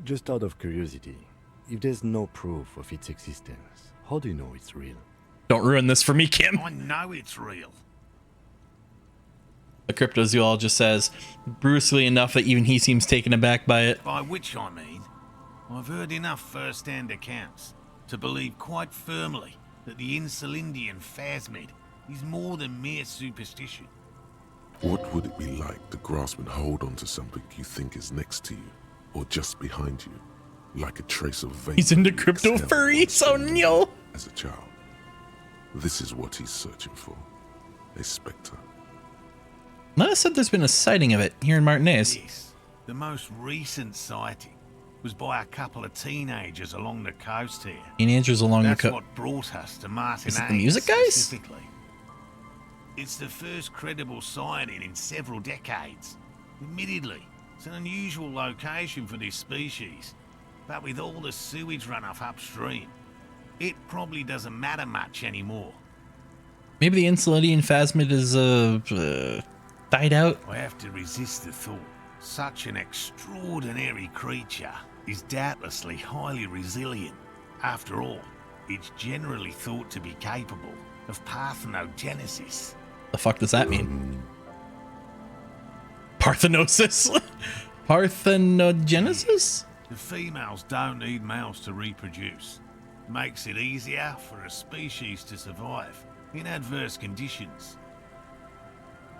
Just out of curiosity, if there's no proof of its existence, how do you know it's real? Don't ruin this for me, Kim. I know it's real. The cryptozoologist says, brusquely enough that even he seems taken aback by it. By which I mean, I've heard enough first-hand accounts to believe quite firmly that the Insulindian phasmid is more than mere superstition. What would it be like to grasp and hold onto something you think is next to you, or just behind you, like a trace of vein? He's into crypto furry, so no. As a child, this is what he's searching for: a spectre. Lana said there's been a sighting of it here in Martinez. Yes, the most recent sighting was by a couple of teenagers along the coast here. Teenagers along the coast. That's what brought us to Martinez. Is it the music guys? Specifically. It's the first credible sighting in several decades. Admittedly, it's an unusual location for this species, but with all the sewage runoff upstream, it probably doesn't matter much anymore. Maybe the Insulindian phasmid is died out. I have to resist the thought. Such an extraordinary creature is doubtlessly highly resilient. After all, it's generally thought to be capable of parthenogenesis. The fuck does that mean? Parthenosis? Parthenogenesis? The females don't need males to reproduce. Makes it easier for a species to survive in adverse conditions.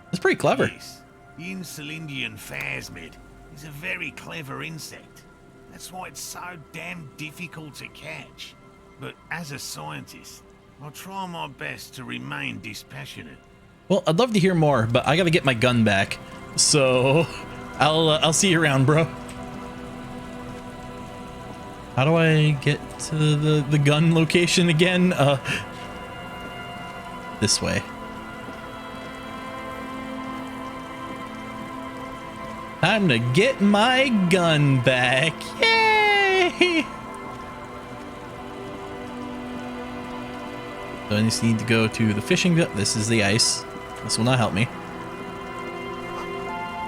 That's pretty clever. Yes, the Insulindian phasmid is a very clever insect. That's why it's so damn difficult to catch. But as a scientist, I'll try my best to remain dispassionate. Well, I'd love to hear more, but I gotta get my gun back. So, I'll see you around, bro. How do I get to the gun location again? This way. Time to get my gun back. Yay! So I just need to go to the fishing. This is the ice. This will not help me.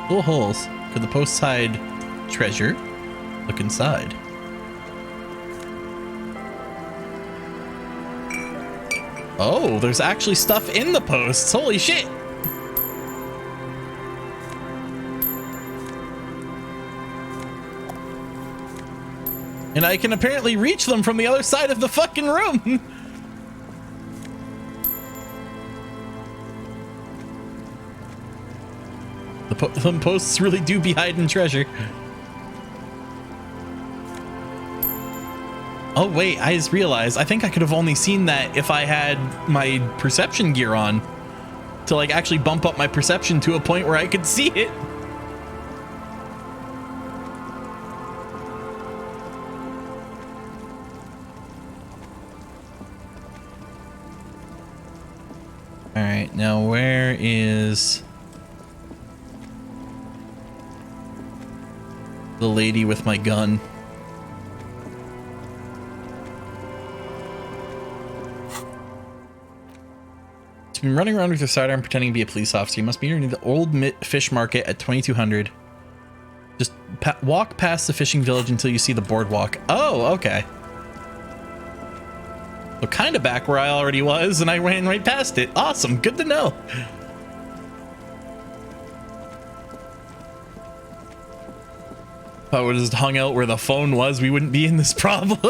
Little holes. Could the posts hide treasure? Look inside. Oh, there's actually stuff in the posts. Holy shit! And I can apparently reach them from the other side of the fucking room. The posts really do be hiding treasure. Oh wait, I just realized I think I could have only seen that if I had my perception gear on to like actually bump up my perception to a point where I could see it. All right, now where is the lady with my gun? She's been running around with her sidearm pretending to be a police officer. You must meet her near the old fish market at 2200. Just walk past the fishing village until you see the boardwalk. Oh, okay. So kind of back where I already was, and I ran right past it. Awesome, good to know. If I would have just hung out where the phone was, we wouldn't be in this problem.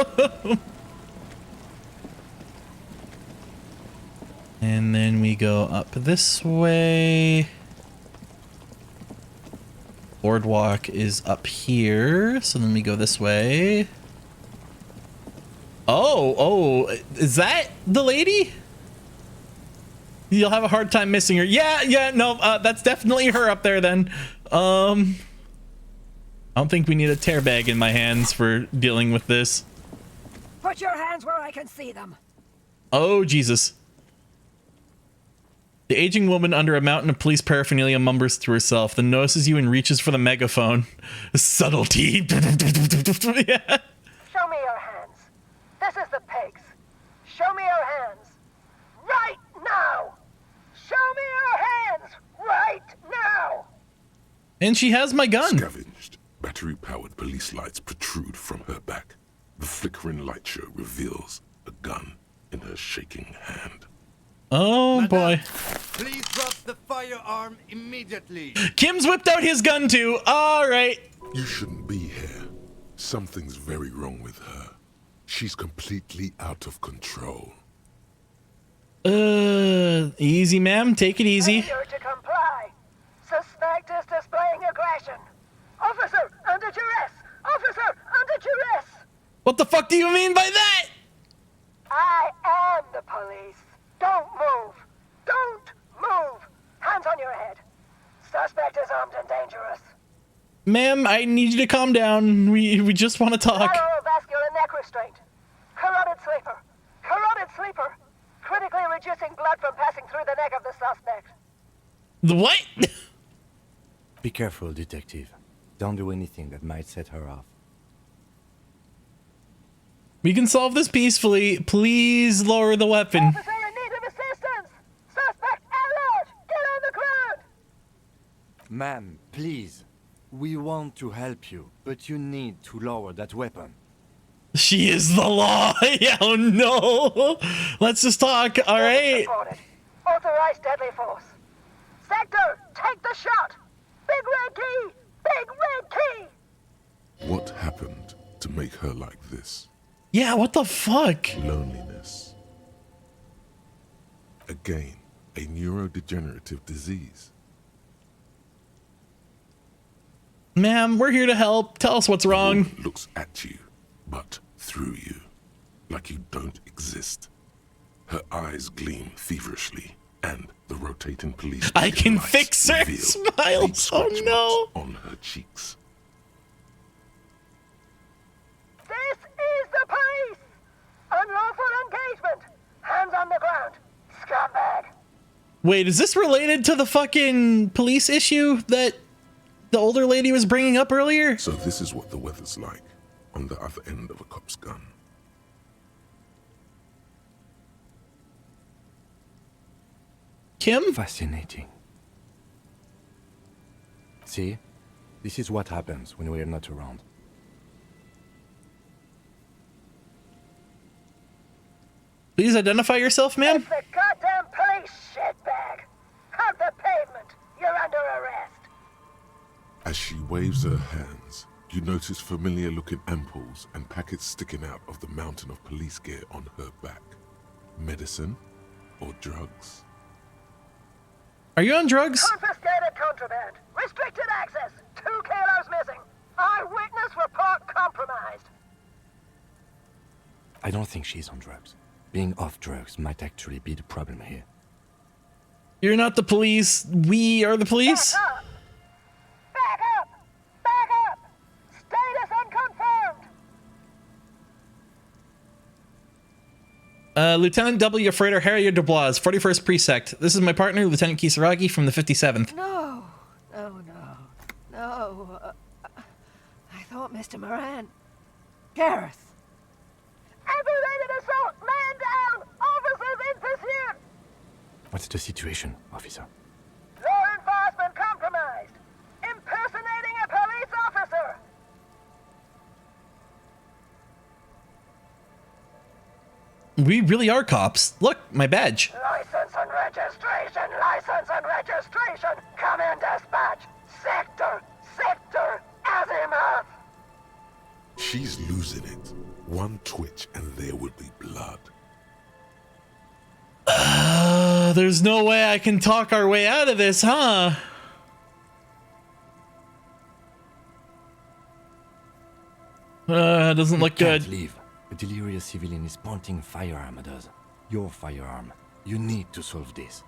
And then we go up this way. Boardwalk is up here, so then we go this way. Oh, is that the lady? You'll have a hard time missing her. Yeah, no, that's definitely her up there then. I don't think we need a tear bag in my hands for dealing with this. Put your hands where I can see them. Oh, Jesus. The aging woman under a mountain of police paraphernalia mumbles to herself, then notices you and reaches for the megaphone. Subtlety. Yeah. Show me your hands. This is the pigs. Show me your hands. Right now. Show me your hands. Right now. And she has my gun. Scavenged, battery-powered police lights protrude from her back. The flickering light show reveals a gun in her shaking hand. Oh, boy. Please drop the firearm immediately. Kim's whipped out his gun too. All right. You shouldn't be here. Something's very wrong with her. She's completely out of control. Easy, ma'am. Take it easy. Failure to comply. Suspect is displaying aggression. Officer, under duress. Officer, under duress. What the fuck do you mean by that? I am the police. Don't move. Don't move. Hands on your head. Suspect is armed and dangerous. Ma'am, I need you to calm down. We just want to talk. Vascular neck restraint. Carotid sleeper. Carotid sleeper. Critically reducing blood from passing through the neck of the suspect. The what? Be careful, detective. Don't do anything that might set her off. We can solve this peacefully. Please lower the weapon. Officer in need of assistance. Suspect alert. Get on the ground. Ma'am, please. We want to help you, but you need to lower that weapon. She is the law. Oh no. Let's just talk. All right. Authorized deadly force. Sector, take the shot. Big red key. Big red key. What happened to make her like this? Yeah, what the fuck? Loneliness. Again, a neurodegenerative disease. Ma'am, we're here to help. Tell us what's wrong. Looks at you, but through you, like you don't exist. Her eyes gleam feverishly, and the rotating police. I can fix her smiles. Oh no! On her cheeks. This is the police. Unlawful engagement. Hands on the ground. Scumbag. Wait, is this related to the fucking police issue that the older lady was bringing up earlier? So this is what the weather's like on the other end of a cop's gun. Kim? Fascinating. See? This is what happens when we're not around. Please identify yourself, ma'am. It's the goddamn police, shitbag. Hug the pavement. You're under arrest. As she waves her hands, you notice familiar-looking ampoules and packets sticking out of the mountain of police gear on her back. Medicine or drugs? Are you on drugs? Confiscated contraband. Restricted access. 2 kilos missing. Eyewitness report compromised. I don't think she's on drugs. Being off drugs might actually be the problem here. You're not the police. We are the police. Back up. Back up. Back up. Status unconfirmed. Lieutenant W. Freighter Harrier Dubois, 41st Precinct. This is my partner, Lieutenant Kisaragi from the 57th. No. I thought Mr. Moran. Gareth. Aggravated assault. Man down. Officers in pursuit. What's the situation, officer? Law enforcement compromised. Impersonating a police officer. We really are cops. Look, my badge. License and registration. License and registration. Come in, dispatch. Sector. Azimuth. She's losing it. One twitch and there would be blood. There's no way I can talk our way out of this, huh? Doesn't look good. Can't leave. A delirious civilian is pointing a firearm at us. Your firearm. You need to solve this.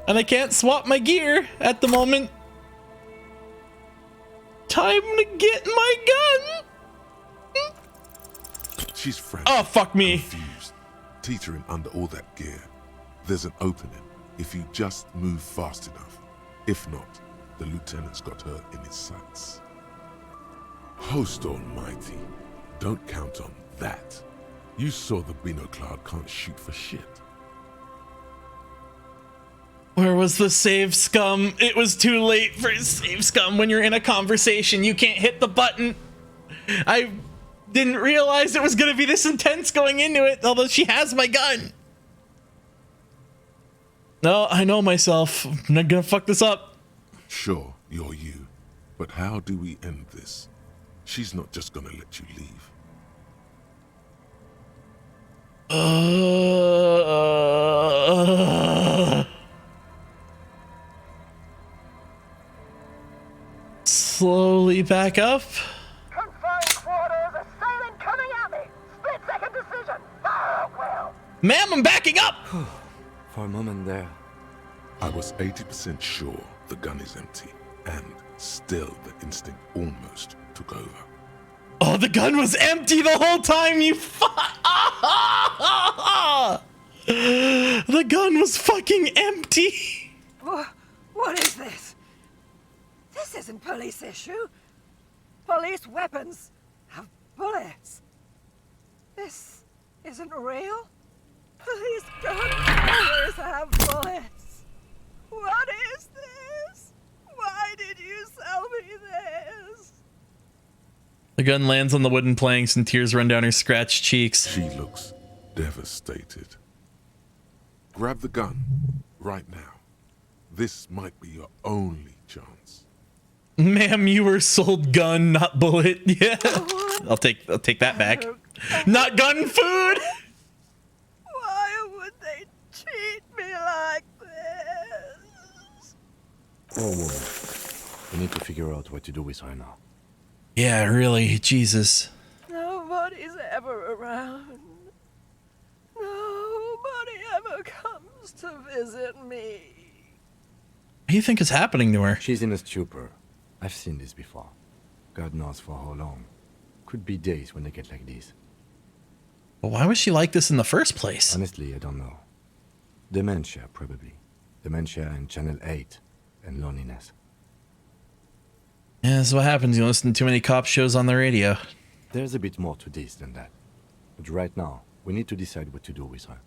And I can't swap my gear at the moment. Time to get my gun. She's frantic. Oh, fuck me. Confused, teetering under all that gear. There's an opening if you just move fast enough. If not, the lieutenant's got her in his sights. Host almighty, don't count on that. You saw the binocloud can't shoot for shit. Where was the save scum? It was too late for save scum when you're in a conversation. You can't hit the button. I didn't realize it was going to be this intense going into it, although she has my gun. No, I know myself. I'm not going to fuck this up. Sure, you're you. But how do we end this? She's not just going to let you leave. Slowly back up. Confined quarters, assailant coming at me. Split second decision. Ah, well. Ma'am, I'm backing up. For a moment there. I was 80% sure the gun is empty, and still the instinct almost took over. Oh, the gun was empty the whole time, you The gun was fucking empty. What is this? This isn't police issue. Police weapons have bullets. This isn't real. Police guns always have bullets. What is this? Why did you sell me this? The gun lands on the wooden planks and tears run down her scratched cheeks. She looks devastated. Grab the gun right now. This might be your only chance. Ma'am, you were sold gun, not bullet. Yeah. I'll take that back. Not gun food. Why would they cheat me like this? Oh, woman. We need to figure out what to do with her now. Yeah, really. Jesus. Nobody's ever around. Nobody ever comes to visit me. What do you think is happening to her? She's in a stupor. I've seen this before. God knows for how long. Could be days when they get like this. Well, why was she like this in the first place? Honestly, I don't know. Dementia, probably. Dementia and Channel 8 and loneliness. Yeah, this is what happens. You listen to too many cop shows on the radio. There's a bit more to this than that. But right now, we need to decide what to do with her.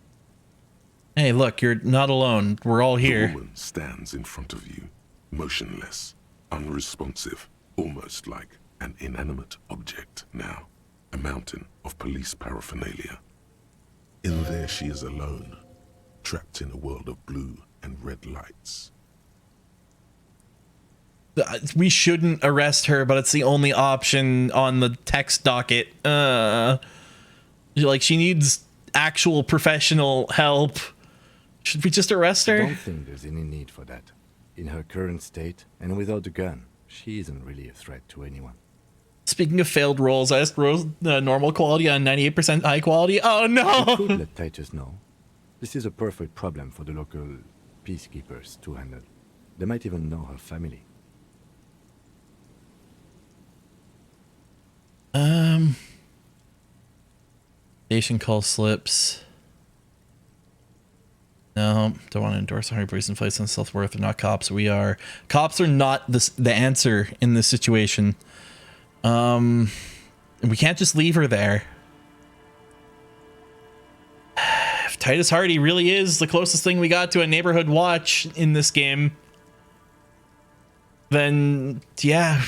Hey, look, you're not alone. We're all here. The woman stands in front of you, motionless, unresponsive, almost like an inanimate object now. A mountain of police paraphernalia. In there she is alone, trapped in a world of blue and red lights. We shouldn't arrest her, but it's the only option on the text docket. Like, she needs actual professional help. Should we just arrest her? I don't think there's any need for that. In her current state, and without a gun, she isn't really a threat to anyone. Speaking of failed rolls, I just rolled normal quality on 98% high quality. Oh no! We could let Titus know. This is a perfect problem for the local peacekeepers to handle. They might even know her family. Station call slips. No, don't want to endorse 100 reason place on self-worth. They're not cops. We are. Cops are not the answer in this situation. We can't just leave her there. If Titus Hardy really is the closest thing we got to a neighborhood watch in this game, then yeah,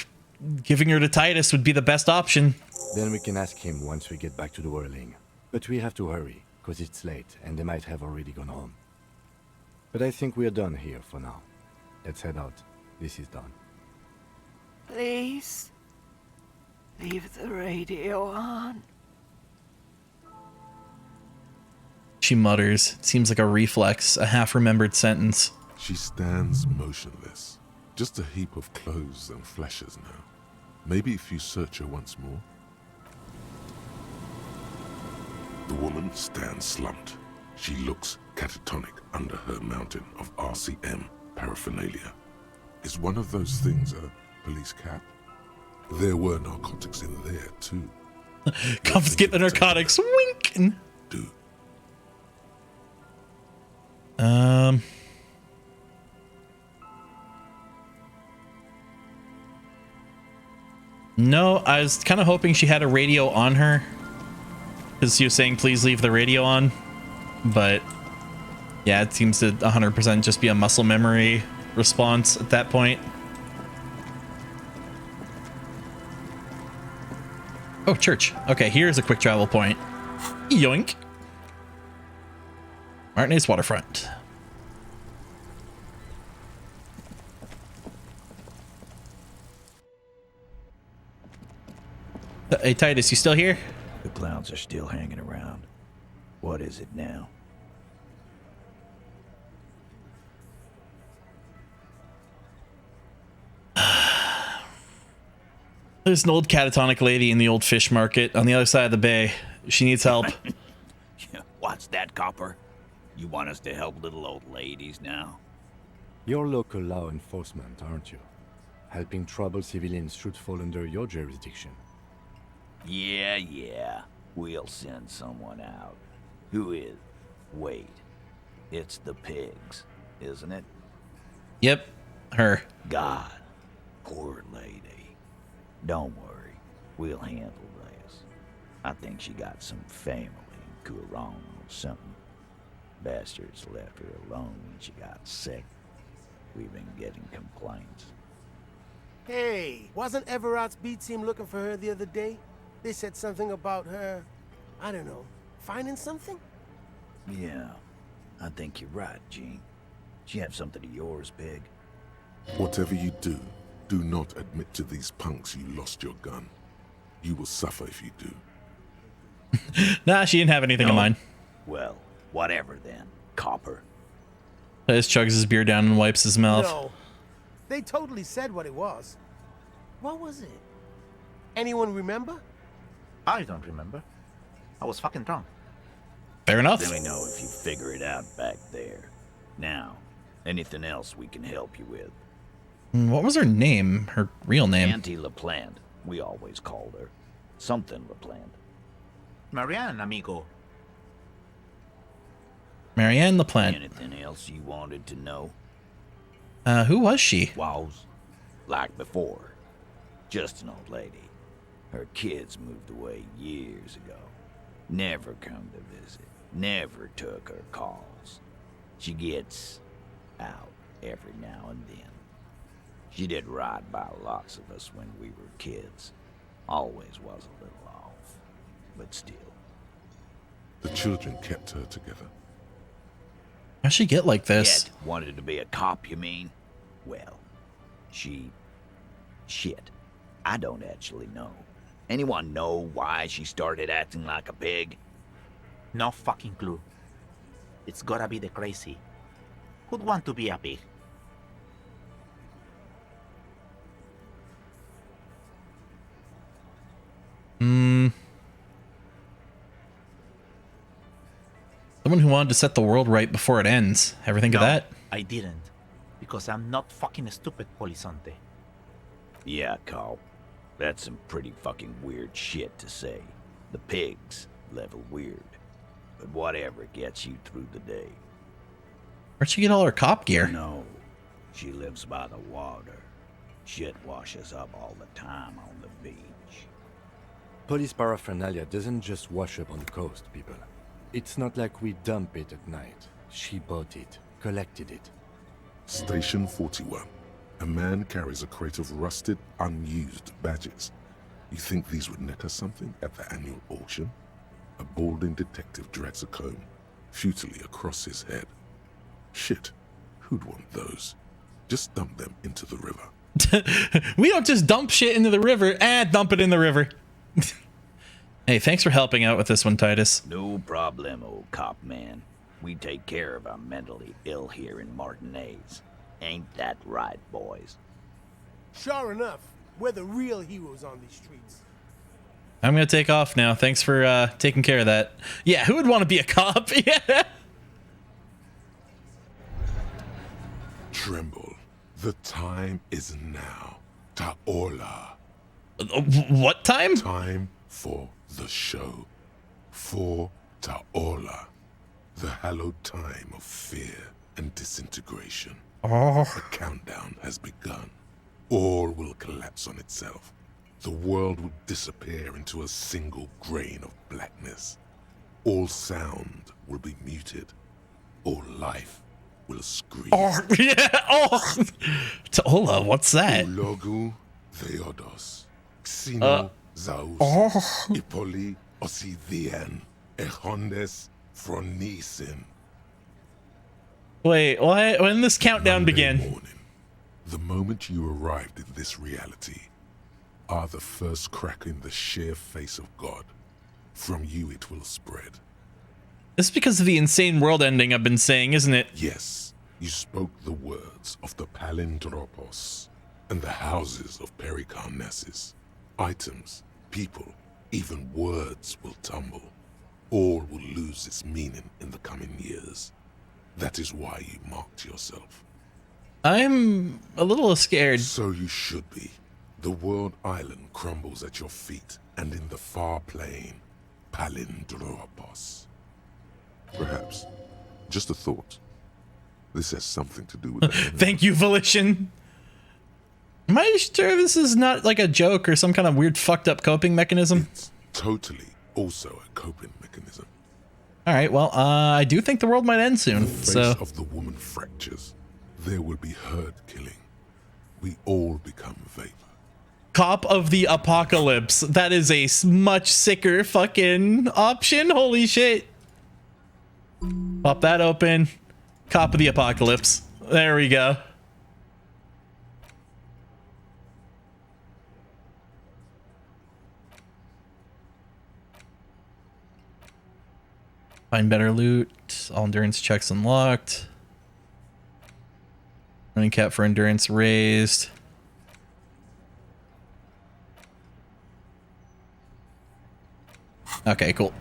giving her to Titus would be the best option. Then we can ask him once we get back to the whirling. But we have to hurry, because it's late and they might have already gone home. But I think we're done here for now. Let's head out. This is done. Please, leave the radio on. She mutters. It seems like a reflex, a half-remembered sentence. She stands motionless, Just a heap of clothes and flashers now. Maybe if you search her once more. The woman stands slumped. She looks catatonic under her mountain of RCM paraphernalia. Is one of those things a police cap? There were narcotics in there too. Confiscate the narcotics. Wink. Do. No, I was kind of hoping she had a radio on her, because she was saying please leave the radio on, but yeah, it seems to 100% just be a muscle memory response at that point. Oh, church. Okay, here's a quick travel point. Yoink. Martinez Waterfront. Hey, Titus, you still here? The clowns are still hanging around. What is it now? There's an old catatonic lady in the old fish market on the other side of the bay. She needs help. What's that, Copper? You want us to help little old ladies now? You're local law enforcement, aren't you? Helping troubled civilians should fall under your jurisdiction. Yeah. We'll send someone out. Who is? Wait. It's the pigs, isn't it? Yep, her. God. Poor lady. Don't worry. We'll handle this. I think she got some family in Coorong or something. Bastards left her alone when she got sick. We've been getting complaints. Hey, wasn't Everard's B team looking for her the other day? They said something about her, I don't know, finding something? Yeah, I think you're right, Gene. She have something of yours, Pig. Whatever you do, do not admit to these punks you lost your gun. You will suffer if you do. Nah, she didn't have anything in mind. Well, whatever then, Copper. Titus chugs his beer down and wipes his mouth. No, they totally said what it was. What was it? Anyone remember? I don't remember. I was fucking drunk. Fair enough. Let me know if you figure it out back there. Now, anything else we can help you with? What was her name? Her real name? Auntie LaPlante. We always called her. Something LaPlante. Marianne, amigo. Marianne LaPlante. Anything else you wanted to know? Who was she? Was like before. Just an old lady. Her kids moved away years ago. Never come to visit. Never took her calls. She gets out every now and then. She did right by lots of us when we were kids. Always was a little off, but still. The children kept her together. How'd she get like this? Yet wanted to be a cop, you mean? Well, shit. I don't actually know. Anyone know why she started acting like a pig? No fucking clue. It's gotta be the crazy. Who'd want to be a pig? Someone who wanted to set the world right before it ends. Ever think of that? I didn't. Because I'm not fucking stupid, Polizonte. Yeah, Carl. That's some pretty fucking weird shit to say. The pigs level weird. But whatever gets you through the day. Where'd she get all her cop gear? No. She lives by the water. Shit washes up all the time on the beach. Police paraphernalia doesn't just wash up on the coast, people. It's not like we dump it at night. She bought it, collected it. Station 41. A man carries a crate of rusted, unused badges. You think these would net us something at the annual auction? A balding detective drags a comb futilely across his head. Shit, who'd want those? Just dump them into the river. We don't just dump shit into the river. Dump it in the river. Hey, thanks for helping out with this one, Titus. No problem, old cop man. We take care of our mentally ill here in Martinez. Ain't that right, boys? Sure enough, we're the real heroes on these streets. I'm gonna take off now. Thanks for taking care of that. Yeah, who would want to be a cop? Yeah. Tremble. The time is now. Ta'ola. What time? Time for the show. For Ta'ola. The hallowed time of fear and disintegration. Oh. The countdown has begun. All will collapse on itself. The world will disappear into a single grain of blackness. All sound will be muted. All life will scream. Oh, yeah. Oh. Ta'ola, what's that? Ulogu Theodos. Xino Zaus. Ipoli Osithian. Echondes Fronisin. Wait, what? When this countdown began? Morning, the moment you arrived in this reality are the first crack in the sheer face of God. From you it will spread. This is because of the insane world ending I've been saying, isn't it? Yes, you spoke the words of the Palindropos and the houses of Pericarnassus. Items, people, even words will tumble. All will lose its meaning in the coming years. That is why you marked yourself. I'm a little scared. So you should be. The world island crumbles at your feet, and in the far plain, Palindropos. Perhaps, just a thought. This has something to do with that. Thank you, Volition. Am I sure this is not like a joke or some kind of weird fucked up coping mechanism? It's totally also a coping mechanism. All right, well, I do think the world might end soon. The face of the woman fractures. There will be herd killing. We all become vapor. Cop of the apocalypse. That is a much sicker fucking option. Holy shit. Pop that open. Cop of the apocalypse. There we go. Find better loot. All endurance checks unlocked. Running cap for endurance raised. Okay, cool.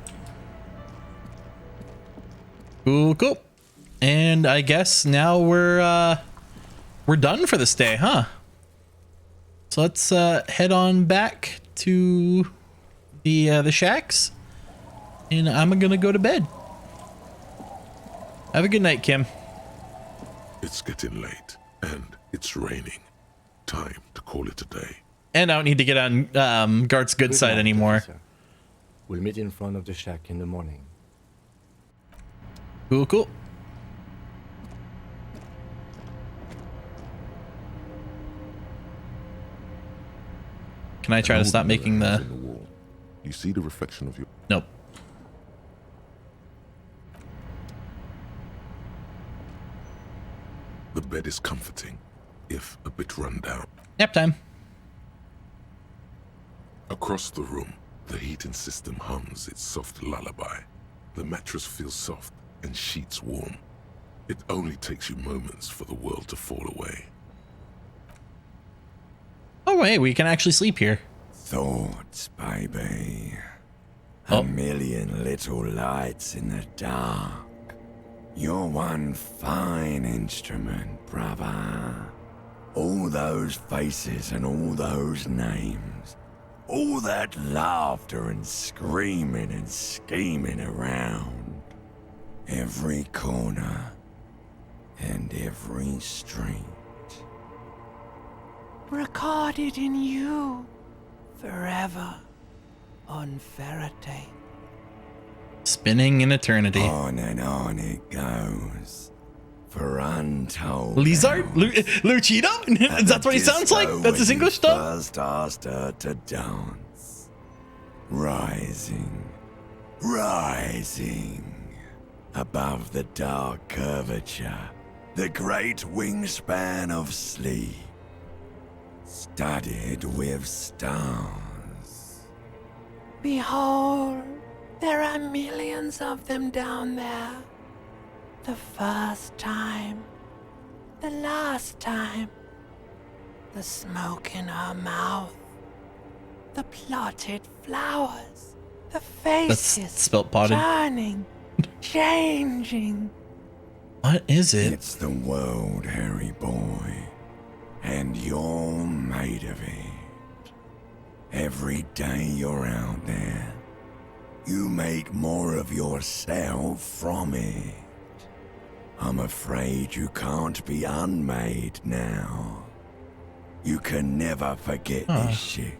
Cool. And I guess now we're done for this day, huh? So let's head on back to the shacks, and I'm gonna go to bed. Have a good night, Kim. It's getting late, and it's raining. Time to call it a day. And I don't need to get on Gart's good side night, anymore. officer. We'll meet in front of the shack in the morning. Cool. Can I try to stop making the... You see the reflection of your... Nope. The bed is comforting, if a bit run down. Nap time. Across the room, the heating system hums its soft lullaby. The mattress feels soft and sheets warm. It only takes you moments for the world to fall away. Oh, wait, we can actually sleep here. Thoughts, baby. A million little lights in the dark. You're one fine instrument, brother. All those faces and all those names. All that laughter and screaming and scheming around. Every corner and every street. Recorded in you forever on Faraday. Spinning in eternity. On and on it goes. For untold. Lizard? Luchito? That's what he sounds like? That's his English stuff? First asked her to dance. Rising. Above the dark curvature. The great wingspan of sleep. Studded with stars. Behold, there are millions of them down there. The first time The last time. The smoke in her mouth. The plotted flowers. The faces. That's spelt potted. Turning. Changing. What is it? It's the world, Harry boy. And you're made of it. Every day you're out there, you make more of yourself from it. I'm afraid you can't be unmade now. You can never forget this shit.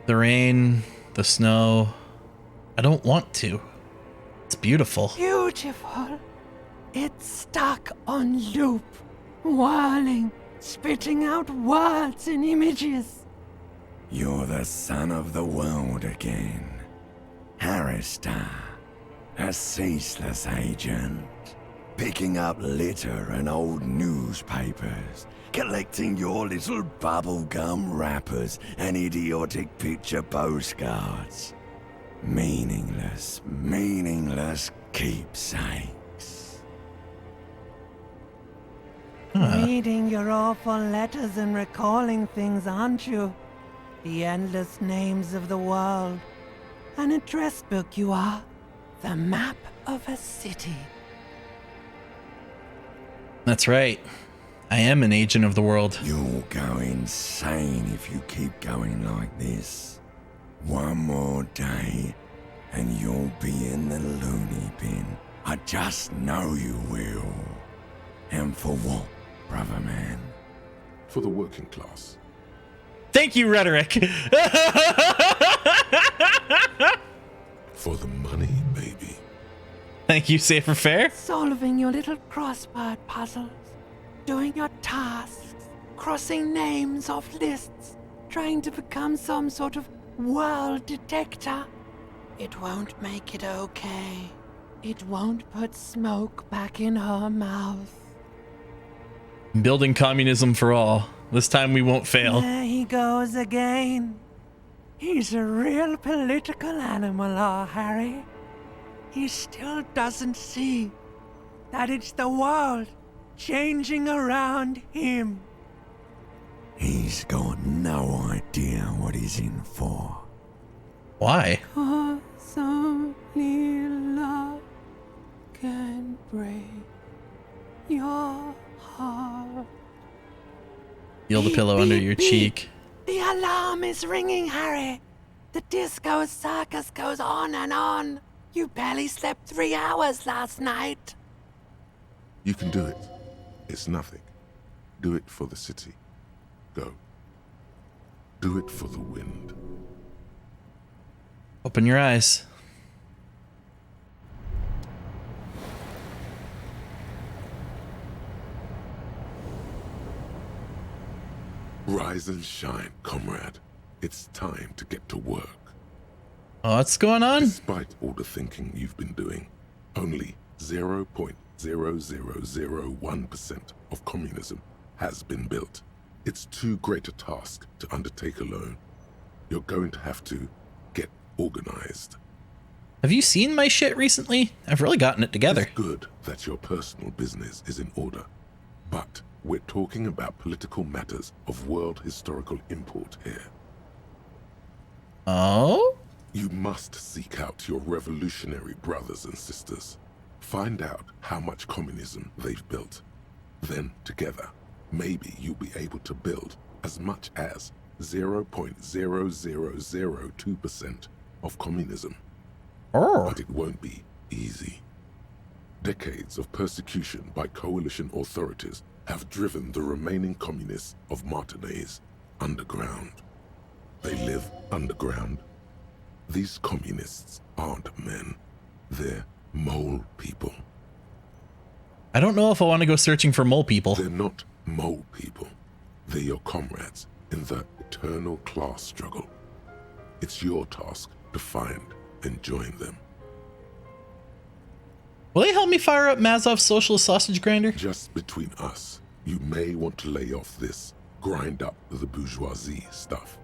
The rain, the snow. I don't want to. It's beautiful. Beautiful. It's stuck on loop. Whirling. Spitting out words and images. You're the son of the world again. Harrister. A ceaseless agent. Picking up litter and old newspapers. Collecting your little bubblegum wrappers and idiotic picture postcards. Meaningless, meaningless keepsakes. Reading your awful letters and recalling things, aren't you? The endless names of the world. An address book you are. The map of a city. That's right. I am an agent of the world. You'll go insane if you keep going like this. One more day, and you'll be in the loony bin. I just know you will. And for what, brother man? For the working class. Thank you, Rhetoric. For the money, baby. Thank you, Safer Fair. Solving your little crossword puzzles. Doing your tasks. Crossing names off lists. Trying to become some sort of world detector. It won't make it okay. It won't put smoke back in her mouth. Building communism for all. This time we won't fail. There he goes again. He's a real political animal, our Harry. He still doesn't see that it's the world changing around him. He's got no idea what he's in for. Why? 'Cause only love can break your heart. Feel the pillow under your cheek. The alarm is ringing, Harry. The disco circus goes on and on. You barely slept 3 hours last night. You can do it. It's nothing. Do it for the city. Go. Do it for the wind. Open your eyes. Rise and shine, comrade. It's time to get to work. What's going on? Despite all the thinking you've been doing, only 0.0001% of communism has been built. It's too great a task to undertake alone. You're going to have to get organized. Have you seen my shit recently? I've really gotten it together. It's good that your personal business is in order, but we're talking about political matters of world historical import here. Oh? You must seek out your revolutionary brothers and sisters. Find out how much communism they've built. Then, together, maybe you'll be able to build as much as 0.0002% of communism. But it won't be easy. Decades of persecution by coalition authorities have driven the remaining communists of Martinaise underground. They live underground. These communists aren't men. They're mole people. I don't know if I want to go searching for mole people. They're not mole people. They're your comrades in the eternal class struggle. It's your task to find and join them. Will they help me fire up Mazov's socialist sausage grinder? Just between us, you may want to lay off this grind up the bourgeoisie stuff.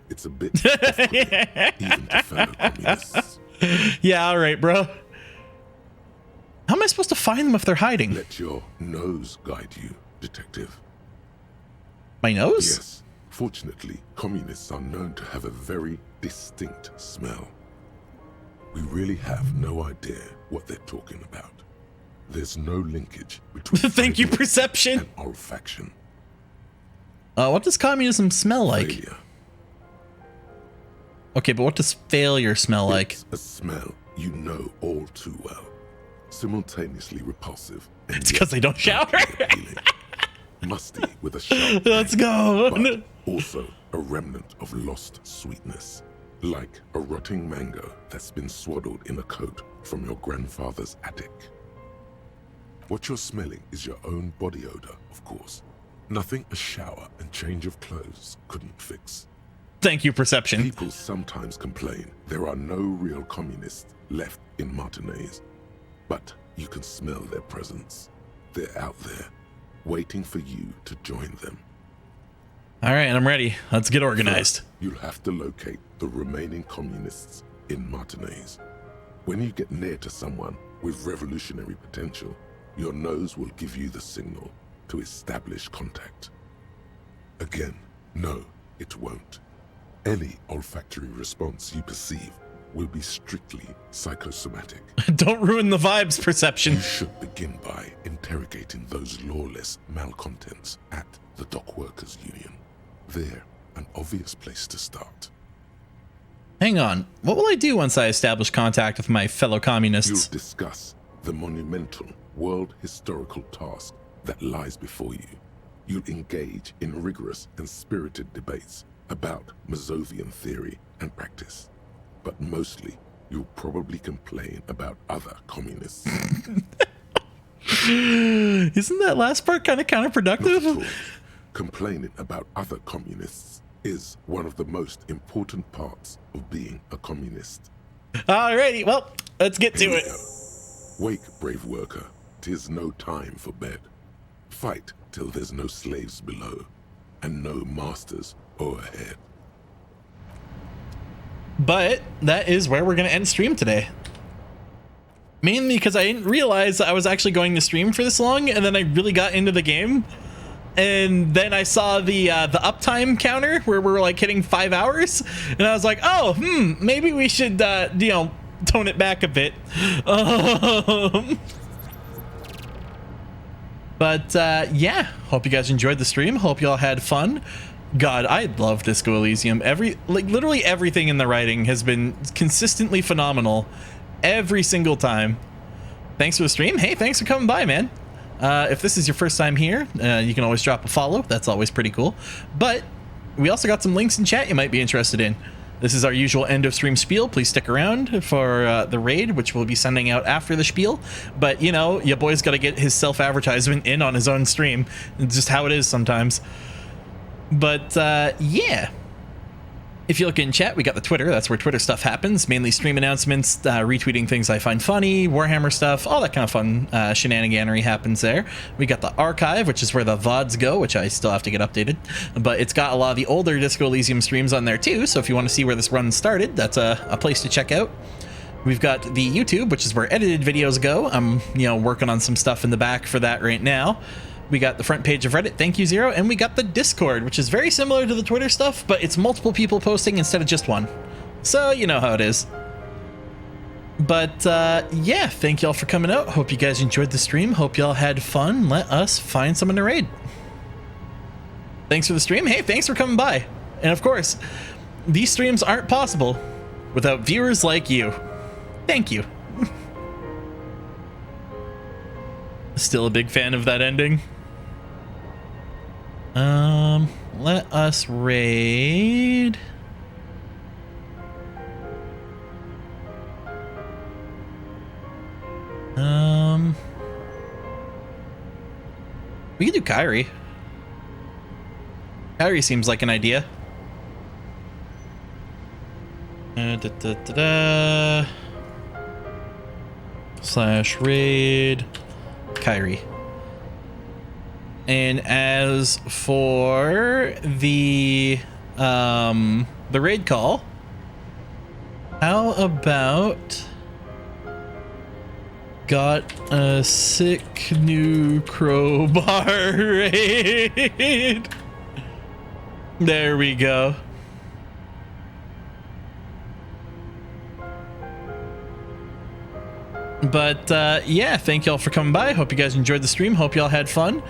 It's a bit off-putting, even to fellow communists. Yeah, all right, bro. How am I supposed to find them if they're hiding? Let your nose guide you, Detective. My nose? Yes. Fortunately, communists are known to have a very distinct smell. We really have no idea what they're talking about. There's no linkage between Thank you, perception, and olfaction. What does communism smell like? Failure. Okay, but what does failure smell like? It's a smell you know all too well. Simultaneously repulsive. It's because they don't shower. Musty with a sharp Let's go. But also a remnant of lost sweetness. Like a rotting mango that's been swaddled in a coat from your grandfather's attic. What you're smelling is your own body odor, of course. Nothing a shower and change of clothes couldn't fix. Thank you, perception. People sometimes complain there are no real communists left in Martinez. But you can smell their presence. They're out there, waiting for you to join them. All right, I'm ready. Let's get organized. First, you'll have to locate the remaining communists in Martinez. When you get near to someone with revolutionary potential, your nose will give you the signal to establish contact. Again, no, it won't. Any olfactory response you perceive will be strictly psychosomatic. Don't ruin the vibes, perception. You should begin by interrogating those lawless malcontents at the Dock Workers Union. They're an obvious place to start. Hang on. What will I do once I establish contact with my fellow communists? You'll discuss the monumental world historical task that lies before you. You'll engage in rigorous and spirited debates about Mazovian theory and practice. But mostly, you'll probably complain about other communists. Isn't that last part kind of counterproductive? Not at all. Complaining about other communists is one of the most important parts of being a communist. Alrighty, well, let's get to it. Wake, brave worker. 'Tis no time for bed. Fight till there's no slaves below, and no masters overhead. But that is where we're going to end stream today. Mainly because I didn't realize I was actually going to stream for this long, and then I really got into the game. And then I saw the uptime counter where we're like hitting 5 hours, and I was like, oh, maybe we should, tone it back a bit. But yeah, hope you guys enjoyed the stream. Hope y'all had fun. God, I love Disco Elysium. Literally everything in the writing has been consistently phenomenal every single time. Thanks for the stream. Hey, thanks for coming by, man. If this is your first time here, you can always drop a follow. That's always pretty cool. But we also got some links in chat you might be interested in. This is our usual end of stream spiel. Please stick around for the raid, which we'll be sending out after the spiel. But, you know, your boy's got to get his self-advertisement in on his own stream. It's just how it is sometimes. But, yeah. If you look in chat, we got the Twitter. That's where Twitter stuff happens. Mainly stream announcements, retweeting things I find funny, Warhammer stuff, all that kind of fun shenaniganery happens there. We got the archive, which is where the VODs go, which I still have to get updated. But it's got a lot of the older Disco Elysium streams on there too, so if you want to see where this run started, that's a place to check out. We've got the YouTube, which is where edited videos go. I'm, working on some stuff in the back for that right now. We got the front page of Reddit, thank you Zero, and we got the Discord, which is very similar to the Twitter stuff, but it's multiple people posting instead of just one. So you know how it is. But yeah, thank y'all for coming out. Hope you guys enjoyed the stream. Hope y'all had fun. Let us find someone to raid. Thanks for the stream. Hey, thanks for coming by. And of course, these streams aren't possible without viewers like you. Thank you. Still a big fan of that ending. Let us raid. We could do Kyrie. Kyrie seems like an idea. Slash raid Kyrie. And as for the raid call, how about got a sick new crowbar raid. There we go. But yeah, thank y'all for coming by. Hope you guys enjoyed the stream. Hope y'all had fun.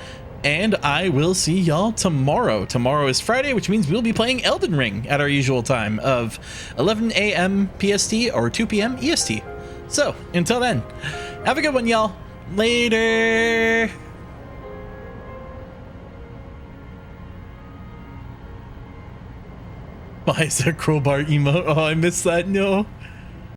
And I will see y'all tomorrow. Tomorrow is Friday, which means we'll be playing Elden Ring at our usual time of 11 a.m. PST or 2 p.m. EST. So until then, have a good one, y'all. Later. Why is there crowbar emote? Oh, I missed that. No.